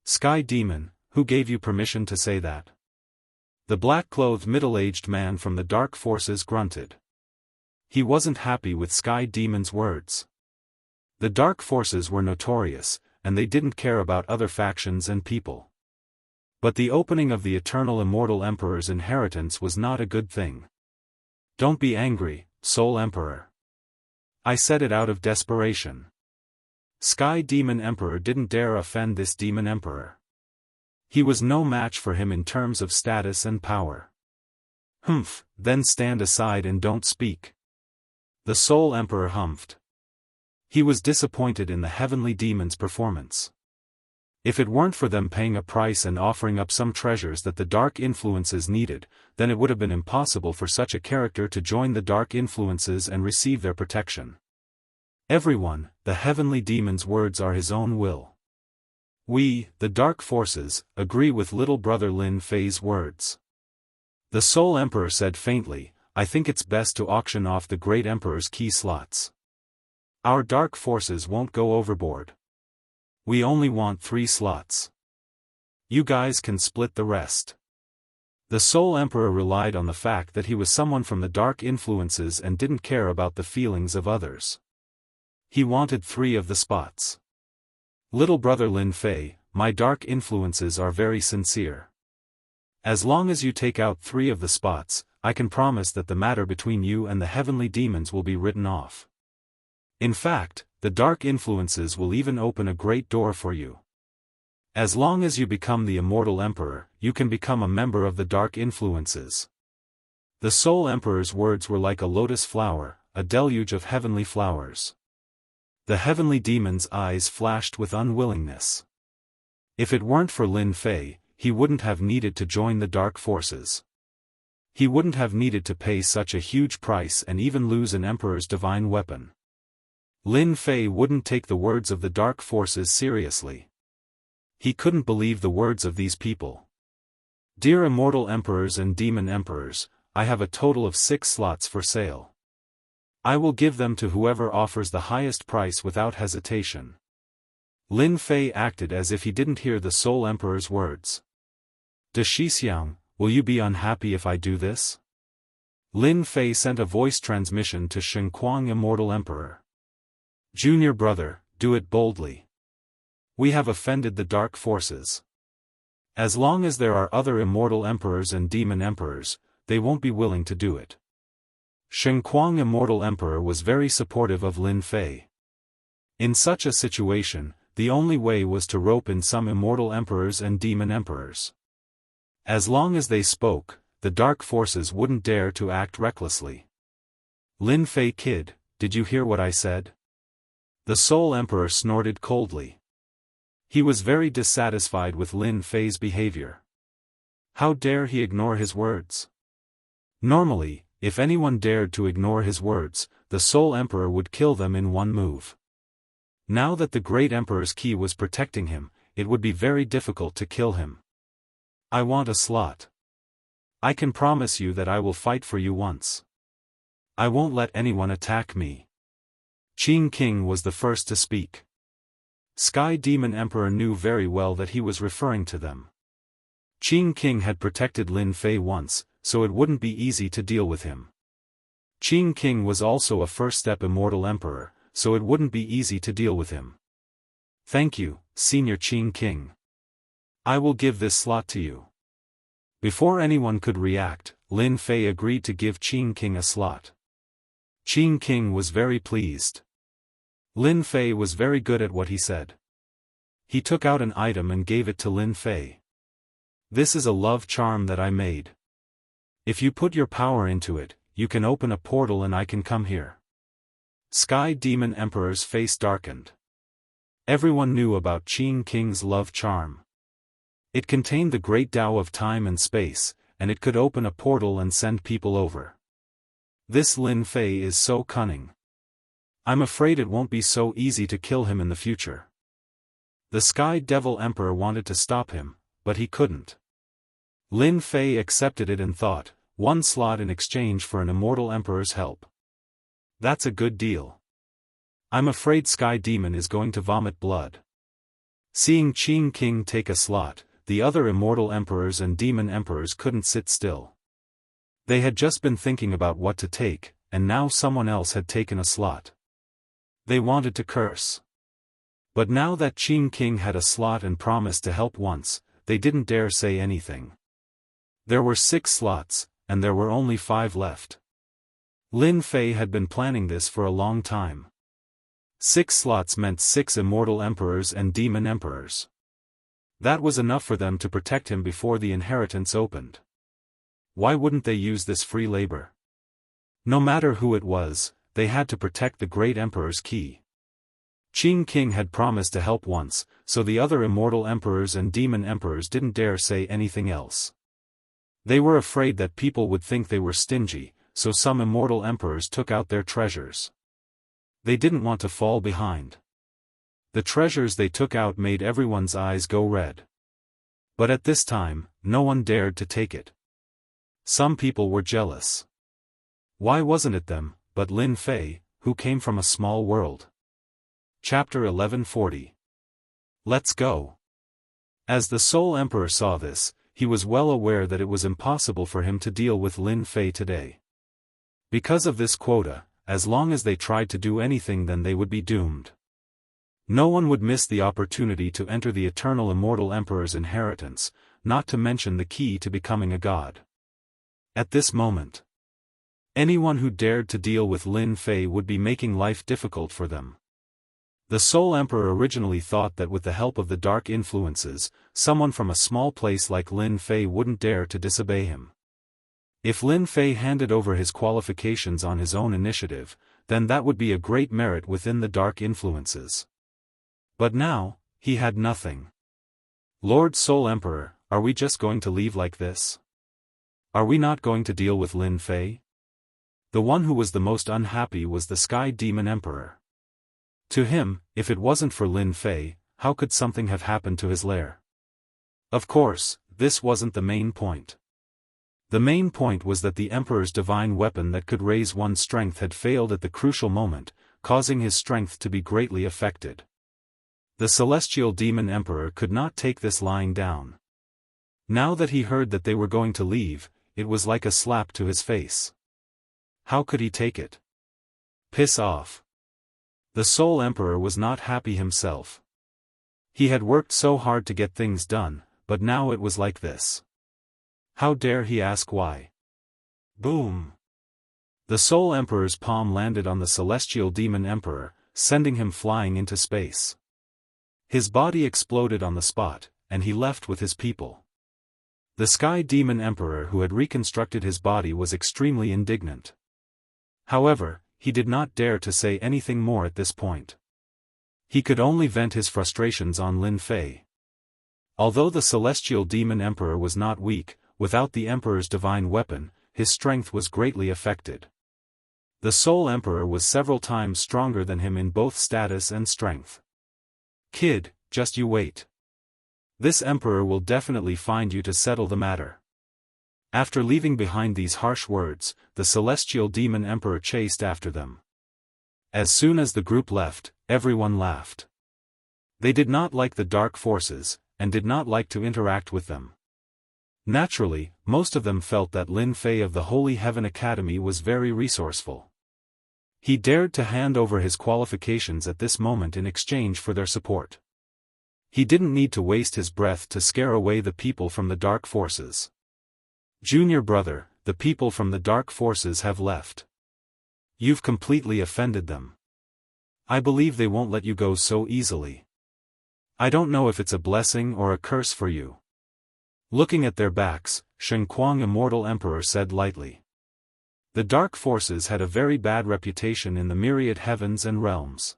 Sky Demon, who gave you permission to say that? The black-clothed middle-aged man from the dark forces grunted. He wasn't happy with Sky Demon's words. The dark forces were notorious, and they didn't care about other factions and people. But the opening of the eternal immortal emperor's inheritance was not a good thing. Don't be angry, Soul Emperor. I said it out of desperation. Sky Demon Emperor didn't dare offend this demon emperor. He was no match for him in terms of status and power. Humph, then stand aside and don't speak. The Soul Emperor humphed. He was disappointed in the heavenly demon's performance. If it weren't for them paying a price and offering up some treasures that the dark influences needed, then it would have been impossible for such a character to join the dark influences and receive their protection. Everyone, the heavenly demon's words are his own will. We, the dark forces, agree with little brother Lin Fei's words. The Soul Emperor said faintly, I think it's best to auction off the Great Emperor's key slots. Our dark forces won't go overboard. We only want 3 slots. You guys can split the rest. The Soul Emperor relied on the fact that he was someone from the dark influences and didn't care about the feelings of others. He wanted 3 of the spots. Little brother Lin Fei, my dark influences are very sincere. As long as you take out 3 of the spots, I can promise that the matter between you and the heavenly demons will be written off. In fact, the dark influences will even open a great door for you. As long as you become the immortal emperor, you can become a member of the dark influences. The Soul Emperor's words were like a lotus flower, a deluge of heavenly flowers. The heavenly demon's eyes flashed with unwillingness. If it weren't for Lin Fei, he wouldn't have needed to join the dark forces. He wouldn't have needed to pay such a huge price and even lose an emperor's divine weapon. Lin Fei wouldn't take the words of the dark forces seriously. He couldn't believe the words of these people. Dear immortal emperors and demon emperors, I have a total of 6 slots for sale. I will give them to whoever offers the highest price without hesitation. Lin Fei acted as if he didn't hear the Soul Emperor's words. De Shixiang, will you be unhappy if I do this? Lin Fei sent a voice transmission to Shenquang Immortal Emperor. Junior brother, do it boldly. We have offended the dark forces. As long as there are other immortal emperors and demon emperors, they won't be willing to do it. Shenquang Immortal Emperor was very supportive of Lin Fei. In such a situation, the only way was to rope in some immortal emperors and demon emperors. As long as they spoke, the dark forces wouldn't dare to act recklessly. Lin Fei kid, did you hear what I said? The Soul Emperor snorted coldly. He was very dissatisfied with Lin Fei's behavior. How dare he ignore his words? Normally, if anyone dared to ignore his words, the Soul Emperor would kill them in one move. Now that the Great Emperor's key was protecting him, it would be very difficult to kill him. I want a slot. I can promise you that I will fight for you once. I won't let anyone attack me. Qing King was the first to speak. Sky Demon Emperor knew very well that he was referring to them. Qing King had protected Lin Fei once, so it wouldn't be easy to deal with him. Qing King was also a first-step Immortal Emperor, so it wouldn't be easy to deal with him. Thank you, Senior Qing King. I will give this slot to you. Before anyone could react, Lin Fei agreed to give Qing King a slot. Qing King was very pleased. Lin Fei was very good at what he said. He took out an item and gave it to Lin Fei. This is a love charm that I made. If you put your power into it, you can open a portal and I can come here. Sky Demon Emperor's face darkened. Everyone knew about Qing King's love charm. It contained the great Tao of time and space, and it could open a portal and send people over. This Lin Fei is so cunning. I'm afraid it won't be so easy to kill him in the future. The Sky Devil Emperor wanted to stop him, but he couldn't. Lin Fei accepted it and thought, 1 slot in exchange for an immortal emperor's help. That's a good deal. I'm afraid Sky Demon is going to vomit blood. Seeing Qing King take a slot, the other immortal emperors and demon emperors couldn't sit still. They had just been thinking about what to take, and now someone else had taken a slot. They wanted to curse. But now that Qing King had a slot and promised to help once, they didn't dare say anything. There were 6 slots, and there were only 5 left. Lin Fei had been planning this for a long time. 6 slots meant 6 immortal emperors and demon emperors. That was enough for them to protect him before the inheritance opened. Why wouldn't they use this free labor? No matter who it was, they had to protect the great emperor's key. Qing King had promised to help once, so the other immortal emperors and demon emperors didn't dare say anything else. They were afraid that people would think they were stingy, so some immortal emperors took out their treasures. They didn't want to fall behind. The treasures they took out made everyone's eyes go red. But at this time, no one dared to take it. Some people were jealous. Why wasn't it them, but Lin Fei, who came from a small world? Chapter 1140. Let's go. As the Soul Emperor saw this, he was well aware that it was impossible for him to deal with Lin Fei today. Because of this quota, as long as they tried to do anything, then they would be doomed. No one would miss the opportunity to enter the eternal immortal emperor's inheritance, not to mention the key to becoming a god. At this moment, anyone who dared to deal with Lin Fei would be making life difficult for them. The Soul Emperor originally thought that with the help of the dark influences, someone from a small place like Lin Fei wouldn't dare to disobey him. If Lin Fei handed over his qualifications on his own initiative, then that would be a great merit within the dark influences. But now, he had nothing. Lord Soul Emperor, are we just going to leave like this? Are we not going to deal with Lin Fei? The one who was the most unhappy was the Sky Demon Emperor. To him, if it wasn't for Lin Fei, how could something have happened to his lair? Of course, this wasn't the main point. The main point was that the Emperor's divine weapon that could raise one's strength had failed at the crucial moment, causing his strength to be greatly affected. The Celestial Demon Emperor could not take this lying down. Now that he heard that they were going to leave, it was like a slap to his face. How could he take it? Piss off. The Soul Emperor was not happy himself. He had worked so hard to get things done, but now it was like this. How dare he ask why? Boom! The Soul Emperor's palm landed on the Celestial Demon Emperor, sending him flying into space. His body exploded on the spot, and he left with his people. The Sky Demon Emperor who had reconstructed his body was extremely indignant. However, he did not dare to say anything more at this point. He could only vent his frustrations on Lin Fei. Although the Celestial Demon Emperor was not weak, without the Emperor's divine weapon, his strength was greatly affected. The Soul Emperor was several times stronger than him in both status and strength. Kid, just you wait. This Emperor will definitely find you to settle the matter. After leaving behind these harsh words, the Celestial Demon Emperor chased after them. As soon as the group left, everyone laughed. They did not like the dark forces, and did not like to interact with them. Naturally, most of them felt that Lin Fei of the Holy Heaven Academy was very resourceful. He dared to hand over his qualifications at this moment in exchange for their support. He didn't need to waste his breath to scare away the people from the dark forces. Junior brother, the people from the dark forces have left. You've completely offended them. I believe they won't let you go so easily. I don't know if it's a blessing or a curse for you. Looking at their backs, Shenquang Immortal Emperor said lightly. The dark forces had a very bad reputation in the myriad heavens and realms.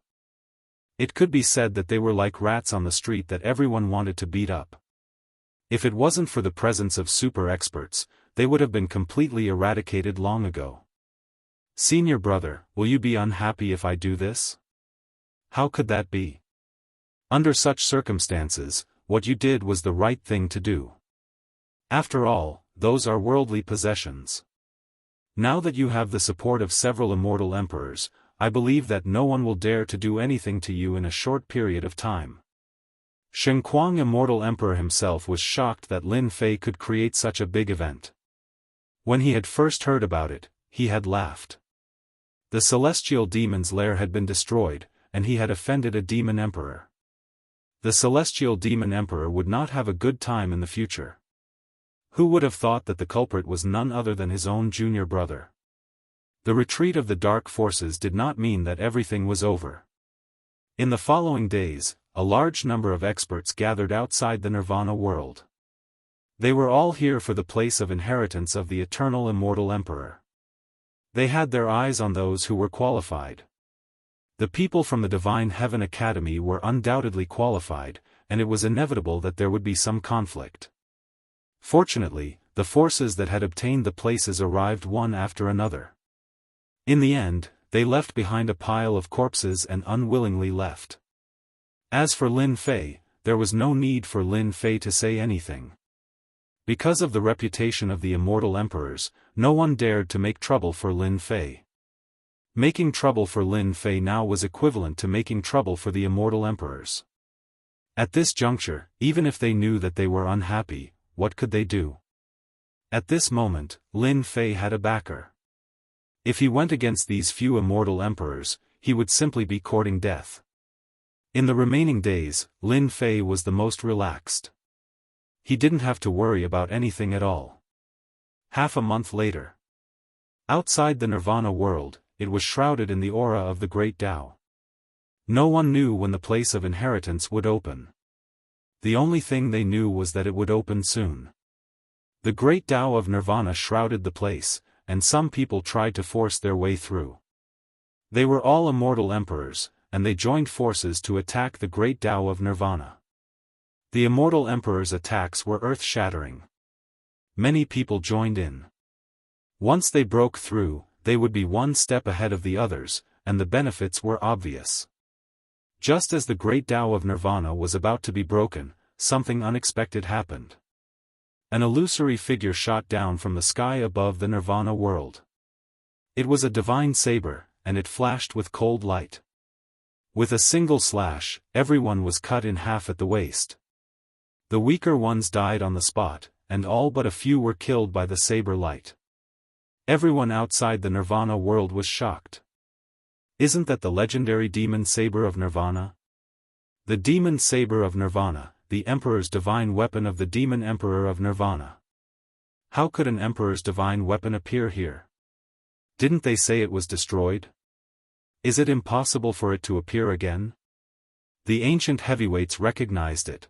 It could be said that they were like rats on the street that everyone wanted to beat up. If it wasn't for the presence of super experts, they would have been completely eradicated long ago. Senior brother, will you be unhappy if I do this? How could that be? Under such circumstances, what you did was the right thing to do. After all, those are worldly possessions. Now that you have the support of several immortal emperors, I believe that no one will dare to do anything to you in a short period of time. Shenquang Immortal Emperor himself was shocked that Lin Fei could create such a big event. When he had first heard about it, he had laughed. The celestial demon's lair had been destroyed, and he had offended a demon emperor. The celestial demon emperor would not have a good time in the future. Who would have thought that the culprit was none other than his own junior brother? The retreat of the dark forces did not mean that everything was over. In the following days, a large number of experts gathered outside the Nirvana world. They were all here for the place of inheritance of the eternal immortal emperor. They had their eyes on those who were qualified. The people from the Divine Heaven Academy were undoubtedly qualified, and it was inevitable that there would be some conflict. Fortunately, the forces that had obtained the places arrived one after another. In the end, they left behind a pile of corpses and unwillingly left. As for Lin Fei, there was no need for Lin Fei to say anything. Because of the reputation of the immortal emperors, no one dared to make trouble for Lin Fei. Making trouble for Lin Fei now was equivalent to making trouble for the immortal emperors. At this juncture, even if they knew that they were unhappy, what could they do? At this moment, Lin Fei had a backer. If he went against these few immortal emperors, he would simply be courting death. In the remaining days, Lin Fei was the most relaxed. He didn't have to worry about anything at all. Half a month later. Outside the Nirvana world, it was shrouded in the aura of the Great Tao. No one knew when the place of inheritance would open. The only thing they knew was that it would open soon. The Great Tao of Nirvana shrouded the place, and some people tried to force their way through. They were all immortal emperors, and they joined forces to attack the Great Tao of Nirvana. The immortal emperors' attacks were earth-shattering. Many people joined in. Once they broke through, they would be one step ahead of the others, and the benefits were obvious. Just as the Great Tao of Nirvana was about to be broken, something unexpected happened. An illusory figure shot down from the sky above the Nirvana world. It was a divine saber, and it flashed with cold light. With a single slash, everyone was cut in half at the waist. The weaker ones died on the spot, and all but a few were killed by the saber light. Everyone outside the Nirvana world was shocked. Isn't that the legendary demon saber of Nirvana? The demon saber of Nirvana, the Emperor's divine weapon of the demon emperor of Nirvana. How could an Emperor's divine weapon appear here? Didn't they say it was destroyed? Is it impossible for it to appear again? The ancient heavyweights recognized it.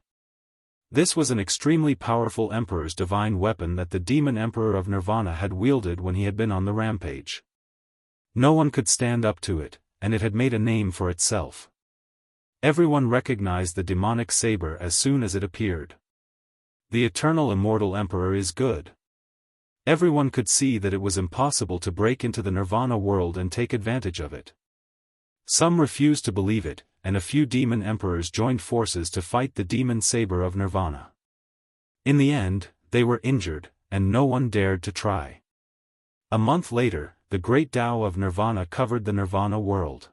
This was an extremely powerful Emperor's divine weapon that the demon emperor of Nirvana had wielded when he had been on the rampage. No one could stand up to it, and it had made a name for itself. Everyone recognized the demonic saber as soon as it appeared. The eternal immortal emperor is good. Everyone could see that it was impossible to break into the Nirvana world and take advantage of it. Some refused to believe it, and a few demon emperors joined forces to fight the demon saber of Nirvana. In the end, they were injured, and no one dared to try. A month later, the Great Tao of Nirvana covered the Nirvana world.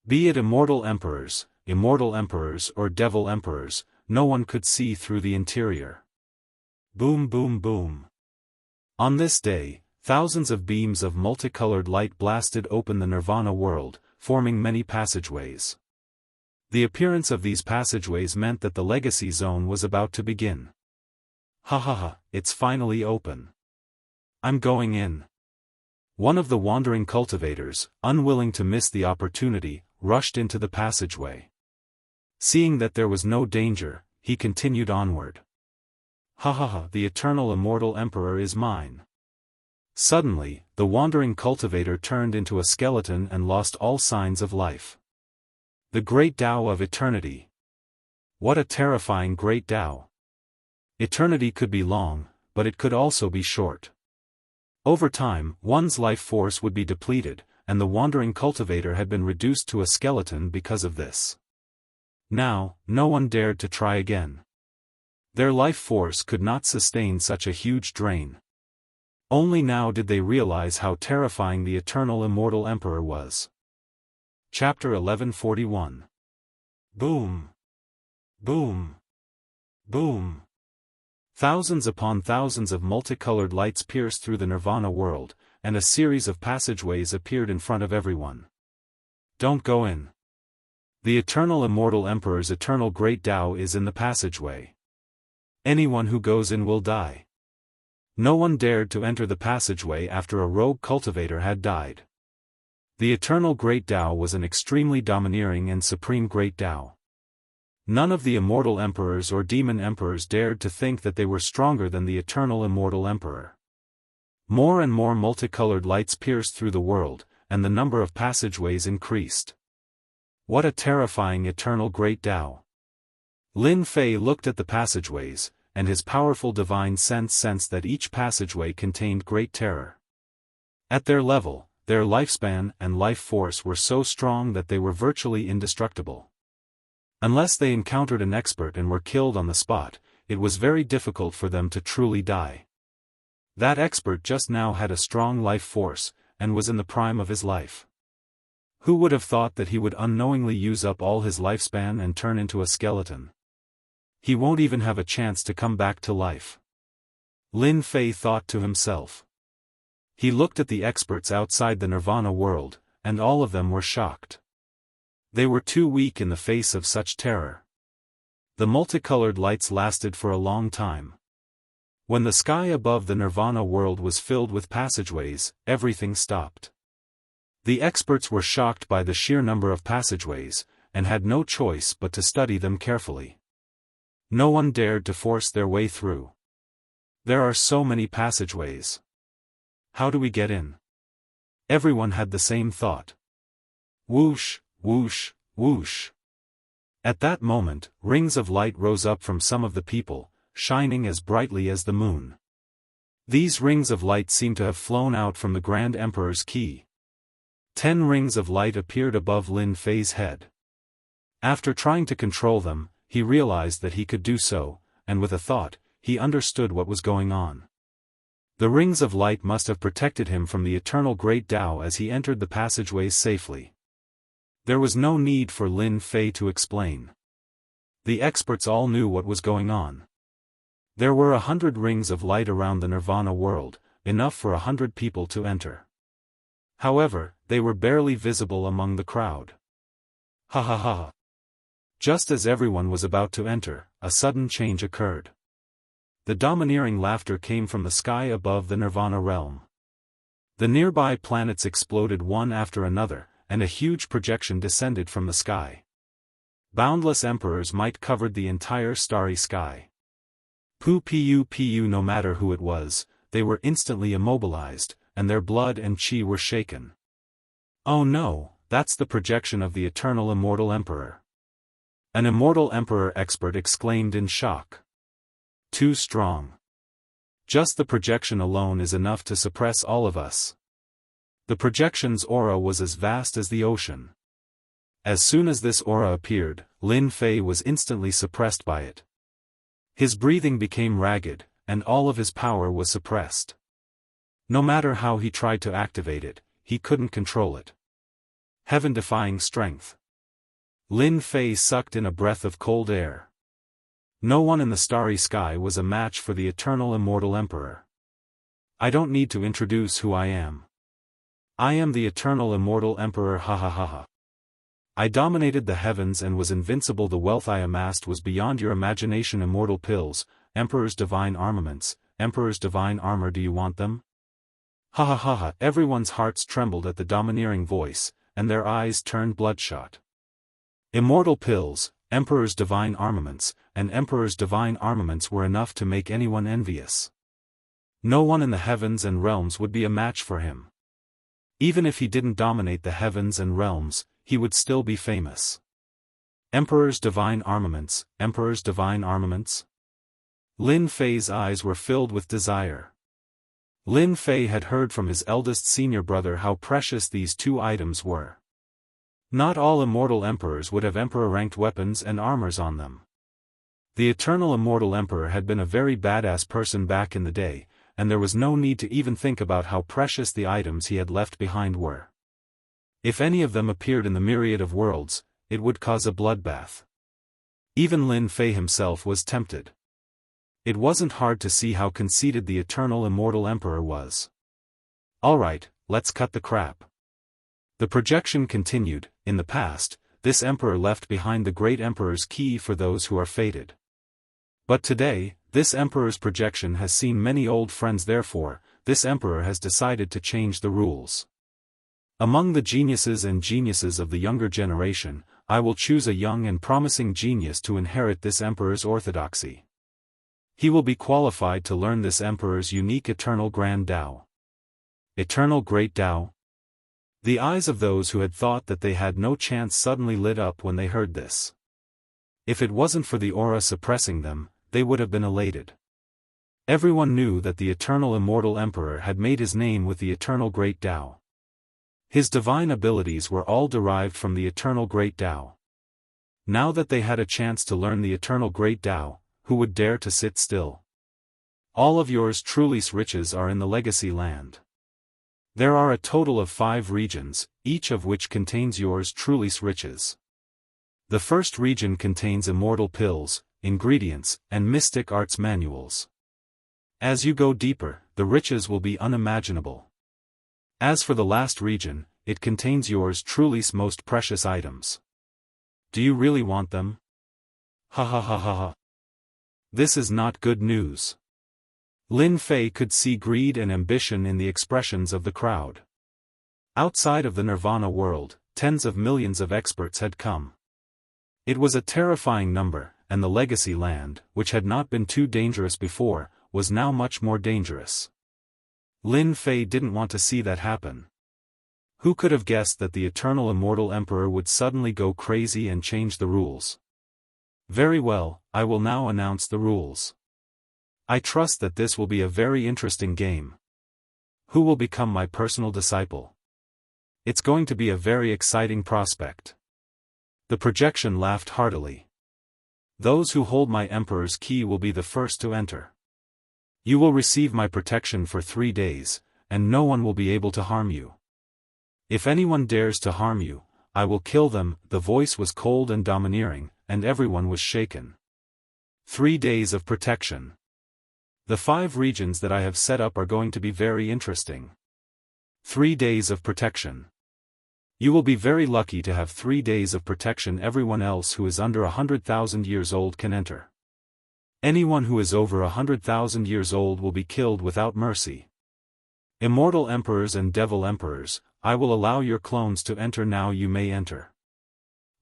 Be it immortal emperors, or devil emperors, no one could see through the interior. Boom boom boom. On this day, thousands of beams of multicolored light blasted open the Nirvana world, forming many passageways. The appearance of these passageways meant that the legacy zone was about to begin. Ha ha ha, it's finally open. I'm going in. One of the wandering cultivators, unwilling to miss the opportunity, rushed into the passageway. Seeing that there was no danger, he continued onward. Ha ha ha, the eternal immortal emperor is mine. Suddenly, the wandering cultivator turned into a skeleton and lost all signs of life. The Great Tao of Eternity. What a terrifying Great Tao. Eternity could be long, but it could also be short. Over time, one's life force would be depleted, and the wandering cultivator had been reduced to a skeleton because of this. Now, no one dared to try again. Their life force could not sustain such a huge drain. Only now did they realize how terrifying the eternal immortal emperor was. Chapter 1141. Boom! Boom! Boom! Thousands upon thousands of multicolored lights pierced through the Nirvana world, and a series of passageways appeared in front of everyone. Don't go in. The eternal immortal emperor's eternal great Tao is in the passageway. Anyone who goes in will die. No one dared to enter the passageway after a rogue cultivator had died. The eternal great Tao was an extremely domineering and supreme great Tao. None of the immortal emperors or demon emperors dared to think that they were stronger than the eternal immortal emperor. More and more multicolored lights pierced through the world, and the number of passageways increased. What a terrifying eternal great Tao! Lin Fei looked at the passageways, and his powerful divine sense sensed that each passageway contained great terror. At their level, their lifespan and life force were so strong that they were virtually indestructible. Unless they encountered an expert and were killed on the spot, it was very difficult for them to truly die. That expert just now had a strong life force, and was in the prime of his life. Who would have thought that he would unknowingly use up all his lifespan and turn into a skeleton? He won't even have a chance to come back to life. Lin Fei thought to himself. He looked at the experts outside the Nirvana world, and all of them were shocked. They were too weak in the face of such terror. The multicolored lights lasted for a long time. When the sky above the Nirvana world was filled with passageways, everything stopped. The experts were shocked by the sheer number of passageways, and had no choice but to study them carefully. No one dared to force their way through. There are so many passageways. How do we get in? Everyone had the same thought. Whoosh, whoosh, whoosh. At that moment, rings of light rose up from some of the people, shining as brightly as the moon. These rings of light seemed to have flown out from the Grand Emperor's key. 10 rings of light appeared above Lin Fei's head. After trying to control them, he realized that he could do so, and with a thought, he understood what was going on. The rings of light must have protected him from the eternal great Tao as he entered the passageways safely. There was no need for Lin Fei to explain. The experts all knew what was going on. There were 100 rings of light around the Nirvana world, enough for 100 people to enter. However, they were barely visible among the crowd. Ha ha ha. Just as everyone was about to enter, a sudden change occurred. The domineering laughter came from the sky above the Nirvana realm. The nearby planets exploded one after another, and a huge projection descended from the sky. Boundless emperors might covered the entire starry sky. Pu, no matter who it was, they were instantly immobilized, and their blood and chi were shaken. Oh no, that's the projection of the eternal immortal emperor. An immortal emperor expert exclaimed in shock. Too strong. Just the projection alone is enough to suppress all of us. The projection's aura was as vast as the ocean. As soon as this aura appeared, Lin Fei was instantly suppressed by it. His breathing became ragged, and all of his power was suppressed. No matter how he tried to activate it, he couldn't control it. Heaven-defying strength. Lin Fei sucked in a breath of cold air. No one in the starry sky was a match for the eternal immortal emperor. I don't need to introduce who I am. I am the eternal immortal emperor, ha ha ha ha. I dominated the heavens and was invincible. The wealth I amassed was beyond your imagination. Immortal pills, emperor's divine armaments, emperor's divine armor, do you want them? Ha ha ha ha. Everyone's hearts trembled at the domineering voice, and their eyes turned bloodshot. Immortal pills, emperor's divine armaments, and emperor's divine armaments were enough to make anyone envious. No one in the heavens and realms would be a match for him. Even if he didn't dominate the heavens and realms, he would still be famous. Emperor's divine armaments, emperor's divine armaments? Lin Fei's eyes were filled with desire. Lin Fei had heard from his eldest senior brother how precious these two items were. Not all immortal emperors would have emperor-ranked weapons and armors on them. The eternal immortal emperor had been a very badass person back in the day, and there was no need to even think about how precious the items he had left behind were. If any of them appeared in the myriad of worlds, it would cause a bloodbath. Even Lin Fei himself was tempted. It wasn't hard to see how conceited the eternal immortal emperor was. Alright, let's cut the crap. The projection continued. In the past, this emperor left behind the great emperor's key for those who are fated. But today, this emperor's projection has seen many old friends, therefore, this emperor has decided to change the rules. Among the geniuses and geniuses of the younger generation, I will choose a young and promising genius to inherit this emperor's orthodoxy. He will be qualified to learn this emperor's unique eternal grand Tao. Eternal great Tao? The eyes of those who had thought that they had no chance suddenly lit up when they heard this. If it wasn't for the aura suppressing them, they would have been elated. Everyone knew that the eternal immortal emperor had made his name with the eternal great Tao. His divine abilities were all derived from the eternal great Tao. Now that they had a chance to learn the eternal great Tao, who would dare to sit still? All of yours truly's riches are in the legacy land. There are a total of 5 regions, each of which contains yours truly's riches. The first region contains immortal pills, ingredients, and mystic arts manuals. As you go deeper, the riches will be unimaginable. As for the last region, it contains yours truly's most precious items. Do you really want them? Ha ha ha ha ha. This is not good news. Lin Fei could see greed and ambition in the expressions of the crowd. Outside of the Nirvana world, tens of millions of experts had come. It was a terrifying number, and the legacy land, which had not been too dangerous before, was now much more dangerous. Lin Fei didn't want to see that happen. Who could have guessed that the eternal immortal emperor would suddenly go crazy and change the rules? Very well, I will now announce the rules. I trust that this will be a very interesting game. Who will become my personal disciple? It's going to be a very exciting prospect. The projection laughed heartily. Those who hold my emperor's key will be the first to enter. You will receive my protection for 3 days, and no one will be able to harm you. If anyone dares to harm you, I will kill them. The voice was cold and domineering, and everyone was shaken. 3 days of protection. The 5 regions that I have set up are going to be very interesting. 3 days of protection. You will be very lucky to have 3 days of protection. Everyone else who is under 100,000 years old can enter. Anyone who is over 100,000 years old will be killed without mercy. Immortal emperors and devil emperors, I will allow your clones to enter now. You may enter.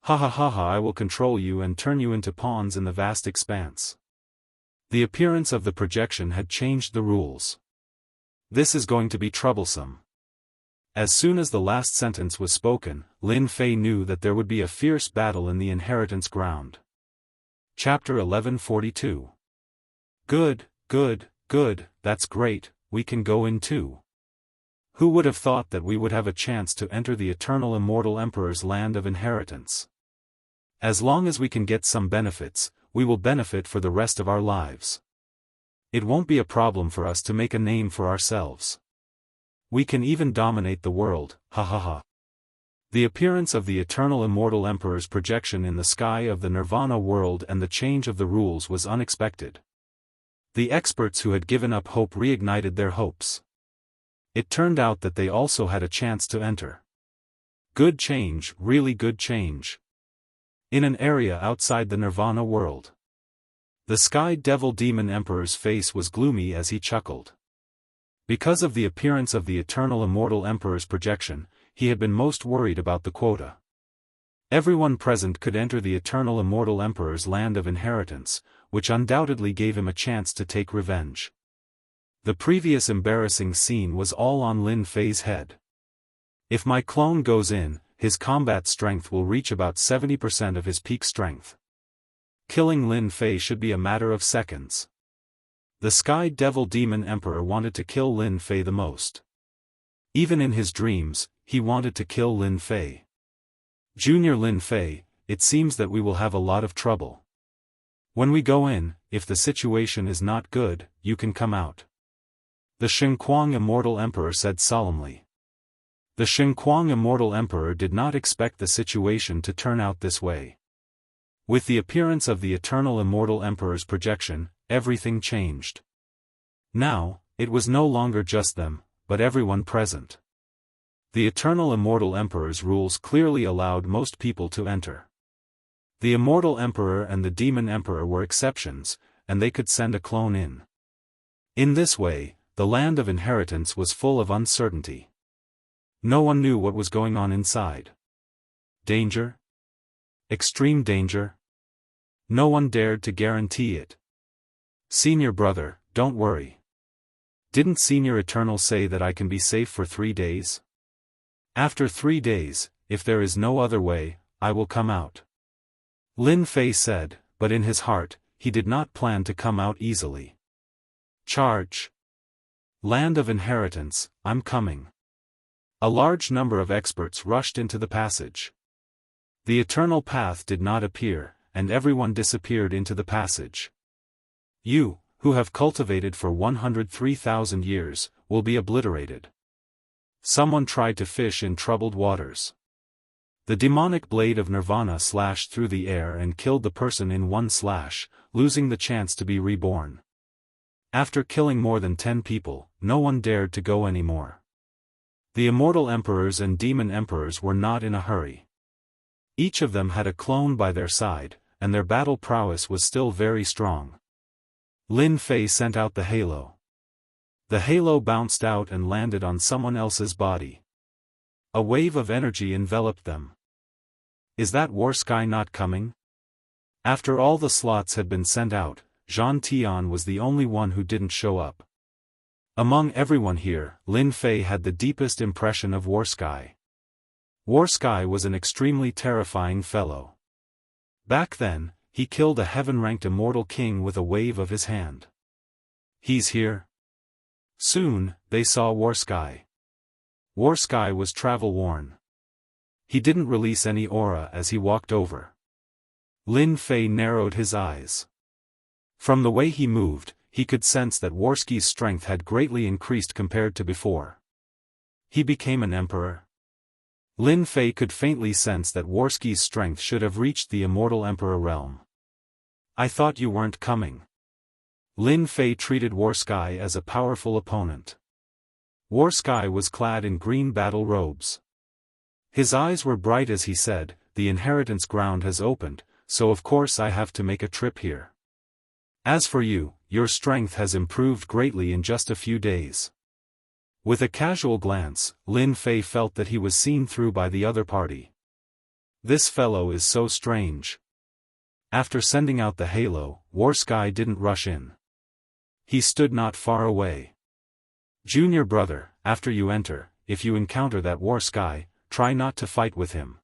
Ha ha ha ha, I will control you and turn you into pawns in the vast expanse. The appearance of the projection had changed the rules. This is going to be troublesome. As soon as the last sentence was spoken, Lin Fei knew that there would be a fierce battle in the inheritance ground. Chapter 1142. Good, good, good, that's great, we can go in too. Who would have thought that we would have a chance to enter the eternal immortal emperor's land of inheritance? As long as we can get some benefits, we will benefit for the rest of our lives. It won't be a problem for us to make a name for ourselves. We can even dominate the world, ha ha ha. The appearance of the eternal immortal emperor's projection in the sky of the Nirvana world and the change of the rules was unexpected. The experts who had given up hope reignited their hopes. It turned out that they also had a chance to enter. Good change, really good change. In an area outside the Nirvana world. The Sky Devil Demon Emperor's face was gloomy as he chuckled. Because of the appearance of the eternal immortal emperor's projection, he had been most worried about the quota. Everyone present could enter the eternal immortal emperor's land of inheritance, which undoubtedly gave him a chance to take revenge. The previous embarrassing scene was all on Lin Fei's head. If my clone goes in, his combat strength will reach about 70% of his peak strength. Killing Lin Fei should be a matter of seconds. The Sky Devil Demon Emperor wanted to kill Lin Fei the most. Even in his dreams, he wanted to kill Lin Fei. Junior Lin Fei, it seems that we will have a lot of trouble. When we go in, if the situation is not good, you can come out. The Xinguang Immortal Emperor said solemnly. The Xinguang Immortal Emperor did not expect the situation to turn out this way. With the appearance of the Eternal Immortal Emperor's projection, everything changed. Now, it was no longer just them, but everyone present. The Eternal Immortal Emperor's rules clearly allowed most people to enter. The Immortal Emperor and the Demon Emperor were exceptions, and they could send a clone in. In this way, the land of inheritance was full of uncertainty. No one knew what was going on inside. Danger? Extreme danger? No one dared to guarantee it. Senior brother, don't worry. Didn't Senior Eternal say that I can be safe for 3 days? After 3 days, if there is no other way, I will come out. Lin Fei said, but in his heart, he did not plan to come out easily. Charge! Land of inheritance, I'm coming. A large number of experts rushed into the passage. The eternal path did not appear, and everyone disappeared into the passage. You, who have cultivated for 103,000 years, will be obliterated. Someone tried to fish in troubled waters. The demonic blade of Nirvana slashed through the air and killed the person in one slash, losing the chance to be reborn. After killing more than 10 people, no one dared to go anymore. The Immortal Emperors and Demon Emperors were not in a hurry. Each of them had a clone by their side, and their battle prowess was still very strong. Lin Fei sent out the halo. The halo bounced out and landed on someone else's body. A wave of energy enveloped them. Is that War Sky not coming? After all the slots had been sent out, Zhan Tian was the only one who didn't show up. Among everyone here, Lin Fei had the deepest impression of War Sky. War Sky was an extremely terrifying fellow. Back then, he killed a heaven-ranked immortal king with a wave of his hand. He's here. Soon, they saw War Sky. War Sky was travel-worn. He didn't release any aura as he walked over. Lin Fei narrowed his eyes. From the way he moved, he could sense that Warsky's strength had greatly increased compared to before. He became an emperor. Lin Fei could faintly sense that Warsky's strength should have reached the Immortal Emperor realm. I thought you weren't coming. Lin Fei treated Warsky as a powerful opponent. Warsky was clad in green battle robes. His eyes were bright as he said, the inheritance ground has opened, so of course I have to make a trip here. As for you, your strength has improved greatly in just a few days. With a casual glance, Lin Fei felt that he was seen through by the other party. This fellow is so strange. After sending out the halo, Warsky didn't rush in. He stood not far away. Junior brother, after you enter, if you encounter that Warsky, try not to fight with him.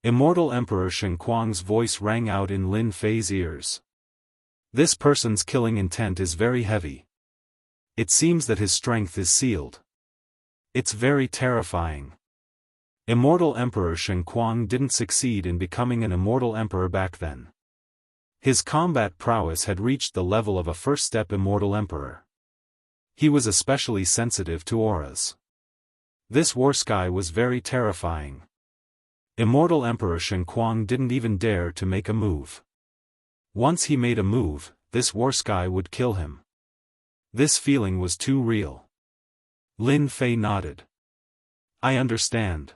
Immortal Emperor Xinguang's voice rang out in Lin Fei's ears. This person's killing intent is very heavy. It seems that his strength is sealed. It's very terrifying. Immortal Emperor Xinguang didn't succeed in becoming an Immortal Emperor back then. His combat prowess had reached the level of a first-step Immortal Emperor. He was especially sensitive to auras. This Warsky was very terrifying. Immortal Emperor Xinguang didn't even dare to make a move. Once he made a move, this Warsky would kill him. This feeling was too real. Lin Fei nodded. I understand.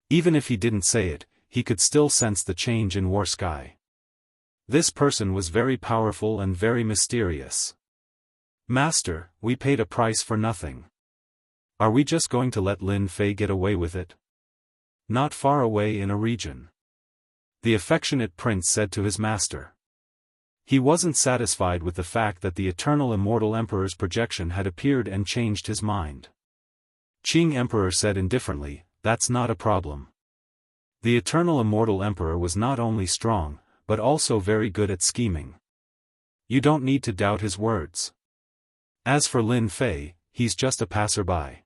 Even if he didn't say it, he could still sense the change in Warsky. This person was very powerful and very mysterious. Master, we paid a price for nothing. Are we just going to let Lin Fei get away with it? Not far away in a region. The affectionate prince said to his master. He wasn't satisfied with the fact that the Eternal Immortal Emperor's projection had appeared and changed his mind. Qing Emperor said indifferently, that's not a problem. The Eternal Immortal Emperor was not only strong, but also very good at scheming. You don't need to doubt his words. As for Lin Fei, he's just a passerby.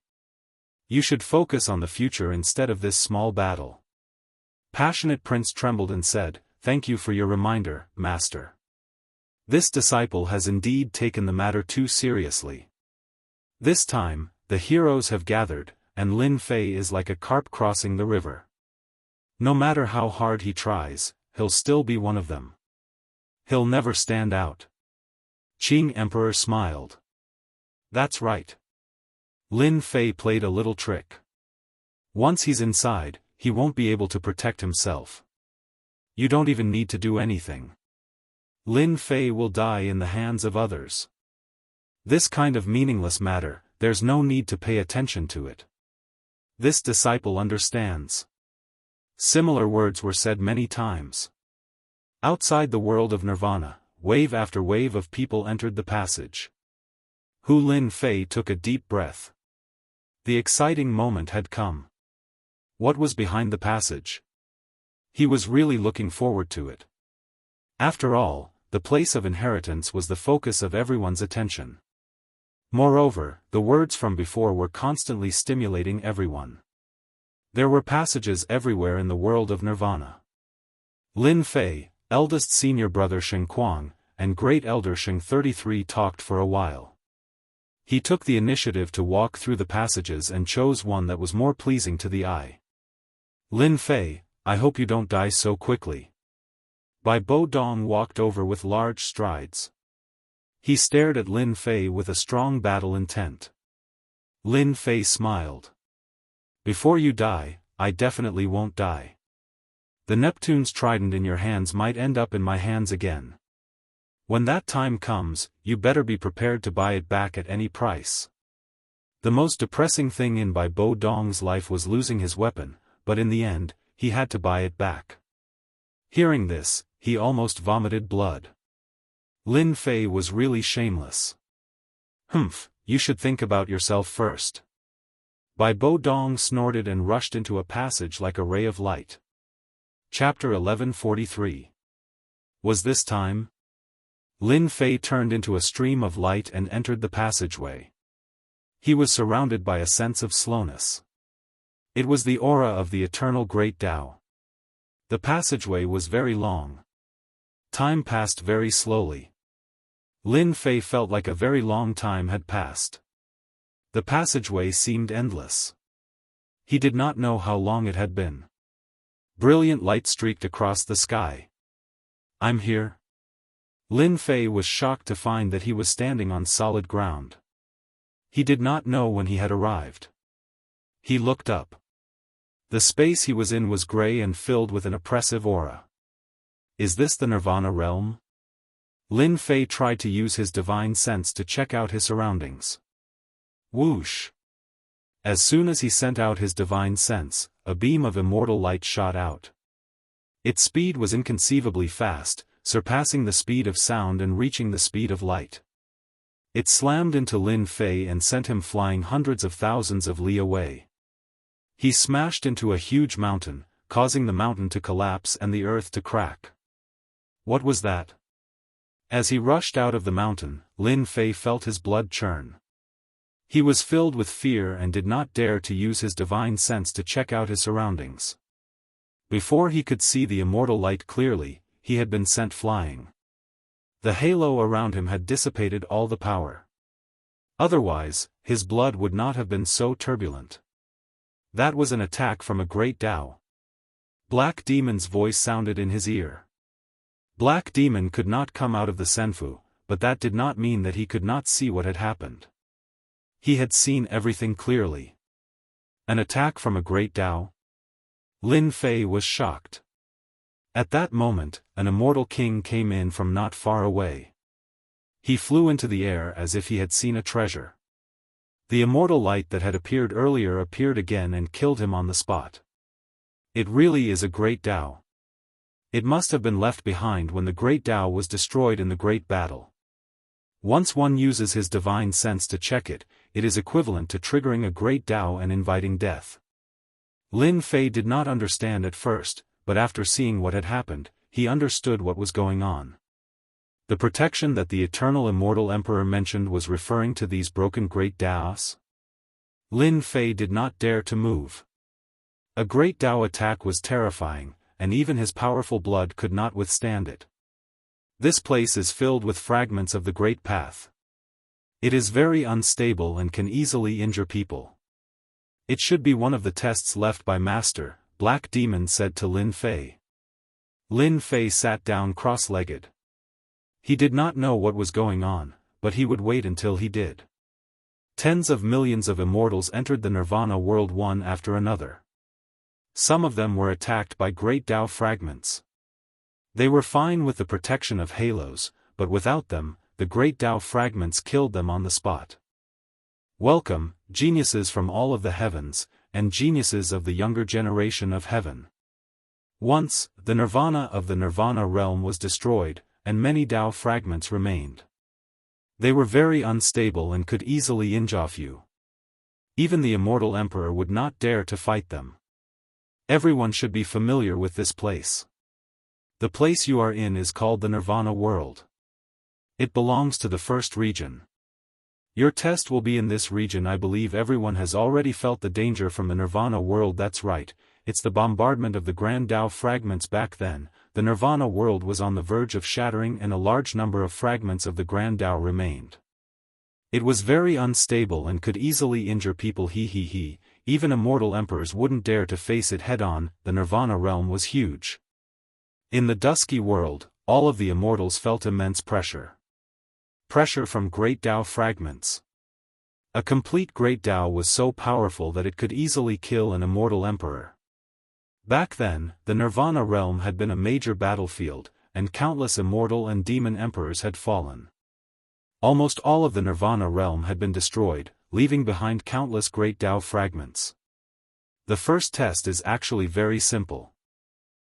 You should focus on the future instead of this small battle. Passionate Prince trembled and said, "Thank you for your reminder, Master. This disciple has indeed taken the matter too seriously. This time, the heroes have gathered, and Lin Fei is like a carp crossing the river. No matter how hard he tries, he'll still be one of them. He'll never stand out." Qing Emperor smiled. That's right. Lin Fei played a little trick. Once he's inside, he won't be able to protect himself. You don't even need to do anything. Lin Fei will die in the hands of others. This kind of meaningless matter, there's no need to pay attention to it. This disciple understands. Similar words were said many times. Outside the world of nirvana, wave after wave of people entered the passage. Hu Lin Fei took a deep breath. The exciting moment had come. What was behind the passage? He was really looking forward to it. After all, the place of inheritance was the focus of everyone's attention. Moreover, the words from before were constantly stimulating everyone. There were passages everywhere in the world of nirvana. Lin Fei, eldest senior brother Sheng Kuang, and great elder Sheng 33 talked for a while. He took the initiative to walk through the passages and chose one that was more pleasing to the eye. Lin Fei, I hope you don't die so quickly. Bai Bo Dong walked over with large strides. He stared at Lin Fei with a strong battle intent. Lin Fei smiled. Before you die, I definitely won't die. The Neptune's trident in your hands might end up in my hands again. When that time comes, you better be prepared to buy it back at any price. The most depressing thing in Bai Bo Dong's life was losing his weapon, but in the end, he had to buy it back. Hearing this, he almost vomited blood. Lin Fei was really shameless. Humph, you should think about yourself first. Bai Bo Dong snorted and rushed into a passage like a ray of light. Chapter 1143. Was this time? Lin Fei turned into a stream of light and entered the passageway. He was surrounded by a sense of slowness. It was the aura of the eternal Great Tao. The passageway was very long. Time passed very slowly. Lin Fei felt like a very long time had passed. The passageway seemed endless. He did not know how long it had been. Brilliant light streaked across the sky. I'm here. Lin Fei was shocked to find that he was standing on solid ground. He did not know when he had arrived. He looked up. The space he was in was gray and filled with an oppressive aura. Is this the Nirvana realm? Lin Fei tried to use his divine sense to check out his surroundings. Whoosh! As soon as he sent out his divine sense, a beam of immortal light shot out. Its speed was inconceivably fast, surpassing the speed of sound and reaching the speed of light. It slammed into Lin Fei and sent him flying hundreds of thousands of li away. He smashed into a huge mountain, causing the mountain to collapse and the earth to crack. What was that? As he rushed out of the mountain, Lin Fei felt his blood churn. He was filled with fear and did not dare to use his divine sense to check out his surroundings. Before he could see the immortal light clearly, he had been sent flying. The halo around him had dissipated all the power. Otherwise, his blood would not have been so turbulent. That was an attack from a great Tao. Black Demon's voice sounded in his ear. Black Demon could not come out of the Senfu, but that did not mean that he could not see what had happened. He had seen everything clearly. An attack from a great Tao? Lin Fei was shocked. At that moment, an immortal king came in from not far away. He flew into the air as if he had seen a treasure. The immortal light that had appeared earlier appeared again and killed him on the spot. It really is a great Tao. It must have been left behind when the great Tao was destroyed in the great battle. Once one uses his divine sense to check it, it is equivalent to triggering a great Tao and inviting death. Lin Fei did not understand at first, but after seeing what had happened, he understood what was going on. The protection that the eternal immortal emperor mentioned was referring to these broken great Daos? Lin Fei did not dare to move. A great Dao attack was terrifying, and even his powerful blood could not withstand it. This place is filled with fragments of the Great Path. It is very unstable and can easily injure people. It should be one of the tests left by Master, Black Demon said to Lin Fei. Lin Fei sat down cross-legged. He did not know what was going on, but he would wait until he did. Tens of millions of immortals entered the Nirvana world one after another. Some of them were attacked by great Dao fragments. They were fine with the protection of halos, but without them, the great Dao fragments killed them on the spot. Welcome, geniuses from all of the heavens, and geniuses of the younger generation of heaven. Once, the Nirvana of the Nirvana realm was destroyed, and many Dao fragments remained. They were very unstable and could easily injure you. Even the immortal emperor would not dare to fight them. Everyone should be familiar with this place. The place you are in is called the Nirvana world. It belongs to the first region. Your test will be in this region. I believe everyone has already felt the danger from the Nirvana world. That's right, it's the bombardment of the Grand Dao fragments. Back then, the Nirvana world was on the verge of shattering and a large number of fragments of the Grand Dao remained. It was very unstable and could easily injure people. Even immortal emperors wouldn't dare to face it head-on. The Nirvana realm was huge. In the dusky world, all of the immortals felt immense pressure. Pressure from great Dao fragments. A complete great Dao was so powerful that it could easily kill an immortal emperor. Back then, the Nirvana realm had been a major battlefield, and countless immortal and demon emperors had fallen. Almost all of the Nirvana realm had been destroyed, leaving behind countless great Dao fragments. The first test is actually very simple.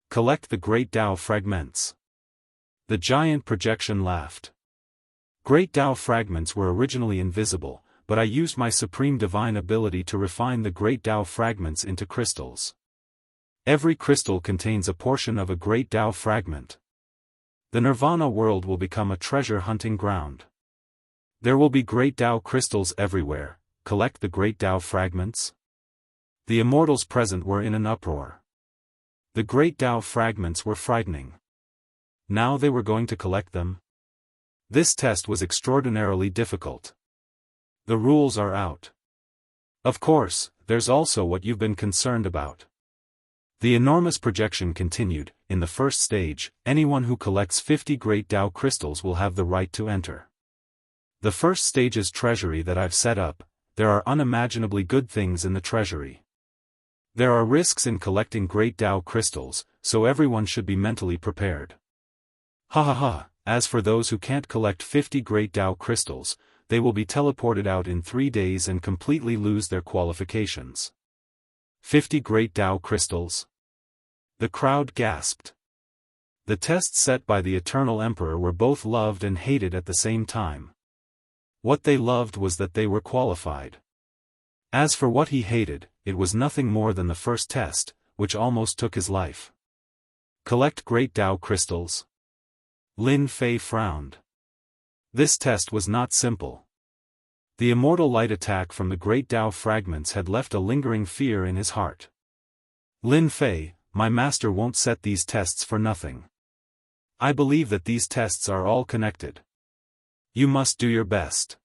Collect the great Dao fragments. The giant projection laughed. Great Dao fragments were originally invisible, but I used my supreme divine ability to refine the great Dao fragments into crystals. Every crystal contains a portion of a great Dao fragment. The Nirvana world will become a treasure hunting ground. There will be great Dao crystals everywhere. Collect the great Dao fragments. The immortals present were in an uproar. The great Dao fragments were frightening. Now they were going to collect them? This test was extraordinarily difficult. The rules are out. Of course, there's also what you've been concerned about. The enormous projection continued. In the first stage, anyone who collects 50 great Dao crystals will have the right to enter. The first stage's treasury that I've set up, there are unimaginably good things in the treasury. There are risks in collecting great Dao crystals, so everyone should be mentally prepared. As for those who can't collect 50 great Dao crystals, they will be teleported out in 3 days and completely lose their qualifications. 50 great Dao crystals? The crowd gasped. The tests set by the Eternal Emperor were both loved and hated at the same time. What they loved was that they were qualified. As for what he hated, it was nothing more than the first test, which almost took his life. Collect great Dao crystals? Lin Fei frowned. This test was not simple. The immortal light attack from the great Dao fragments had left a lingering fear in his heart. Lin Fei, my master won't set these tests for nothing. I believe that these tests are all connected. You must do your best.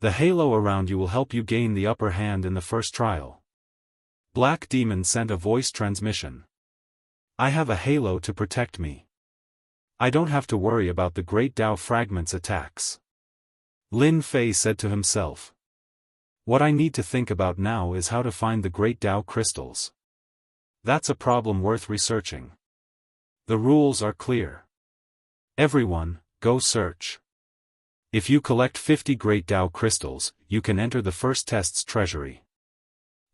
The halo around you will help you gain the upper hand in the first trial. Black Demon sent a voice transmission. I have a halo to protect me. I don't have to worry about the great Dao fragments attacks. Lin Fei said to himself. What I need to think about now is how to find the great Dao crystals. That's a problem worth researching. The rules are clear. Everyone, go search. If you collect 50 great Dao crystals, you can enter the first test's treasury.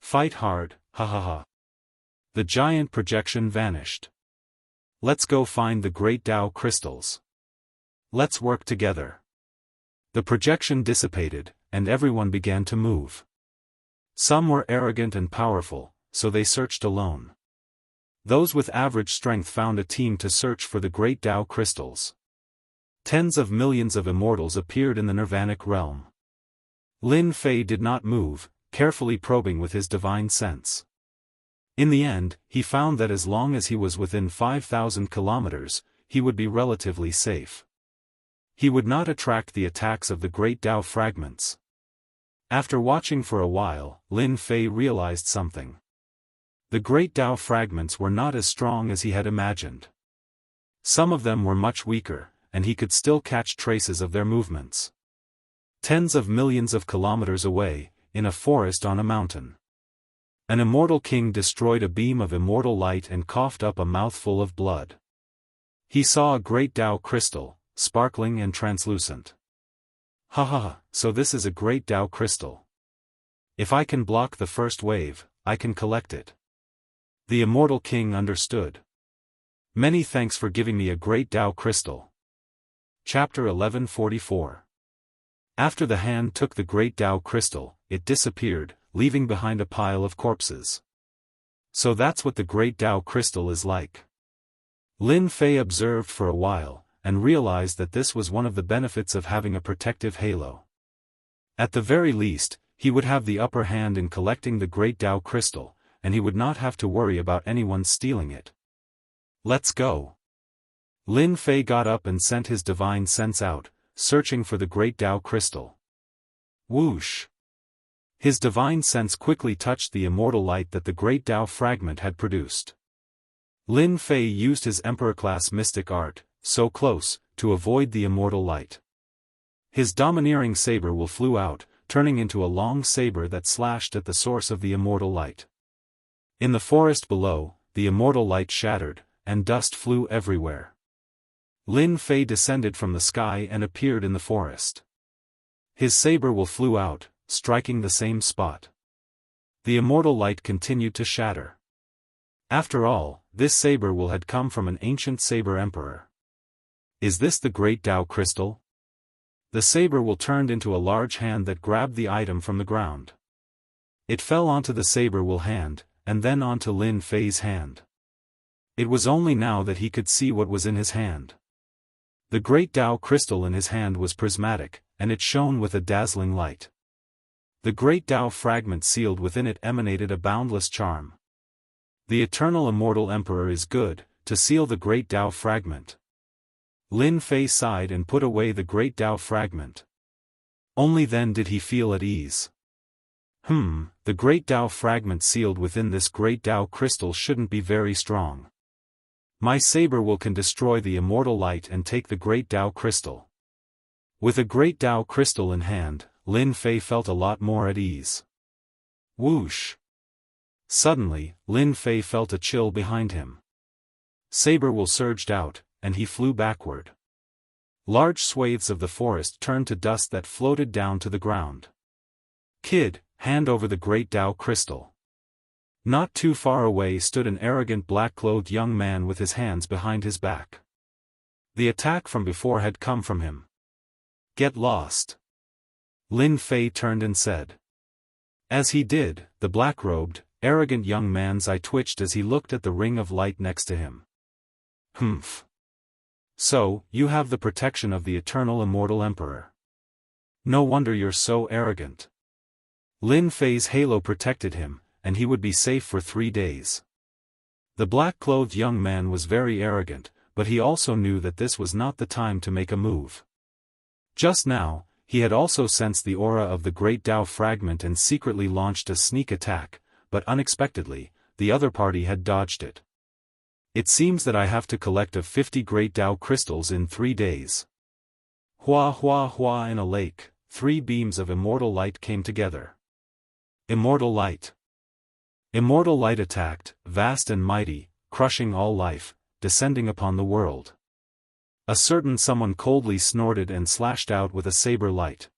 Fight hard, The giant projection vanished. Let's go find the great Dao crystals. Let's work together. The projection dissipated, and everyone began to move. Some were arrogant and powerful, so they searched alone. Those with average strength found a team to search for the great Dao crystals. Tens of millions of immortals appeared in the nirvanic realm. Lin Fei did not move, carefully probing with his divine sense. In the end, he found that as long as he was within 5,000 kilometers, he would be relatively safe. He would not attract the attacks of the great Dao fragments. After watching for a while, Lin Fei realized something. The great Dao fragments were not as strong as he had imagined. Some of them were much weaker, and he could still catch traces of their movements. Tens of millions of kilometers away, in a forest on a mountain, an immortal king destroyed a beam of immortal light and coughed up a mouthful of blood. He saw a great Dao crystal, sparkling and translucent. Ha, so this is a great Dao crystal. If I can block the first wave, I can collect it. The immortal king understood. Many thanks for giving me a great Dao crystal. Chapter 1144. After the hand took the great Dao crystal, it disappeared, leaving behind a pile of corpses. So that's what the great Dao crystal is like. Lin Fei observed for a while, and realized that this was one of the benefits of having a protective halo. At the very least, he would have the upper hand in collecting the great Dao crystal, and he would not have to worry about anyone stealing it. Let's go. Lin Fei got up and sent his divine sense out, searching for the great Dao crystal. Whoosh! His divine sense quickly touched the immortal light that the great Dao fragment had produced. Lin Fei used his Emperor-class mystic art, so close, to avoid the immortal light. His domineering saber will flew out, turning into a long saber that slashed at the source of the immortal light. In the forest below, the immortal light shattered, and dust flew everywhere. Lin Fei descended from the sky and appeared in the forest. His saber will flew out, striking the same spot. The immortal light continued to shatter. After all, this saber will had come from an ancient saber emperor. Is this the great Dao crystal? The saber will turned into a large hand that grabbed the item from the ground. It fell onto the saber will hand, and then onto Lin Fei's hand. It was only now that he could see what was in his hand. The great Dao crystal in his hand was prismatic, and it shone with a dazzling light. The great Dao fragment sealed within it emanated a boundless charm. The eternal immortal emperor is good, to seal the great Dao fragment. Lin Fei sighed and put away the great Dao fragment. Only then did he feel at ease. The great Dao fragment sealed within this great Dao crystal shouldn't be very strong. My saber will can destroy the immortal light and take the great Dao crystal. With a great Dao crystal in hand, Lin Fei felt a lot more at ease. Whoosh! Suddenly, Lin Fei felt a chill behind him. Saber will surged out, and he flew backward. Large swathes of the forest turned to dust that floated down to the ground. Kid, hand over the great Dao crystal. Not too far away stood an arrogant black-clothed young man with his hands behind his back. The attack from before had come from him. Get lost. Lin Fei turned and said. As he did, the black-robed, arrogant young man's eye twitched as he looked at the ring of light next to him. Humph. So, you have the protection of the eternal immortal emperor. No wonder you're so arrogant. Lin Fei's halo protected him, and he would be safe for 3 days. The black-clothed young man was very arrogant, but he also knew that this was not the time to make a move. Just now, he had also sensed the aura of the great Dao fragment and secretly launched a sneak attack, but unexpectedly, the other party had dodged it. It seems that I have to collect 50 great Dao crystals in 3 days. Hua hua hua. In a lake, 3 beams of immortal light came together. Immortal light. Immortal light attacked, vast and mighty, crushing all life, descending upon the world. A certain someone coldly snorted and slashed out with a saber light.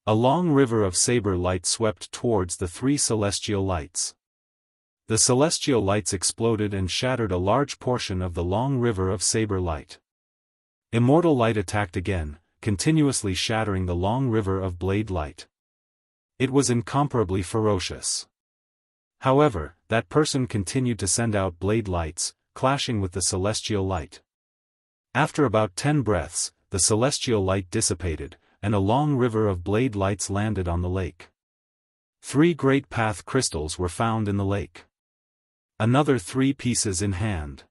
A long river of saber light swept towards the 3 celestial lights. The celestial lights exploded and shattered a large portion of the long river of saber light. Immortal light attacked again, continuously shattering the long river of blade light. It was incomparably ferocious. However, that person continued to send out blade lights, clashing with the celestial light. After about 10 breaths, the celestial light dissipated, and a long river of blade lights landed on the lake. 3 great path crystals were found in the lake. Another 3 pieces in hand.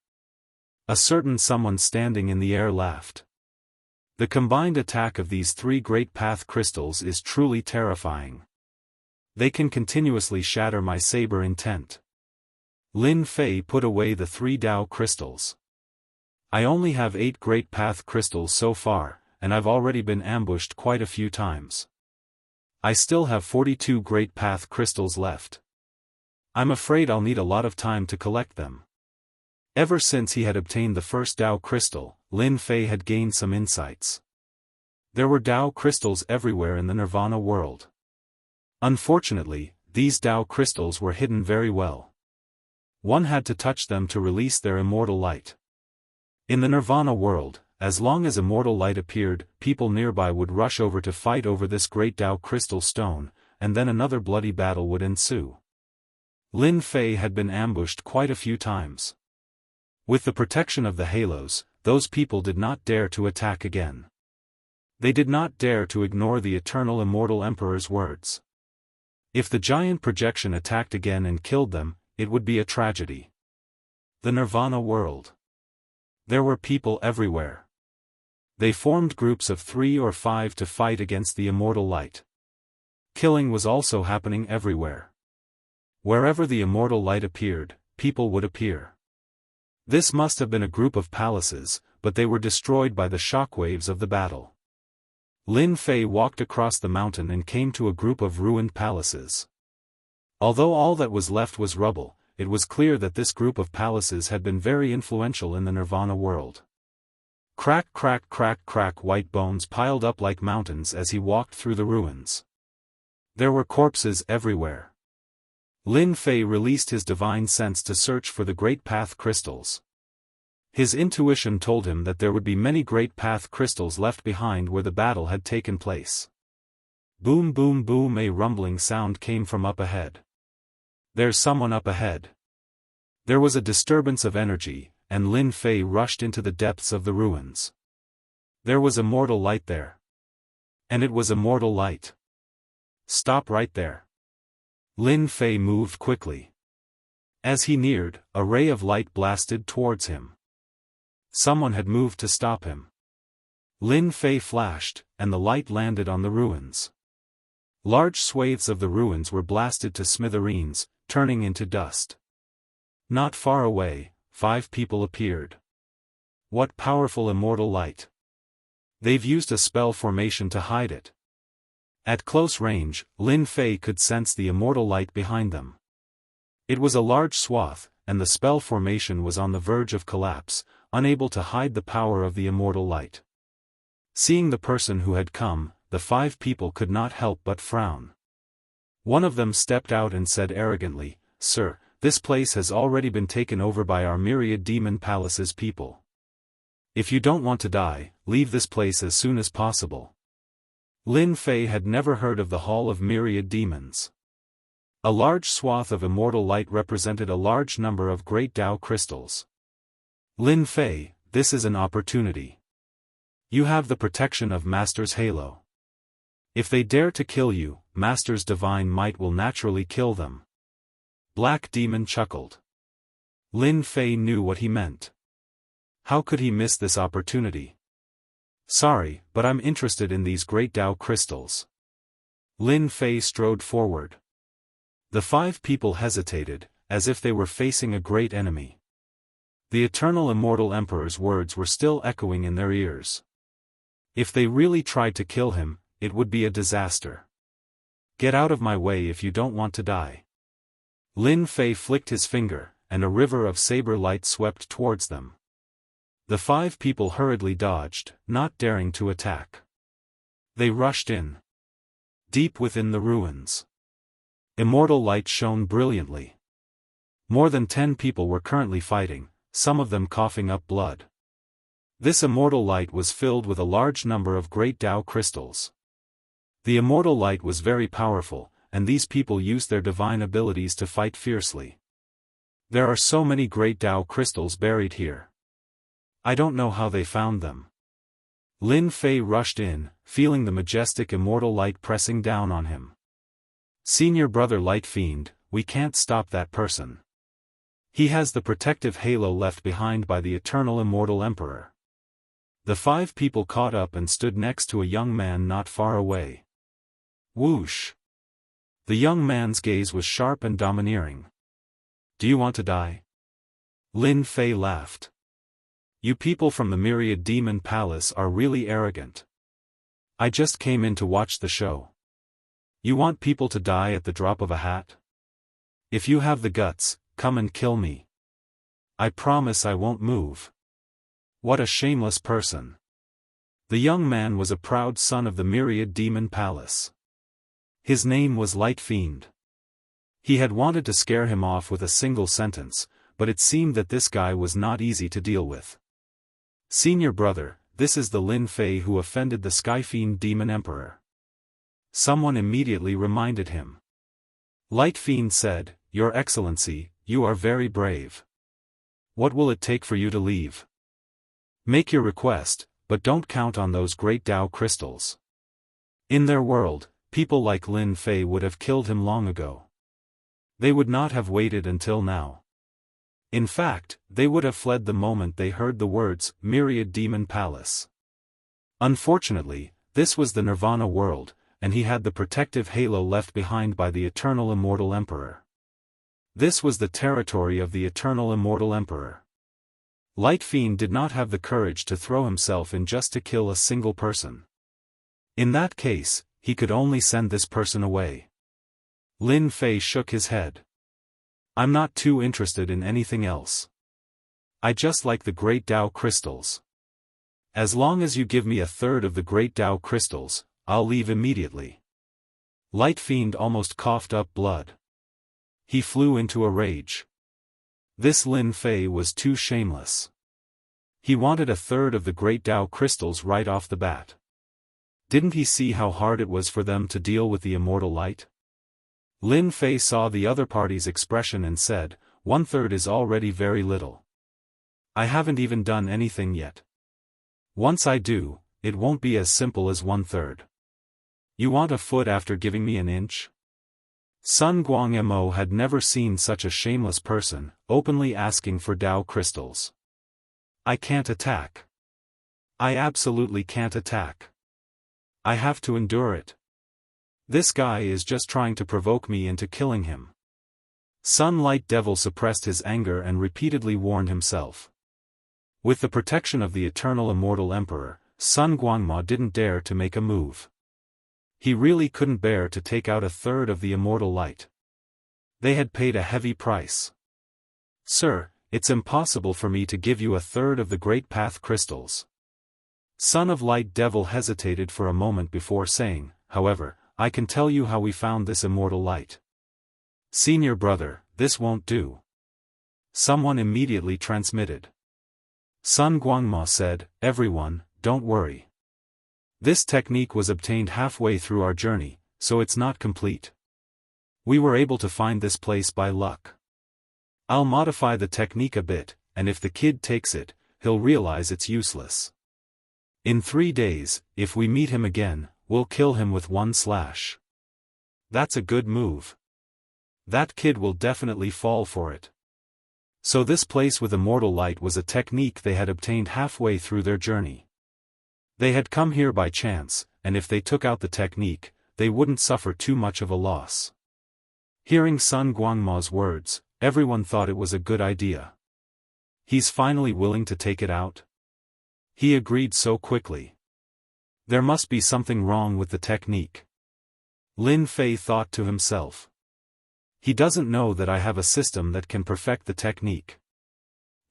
A certain someone standing in the air laughed. The combined attack of these 3 great path crystals is truly terrifying. They can continuously shatter my saber intent. Lin Fei put away the 3 Tao crystals. I only have 8 great path crystals so far, and I've already been ambushed quite a few times. I still have 42 great path crystals left. I'm afraid I'll need a lot of time to collect them. Ever since he had obtained the first Tao crystal, Lin Fei had gained some insights. There were Tao crystals everywhere in the Nirvana world. Unfortunately, these Tao crystals were hidden very well. One had to touch them to release their immortal light. In the Nirvana world, as long as immortal light appeared, people nearby would rush over to fight over this great Tao crystal stone, and then another bloody battle would ensue. Lin Fei had been ambushed quite a few times. With the protection of the halos, those people did not dare to attack again. They did not dare to ignore the eternal immortal emperor's words. If the giant projection attacked again and killed them, it would be a tragedy. The Nirvana world. There were people everywhere. They formed groups of 3 or 5 to fight against the immortal light. Killing was also happening everywhere. Wherever the immortal light appeared, people would appear. This must have been a group of palaces, but they were destroyed by the shockwaves of the battle. Lin Fei walked across the mountain and came to a group of ruined palaces. Although all that was left was rubble, it was clear that this group of palaces had been very influential in the Nirvana world. Crack crack crack crack, white bones piled up like mountains as he walked through the ruins. There were corpses everywhere. Lin Fei released his divine sense to search for the great path crystals. His intuition told him that there would be many great path crystals left behind where the battle had taken place. Boom boom boom, a rumbling sound came from up ahead. There's someone up ahead. There was a disturbance of energy, and Lin Fei rushed into the depths of the ruins. There was immortal light there. And it was immortal light. Stop right there. Lin Fei moved quickly. As he neared, a ray of light blasted towards him. Someone had moved to stop him. Lin Fei flashed, and the light landed on the ruins. Large swathes of the ruins were blasted to smithereens, turning into dust. Not far away, 5 people appeared. What powerful immortal light! They've used a spell formation to hide it. At close range, Lin Fei could sense the immortal light behind them. It was a large swath, and the spell formation was on the verge of collapse, unable to hide the power of the immortal light. Seeing the person who had come, the 5 people could not help but frown. One of them stepped out and said arrogantly, "Sir, this place has already been taken over by our myriad demon palace's people. If you don't want to die, leave this place as soon as possible." Lin Fei had never heard of the Hall of Myriad Demons. A large swath of immortal light represented a large number of great Tao crystals. Lin Fei, this is an opportunity. You have the protection of Master's halo. If they dare to kill you, Master's divine might will naturally kill them. Black Demon chuckled. Lin Fei knew what he meant. How could he miss this opportunity? Sorry, but I'm interested in these great Tao crystals. Lin Fei strode forward. The 5 people hesitated, as if they were facing a great enemy. The eternal immortal emperor's words were still echoing in their ears. If they really tried to kill him, it would be a disaster. Get out of my way if you don't want to die. Lin Fei flicked his finger, and a river of saber light swept towards them. The 5 people hurriedly dodged, not daring to attack. They rushed in. Deep within the ruins, immortal light shone brilliantly. More than 10 people were currently fighting, some of them coughing up blood. This immortal light was filled with a large number of great Tao crystals. The immortal light was very powerful, and these people used their divine abilities to fight fiercely. There are so many great Tao crystals buried here. I don't know how they found them. Lin Fei rushed in, feeling the majestic immortal light pressing down on him. Senior brother Light Fiend, we can't stop that person. He has the protective halo left behind by the eternal immortal emperor. The 5 people caught up and stood next to a young man not far away. Whoosh! The young man's gaze was sharp and domineering. Do you want to die? Lin Fei laughed. You people from the Myriad Demon Palace are really arrogant. I just came in to watch the show. You want people to die at the drop of a hat? If you have the guts, come and kill me. I promise I won't move. What a shameless person. The young man was a proud son of the Myriad Demon Palace. His name was Light Fiend. He had wanted to scare him off with a single sentence, but it seemed that this guy was not easy to deal with. Senior brother, this is the Lin Fei who offended the Sky Fiend Demon Emperor. Someone immediately reminded him. Light Fiend said, Your Excellency, you are very brave. What will it take for you to leave? Make your request, but don't count on those great Dao crystals. In their world, people like Lin Fei would have killed him long ago. They would not have waited until now. In fact, they would have fled the moment they heard the words, Myriad Demon Palace. Unfortunately, this was the Nirvana world, and he had the protective halo left behind by the eternal immortal emperor. This was the territory of the eternal immortal emperor. Light Fiend did not have the courage to throw himself in just to kill a single person. In that case, he could only send this person away. Lin Fei shook his head. I'm not too interested in anything else. I just like the great Dao crystals. As long as you give me 1/3 of the great Dao crystals, I'll leave immediately. Light Fiend almost coughed up blood. He flew into a rage. This Lin Fei was too shameless. He wanted 1/3 of the great Dao crystals right off the bat. Didn't he see how hard it was for them to deal with the immortal light? Lin Fei saw the other party's expression and said, 1/3 is already very little. I haven't even done anything yet. Once I do, it won't be as simple as 1/3. You want a foot after giving me an inch? Sun Guangmo had never seen such a shameless person, openly asking for Dao crystals. I can't attack. I absolutely can't attack. I have to endure it. This guy is just trying to provoke me into killing him. Sunlight Devil suppressed his anger and repeatedly warned himself. With the protection of the eternal immortal emperor, Sun Guangmo didn't dare to make a move. He really couldn't bear to take out 1/3 of the immortal light. They had paid a heavy price. Sir, it's impossible for me to give you 1/3 of the Great Path crystals. Son of Light Devil hesitated for a moment before saying, however, I can tell you how we found this immortal light. Senior brother, this won't do. Someone immediately transmitted. Sun Guangmo said, everyone, don't worry. This technique was obtained halfway through our journey, so it's not complete. We were able to find this place by luck. I'll modify the technique a bit, and if the kid takes it, he'll realize it's useless. In 3 days, if we meet him again, we'll kill him with 1 slash. That's a good move. That kid will definitely fall for it. So this place with immortal light was a technique they had obtained halfway through their journey. They had come here by chance, and if they took out the technique, they wouldn't suffer too much of a loss. Hearing Sun Guangmo's words, everyone thought it was a good idea. He's finally willing to take it out? He agreed so quickly. There must be something wrong with the technique. Lin Fei thought to himself. He doesn't know that I have a system that can perfect the technique.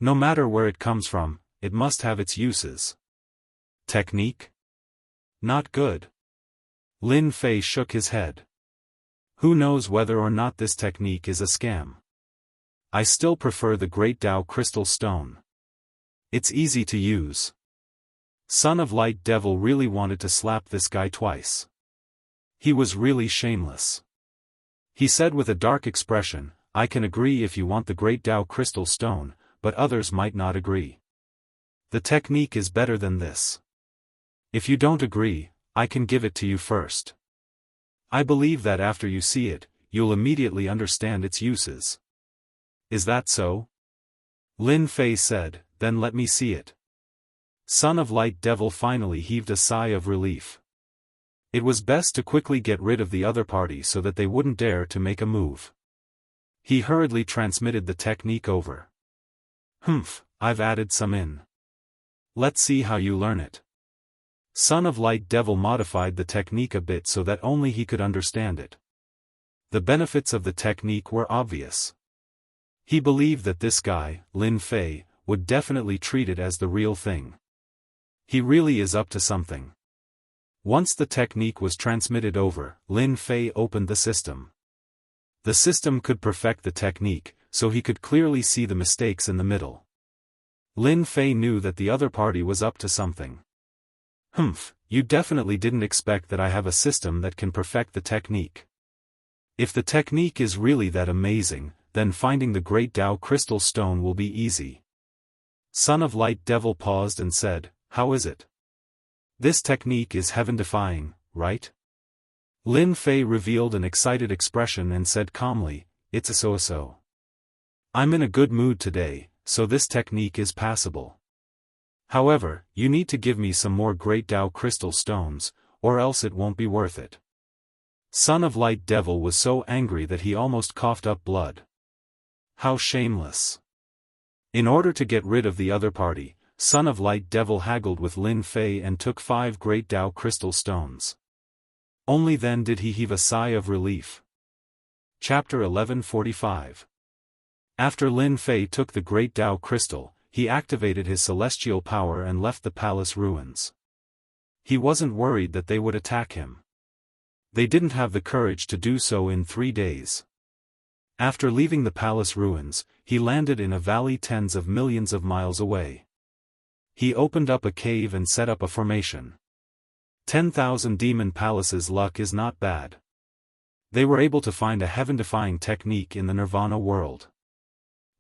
No matter where it comes from, it must have its uses. Technique? Not good. Lin Fei shook his head. Who knows whether or not this technique is a scam? I still prefer the Great Dao Crystal Stone. It's easy to use. Son of Light Devil really wanted to slap this guy twice. He was really shameless. He said with a dark expression, I can agree if you want the Great Dao Crystal Stone, but others might not agree. The technique is better than this. If you don't agree, I can give it to you first. I believe that after you see it, you'll immediately understand its uses. Is that so? Lin Fei said, then let me see it. Son of Light Devil finally heaved a sigh of relief. It was best to quickly get rid of the other party so that they wouldn't dare to make a move. He hurriedly transmitted the technique over. I've added some in. Let's see how you learn it. Son of Light Devil modified the technique a bit so that only he could understand it. The benefits of the technique were obvious. He believed that this guy, Lin Fei, would definitely treat it as the real thing. He really is up to something. Once the technique was transmitted over, Lin Fei opened the system. The system could perfect the technique, so he could clearly see the mistakes in the middle. Lin Fei knew that the other party was up to something. You definitely didn't expect that I have a system that can perfect the technique. If the technique is really that amazing, then finding the Great Tao Crystal Stone will be easy. Son of Light Devil paused and said, how is it? This technique is heaven-defying, right? Lin Fei revealed an excited expression and said calmly, it's a so-so. I'm in a good mood today, so this technique is passable. However, you need to give me some more Great Tao Crystal Stones, or else it won't be worth it. Son of Light Devil was so angry that he almost coughed up blood. How shameless. In order to get rid of the other party, Son of Light Devil haggled with Lin Fei and took 5 Great Tao Crystal Stones. Only then did he heave a sigh of relief. Chapter 1145. After Lin Fei took the Great Tao Crystal, he activated his celestial power and left the palace ruins. He wasn't worried that they would attack him. They didn't have the courage to do so in 3 days. After leaving the palace ruins, he landed in a valley tens of millions of miles away. He opened up a cave and set up a formation. 10,000 demon palaces. Luck is not bad. They were able to find a heaven-defying technique in the Nirvana world.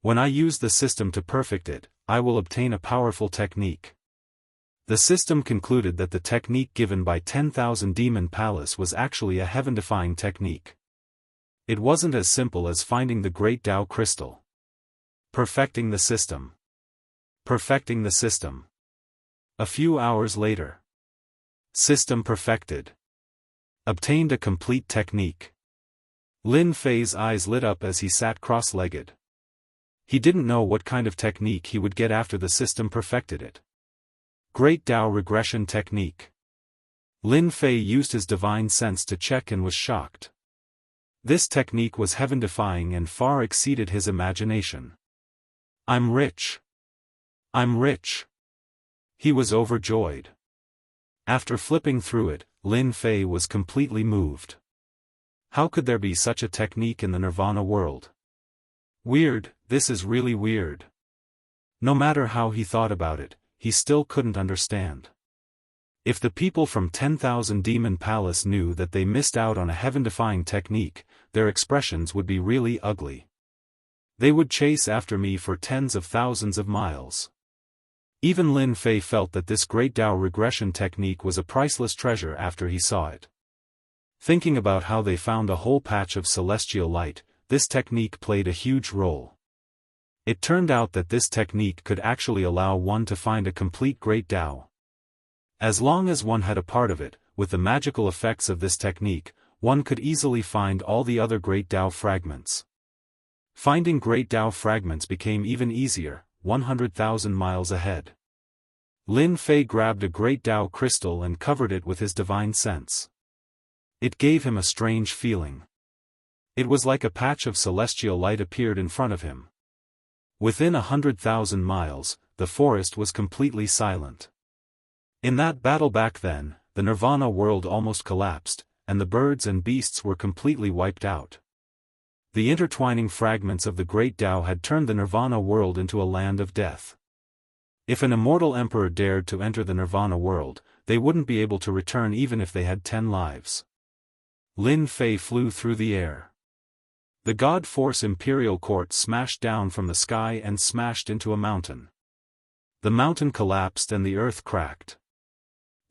When I use the system to perfect it, I will obtain a powerful technique. The system concluded that the technique given by 10,000 Demon Palace was actually a heaven-defying technique. It wasn't as simple as finding the Great Tao Crystal. Perfecting the system. Perfecting the system. A few hours later. System perfected. Obtained a complete technique. Lin Fei's eyes lit up as he sat cross-legged. He didn't know what kind of technique he would get after the system perfected it. Great Tao Regression Technique. Lin Fei used his divine sense to check and was shocked. This technique was heaven-defying and far exceeded his imagination. I'm rich. I'm rich. He was overjoyed. After flipping through it, Lin Fei was completely moved. How could there be such a technique in the Nirvana world? Weird, this is really weird. No matter how he thought about it, he still couldn't understand. If the people from 10,000 Demon Palace knew that they missed out on a heaven-defying technique, their expressions would be really ugly. They would chase after me for tens of thousands of miles. Even Lin Fei felt that this Great Tao regression technique was a priceless treasure after he saw it. Thinking about how they found a whole patch of celestial light, this technique played a huge role. It turned out that this technique could actually allow one to find a complete Great Tao. As long as one had a part of it, with the magical effects of this technique, one could easily find all the other Great Tao fragments. Finding Great Tao fragments became even easier, 100,000 miles ahead. Lin Fei grabbed a Great Tao crystal and covered it with his divine sense. It gave him a strange feeling. It was like a patch of celestial light appeared in front of him. Within 100,000 miles, the forest was completely silent. In that battle back then, the Nirvana world almost collapsed, and the birds and beasts were completely wiped out. The intertwining fragments of the Great Tao had turned the Nirvana world into a land of death. If an immortal emperor dared to enter the Nirvana world, they wouldn't be able to return even if they had 10 lives. Lin Fei flew through the air. The God Force Imperial Court smashed down from the sky and smashed into a mountain. The mountain collapsed and the earth cracked.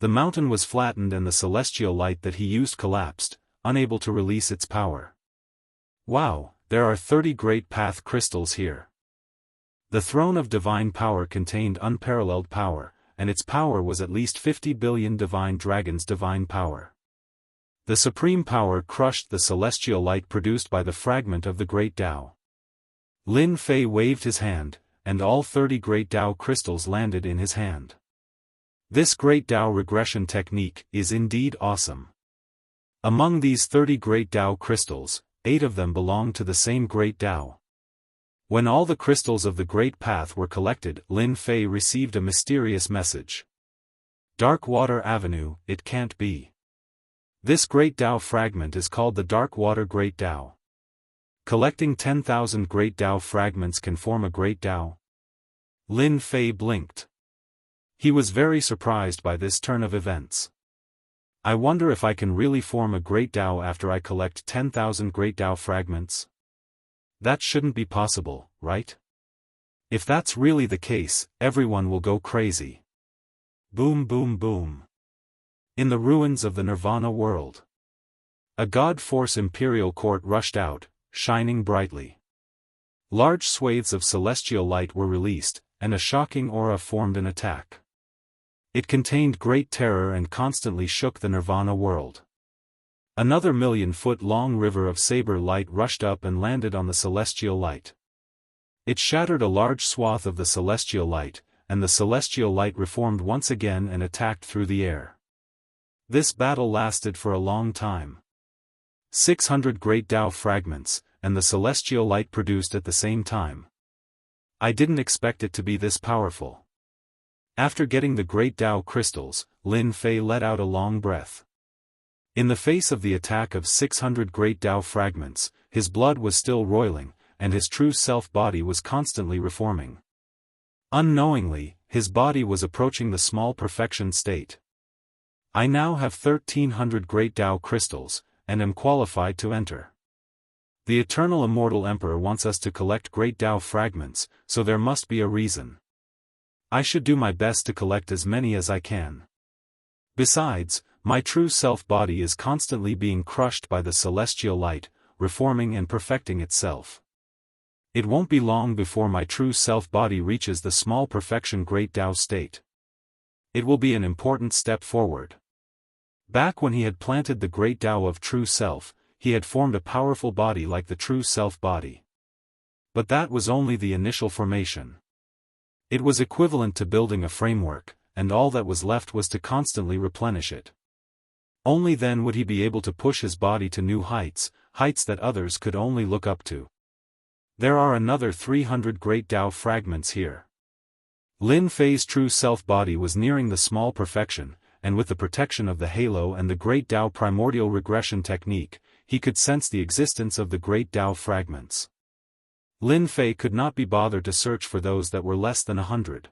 The mountain was flattened and the celestial light that he used collapsed, unable to release its power. Wow, there are 30 great path crystals here. The throne of divine power contained unparalleled power, and its power was at least 50 billion divine dragons' divine power. The supreme power crushed the celestial light produced by the fragment of the great Tao. Lin Fei waved his hand, and all 30 great Tao crystals landed in his hand. This great Tao regression technique is indeed awesome. Among these 30 great Tao crystals, 8 of them belong to the same great Tao. When all the crystals of the Great Path were collected, Lin Fei received a mysterious message. Dark Water Avenue, it can't be. This great Tao fragment is called the Dark Water Great Tao. Collecting 10,000 great Tao fragments can form a great Tao? Lin Fei blinked. He was very surprised by this turn of events. I wonder if I can really form a great Tao after I collect 10,000 great Tao fragments? That shouldn't be possible, right? If that's really the case, everyone will go crazy. Boom boom boom. In the ruins of the Nirvana world, a God Force Imperial Court rushed out, shining brightly. Large swathes of celestial light were released, and a shocking aura formed an attack. It contained great terror and constantly shook the Nirvana world. Another million-foot-long river of saber light rushed up and landed on the celestial light. It shattered a large swath of the celestial light, and the celestial light reformed once again and attacked through the air. This battle lasted for a long time. 600 great Tao fragments, and the celestial light produced at the same time. I didn't expect it to be this powerful. After getting the great Tao crystals, Lin Fei let out a long breath. In the face of the attack of 600 great Tao fragments, his blood was still roiling, and his true self-body was constantly reforming. Unknowingly, his body was approaching the small perfection state. I now have 1,300 great Tao crystals, and am qualified to enter. The Eternal Immortal Emperor wants us to collect great Tao fragments, so there must be a reason. I should do my best to collect as many as I can. Besides, my true self-body is constantly being crushed by the celestial light, reforming and perfecting itself. It won't be long before my true self-body reaches the small perfection great Tao state. It will be an important step forward. Back when he had planted the great Tao of true self, he had formed a powerful body like the true self-body. But that was only the initial formation. It was equivalent to building a framework, and all that was left was to constantly replenish it. Only then would he be able to push his body to new heights, heights that others could only look up to. There are another 300 great Tao fragments here. Lin Fei's true self-body was nearing the small perfection, and with the protection of the halo and the great Tao primordial regression technique, he could sense the existence of the great Tao fragments. Lin Fei could not be bothered to search for those that were less than 100.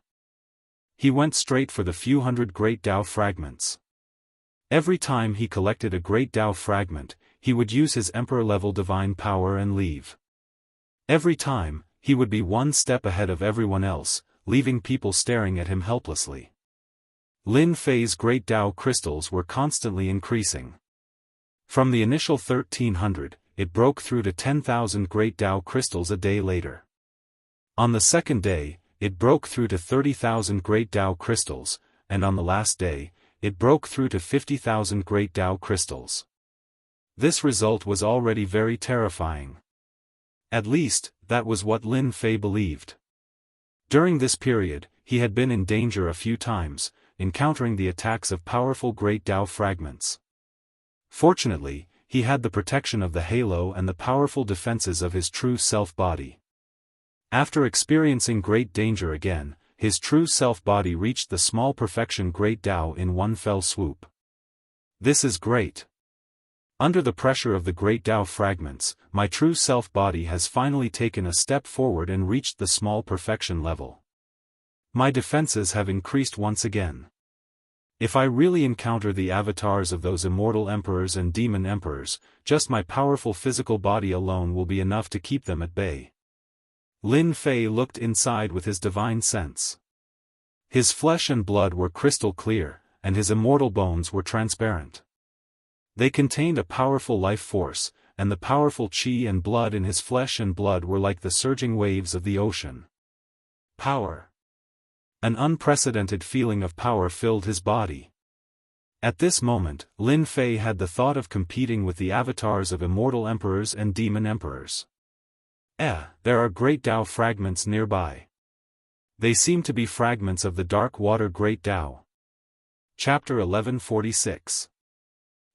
He went straight for the few hundred great Tao fragments. Every time he collected a great Tao fragment, he would use his emperor-level divine power and leave. Every time, he would be one step ahead of everyone else, leaving people staring at him helplessly. Lin Fei's great Tao crystals were constantly increasing. From the initial 1,300, it broke through to 10,000 great Tao crystals a day later. On the second day, it broke through to 30,000 great Tao crystals, and on the last day, it broke through to 50,000 great Tao crystals. This result was already very terrifying. At least, that was what Lin Fei believed. During this period, he had been in danger a few times, encountering the attacks of powerful great Tao fragments. Fortunately, he had the protection of the halo and the powerful defenses of his true self-body. After experiencing great danger again, his true self-body reached the small perfection great Tao in one fell swoop. This is great. Under the pressure of the great Tao fragments, my true self-body has finally taken a step forward and reached the small perfection level. My defenses have increased once again. If I really encounter the avatars of those immortal emperors and demon emperors, just my powerful physical body alone will be enough to keep them at bay. Lin Fei looked inside with his divine sense. His flesh and blood were crystal clear, and his immortal bones were transparent. They contained a powerful life force, and the powerful qi and blood in his flesh and blood were like the surging waves of the ocean. Power. An unprecedented feeling of power filled his body. At this moment, Lin Fei had the thought of competing with the avatars of immortal emperors and demon emperors. There are great Tao fragments nearby. They seem to be fragments of the dark water great Tao. Chapter 1146.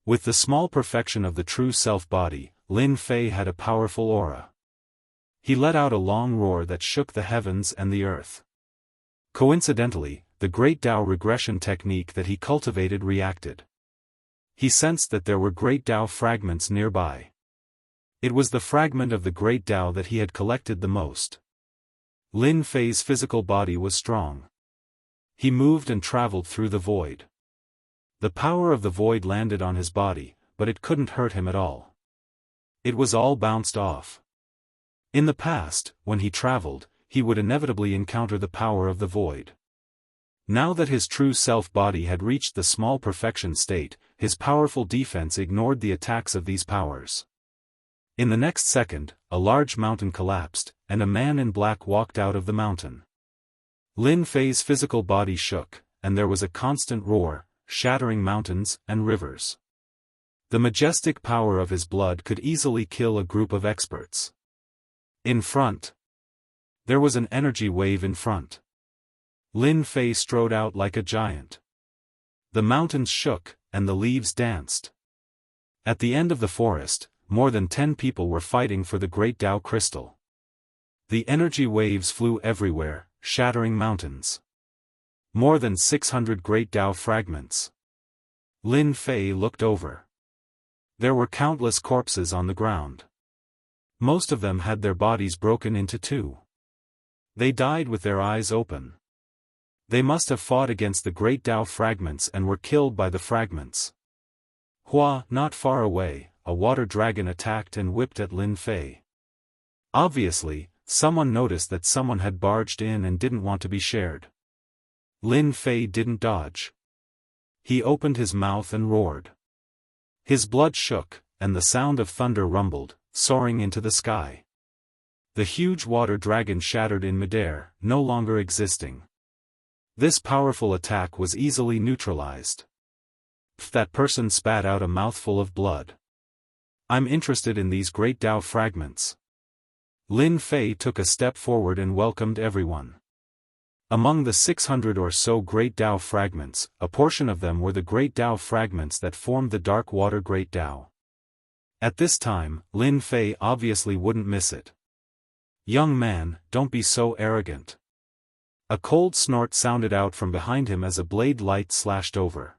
With the small perfection of the true self-body, Lin Fei had a powerful aura. He let out a long roar that shook the heavens and the earth. Coincidentally, the great Tao regression technique that he cultivated reacted. He sensed that there were great Tao fragments nearby. It was the fragment of the great Tao that he had collected the most. Lin Fei's physical body was strong. He moved and traveled through the void. The power of the void landed on his body, but it couldn't hurt him at all. It was all bounced off. In the past, when he traveled, he would inevitably encounter the power of the void. Now that his true self-body had reached the small perfection state, his powerful defense ignored the attacks of these powers. In the next second, a large mountain collapsed, and a man in black walked out of the mountain. Lin Fei's physical body shook, and there was a constant roar, shattering mountains and rivers. The majestic power of his blood could easily kill a group of experts. In front. There was an energy wave in front. Lin Fei strode out like a giant. The mountains shook, and the leaves danced. At the end of the forest, more than 10 people were fighting for the great Tao crystal. The energy waves flew everywhere, shattering mountains. More than 600 great Tao fragments. Lin Fei looked over. There were countless corpses on the ground. Most of them had their bodies broken into two. They died with their eyes open. They must have fought against the great Tao fragments and were killed by the fragments. Not far away, a water dragon attacked and whipped at Lin Fei. Obviously, someone noticed that someone had barged in and didn't want to be shared. Lin Fei didn't dodge. He opened his mouth and roared. His blood shook, and the sound of thunder rumbled, soaring into the sky. The huge water dragon shattered in midair, no longer existing. This powerful attack was easily neutralized. That person spat out a mouthful of blood. I'm interested in these great Tao fragments. Lin Fei took a step forward and welcomed everyone. Among the 600 or so great Tao fragments, a portion of them were the great Tao fragments that formed the dark water great Tao. At this time, Lin Fei obviously wouldn't miss it. Young man, don't be so arrogant. A cold snort sounded out from behind him as a blade light slashed over.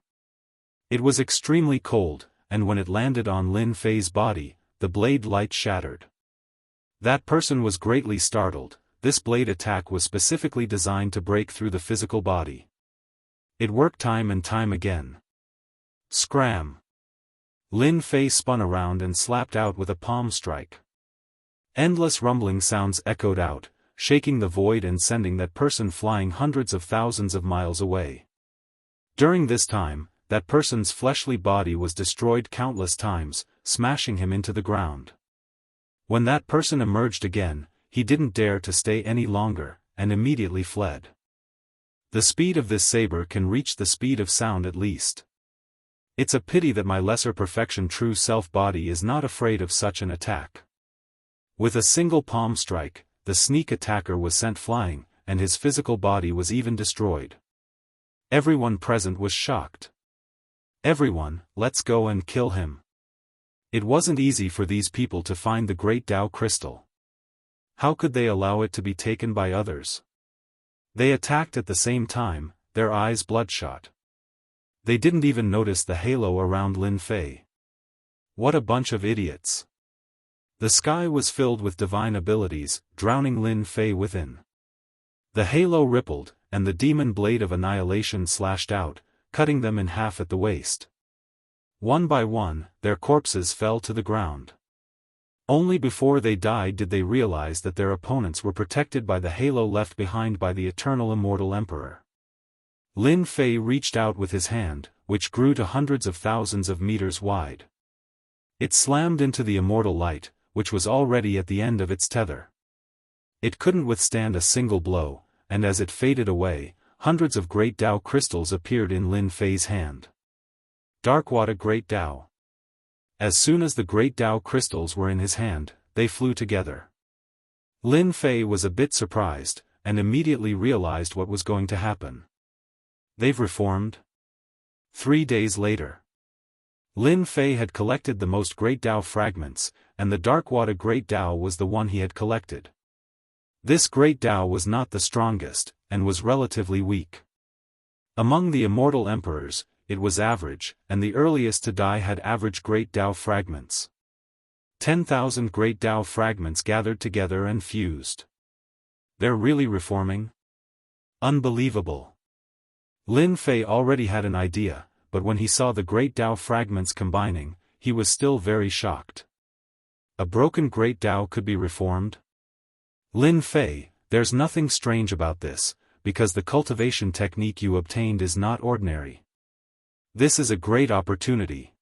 It was extremely cold, and when it landed on Lin Fei's body, the blade light shattered. That person was greatly startled. This blade attack was specifically designed to break through the physical body. It worked time and time again. Scram! Lin Fei spun around and slapped out with a palm strike. Endless rumbling sounds echoed out, shaking the void and sending that person flying hundreds of thousands of miles away. During this time, that person's fleshly body was destroyed countless times, smashing him into the ground. When that person emerged again, he didn't dare to stay any longer, and immediately fled. The speed of this saber can reach the speed of sound at least. It's a pity that my lesser perfection true self-body is not afraid of such an attack. With a single palm strike, the sneak attacker was sent flying, and his physical body was even destroyed. Everyone present was shocked. Everyone, let's go and kill him. It wasn't easy for these people to find the great Tao crystal. How could they allow it to be taken by others? They attacked at the same time, their eyes bloodshot. They didn't even notice the halo around Lin Fei. What a bunch of idiots. The sky was filled with divine abilities, drowning Lin Fei within. The halo rippled, and the demon blade of annihilation slashed out, cutting them in half at the waist. One by one, their corpses fell to the ground. Only before they died did they realize that their opponents were protected by the halo left behind by the eternal immortal emperor. Lin Fei reached out with his hand, which grew to hundreds of thousands of meters wide. It slammed into the immortal light, which was already at the end of its tether. It couldn't withstand a single blow, and as it faded away, hundreds of great Tao crystals appeared in Lin Fei's hand. Darkwater Great Tao. As soon as the great Tao crystals were in his hand, they flew together. Lin Fei was a bit surprised, and immediately realized what was going to happen. They've reformed? 3 days later. Lin Fei had collected the most great Tao fragments, and the Darkwater Great Tao was the one he had collected. This great Tao was not the strongest, and was relatively weak. Among the immortal emperors, it was average, and the earliest to die had average great Tao fragments. 10,000 great Tao fragments gathered together and fused. They're really reforming? Unbelievable. Lin Fei already had an idea, but when he saw the great Tao fragments combining, he was still very shocked. A broken great Tao could be reformed? Lin Fei, there's nothing strange about this, because the cultivation technique you obtained is not ordinary. This is a great opportunity.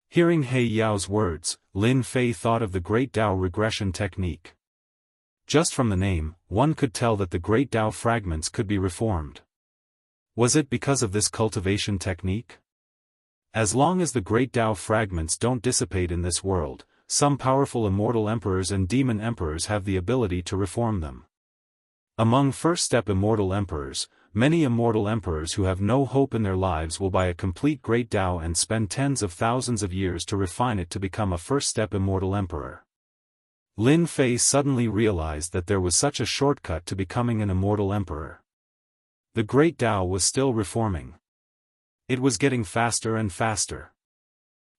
Hearing He Yao's words, Lin Fei thought of the great Tao regression technique. Just from the name, one could tell that the great Tao fragments could be reformed. Was it because of this cultivation technique? As long as the great Tao fragments don't dissipate in this world, some powerful immortal emperors and demon emperors have the ability to reform them. Among first-step immortal emperors, many immortal emperors who have no hope in their lives will buy a complete great Tao and spend tens of thousands of years to refine it to become a first-step immortal emperor. Lin Fei suddenly realized that there was such a shortcut to becoming an immortal emperor. The great Tao was still reforming. It was getting faster and faster.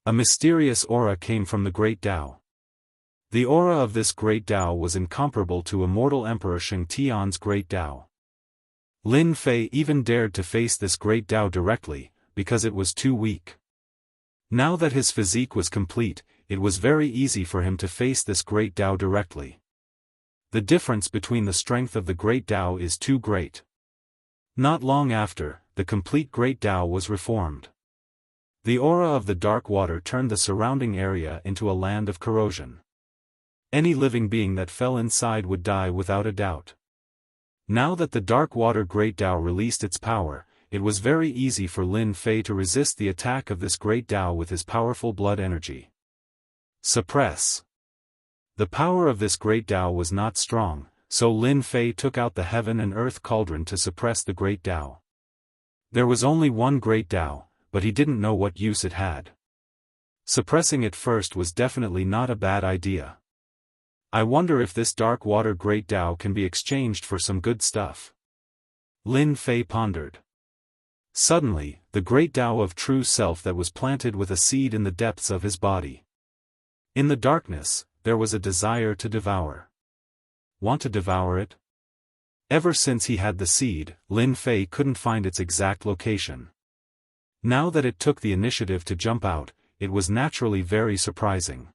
A mysterious aura came from the great Tao. The aura of this great Tao was incomparable to immortal Emperor Shengtian's great Tao. Lin Fei even dared to face this great Tao directly, because it was too weak. Now that his physique was complete, it was very easy for him to face this great Tao directly. The difference between the strength of the great Tao is too great. Not long after, the complete great Tao was reformed. The aura of the dark water turned the surrounding area into a land of corrosion. Any living being that fell inside would die without a doubt. Now that the dark water great Tao released its power, it was very easy for Lin Fei to resist the attack of this great Tao with his powerful blood energy. Suppress. The power of this great Tao was not strong, so Lin Fei took out the heaven and earth cauldron to suppress the great Tao. There was only one great Tao, but he didn't know what use it had. Suppressing it first was definitely not a bad idea. I wonder if this dark water great Tao can be exchanged for some good stuff. Lin Fei pondered. Suddenly, the great Tao of true self that was planted with a seed in the depths of his body. In the darkness, there was a desire to devour. Want to devour it? Ever since he had the seed, Lin Fei couldn't find its exact location. Now that it took the initiative to jump out, it was naturally very surprising.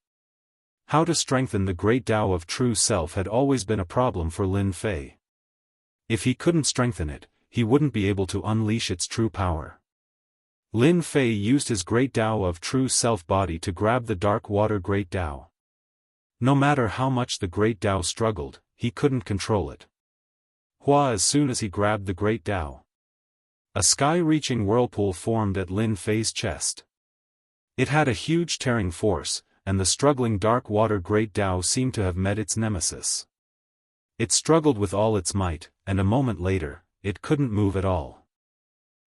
How to strengthen the great Tao of true self had always been a problem for Lin Fei. If he couldn't strengthen it, he wouldn't be able to unleash its true power. Lin Fei used his great Tao of true self body to grab the dark water great Tao. No matter how much the great Tao struggled, he couldn't control it. As soon as he grabbed the great Tao, a sky-reaching whirlpool formed at Lin Fei's chest. It had a huge tearing force, and the struggling dark water great Tao seemed to have met its nemesis. It struggled with all its might, and a moment later, it couldn't move at all.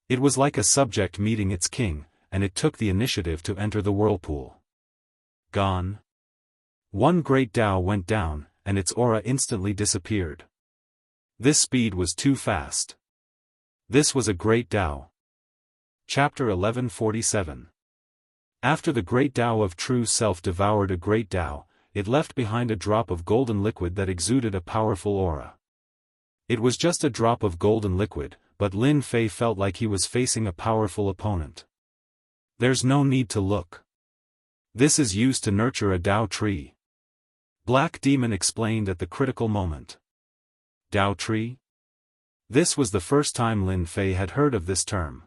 It was like a subject meeting its king, and it took the initiative to enter the whirlpool. Gone. One great Tao went down, and its aura instantly disappeared. This speed was too fast. This was a great Tao. Chapter 1147. After the great Tao of true self devoured a great Tao, it left behind a drop of golden liquid that exuded a powerful aura. It was just a drop of golden liquid, but Lin Fei felt like he was facing a powerful opponent. There's no need to look. This is used to nurture a Tao tree. Black Demon explained at the critical moment. Tao tree? This was the first time Lin Fei had heard of this term.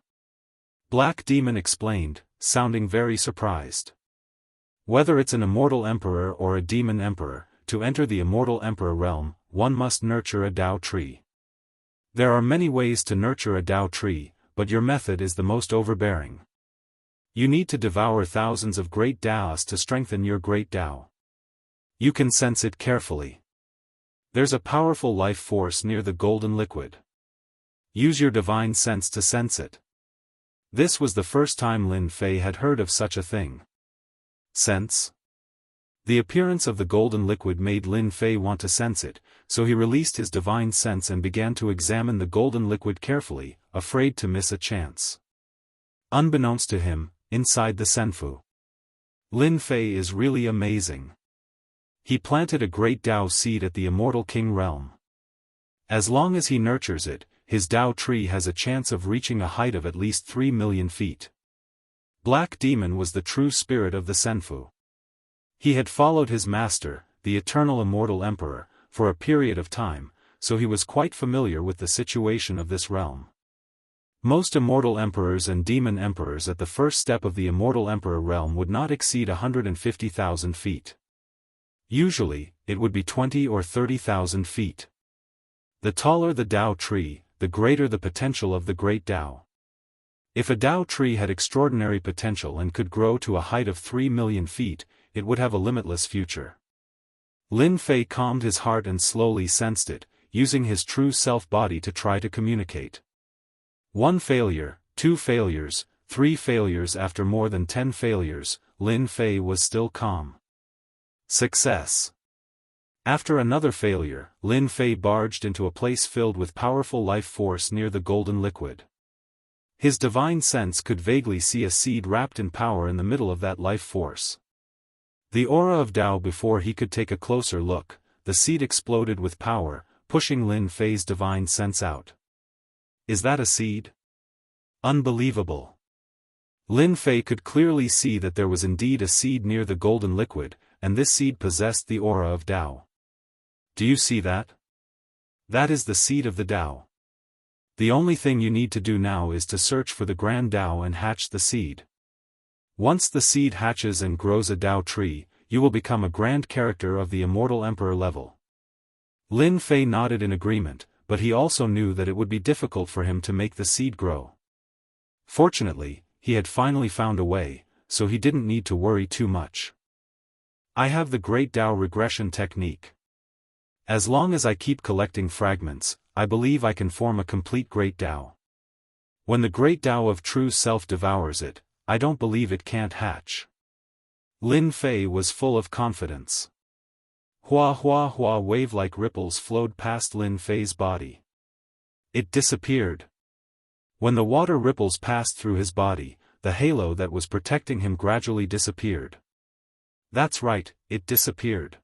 Black Demon explained, sounding very surprised. Whether it's an immortal emperor or a demon emperor, to enter the immortal emperor realm, one must nurture a Dao tree. There are many ways to nurture a Dao tree, but your method is the most overbearing. You need to devour thousands of great Daos to strengthen your great Dao. You can sense it carefully. There's a powerful life force near the golden liquid. Use your divine sense to sense it. This was the first time Lin Fei had heard of such a thing. Sense? The appearance of the golden liquid made Lin Fei want to sense it, so he released his divine sense and began to examine the golden liquid carefully, afraid to miss a chance. Unbeknownst to him, inside the Senfu, Lin Fei is really amazing. He planted a great Dao seed at the Immortal King realm. As long as he nurtures it, his Dao tree has a chance of reaching a height of at least 3 million feet. Black Demon was the true spirit of the Senfu. He had followed his master, the eternal immortal emperor, for a period of time, so he was quite familiar with the situation of this realm. Most immortal emperors and demon emperors at the first step of the immortal emperor realm would not exceed 150,000 feet. Usually, it would be 20 or 30,000 feet. The taller the Dao tree, the greater the potential of the great Dao. If a Dao tree had extraordinary potential and could grow to a height of 3 million feet, it would have a limitless future. Lin Fei calmed his heart and slowly sensed it, using his true self-body to try to communicate. 1 failure, 2 failures, 3 failures. After more than 10 failures, Lin Fei was still calm. Success. After another failure, Lin Fei barged into a place filled with powerful life force near the golden liquid. His divine sense could vaguely see a seed wrapped in power in the middle of that life force. The aura of Dao. Before he could take a closer look, the seed exploded with power, pushing Lin Fei's divine sense out. Is that a seed? Unbelievable. Lin Fei could clearly see that there was indeed a seed near the golden liquid, and this seed possessed the aura of Dao. Do you see that? That is the seed of the Dao. The only thing you need to do now is to search for the grand Dao and hatch the seed. Once the seed hatches and grows a Dao tree, you will become a grand character of the immortal emperor level. Lin Fei nodded in agreement, but he also knew that it would be difficult for him to make the seed grow. Fortunately, he had finally found a way, so he didn't need to worry too much. I have the Great Dao regression technique. As long as I keep collecting fragments, I believe I can form a complete Great Dao. When the Great Dao of true self devours it, I don't believe it can't hatch. Lin Fei was full of confidence. Hua hua hua, wave-like ripples flowed past Lin Fei's body. It disappeared. When the water ripples passed through his body, the halo that was protecting him gradually disappeared. That's right, it disappeared.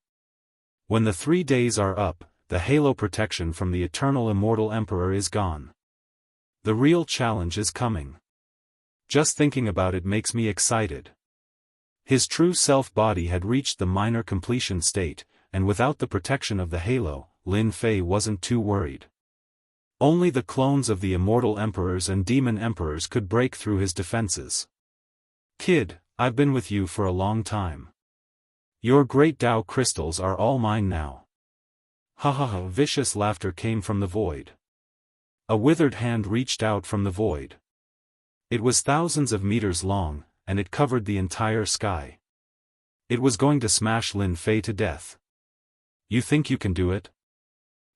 When the 3 days are up, the halo protection from the eternal immortal emperor is gone. The real challenge is coming. Just thinking about it makes me excited. His true self-body had reached the minor completion state, and without the protection of the halo, Lin Fei wasn't too worried. Only the clones of the immortal emperors and demon emperors could break through his defenses. Kid, I've been with you for a long time. Your great Dao crystals are all mine now. Ha ha ha, vicious laughter came from the void. A withered hand reached out from the void. It was thousands of meters long, and it covered the entire sky. It was going to smash Lin Fei to death. You think you can do it?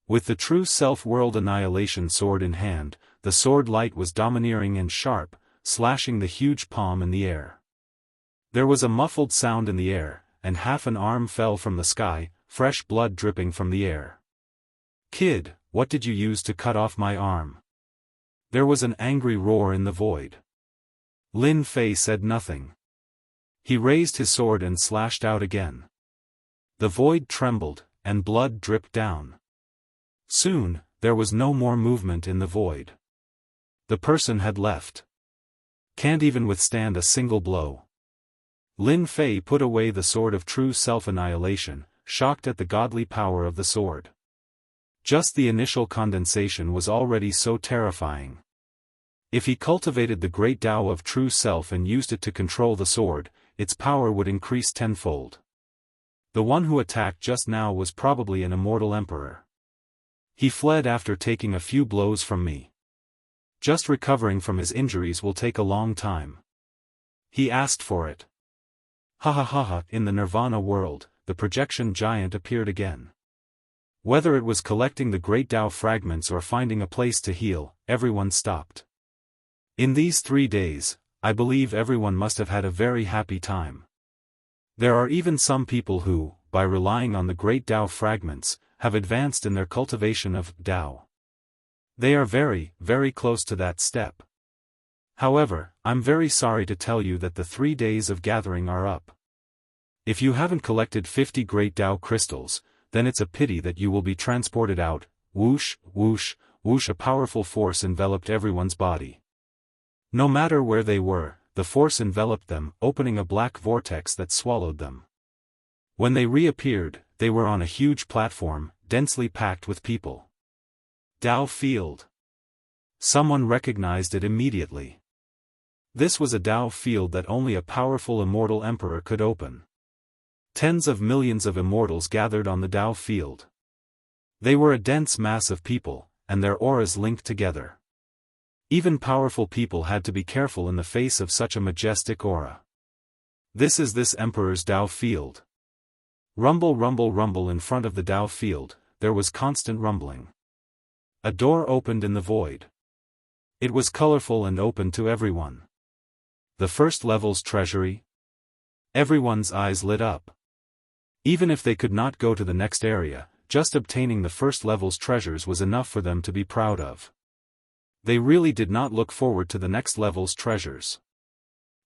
With the true self-world annihilation sword in hand, the sword light was domineering and sharp, slashing the huge palm in the air. There was a muffled sound in the air, and half an arm fell from the sky, fresh blood dripping from the air. Kid, what did you use to cut off my arm? There was an angry roar in the void. Lin Fei said nothing. He raised his sword and slashed out again. The void trembled, and blood dripped down. Soon, there was no more movement in the void. The person had left. Can't even withstand a single blow. Lin Fei put away the sword of true self-annihilation, shocked at the godly power of the sword. Just the initial condensation was already so terrifying. If he cultivated the great Tao of true self and used it to control the sword, its power would increase tenfold. The one who attacked just now was probably an immortal emperor. He fled after taking a few blows from me. Just recovering from his injuries will take a long time. He asked for it. Ha ha ha ha. In the Nirvana world, the projection giant appeared again. Whether it was collecting the great Tao fragments or finding a place to heal, everyone stopped. In these 3 days, I believe everyone must have had a very happy time. There are even some people who, by relying on the great Tao fragments, have advanced in their cultivation of Tao. They are very, very close to that step. However, I'm very sorry to tell you that the 3 days of gathering are up. If you haven't collected 50 great Tao crystals, then it's a pity that you will be transported out. Whoosh, whoosh, whoosh. A powerful force enveloped everyone's body. No matter where they were, the force enveloped them, opening a black vortex that swallowed them. When they reappeared, they were on a huge platform, densely packed with people. Tao field. Someone recognized it immediately. This was a Tao field that only a powerful immortal emperor could open. Tens of millions of immortals gathered on the Tao field. They were a dense mass of people, and their auras linked together. Even powerful people had to be careful in the face of such a majestic aura. This is this emperor's Tao field. Rumble, rumble, rumble. In front of the Tao field, there was constant rumbling. A door opened in the void. It was colorful and open to everyone. The first level's treasury? Everyone's eyes lit up. Even if they could not go to the next area, just obtaining the first level's treasures was enough for them to be proud of. They really did not look forward to the next level's treasures.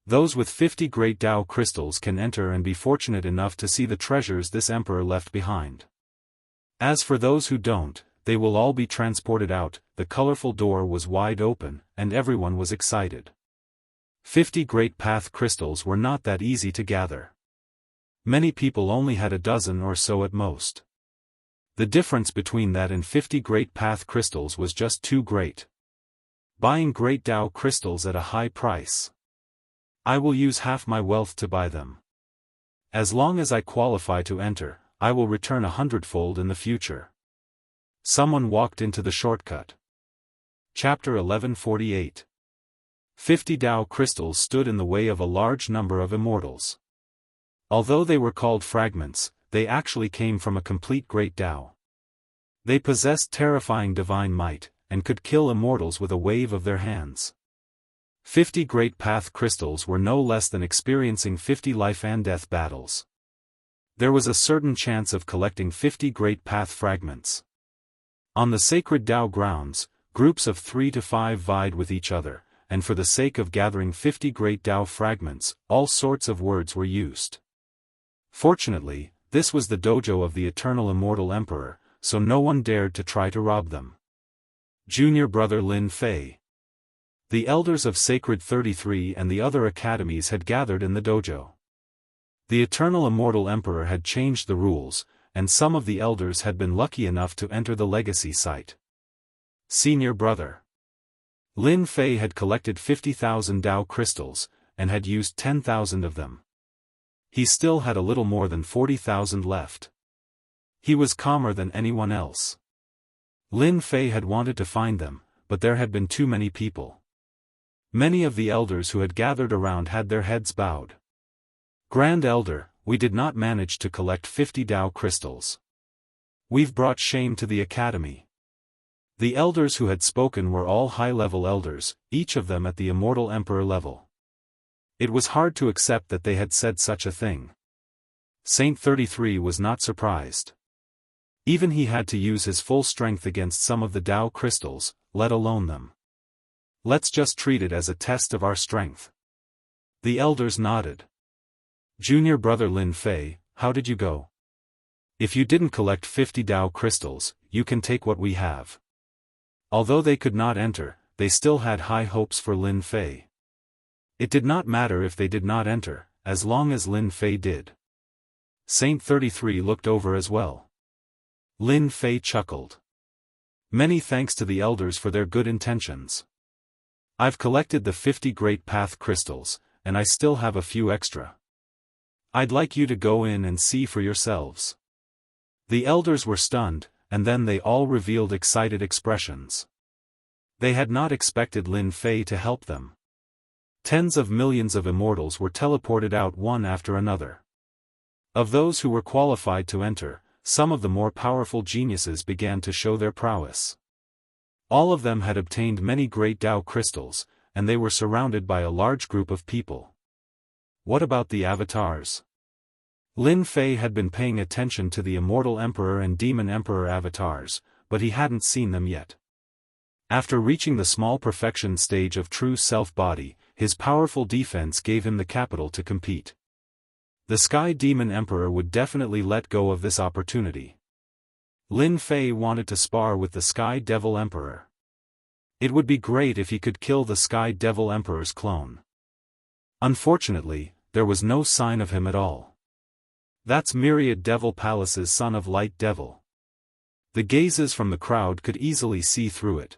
Those with 50 great Tao crystals can enter and be fortunate enough to see the treasures this emperor left behind. As for those who don't, they will all be transported out. The colorful door was wide open, and everyone was excited. 50 great path crystals were not that easy to gather. Many people only had a dozen or so at most. The difference between that and 50 great path crystals was just too great. Buying great Tao crystals at a high price. I will use half my wealth to buy them. As long as I qualify to enter, I will return 100-fold in the future. Someone walked into the shortcut. Chapter 1148. 50 Tao crystals stood in the way of a large number of immortals. Although they were called fragments, they actually came from a complete great Tao. They possessed terrifying divine might, and could kill immortals with a wave of their hands. 50 great path crystals were no less than experiencing 50 life and death battles. There was a certain chance of collecting 50 great path fragments. On the sacred Tao grounds, groups of 3 to 5 vied with each other, and for the sake of gathering 50 great Tao fragments, all sorts of words were used. Fortunately, this was the dojo of the eternal immortal emperor, so no one dared to try to rob them. Junior brother Lin Fei. The elders of Sacred 33 and the other academies had gathered in the dojo. The eternal immortal emperor had changed the rules, and some of the elders had been lucky enough to enter the legacy site. Senior brother Lin Fei had collected 50,000 Tao crystals, and had used 10,000 of them. He still had a little more than 40,000 left. He was calmer than anyone else. Lin Fei had wanted to find them, but there had been too many people. Many of the elders who had gathered around had their heads bowed. Grand Elder, we did not manage to collect 50 Tao crystals. We've brought shame to the academy. The elders who had spoken were all high-level elders, each of them at the immortal emperor level. It was hard to accept that they had said such a thing. Saint 33 was not surprised. Even he had to use his full strength against some of the Tao crystals, let alone them. Let's just treat it as a test of our strength. The elders nodded. Junior brother Lin Fei, how did you go? If you didn't collect 50 Tao crystals, you can take what we have. Although they could not enter, they still had high hopes for Lin Fei. It did not matter if they did not enter, as long as Lin Fei did. Saint 33 looked over as well. Lin Fei chuckled. Many thanks to the elders for their good intentions. I've collected the 50 Great Path crystals, and I still have a few extra. I'd like you to go in and see for yourselves. The elders were stunned, and then they all revealed excited expressions. They had not expected Lin Fei to help them. Tens of millions of immortals were teleported out one after another. Of those who were qualified to enter, some of the more powerful geniuses began to show their prowess. All of them had obtained many great Dao crystals, and they were surrounded by a large group of people. What about the avatars? Lin Fei had been paying attention to the Immortal Emperor and Demon Emperor avatars, but he hadn't seen them yet. After reaching the small perfection stage of true self-body, his powerful defense gave him the capital to compete. The Sky Demon Emperor would definitely let go of this opportunity. Lin Fei wanted to spar with the Sky Devil Emperor. It would be great if he could kill the Sky Devil Emperor's clone. Unfortunately, there was no sign of him at all. That's Myriad Devil Palace's son of Light Devil. The gazes from the crowd could easily see through it.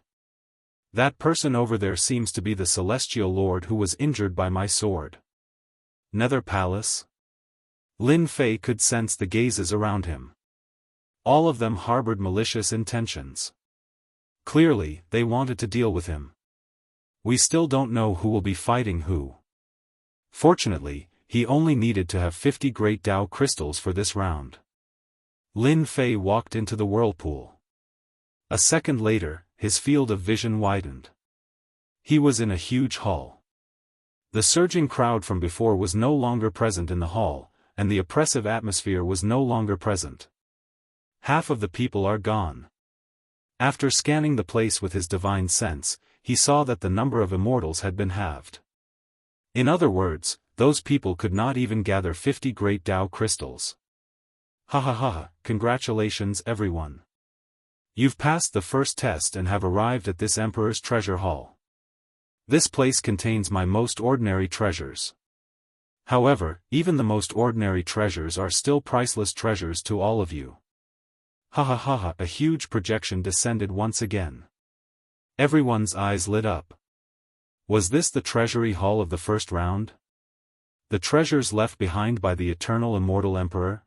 That person over there seems to be the Celestial Lord who was injured by my sword. Nether Palace? Lin Fei could sense the gazes around him. All of them harbored malicious intentions. Clearly, they wanted to deal with him. We still don't know who will be fighting who. Fortunately, he only needed to have 50 Great Dao crystals for this round. Lin Fei walked into the whirlpool. A second later, his field of vision widened. He was in a huge hall. The surging crowd from before was no longer present in the hall, and the oppressive atmosphere was no longer present. Half of the people are gone. After scanning the place with his divine sense, he saw that the number of immortals had been halved. In other words, those people could not even gather 50 Great Dao crystals. Ha ha ha, congratulations everyone. You've passed the first test and have arrived at this Emperor's treasure hall. This place contains my most ordinary treasures. However, even the most ordinary treasures are still priceless treasures to all of you. Ha ha ha ha, a huge projection descended once again. Everyone's eyes lit up. Was this the treasury hall of the first round? The treasures left behind by the eternal immortal emperor?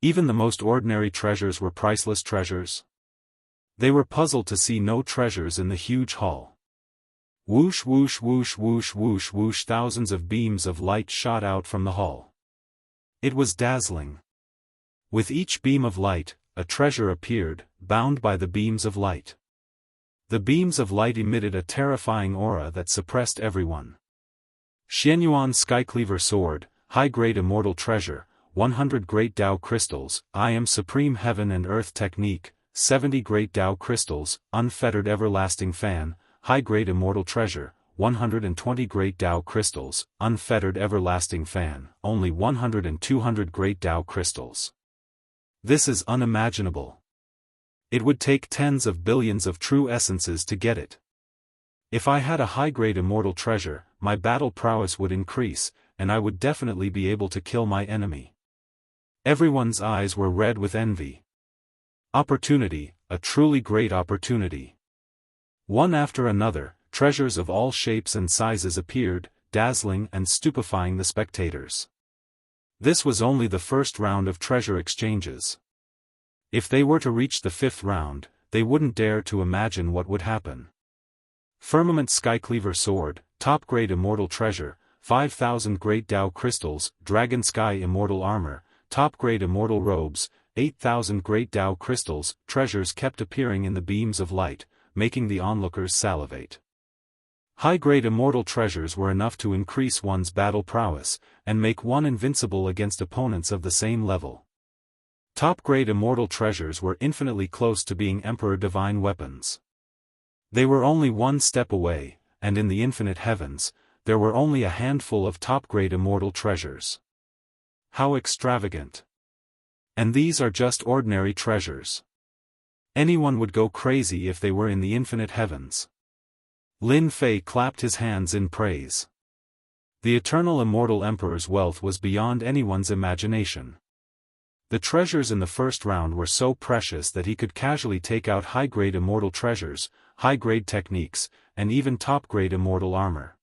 Even the most ordinary treasures were priceless treasures? They were puzzled to see no treasures in the huge hall. Whoosh whoosh whoosh whoosh whoosh whoosh, thousands of beams of light shot out from the hall. It was dazzling. With each beam of light, a treasure appeared, bound by the beams of light. The beams of light emitted a terrifying aura that suppressed everyone. Xianyuan Skycleaver Sword, High-Grade Immortal Treasure, 100 Great Dao Crystals, I Am Supreme Heaven and Earth Technique, 70 Great Dao Crystals, Unfettered Everlasting Fan, High-Grade Immortal Treasure, 120 Great Dao Crystals, Unfettered Everlasting Fan, only 100 and 200 Great Dao Crystals. This is unimaginable. It would take tens of billions of true essences to get it. If I had a high-grade immortal treasure, my battle prowess would increase, and I would definitely be able to kill my enemy. Everyone's eyes were red with envy. Opportunity, a truly great opportunity. One after another, treasures of all shapes and sizes appeared, dazzling and stupefying the spectators. This was only the first round of treasure exchanges. If they were to reach the fifth round, they wouldn't dare to imagine what would happen. Firmament Skycleaver Sword, Top-Grade Immortal Treasure, 5,000 Great Dao Crystals, Dragon Sky Immortal Armor, Top-Grade Immortal Robes, 8,000 Great Dao Crystals. Treasures kept appearing in the beams of light, making the onlookers salivate. High-grade immortal treasures were enough to increase one's battle prowess, and make one invincible against opponents of the same level. Top-grade immortal treasures were infinitely close to being Emperor Divine weapons. They were only one step away, and in the infinite heavens, there were only a handful of top-grade immortal treasures. How extravagant! And these are just ordinary treasures. Anyone would go crazy if they were in the infinite heavens. Lin Fei clapped his hands in praise. The eternal immortal emperor's wealth was beyond anyone's imagination. The treasures in the first round were so precious that he could casually take out high-grade immortal treasures, high-grade techniques, and even top-grade immortal armor.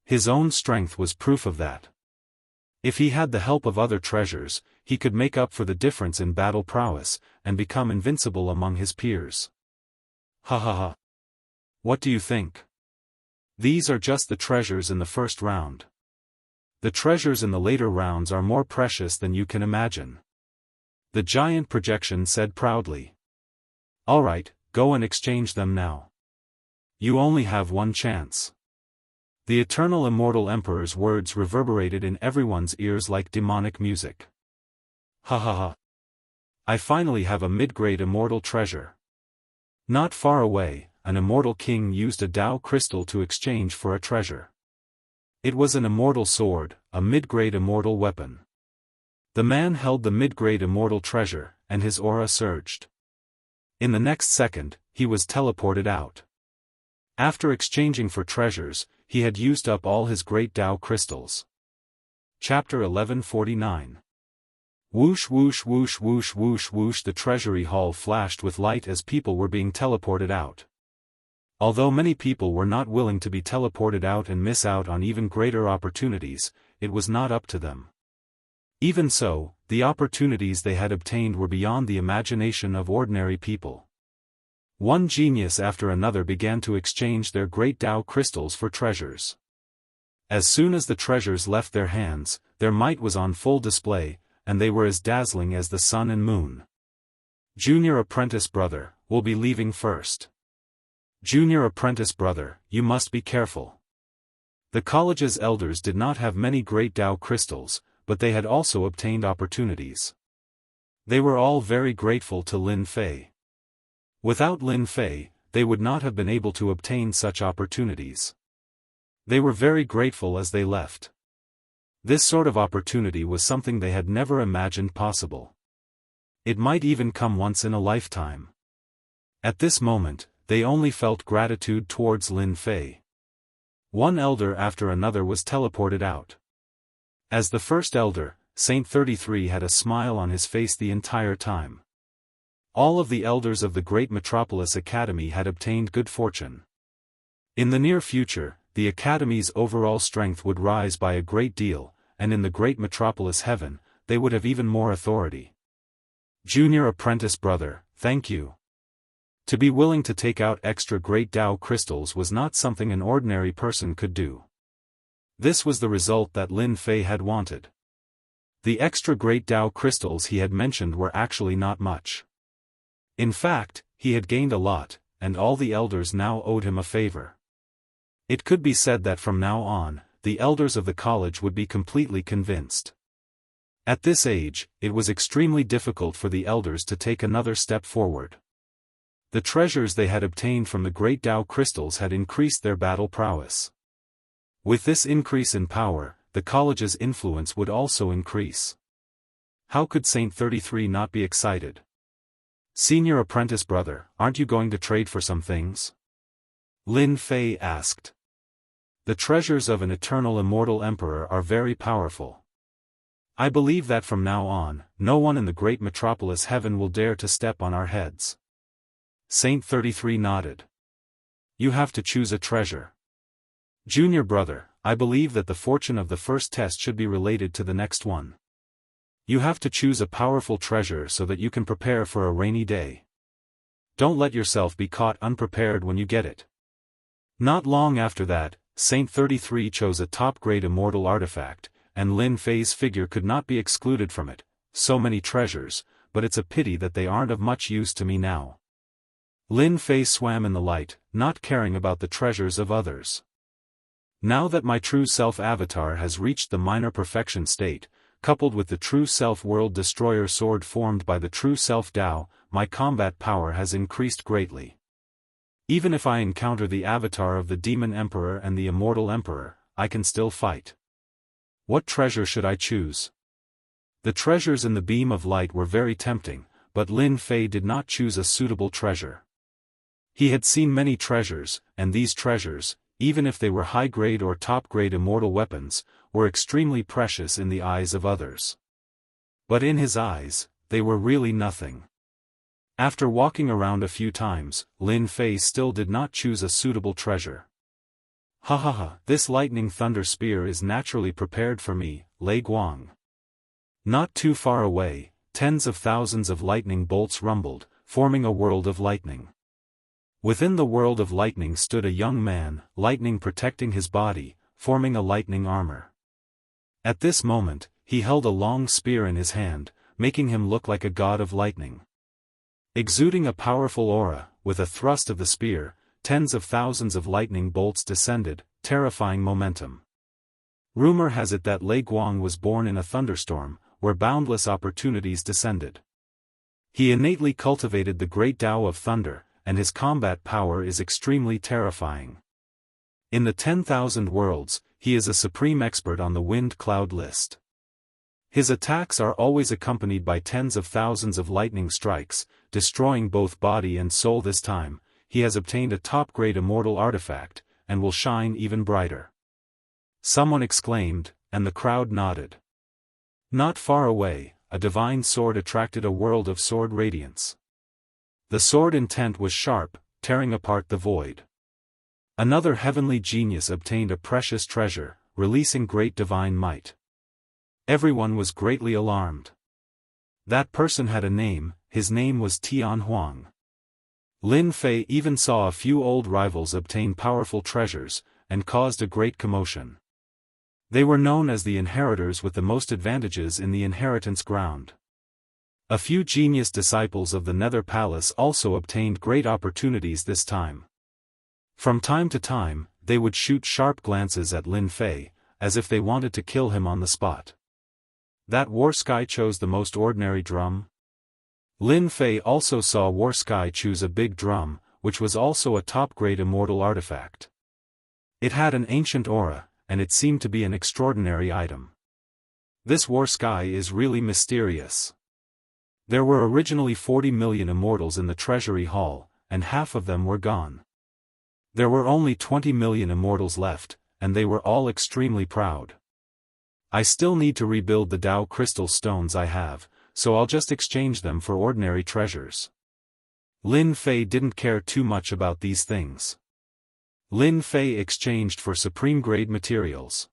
His own strength was proof of that. If he had the help of other treasures, he could make up for the difference in battle prowess, and become invincible among his peers. Ha ha ha. What do you think? These are just the treasures in the first round. The treasures in the later rounds are more precious than you can imagine. The giant projection said proudly. All right, go and exchange them now. You only have one chance. The eternal immortal emperor's words reverberated in everyone's ears like demonic music. Ha ha ha. I finally have a mid-grade immortal treasure. Not far away, an immortal king used a Dao crystal to exchange for a treasure. It was an immortal sword, a mid-grade immortal weapon. The man held the mid-grade immortal treasure, and his aura surged. In the next second, he was teleported out. After exchanging for treasures, he had used up all his great Dao crystals. Chapter 1149. Whoosh whoosh whoosh whoosh whoosh whoosh. The treasury hall flashed with light as people were being teleported out. Although many people were not willing to be teleported out and miss out on even greater opportunities, it was not up to them. Even so, the opportunities they had obtained were beyond the imagination of ordinary people. One genius after another began to exchange their great Dao crystals for treasures. As soon as the treasures left their hands, their might was on full display, and they were as dazzling as the sun and moon. Junior apprentice brother, will be leaving first. Junior apprentice brother, you must be careful. The college's elders did not have many great Dao crystals, but they had also obtained opportunities. They were all very grateful to Lin Fei. Without Lin Fei, they would not have been able to obtain such opportunities. They were very grateful as they left. This sort of opportunity was something they had never imagined possible. It might even come once in a lifetime. At this moment, they only felt gratitude towards Lin Fei. One elder after another was teleported out. As the first elder, Saint 33 had a smile on his face the entire time. All of the elders of the Great Metropolis Academy had obtained good fortune. In the near future, the Academy's overall strength would rise by a great deal, and in the Great Metropolis Heaven, they would have even more authority. Junior apprentice brother, thank you. To be willing to take out extra great Dao crystals was not something an ordinary person could do. This was the result that Lin Fei had wanted. The extra great Dao crystals he had mentioned were actually not much. In fact, he had gained a lot, and all the elders now owed him a favor. It could be said that from now on, the elders of the college would be completely convinced. At this age, it was extremely difficult for the elders to take another step forward. The treasures they had obtained from the great Dao crystals had increased their battle prowess. With this increase in power, the college's influence would also increase. How could Saint 33 not be excited? Senior apprentice brother, aren't you going to trade for some things? Lin Fei asked. The treasures of an eternal immortal emperor are very powerful. I believe that from now on, no one in the Great Metropolis Heaven will dare to step on our heads. Saint 33 nodded. You have to choose a treasure. Junior brother, I believe that the fortune of the first test should be related to the next one. You have to choose a powerful treasure so that you can prepare for a rainy day. Don't let yourself be caught unprepared when you get it. Not long after that, Saint 33 chose a top-grade immortal artifact, and Lin Fei's figure could not be excluded from it. So many treasures, but it's a pity that they aren't of much use to me now. Lin Fei swam in the light, not caring about the treasures of others. Now that my true self avatar has reached the minor perfection state, coupled with the true self world destroyer sword formed by the true self Dao, my combat power has increased greatly. Even if I encounter the avatar of the demon emperor and the immortal emperor, I can still fight. What treasure should I choose? The treasures in the beam of light were very tempting, but Lin Fei did not choose a suitable treasure. He had seen many treasures, and these treasures, even if they were high-grade or top-grade immortal weapons, were extremely precious in the eyes of others. But in his eyes, they were really nothing. After walking around a few times, Lin Fei still did not choose a suitable treasure. Ha ha ha, this lightning thunder spear is naturally prepared for me, Lei Guang. Not too far away, tens of thousands of lightning bolts rumbled, forming a world of lightning. Within the world of lightning stood a young man, lightning protecting his body, forming a lightning armor. At this moment, he held a long spear in his hand, making him look like a god of lightning. Exuding a powerful aura, with a thrust of the spear, tens of thousands of lightning bolts descended, terrifying momentum. Rumor has it that Lei Guang was born in a thunderstorm, where boundless opportunities descended. He innately cultivated the great Tao of thunder, and his combat power is extremely terrifying. In the 10,000 worlds, he is a supreme expert on the wind cloud list. His attacks are always accompanied by tens of thousands of lightning strikes, destroying both body and soul. This time, he has obtained a top-grade immortal artifact, and will shine even brighter. Someone exclaimed, and the crowd nodded. Not far away, a divine sword attracted a world of sword radiance. The sword intent was sharp, tearing apart the void. Another heavenly genius obtained a precious treasure, releasing great divine might. Everyone was greatly alarmed. That person had a name, his name was Tian Huang. Lin Fei even saw a few old rivals obtain powerful treasures, and caused a great commotion. They were known as the inheritors with the most advantages in the inheritance ground. A few genius disciples of the Nether Palace also obtained great opportunities this time. From time to time, they would shoot sharp glances at Lin Fei, as if they wanted to kill him on the spot. That War Sky chose the most ordinary drum? Lin Fei also saw War Sky choose a big drum, which was also a top-grade immortal artifact. It had an ancient aura, and it seemed to be an extraordinary item. This War Sky is really mysterious. There were originally 40 million immortals in the treasury hall, and half of them were gone. There were only 20 million immortals left, and they were all extremely proud. I still need to rebuild the Dao crystal stones I have, so I'll just exchange them for ordinary treasures. Lin Fei didn't care too much about these things. Lin Fei exchanged for supreme-grade materials.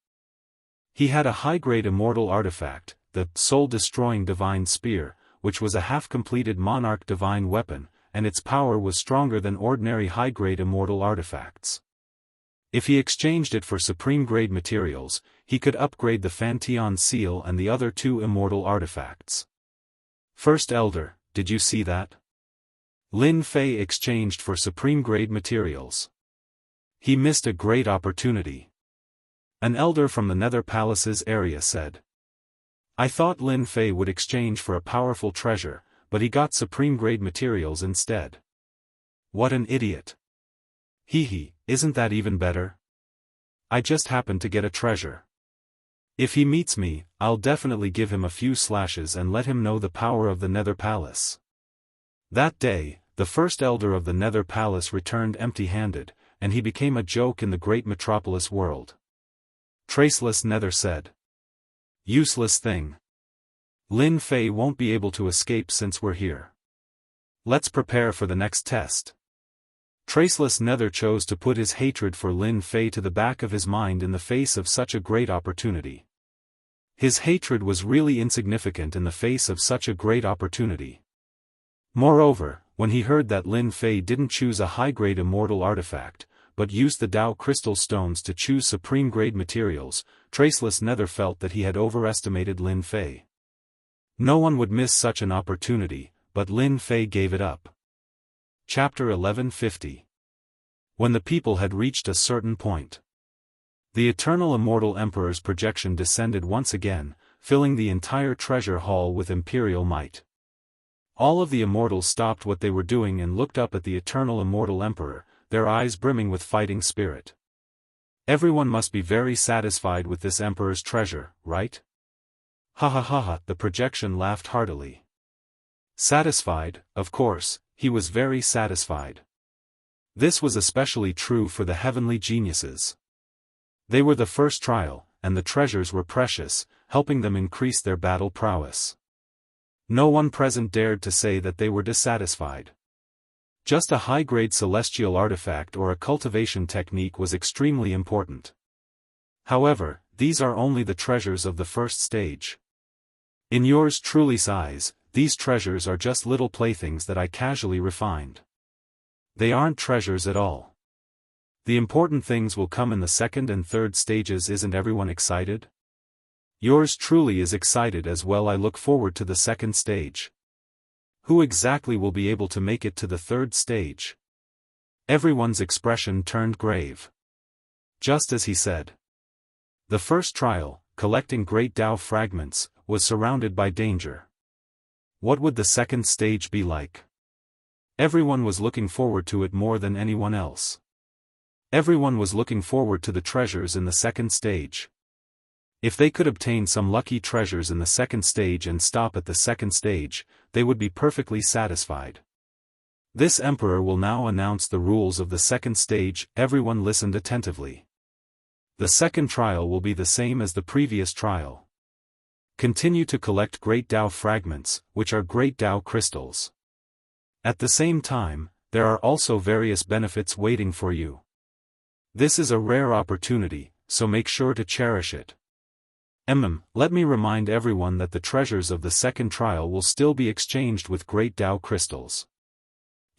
He had a high-grade immortal artifact, the soul-destroying divine spear, which was a half-completed monarch divine weapon, and its power was stronger than ordinary high-grade immortal artifacts. If he exchanged it for supreme-grade materials, he could upgrade the Fantion seal and the other two immortal artifacts. First Elder, did you see that? Lin Fei exchanged for supreme-grade materials. He missed a great opportunity. An elder from the Nether Palace's area said. I thought Lin Fei would exchange for a powerful treasure, but he got supreme-grade materials instead. What an idiot. Hee, isn't that even better? I just happened to get a treasure. If he meets me, I'll definitely give him a few slashes and let him know the power of the Nether Palace. That day, the first elder of the Nether Palace returned empty-handed, and he became a joke in the great metropolis world. Traceless Nether said. Useless thing. Lin Fei won't be able to escape since we're here. Let's prepare for the next test. Traceless Nether chose to put his hatred for Lin Fei to the back of his mind in the face of such a great opportunity. His hatred was really insignificant in the face of such a great opportunity. Moreover, when he heard that Lin Fei didn't choose a high-grade immortal artifact, but used the Dao crystal stones to choose supreme-grade materials, Traceless Nether felt that he had overestimated Lin Fei. No one would miss such an opportunity, but Lin Fei gave it up. Chapter 1150. When the people had reached a certain point, the eternal immortal emperor's projection descended once again, filling the entire treasure hall with imperial might. All of the immortals stopped what they were doing and looked up at the eternal immortal emperor, their eyes brimming with fighting spirit. Everyone must be very satisfied with this emperor's treasure, right? Ha ha ha ha, the projection laughed heartily. Satisfied, of course, he was very satisfied. This was especially true for the heavenly geniuses. They were the first trial, and the treasures were precious, helping them increase their battle prowess. No one present dared to say that they were dissatisfied. Just a high-grade celestial artifact or a cultivation technique was extremely important. However, these are only the treasures of the first stage. In yours truly's eyes, these treasures are just little playthings that I casually refined. They aren't treasures at all. The important things will come in the second and third stages. Isn't everyone excited? Yours truly is excited as well. I look forward to the second stage. Who exactly will be able to make it to the third stage? Everyone's expression turned grave. Just as he said. The first trial, collecting great Tao fragments, was surrounded by danger. What would the second stage be like? Everyone was looking forward to it more than anyone else. Everyone was looking forward to the treasures in the second stage. If they could obtain some lucky treasures in the second stage and stop at the second stage, they would be perfectly satisfied. This emperor will now announce the rules of the second stage. Everyone listened attentively. The second trial will be the same as the previous trial. Continue to collect great Tao fragments, which are great Tao crystals. At the same time, there are also various benefits waiting for you. This is a rare opportunity, so make sure to cherish it. Let me remind everyone that the treasures of the second trial will still be exchanged with great Tao crystals.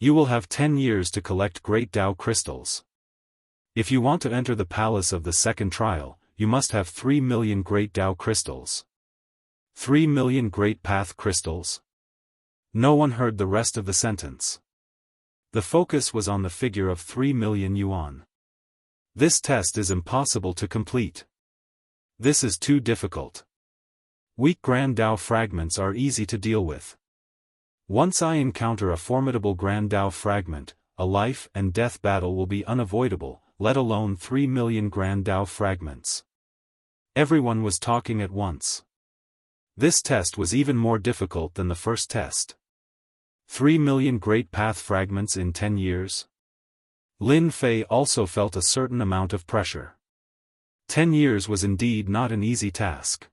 You will have 10 years to collect great Tao crystals. If you want to enter the palace of the second trial, you must have 3 million great Tao crystals. 3 million great path crystals? No one heard the rest of the sentence. The focus was on the figure of 3 million yuan. This test is impossible to complete. This is too difficult. Weak Grand Tao fragments are easy to deal with. Once I encounter a formidable Grand Tao fragment, a life and death battle will be unavoidable, let alone 3 million Grand Tao fragments. Everyone was talking at once. This test was even more difficult than the first test. 3 million great path fragments in 10 years? Lin Fei also felt a certain amount of pressure. 10 years was indeed not an easy task.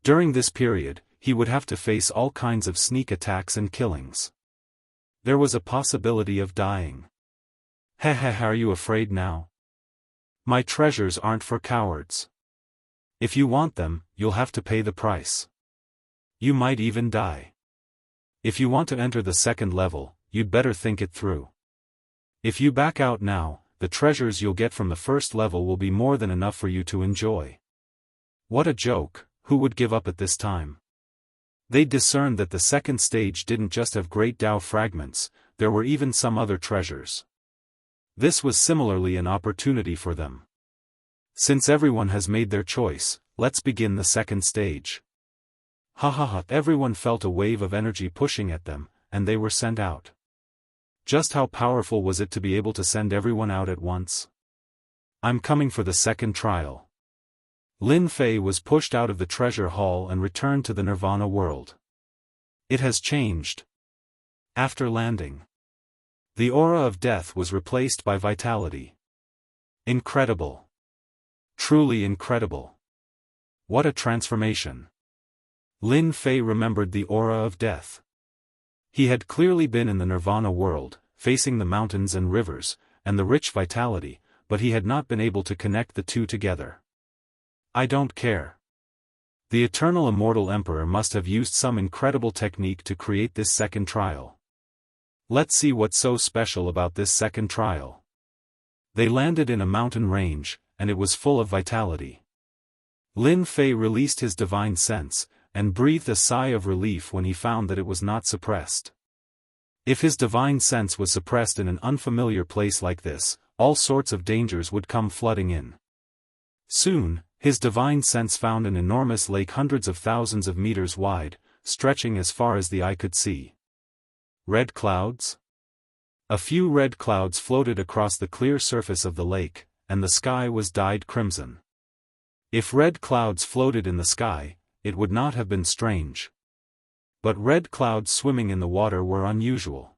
During this period, he would have to face all kinds of sneak attacks and killings. There was a possibility of dying. Are you afraid now? My treasures aren't for cowards. If you want them, you'll have to pay the price. You might even die. If you want to enter the second level, you'd better think it through. If you back out now, the treasures you'll get from the first level will be more than enough for you to enjoy. What a joke, who would give up at this time? They discerned that the second stage didn't just have great Tao fragments, there were even some other treasures. This was similarly an opportunity for them. Since everyone has made their choice, let's begin the second stage. Everyone felt a wave of energy pushing at them, and they were sent out. Just how powerful was it to be able to send everyone out at once? I'm coming for the second trial. Lin Fei was pushed out of the treasure hall and returned to the Nirvana world. It has changed. After landing, the aura of death was replaced by vitality. Incredible. Truly incredible. What a transformation. Lin Fei remembered the aura of death. He had clearly been in the Nirvana world, facing the mountains and rivers, and the rich vitality, but he had not been able to connect the two together. I don't care. The eternal immortal emperor must have used some incredible technique to create this second trial. Let's see what's so special about this second trial. They landed in a mountain range, and it was full of vitality. Lin Fei released his divine sense, and breathed a sigh of relief when he found that it was not suppressed. If his divine sense was suppressed in an unfamiliar place like this, all sorts of dangers would come flooding in. Soon, his divine sense found an enormous lake hundreds of thousands of meters wide, stretching as far as the eye could see. Red clouds? A few red clouds floated across the clear surface of the lake, and the sky was dyed crimson. If red clouds floated in the sky, it would not have been strange. But red clouds swimming in the water were unusual.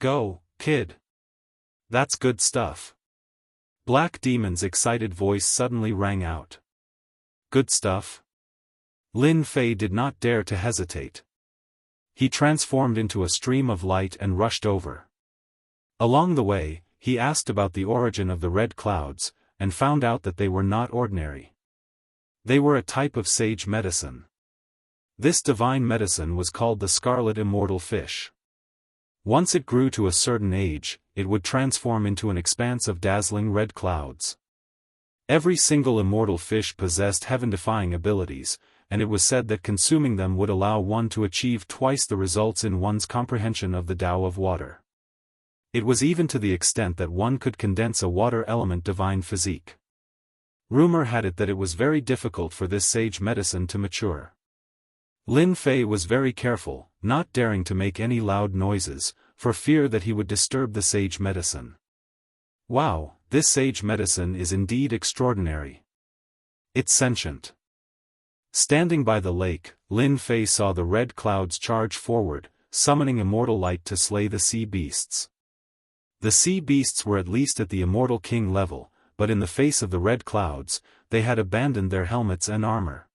Go, kid. That's good stuff. Black Demon's excited voice suddenly rang out. Good stuff? Lin Fei did not dare to hesitate. he transformed into a stream of light and rushed over. Along the way, he asked about the origin of the red clouds, and found out that they were not ordinary. They were a type of sage medicine. This divine medicine was called the scarlet immortal fish. Once it grew to a certain age, it would transform into an expanse of dazzling red clouds. Every single immortal fish possessed heaven-defying abilities, and it was said that consuming them would allow one to achieve twice the results in one's comprehension of the Tao of water. It was even to the extent that one could condense a water element divine physique. Rumor had it that it was very difficult for this sage medicine to mature. Lin Fei was very careful, not daring to make any loud noises, for fear that he would disturb the sage medicine. Wow, this sage medicine is indeed extraordinary. It's sentient. Standing by the lake, Lin Fei saw the red clouds charge forward, summoning immortal light to slay the sea beasts. The sea beasts were at least at the immortal king level, but in the face of the red clouds, they had abandoned their helmets and armor.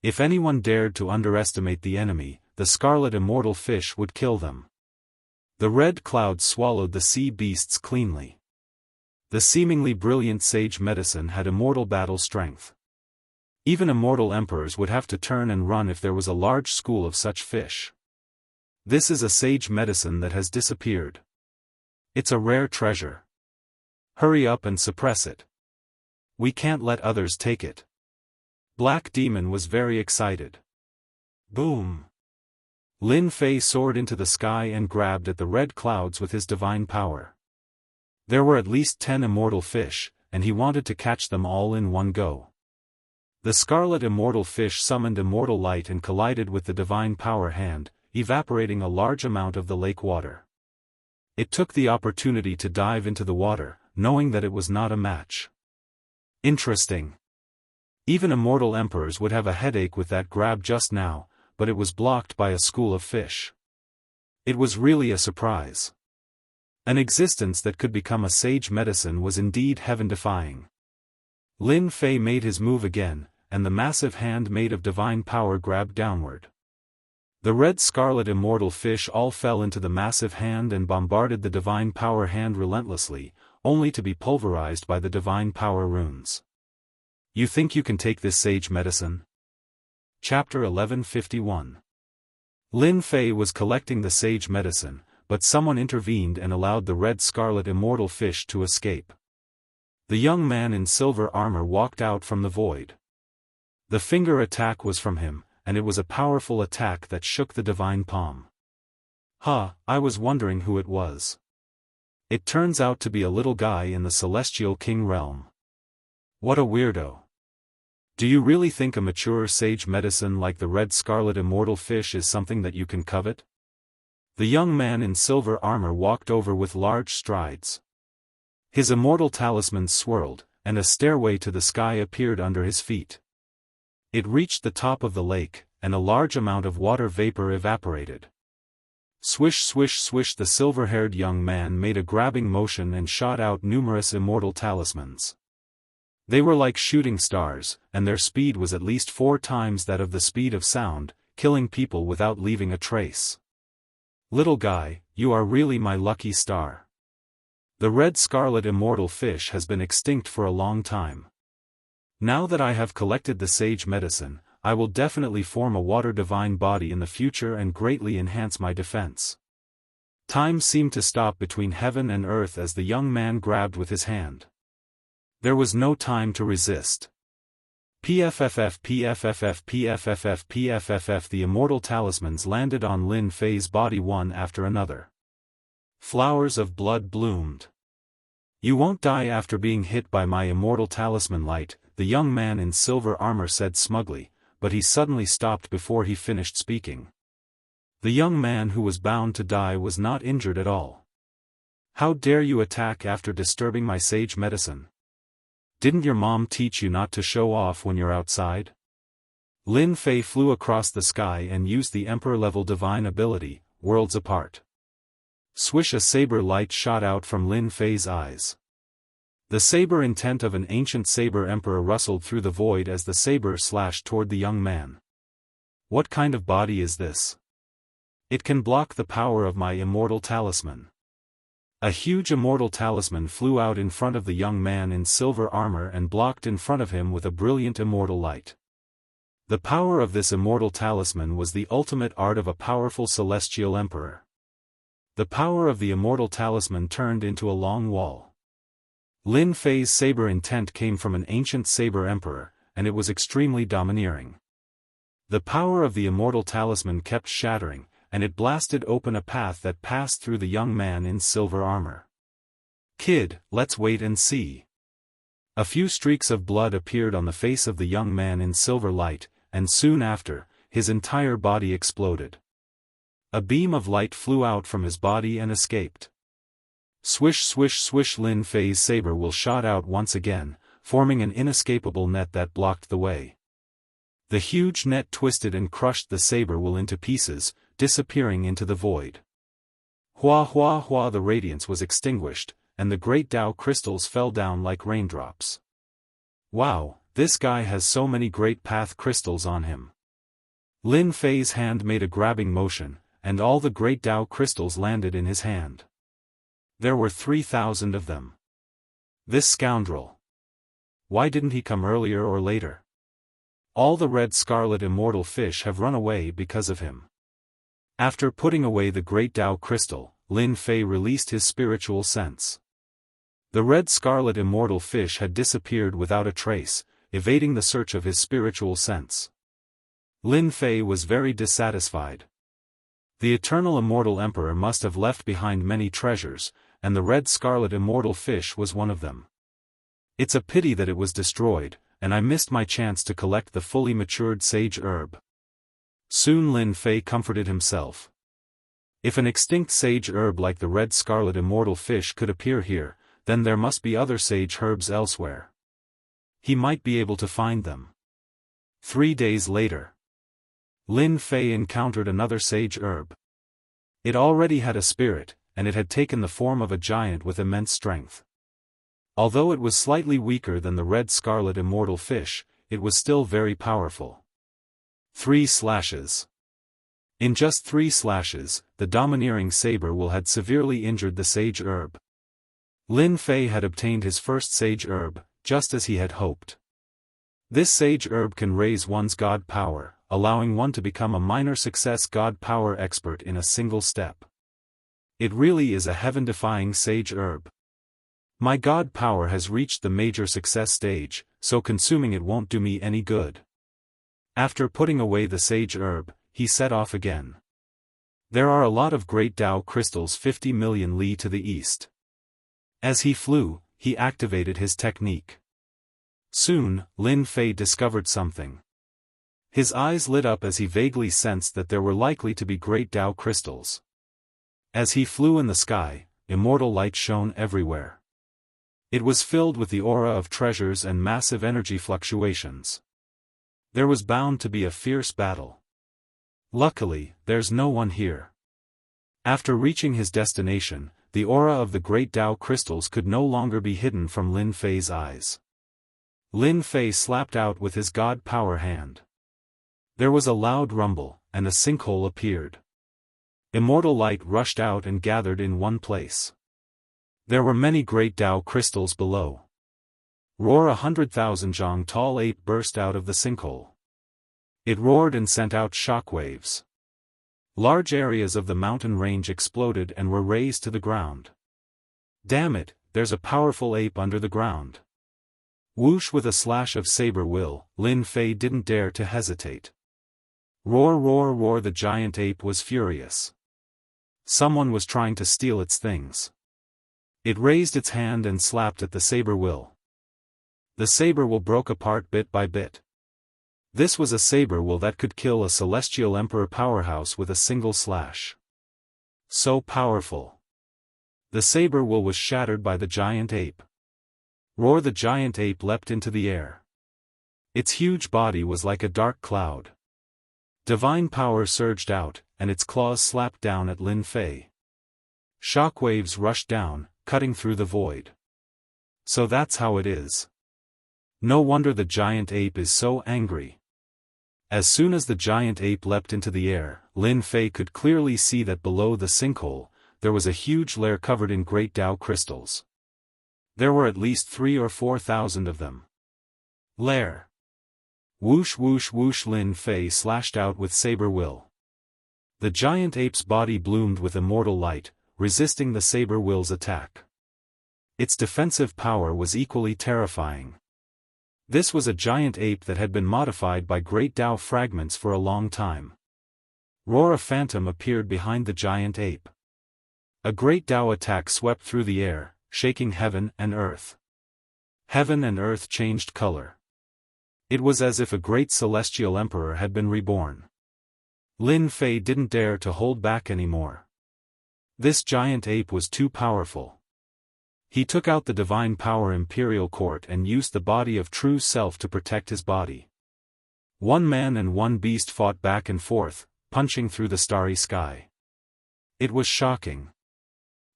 If anyone dared to underestimate the enemy, the scarlet immortal fish would kill them. The red clouds swallowed the sea beasts cleanly. The seemingly brilliant sage medicine had immortal battle strength. Even immortal emperors would have to turn and run if there was a large school of such fish. This is a sage medicine that has disappeared. It's a rare treasure. Hurry up and suppress it. We can't let others take it. Black Demon was very excited. Boom! Lin Fei soared into the sky and grabbed at the red clouds with his divine power. There were at least 10 immortal fish, and he wanted to catch them all in one go. The scarlet immortal fish summoned immortal light and collided with the divine power hand, evaporating a large amount of the lake water. It took the opportunity to dive into the water, knowing that it was not a match. Interesting. Even immortal emperors would have a headache with that grab just now, but it was blocked by a school of fish. It was really a surprise. An existence that could become a sage medicine was indeed heaven-defying. Lin Fei made his move again, and the massive hand made of divine power grabbed downward. The red scarlet immortal fish all fell into the massive hand and bombarded the divine power hand relentlessly, only to be pulverized by the divine power runes. You think you can take this sage medicine? Chapter 1151. Lin Fei was collecting the sage medicine, but someone intervened and allowed the red scarlet immortal fish to escape. The young man in silver armor walked out from the void. The finger attack was from him, and it was a powerful attack that shook the divine palm. I was wondering who it was. It turns out to be a little guy in the Celestial King realm. What a weirdo. Do you really think a mature sage medicine like the red scarlet immortal fish is something that you can covet? The young man in silver armor walked over with large strides. His immortal talisman swirled, and a stairway to the sky appeared under his feet. It reached the top of the lake, and a large amount of water vapor evaporated. Swish swish swish, the silver-haired young man made a grabbing motion and shot out numerous immortal talismans. They were like shooting stars, and their speed was at least 4 times that of the speed of sound, killing people without leaving a trace. Little guy, you are really my lucky star. The red scarlet immortal fish has been extinct for a long time. Now that I have collected the sage medicine, I will definitely form a water divine body in the future and greatly enhance my defense. Time seemed to stop between heaven and earth as the young man grabbed with his hand. There was no time to resist. PFFF PFFF PFFF PFFF. The immortal talismans landed on Lin Fei's body one after another. Flowers of blood bloomed. You won't die after being hit by my immortal talisman light, the young man in silver armor said smugly, but he suddenly stopped before he finished speaking. The young man who was bound to die was not injured at all. How dare you attack after disturbing my sage medicine? Didn't your mom teach you not to show off when you're outside? Lin Fei flew across the sky and used the emperor-level divine ability, Worlds Apart. Swish, a saber light shot out from Lin Fei's eyes. The saber intent of an ancient saber emperor rustled through the void as the saber slashed toward the young man. What kind of body is this? It can block the power of my immortal talisman. A huge immortal talisman flew out in front of the young man in silver armor and blocked in front of him with a brilliant immortal light. The power of this immortal talisman was the ultimate art of a powerful celestial emperor. The power of the immortal talisman turned into a long wall. Lin Fei's saber intent came from an ancient saber emperor, and it was extremely domineering. The power of the immortal talisman kept shattering, and it blasted open a path that passed through the young man in silver armor. "Kid, let's wait and see." A few streaks of blood appeared on the face of the young man in silver light, and soon after, his entire body exploded. A beam of light flew out from his body and escaped. Swish swish swish. Lin Fei's saber will shot out once again, forming an inescapable net that blocked the way. The huge net twisted and crushed the saber will into pieces, disappearing into the void. Hua hua hua. The radiance was extinguished, and the great Tao crystals fell down like raindrops. Wow, this guy has so many great path crystals on him. Lin Fei's hand made a grabbing motion, and all the great Tao crystals landed in his hand. There were 3,000 of them. This scoundrel. Why didn't he come earlier or later? All the red scarlet immortal fish have run away because of him. After putting away the great Tao crystal, Lin Fei released his spiritual sense. The red scarlet immortal fish had disappeared without a trace, evading the search of his spiritual sense. Lin Fei was very dissatisfied. The eternal immortal emperor must have left behind many treasures, and the red scarlet immortal fish was one of them. It's a pity that it was destroyed, and I missed my chance to collect the fully matured sage herb. Soon Lin Fei comforted himself. If an extinct sage herb like the red scarlet immortal fish could appear here, then there must be other sage herbs elsewhere. He might be able to find them. 3 days later, Lin Fei encountered another sage herb. It already had a spirit, and it had taken the form of a giant with immense strength. Although it was slightly weaker than the red scarlet immortal fish, it was still very powerful. 3 slashes. In just 3 slashes, the domineering saber will had severely injured the sage herb. Lin Fei had obtained his first sage herb, just as he had hoped. This sage herb can raise one's god power, allowing one to become a minor success god power expert in a single step. It really is a heaven-defying sage herb. My god power has reached the major success stage, so consuming it won't do me any good. After putting away the sage herb, he set off again. There are a lot of great Tao crystals 50 million li to the east. As he flew, he activated his technique. Soon, Lin Fei discovered something. His eyes lit up as he vaguely sensed that there were likely to be great Tao crystals. As he flew in the sky, immortal light shone everywhere. It was filled with the aura of treasures and massive energy fluctuations. There was bound to be a fierce battle. Luckily, there's no one here. After reaching his destination, the aura of the great Tao crystals could no longer be hidden from Lin Fei's eyes. Lin Fei slapped out with his god power hand. There was a loud rumble, and a sinkhole appeared. Immortal light rushed out and gathered in one place. There were many great Tao crystals below. Roar 100,000 Zhang tall ape burst out of the sinkhole. It roared and sent out shockwaves. Large areas of the mountain range exploded and were razed to the ground. Damn it, there's a powerful ape under the ground. Whoosh! With a slash of saber will, Lin Fei didn't dare to hesitate. Roar roar roar! The giant ape was furious. Someone was trying to steal its things. It raised its hand and slapped at the saber will. The saber will broke apart bit by bit. This was a saber will that could kill a celestial emperor powerhouse with a single slash. So powerful. The saber will was shattered by the giant ape. Roar! The giant ape leapt into the air. Its huge body was like a dark cloud. Divine power surged out, and its claws slapped down at Lin Fei. Shockwaves rushed down, cutting through the void. So that's how it is. No wonder the giant ape is so angry. As soon as the giant ape leapt into the air, Lin Fei could clearly see that below the sinkhole, there was a huge lair covered in great Dao crystals. There were at least 3,000 or 4,000 of them. Lair. Whoosh whoosh whoosh, Lin Fei slashed out with saber will. The giant ape's body bloomed with immortal light, resisting the saber will's attack. Its defensive power was equally terrifying. This was a giant ape that had been modified by great Dao fragments for a long time. Roar, a phantom appeared behind the giant ape. A great Dao attack swept through the air, shaking heaven and earth. Heaven and earth changed color. It was as if a great celestial emperor had been reborn. Lin Fei didn't dare to hold back anymore. This giant ape was too powerful. He took out the divine power imperial court and used the body of true self to protect his body. One man and one beast fought back and forth, punching through the starry sky. It was shocking.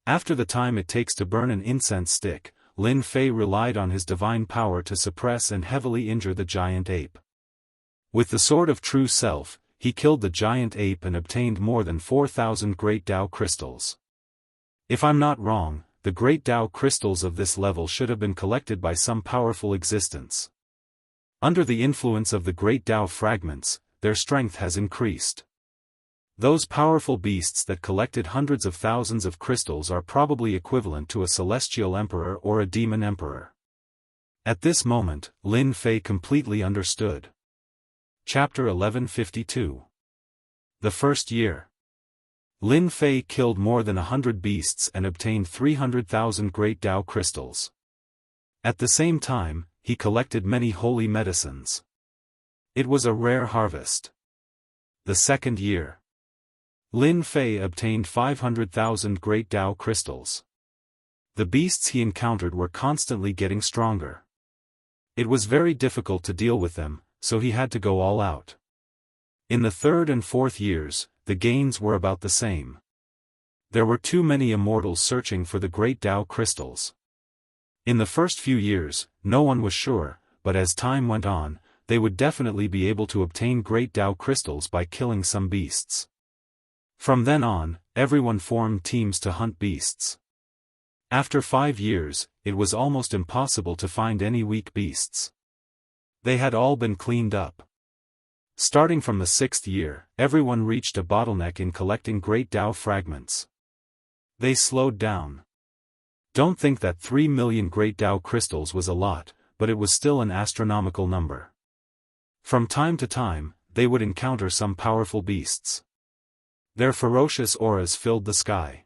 After the time it takes to burn an incense stick, Lin Fei relied on his divine power to suppress and heavily injure the giant ape. With the sword of true self, he killed the giant ape and obtained more than 4,000 great Dao crystals. If I'm not wrong, the great Dao crystals of this level should have been collected by some powerful existence. Under the influence of the great Dao fragments, their strength has increased. Those powerful beasts that collected hundreds of thousands of crystals are probably equivalent to a celestial emperor or a demon emperor. At this moment, Lin Fei completely understood. Chapter 1152. The first year. Lin Fei killed more than 100 beasts and obtained 300,000 great Dao crystals. At the same time, he collected many holy medicines. It was a rare harvest. The second year. Lin Fei obtained 500,000 great Dao crystals. The beasts he encountered were constantly getting stronger. It was very difficult to deal with them, so he had to go all out. In the third and fourth years, the gains were about the same. There were too many immortals searching for the great Dao crystals. In the first few years, no one was sure, but as time went on, they would definitely be able to obtain great Dao crystals by killing some beasts. From then on, everyone formed teams to hunt beasts. After 5 years, it was almost impossible to find any weak beasts. They had all been cleaned up. Starting from the 6th year, everyone reached a bottleneck in collecting great Dao fragments. They slowed down. Don't think that 3 million great Dao crystals was a lot, but it was still an astronomical number. From time to time, they would encounter some powerful beasts. Their ferocious auras filled the sky.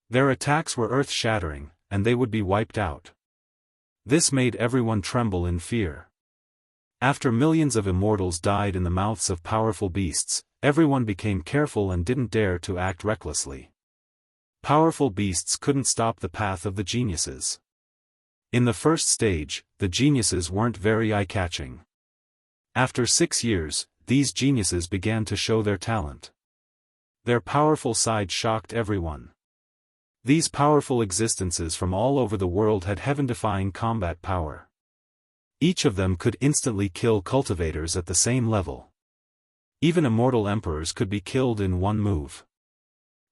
Their attacks were earth-shattering, and they would be wiped out. This made everyone tremble in fear. After millions of immortals died in the mouths of powerful beasts, everyone became careful and didn't dare to act recklessly. Powerful beasts couldn't stop the path of the geniuses. In the first stage, the geniuses weren't very eye-catching. After 6 years, these geniuses began to show their talent. Their powerful side shocked everyone. These powerful existences from all over the world had heaven-defying combat power. Each of them could instantly kill cultivators at the same level. Even immortal emperors could be killed in one move.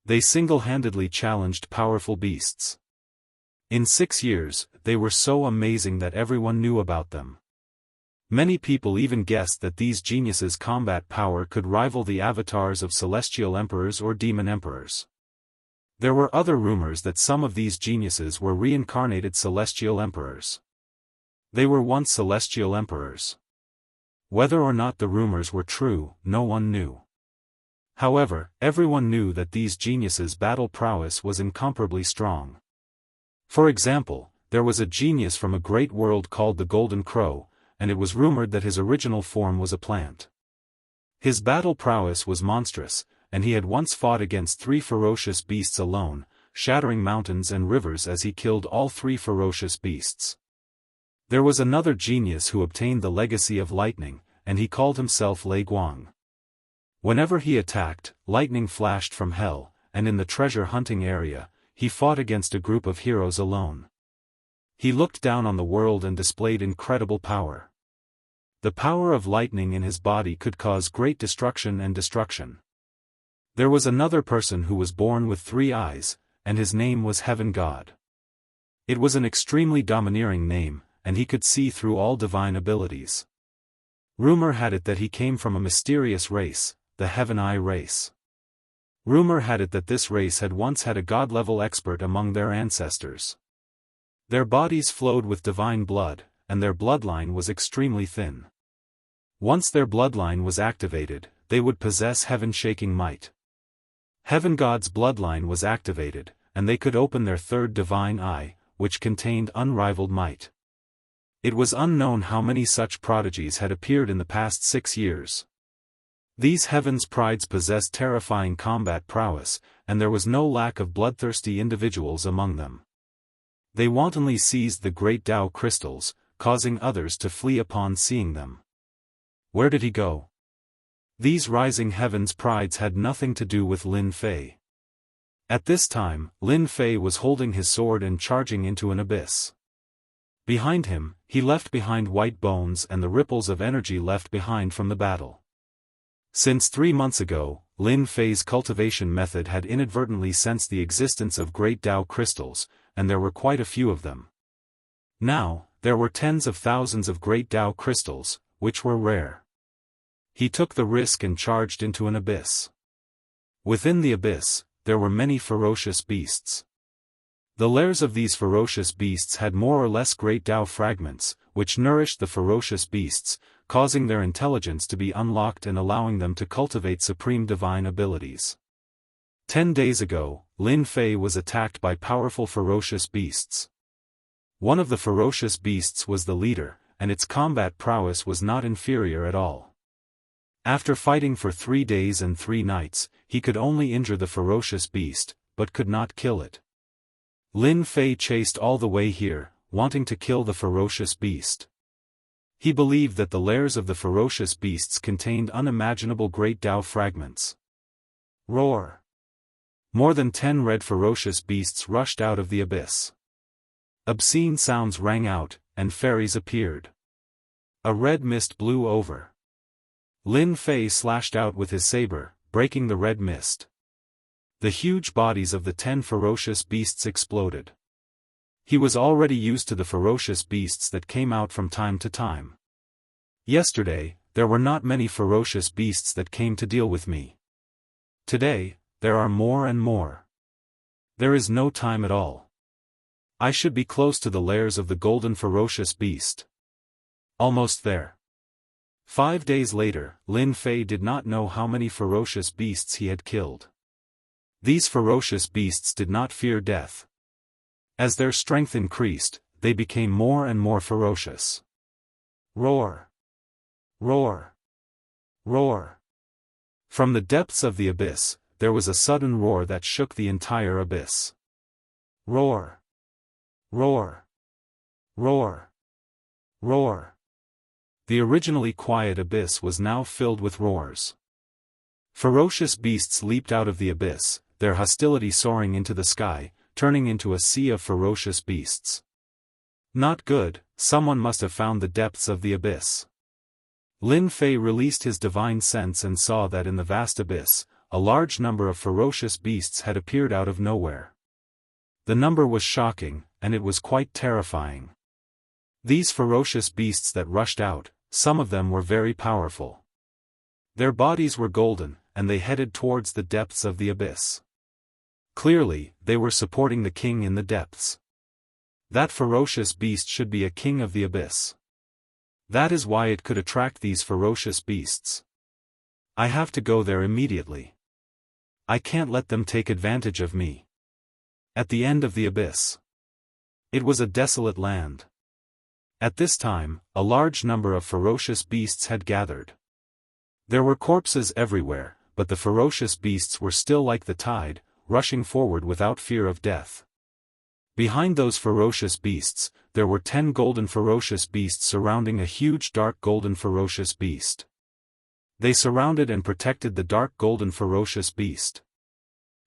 They single-handedly challenged powerful beasts. In 6 years, they were so amazing that everyone knew about them. Many people even guessed that these geniuses' combat power could rival the avatars of celestial emperors or demon emperors. There were other rumors that some of these geniuses were reincarnated celestial emperors. They were once celestial emperors. Whether or not the rumors were true, no one knew. However, everyone knew that these geniuses' battle prowess was incomparably strong. For example, there was a genius from a great world called the Golden Crow, and it was rumored that his original form was a plant. His battle prowess was monstrous, and he had once fought against 3 ferocious beasts alone, shattering mountains and rivers as he killed all 3 ferocious beasts. There was another genius who obtained the legacy of lightning, and he called himself Lei Guang. Whenever he attacked, lightning flashed from hell, and in the treasure hunting area, he fought against a group of heroes alone. He looked down on the world and displayed incredible power. The power of lightning in his body could cause great destruction and destruction. There was another person who was born with 3 eyes, and his name was Heaven God. It was an extremely domineering name, and he could see through all divine abilities. Rumor had it that he came from a mysterious race, the Heaven Eye race. Rumor had it that this race had once had a god-level expert among their ancestors. Their bodies flowed with divine blood, and their bloodline was extremely thin. Once their bloodline was activated, they would possess heaven-shaking might. Heaven God's bloodline was activated, and they could open their 3rd divine eye, which contained unrivaled might. It was unknown how many such prodigies had appeared in the past 6 years. These Heaven's Prides possessed terrifying combat prowess, and there was no lack of bloodthirsty individuals among them. They wantonly seized the great Tao crystals, causing others to flee upon seeing them. Where did he go? These rising Heaven's Prides had nothing to do with Lin Fei. At this time, Lin Fei was holding his sword and charging into an abyss. Behind him, he left behind white bones and the ripples of energy left behind from the battle. Since 3 months ago, Lin Fei's cultivation method had inadvertently sensed the existence of great Tao crystals, and there were quite a few of them. Now, there were tens of thousands of great Tao crystals, which were rare. He took the risk and charged into an abyss. Within the abyss, there were many ferocious beasts. The lairs of these ferocious beasts had more or less great Tao fragments, which nourished the ferocious beasts, causing their intelligence to be unlocked and allowing them to cultivate supreme divine abilities. 10 days ago, Lin Fei was attacked by powerful ferocious beasts. One of the ferocious beasts was the leader, and its combat prowess was not inferior at all. After fighting for 3 days and 3 nights, he could only injure the ferocious beast, but could not kill it. Lin Fei chased all the way here, wanting to kill the ferocious beast. He believed that the lairs of the ferocious beasts contained unimaginable great Tao fragments. Roar! More than 10 red ferocious beasts rushed out of the abyss. Obscene sounds rang out, and fairies appeared. A red mist blew over. Lin Fei slashed out with his saber, breaking the red mist. The huge bodies of the 10 ferocious beasts exploded. He was already used to the ferocious beasts that came out from time to time. Yesterday, there were not many ferocious beasts that came to deal with me. Today, there are more and more. There is no time at all. I should be close to the lairs of the golden ferocious beast. Almost there. 5 days later, Lin Fei did not know how many ferocious beasts he had killed. These ferocious beasts did not fear death. As their strength increased, they became more and more ferocious. Roar! Roar! Roar! From the depths of the abyss, there was a sudden roar that shook the entire abyss. Roar! Roar! Roar! Roar! The originally quiet abyss was now filled with roars. Ferocious beasts leaped out of the abyss, their hostility soaring into the sky, turning into a sea of ferocious beasts. Not good, someone must have found the depths of the abyss. Lin Fei released his divine sense and saw that in the vast abyss, a large number of ferocious beasts had appeared out of nowhere. The number was shocking, and it was quite terrifying. These ferocious beasts that rushed out, some of them were very powerful. Their bodies were golden, and they headed towards the depths of the abyss. Clearly, they were supporting the king in the depths. That ferocious beast should be a king of the abyss. That is why it could attract these ferocious beasts. I have to go there immediately. I can't let them take advantage of me. At the end of the abyss. It was a desolate land. At this time, a large number of ferocious beasts had gathered. There were corpses everywhere, but the ferocious beasts were still like the tide, rushing forward without fear of death. Behind those ferocious beasts, there were 10 golden ferocious beasts surrounding a huge dark golden ferocious beast. They surrounded and protected the dark golden ferocious beast.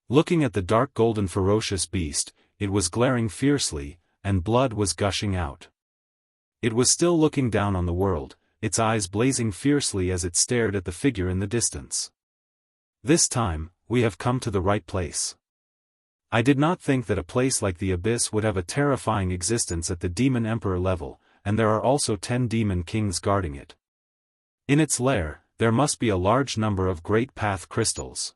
Looking at the dark golden ferocious beast, it was glaring fiercely, and blood was gushing out. It was still looking down on the world, its eyes blazing fiercely as it stared at the figure in the distance. This time, we have come to the right place. I did not think that a place like the Abyss would have a terrifying existence at the Demon Emperor level, and there are also 10 demon kings guarding it. In its lair, there must be a large number of great path crystals.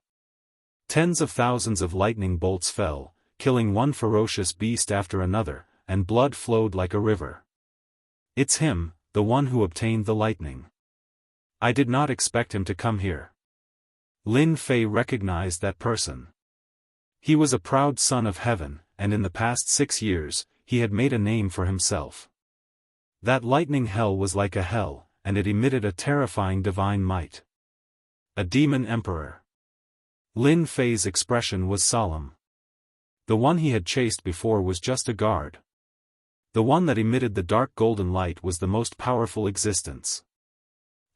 Tens of thousands of lightning bolts fell, killing one ferocious beast after another, and blood flowed like a river. It's him, the one who obtained the lightning. I did not expect him to come here. Lin Fei recognized that person. He was a proud son of heaven, and in the past 6 years, he had made a name for himself. That lightning hell was like a hell, and it emitted a terrifying divine might. A demon emperor. Lin Fei's expression was solemn. The one he had chased before was just a guard. The one that emitted the dark golden light was the most powerful existence.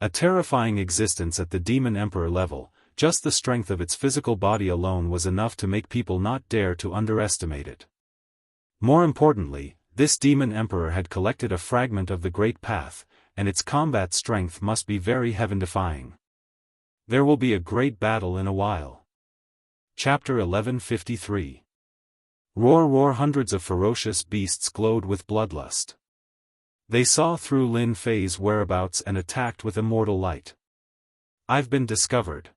A terrifying existence at the demon emperor level. Just the strength of its physical body alone was enough to make people not dare to underestimate it. More importantly, this demon emperor had collected a fragment of the Great Path, and its combat strength must be very heaven-defying. There will be a great battle in a while. Chapter 1153. Roar roar. Hundreds of ferocious beasts glowed with bloodlust. They saw through Lin Fei's whereabouts and attacked with immortal light. I've been discovered.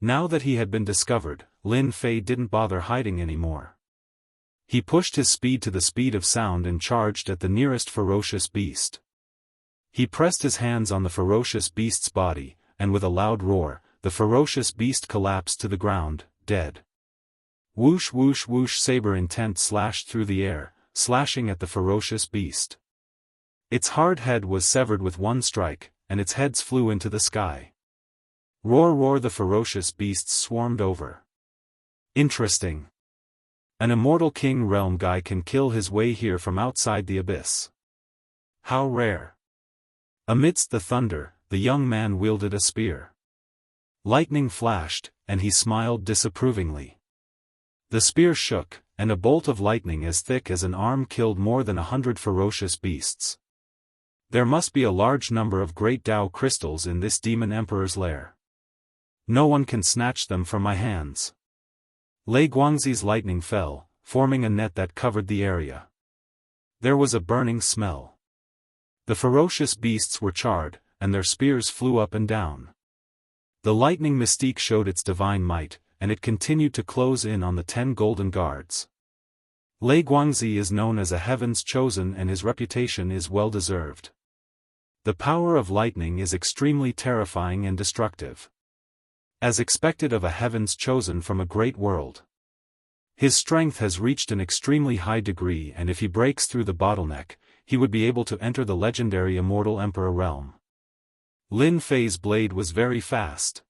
Now that he had been discovered, Lin Fei didn't bother hiding anymore. He pushed his speed to the speed of sound and charged at the nearest ferocious beast. He pressed his hands on the ferocious beast's body, and with a loud roar, the ferocious beast collapsed to the ground, dead. Whoosh whoosh whoosh. Saber intent slashed through the air, slashing at the ferocious beast. Its hard head was severed with one strike, and its heads flew into the sky. Roar roar. The ferocious beasts swarmed over. Interesting. An immortal king realm guy can kill his way here from outside the abyss. How rare. Amidst the thunder, the young man wielded a spear. Lightning flashed, and he smiled disapprovingly. The spear shook, and a bolt of lightning as thick as an arm killed more than 100 ferocious beasts. There must be a large number of great Tao crystals in this demon emperor's lair. No one can snatch them from my hands. Lei Guangzi's lightning fell, forming a net that covered the area. There was a burning smell. The ferocious beasts were charred, and their spears flew up and down. The lightning mystique showed its divine might, and it continued to close in on the 10 golden guards. Lei Guangzi is known as a heaven's chosen, and his reputation is well deserved. The power of lightning is extremely terrifying and destructive. As expected of a heavens chosen from a great world. His strength has reached an extremely high degree, and if he breaks through the bottleneck, he would be able to enter the legendary Immortal Emperor realm. Lin Fei's blade was very fast.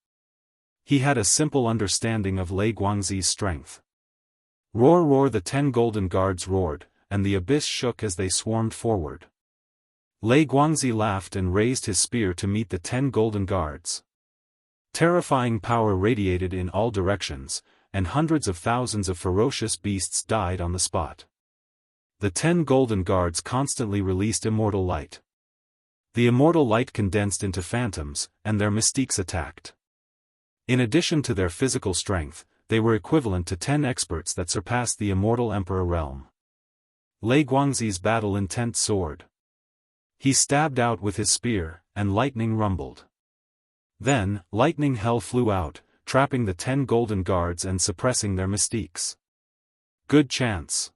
He had a simple understanding of Lei Guangzi's strength. Roar roar. The 10 golden guards roared, and the abyss shook as they swarmed forward. Lei Guangzi laughed and raised his spear to meet the 10 golden guards. Terrifying power radiated in all directions, and hundreds of thousands of ferocious beasts died on the spot. The 10 golden guards constantly released immortal light. The immortal light condensed into phantoms, and their mystiques attacked. In addition to their physical strength, they were equivalent to 10 experts that surpassed the Immortal Emperor realm. Lei Guangzi's battle-intent soared. He stabbed out with his spear, and lightning rumbled. Then, lightning hell flew out, trapping the 10 golden guards and suppressing their mystiques. Good chance.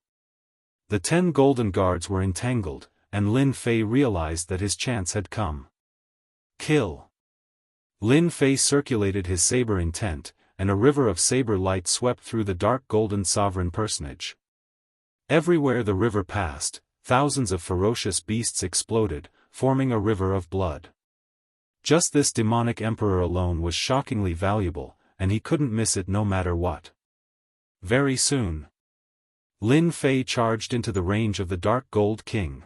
The 10 golden guards were entangled, and Lin Fei realized that his chance had come. Kill. Lin Fei circulated his saber intent, and a river of saber light swept through the dark golden sovereign personage. Everywhere the river passed, thousands of ferocious beasts exploded, forming a river of blood. Just this demonic emperor alone was shockingly valuable, and he couldn't miss it no matter what. Very soon, Lin Fei charged into the range of the Dark Gold King.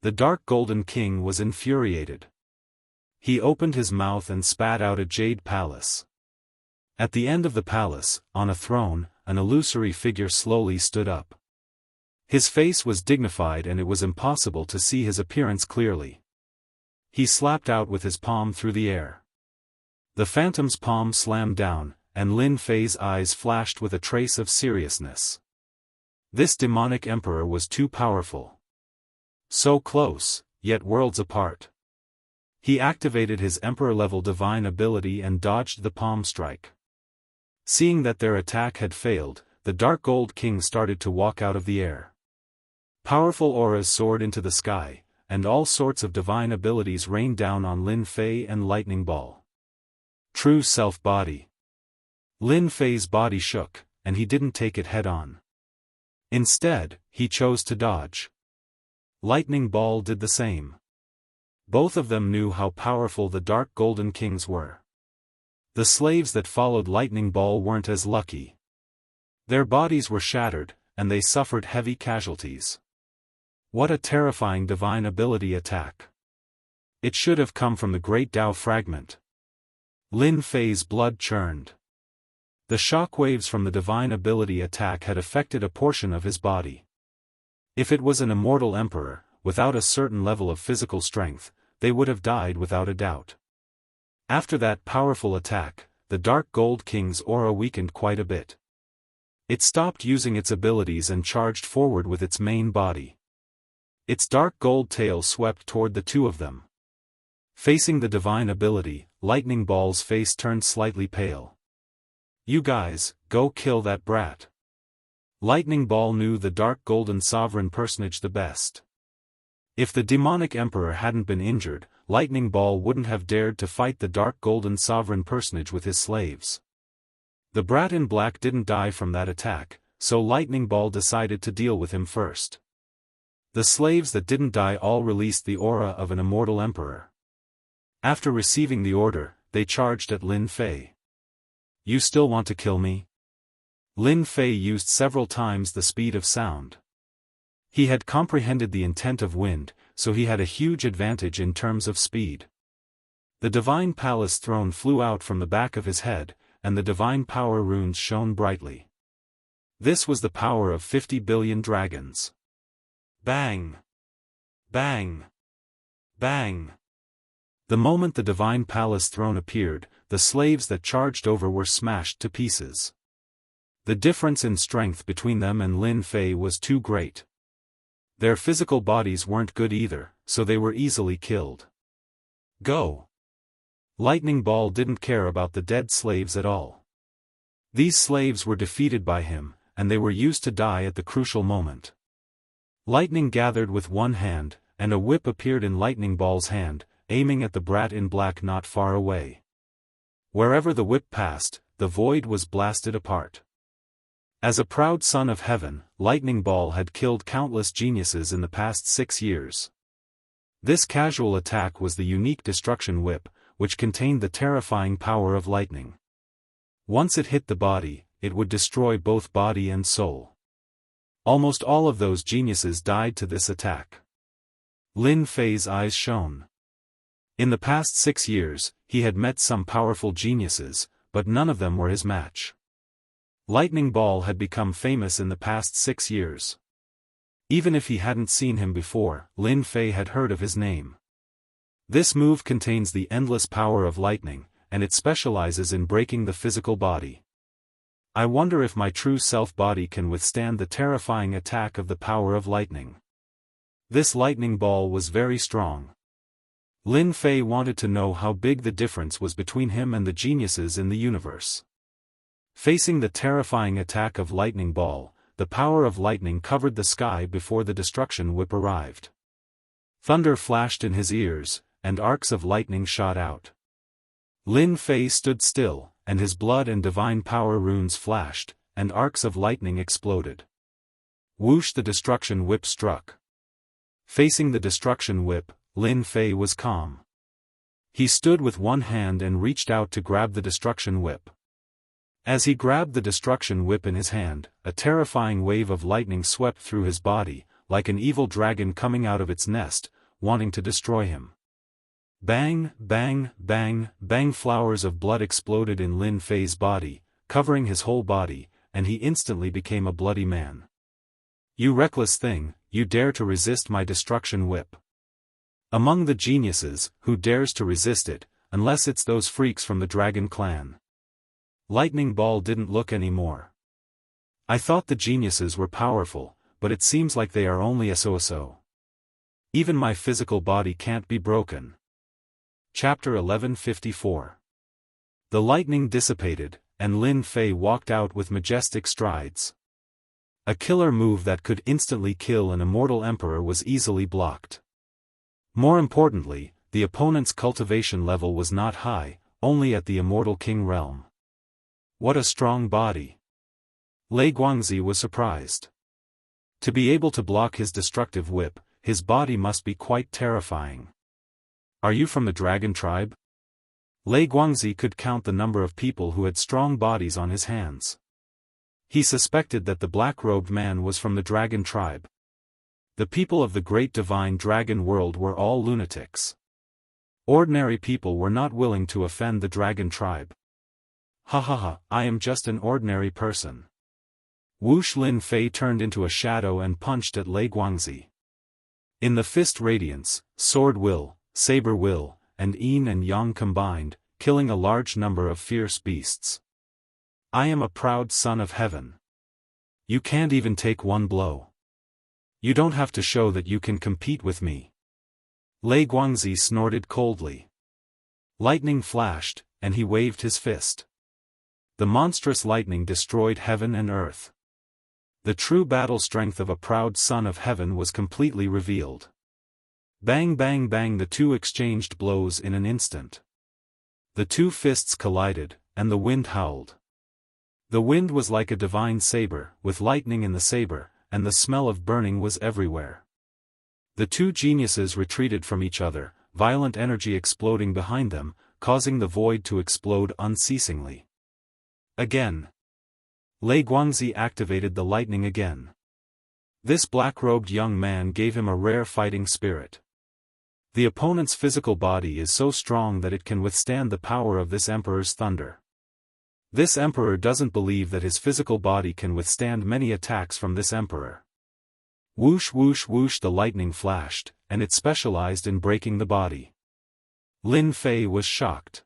The Dark Golden King was infuriated. He opened his mouth and spat out a jade palace. At the end of the palace, on a throne, an illusory figure slowly stood up. His face was dignified and it was impossible to see his appearance clearly. He slapped out with his palm through the air. The phantom's palm slammed down, and Lin Fei's eyes flashed with a trace of seriousness. This demonic emperor was too powerful. So close, yet worlds apart. He activated his emperor-level divine ability and dodged the palm strike. Seeing that their attack had failed, the Dark Gold King started to walk out of the air. Powerful auras soared into the sky, and all sorts of divine abilities rained down on Lin Fei and Lightning Ball. True self-body. Lin Fei's body shook, and he didn't take it head-on. Instead, he chose to dodge. Lightning Ball did the same. Both of them knew how powerful the Dark Golden Kings were. The slaves that followed Lightning Ball weren't as lucky. Their bodies were shattered, and they suffered heavy casualties. What a terrifying divine ability attack. It should have come from the Great Tao Fragment. Lin Fei's blood churned. The shockwaves from the divine ability attack had affected a portion of his body. If it was an immortal emperor, without a certain level of physical strength, they would have died without a doubt. After that powerful attack, the Dark Gold King's aura weakened quite a bit. It stopped using its abilities and charged forward with its main body. Its dark gold tail swept toward the two of them. Facing the divine ability, Lightning Ball's face turned slightly pale. "You guys, go kill that brat." Lightning Ball knew the Dark Golden Sovereign personage the best. If the demonic emperor hadn't been injured, Lightning Ball wouldn't have dared to fight the Dark Golden Sovereign personage with his slaves. The brat in black didn't die from that attack, so Lightning Ball decided to deal with him first. The slaves that didn't die all released the aura of an immortal emperor. After receiving the order, they charged at Lin Fei. "You still want to kill me?" Lin Fei used several times the speed of sound. He had comprehended the intent of wind, so he had a huge advantage in terms of speed. The divine palace throne flew out from the back of his head, and the divine power runes shone brightly. This was the power of 50 billion dragons. Bang! Bang! Bang! The moment the divine palace throne appeared, the slaves that charged over were smashed to pieces. The difference in strength between them and Lin Fei was too great. Their physical bodies weren't good either, so they were easily killed. Go! Lightning Ball didn't care about the dead slaves at all. These slaves were defeated by him, and they were used to die at the crucial moment. Lightning gathered with one hand, and a whip appeared in Lightning Ball's hand, aiming at the brat in black not far away. Wherever the whip passed, the void was blasted apart. As a proud son of heaven, Lightning Ball had killed countless geniuses in the past 6 years. This casual attack was the unique destruction whip, which contained the terrifying power of lightning. Once it hit the body, it would destroy both body and soul. Almost all of those geniuses died to this attack. Lin Fei's eyes shone. In the past 6 years, he had met some powerful geniuses, but none of them were his match. Lightning Ball had become famous in the past 6 years. Even if he hadn't seen him before, Lin Fei had heard of his name. This move contains the endless power of lightning, and it specializes in breaking the physical body. I wonder if my true self-body can withstand the terrifying attack of the power of lightning. This Lightning Ball was very strong. Lin Fei wanted to know how big the difference was between him and the geniuses in the universe. Facing the terrifying attack of Lightning Ball, the power of lightning covered the sky before the destruction whip arrived. Thunder flashed in his ears, and arcs of lightning shot out. Lin Fei stood still, and his blood and divine power runes flashed, and arcs of lightning exploded. Whoosh! The destruction whip struck. Facing the destruction whip, Lin Fei was calm. He stood with one hand and reached out to grab the destruction whip. As he grabbed the destruction whip in his hand, a terrifying wave of lightning swept through his body, like an evil dragon coming out of its nest, wanting to destroy him. Bang, bang, bang, bang! Flowers of blood exploded in Lin Fei's body, covering his whole body, and he instantly became a bloody man. "You reckless thing, you dare to resist my destruction whip." Among the geniuses, who dares to resist it, unless it's those freaks from the Dragon Clan? Lightning ball didn't look anymore. I thought the geniuses were powerful, but it seems like they are only a so-so. Even my physical body can't be broken. Chapter 1154. The lightning dissipated, and Lin Fei walked out with majestic strides. A killer move that could instantly kill an immortal emperor was easily blocked. More importantly, the opponent's cultivation level was not high, only at the immortal king realm. What a strong body! Lei Guangzi was surprised. To be able to block his destructive whip, his body must be quite terrifying. Are you from the dragon tribe? Lei Guangzi could count the number of people who had strong bodies on his hands. He suspected that the black-robed man was from the dragon tribe. The people of the great divine dragon world were all lunatics. Ordinary people were not willing to offend the dragon tribe. Ha ha ha, I am just an ordinary person. Whoosh! Lin Fei turned into a shadow and punched at Lei Guangzi. In the fist radiance, sword will, saber will, and yin and yang combined, killing a large number of fierce beasts. I am a proud son of heaven. You can't even take one blow. You don't have to show that you can compete with me. Lei Guangzi snorted coldly. Lightning flashed, and he waved his fist. The monstrous lightning destroyed heaven and earth. The true battle strength of a proud son of heaven was completely revealed. Bang bang bang, the two exchanged blows in an instant. The two fists collided, and the wind howled. The wind was like a divine saber, with lightning in the saber, and the smell of burning was everywhere. The two geniuses retreated from each other, violent energy exploding behind them, causing the void to explode unceasingly. Again. Lei Guangzi activated the lightning again. This black-robed young man gave him a rare fighting spirit. The opponent's physical body is so strong that it can withstand the power of this emperor's thunder. This emperor doesn't believe that his physical body can withstand many attacks from this emperor. Whoosh whoosh whoosh, the lightning flashed, and it specialized in breaking the body. Lin Fei was shocked.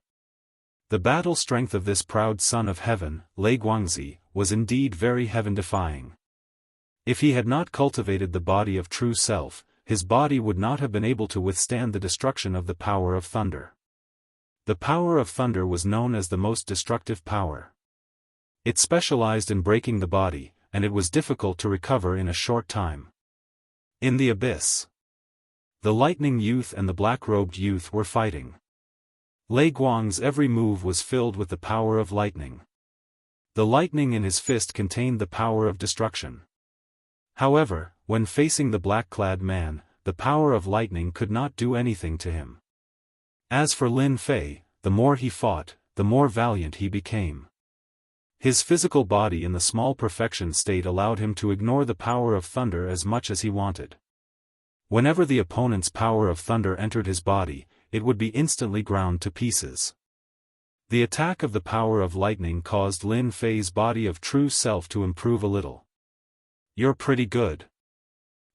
The battle strength of this proud son of heaven, Lei Guangzi, was indeed very heaven-defying. If he had not cultivated the body of true self, his body would not have been able to withstand the destruction of the power of thunder. The power of thunder was known as the most destructive power. It specialized in breaking the body, and it was difficult to recover in a short time. In the abyss, the lightning youth and the black-robed youth were fighting. Lei Guang's every move was filled with the power of lightning. The lightning in his fist contained the power of destruction. However, when facing the black-clad man, the power of lightning could not do anything to him. As for Lin Fei, the more he fought, the more valiant he became. His physical body in the small perfection state allowed him to ignore the power of thunder as much as he wanted. Whenever the opponent's power of thunder entered his body, it would be instantly ground to pieces. The attack of the power of lightning caused Lin Fei's body of true self to improve a little. You're pretty good.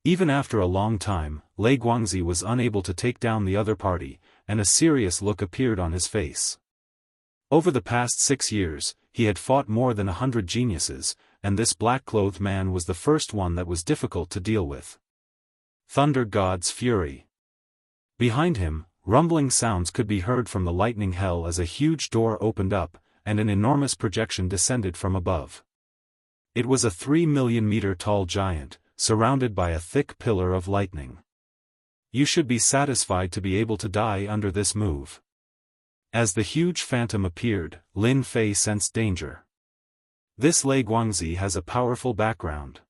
Even after a long time, Lei Guangzi was unable to take down the other party, and a serious look appeared on his face. Over the past 6 years, he had fought more than 100 geniuses, and this black-clothed man was the first one that was difficult to deal with. Thunder God's fury. Behind him, rumbling sounds could be heard from the lightning hell as a huge door opened up, and an enormous projection descended from above. It was a 3-million-meter-tall giant, surrounded by a thick pillar of lightning. You should be satisfied to be able to die under this move. As the huge phantom appeared, Lin Fei sensed danger. This Lei Guangzi has a powerful background.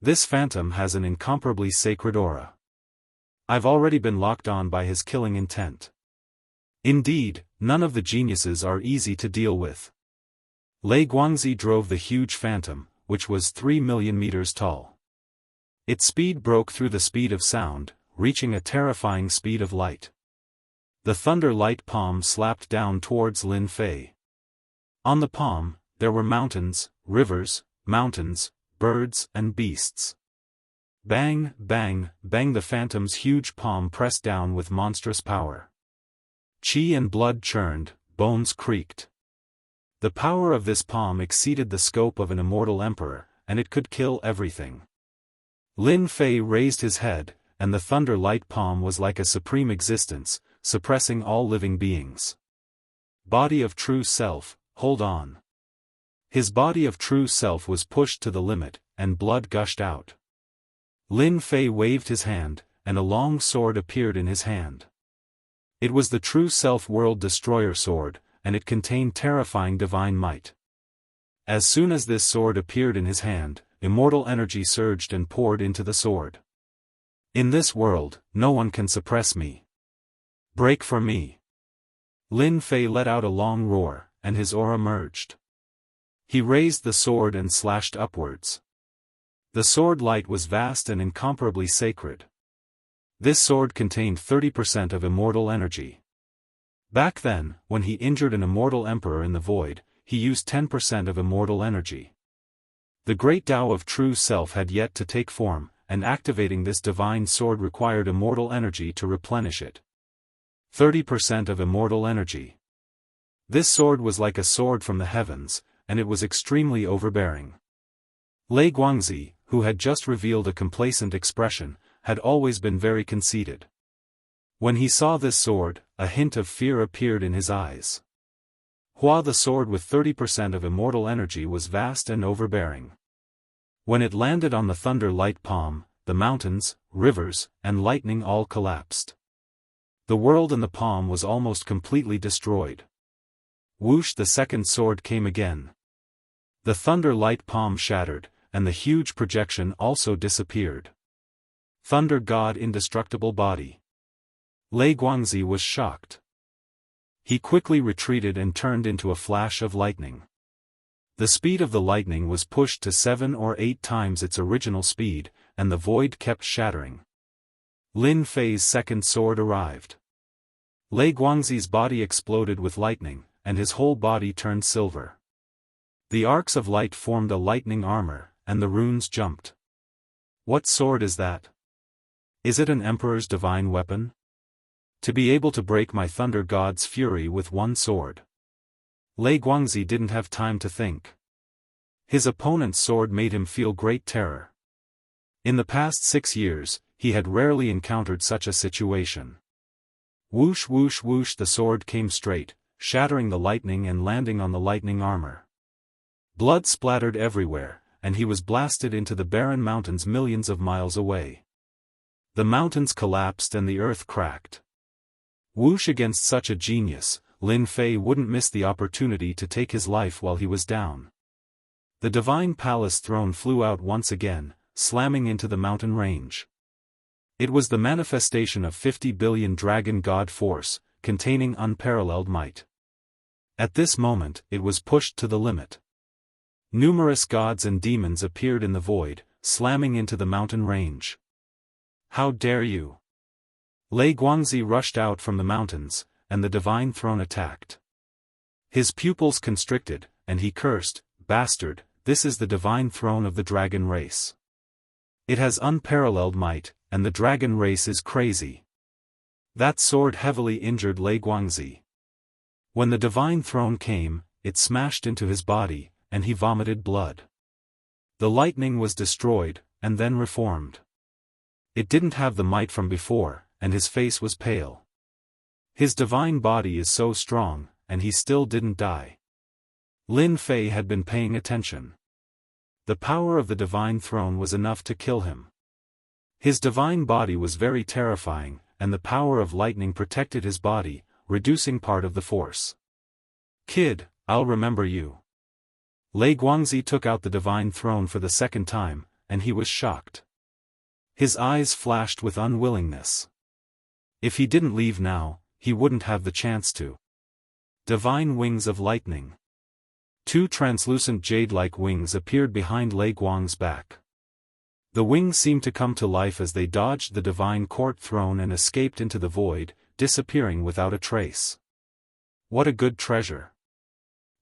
This phantom has an incomparably sacred aura. I've already been locked on by his killing intent. Indeed, none of the geniuses are easy to deal with. Lei Guangzi drove the huge phantom, which was 3 million meters tall. Its speed broke through the speed of sound, reaching a terrifying speed of light. The thunder light palm slapped down towards Lin Fei. On the palm, there were mountains, rivers, mountains, birds, and beasts. Bang, bang, bang, the phantom's huge palm pressed down with monstrous power. Qi and blood churned, bones creaked. The power of this palm exceeded the scope of an immortal emperor, and it could kill everything. Lin Fei raised his head, and the thunder light palm was like a supreme existence, suppressing all living beings. Body of true self, hold on. His body of true self was pushed to the limit, and blood gushed out. Lin Fei waved his hand, and a long sword appeared in his hand. It was the true self world destroyer sword, and it contained terrifying divine might. As soon as this sword appeared in his hand, immortal energy surged and poured into the sword. In this world, no one can suppress me. Break for me. Lin Fei let out a long roar, and his aura merged. He raised the sword and slashed upwards. The sword light was vast and incomparably sacred. This sword contained 30% of immortal energy. Back then, when he injured an immortal emperor in the void, he used 10% of immortal energy. The great Tao of true self had yet to take form, and activating this divine sword required immortal energy to replenish it. 30% of immortal energy. This sword was like a sword from the heavens, and it was extremely overbearing. Lei Guangzi, who had just revealed a complacent expression, had always been very conceited. When he saw this sword, a hint of fear appeared in his eyes. Hua, the sword with 30% of immortal energy, was vast and overbearing. When it landed on the thunder light palm, the mountains, rivers, and lightning all collapsed. The world in the palm was almost completely destroyed. Whoosh, the second sword came again. The thunder light palm shattered, and the huge projection also disappeared. Thunder God, indestructible body. Lei Guangzi was shocked. He quickly retreated and turned into a flash of lightning. The speed of the lightning was pushed to 7 or 8 times its original speed, and the void kept shattering. Lin Fei's second sword arrived. Lei Guangzi's body exploded with lightning, and his whole body turned silver. The arcs of light formed a lightning armor, and the runes jumped. What sword is that? Is it an emperor's divine weapon? To be able to break my thunder god's fury with one sword. Lei Guangzi didn't have time to think. His opponent's sword made him feel great terror. In the past 6 years, he had rarely encountered such a situation. Whoosh whoosh whoosh, the sword came straight, shattering the lightning and landing on the lightning armor. Blood splattered everywhere, and he was blasted into the barren mountains millions of miles away. The mountains collapsed and the earth cracked. Whoosh, against such a genius, Lin Fei wouldn't miss the opportunity to take his life while he was down. The divine palace throne flew out once again, slamming into the mountain range. It was the manifestation of 50 billion dragon god force, containing unparalleled might. At this moment, it was pushed to the limit. Numerous gods and demons appeared in the void, slamming into the mountain range. How dare you! Lei Guangzi rushed out from the mountains, and the divine throne attacked. His pupils constricted, and he cursed, "Bastard, this is the divine throne of the dragon race. It has unparalleled might, and the dragon race is crazy." That sword heavily injured Lei Guangzi. When the divine throne came, it smashed into his body, and he vomited blood. The lightning was destroyed, and then reformed. It didn't have the might from before, and his face was pale. His divine body is so strong, and he still didn't die. Lin Fei had been paying attention. The power of the divine throne was enough to kill him. His divine body was very terrifying, and the power of lightning protected his body, reducing part of the force. "Kid, I'll remember you." Lei Guangzi took out the divine throne for the second time, and he was shocked. His eyes flashed with unwillingness. If he didn't leave now, he wouldn't have the chance to. Divine wings of lightning. 2 translucent jade-like wings appeared behind Lei Guang's back. The wings seemed to come to life as they dodged the divine court throne and escaped into the void, disappearing without a trace. What a good treasure.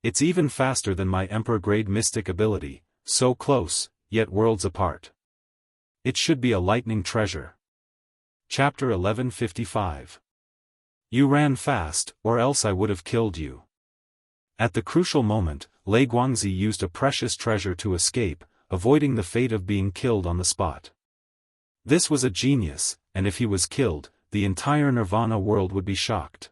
It's even faster than my emperor-grade mystic ability, so close, yet worlds apart. It should be a lightning treasure. Chapter 1155. You ran fast, or else I would have killed you. At the crucial moment, Lei Guangzi used a precious treasure to escape, avoiding the fate of being killed on the spot. This was a genius, and if he was killed, the entire Nirvana world would be shocked.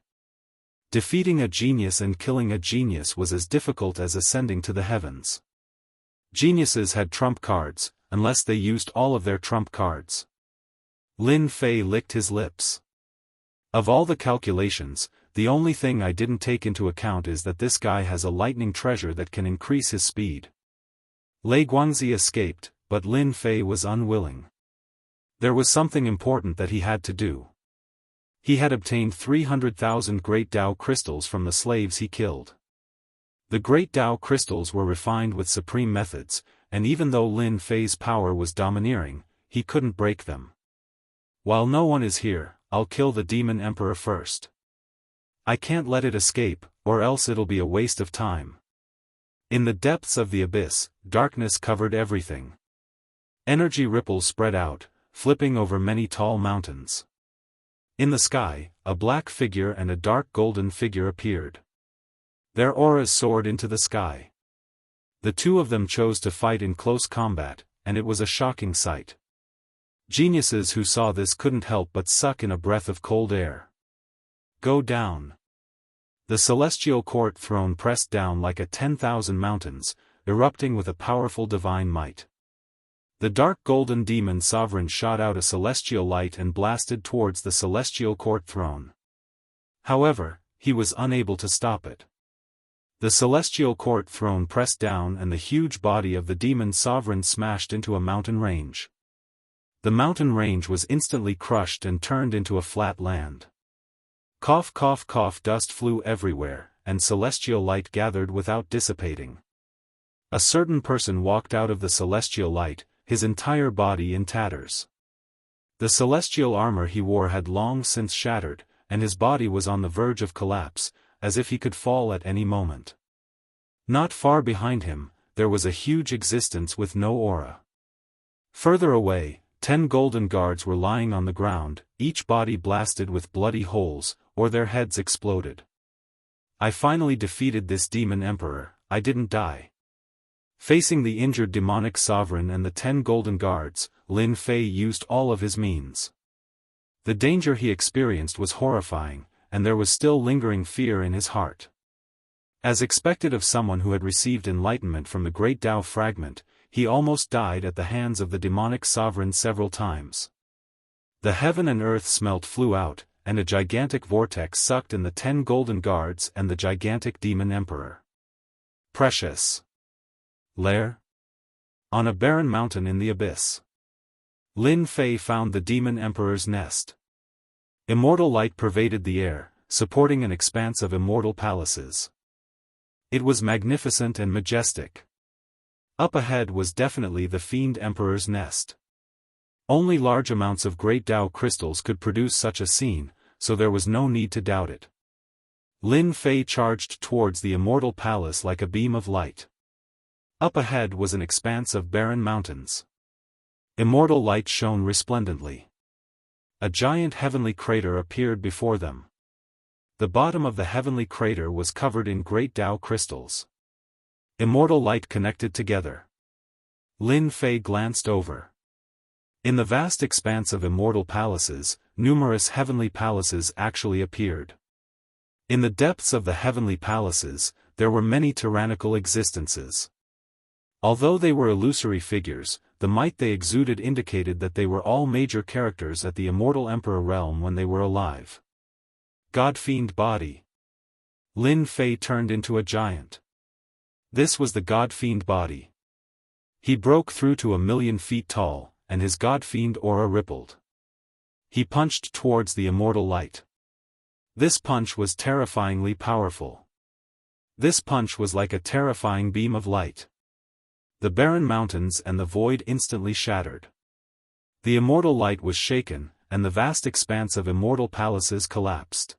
Defeating a genius and killing a genius was as difficult as ascending to the heavens. Geniuses had trump cards, unless they used all of their trump cards. Lin Fei licked his lips. Of all the calculations, the only thing I didn't take into account is that this guy has a lightning treasure that can increase his speed. Lei Guangzi escaped, but Lin Fei was unwilling. There was something important that he had to do. He had obtained 300,000 Great Dao crystals from the slaves he killed. The Great Dao crystals were refined with supreme methods, and even though Lin Fei's power was domineering, he couldn't break them. While no one is here, I'll kill the Demon Emperor first. I can't let it escape, or else it'll be a waste of time. In the depths of the abyss, darkness covered everything. Energy ripples spread out, flipping over many tall mountains. In the sky, a black figure and a dark golden figure appeared. Their auras soared into the sky. The two of them chose to fight in close combat, and it was a shocking sight. Geniuses who saw this couldn't help but suck in a breath of cold air. Go down. The celestial court throne pressed down like a 10,000 mountains, erupting with a powerful divine might. The dark golden demon sovereign shot out a celestial light and blasted towards the celestial court throne. However, he was unable to stop it. The celestial court throne pressed down and the huge body of the demon sovereign smashed into a mountain range. The mountain range was instantly crushed and turned into a flat land. Cough cough cough, dust flew everywhere, and celestial light gathered without dissipating. A certain person walked out of the celestial light, his entire body in tatters. The celestial armor he wore had long since shattered, and his body was on the verge of collapse, as if he could fall at any moment. Not far behind him, there was a huge existence with no aura. Further away, 10 golden guards were lying on the ground, each body blasted with bloody holes, or their heads exploded. I finally defeated this demon emperor, I didn't die. Facing the injured demonic sovereign and the 10 golden guards, Lin Fei used all of his means. The danger he experienced was horrifying, and there was still lingering fear in his heart. As expected of someone who had received enlightenment from the Great Tao fragment, he almost died at the hands of the demonic sovereign several times. The heaven and earth smelt flew out, and a gigantic vortex sucked in the 10 golden guards and the gigantic demon emperor. Precious. Lair? On a barren mountain in the abyss. Lin Fei found the demon emperor's nest. Immortal light pervaded the air, supporting an expanse of immortal palaces. It was magnificent and majestic. Up ahead was definitely the Fiend Emperor's nest. Only large amounts of Great Dao crystals could produce such a scene, so there was no need to doubt it. Lin Fei charged towards the Immortal Palace like a beam of light. Up ahead was an expanse of barren mountains. Immortal light shone resplendently. A giant heavenly crater appeared before them. The bottom of the heavenly crater was covered in Great Dao crystals. Immortal light connected together. Lin Fei glanced over. In the vast expanse of immortal palaces, numerous heavenly palaces actually appeared. In the depths of the heavenly palaces, there were many tyrannical existences. Although they were illusory figures, the might they exuded indicated that they were all major characters at the Immortal Emperor realm when they were alive. God-fiend body. Lin Fei turned into a giant. This was the God-fiend body. He broke through to 1,000,000 feet tall, and his God-fiend aura rippled. He punched towards the immortal light. This punch was terrifyingly powerful. This punch was like a terrifying beam of light. The barren mountains and the void instantly shattered. The immortal light was shaken, and the vast expanse of immortal palaces collapsed.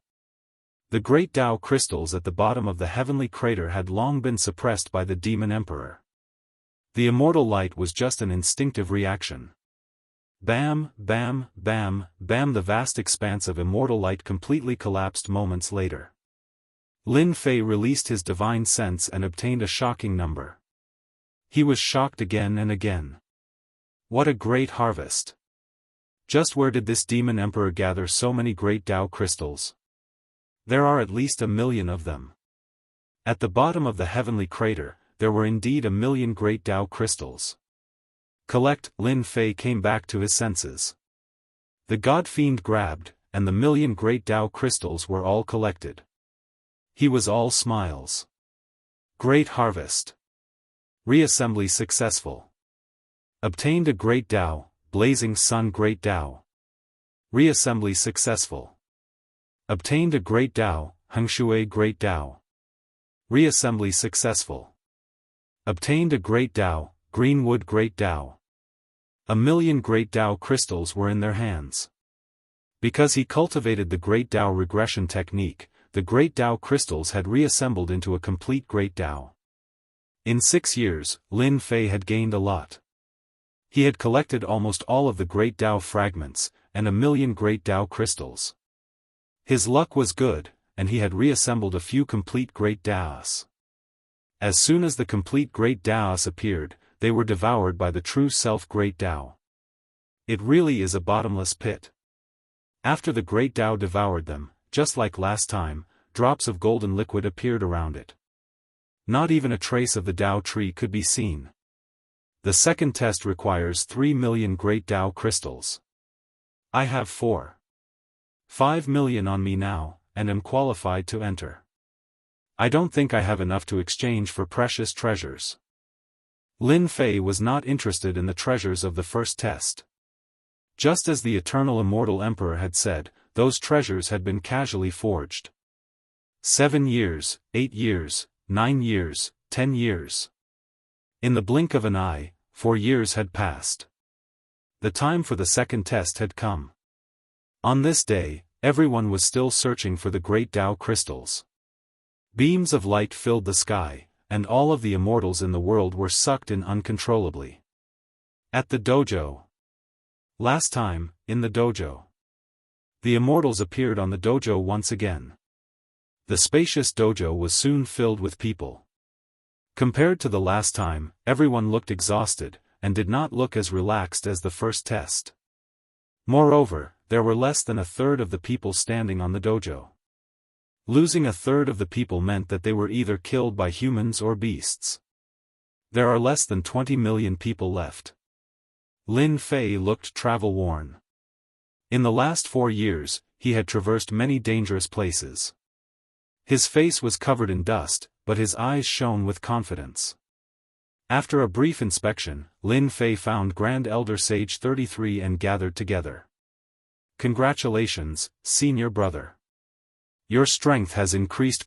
The Great Dao crystals at the bottom of the heavenly crater had long been suppressed by the Demon Emperor. The immortal light was just an instinctive reaction. Bam, bam, bam, bam. The vast expanse of immortal light completely collapsed moments later. Lin Fei released his divine sense and obtained a shocking number. He was shocked again and again. What a great harvest! Just where did this demon emperor gather so many great Tao crystals? There are at least 1 million of them. At the bottom of the heavenly crater, there were indeed 1 million great Tao crystals. Collect. Lin Fei came back to his senses. The god fiend grabbed, and the 1 million great Tao crystals were all collected. He was all smiles. Great harvest. Reassembly successful. Obtained a great Tao, blazing sun great Tao. Reassembly successful. Obtained a great Tao, Hengshui great Tao. Reassembly successful. Obtained a great Tao, Greenwood great Tao. 1 million great Tao crystals were in their hands. Because he cultivated the great Tao regression technique, the great Tao crystals had reassembled into a complete great Tao. In 6 years, Lin Fei had gained a lot. He had collected almost all of the great Tao fragments, and 1 million great Tao crystals. His luck was good, and he had reassembled a few complete great Taos. As soon as the complete great Taos appeared, they were devoured by the true self great Tao. It really is a bottomless pit. After the great Tao devoured them, just like last time, drops of golden liquid appeared around it. Not even a trace of the Tao tree could be seen. The second test requires 3 million great Tao crystals. I have 5 million on me now, and am qualified to enter. I don't think I have enough to exchange for precious treasures. Lin Fei was not interested in the treasures of the first test. Just as the eternal immortal emperor had said, those treasures had been casually forged. 7 years, 8 years, 9 years, 10 years. In the blink of an eye, 4 years had passed. The time for the second test had come. On this day, everyone was still searching for the great Tao crystals. Beams of light filled the sky, and all of the immortals in the world were sucked in uncontrollably. At the dojo. Last time, in the dojo. The immortals appeared on the dojo once again. The spacious dojo was soon filled with people. Compared to the last time, everyone looked exhausted, and did not look as relaxed as the first test. Moreover, there were less than 1/3 of the people standing on the dojo. Losing 1/3 of the people meant that they were either killed by humans or beasts. There are less than 20 million people left. Lin Fei looked travel-worn. In the last 4 years, he had traversed many dangerous places. His face was covered in dust, but his eyes shone with confidence. After a brief inspection, Lin Fei found Grand Elder Sage 33 and gathered together. Congratulations, senior brother. Your strength has increased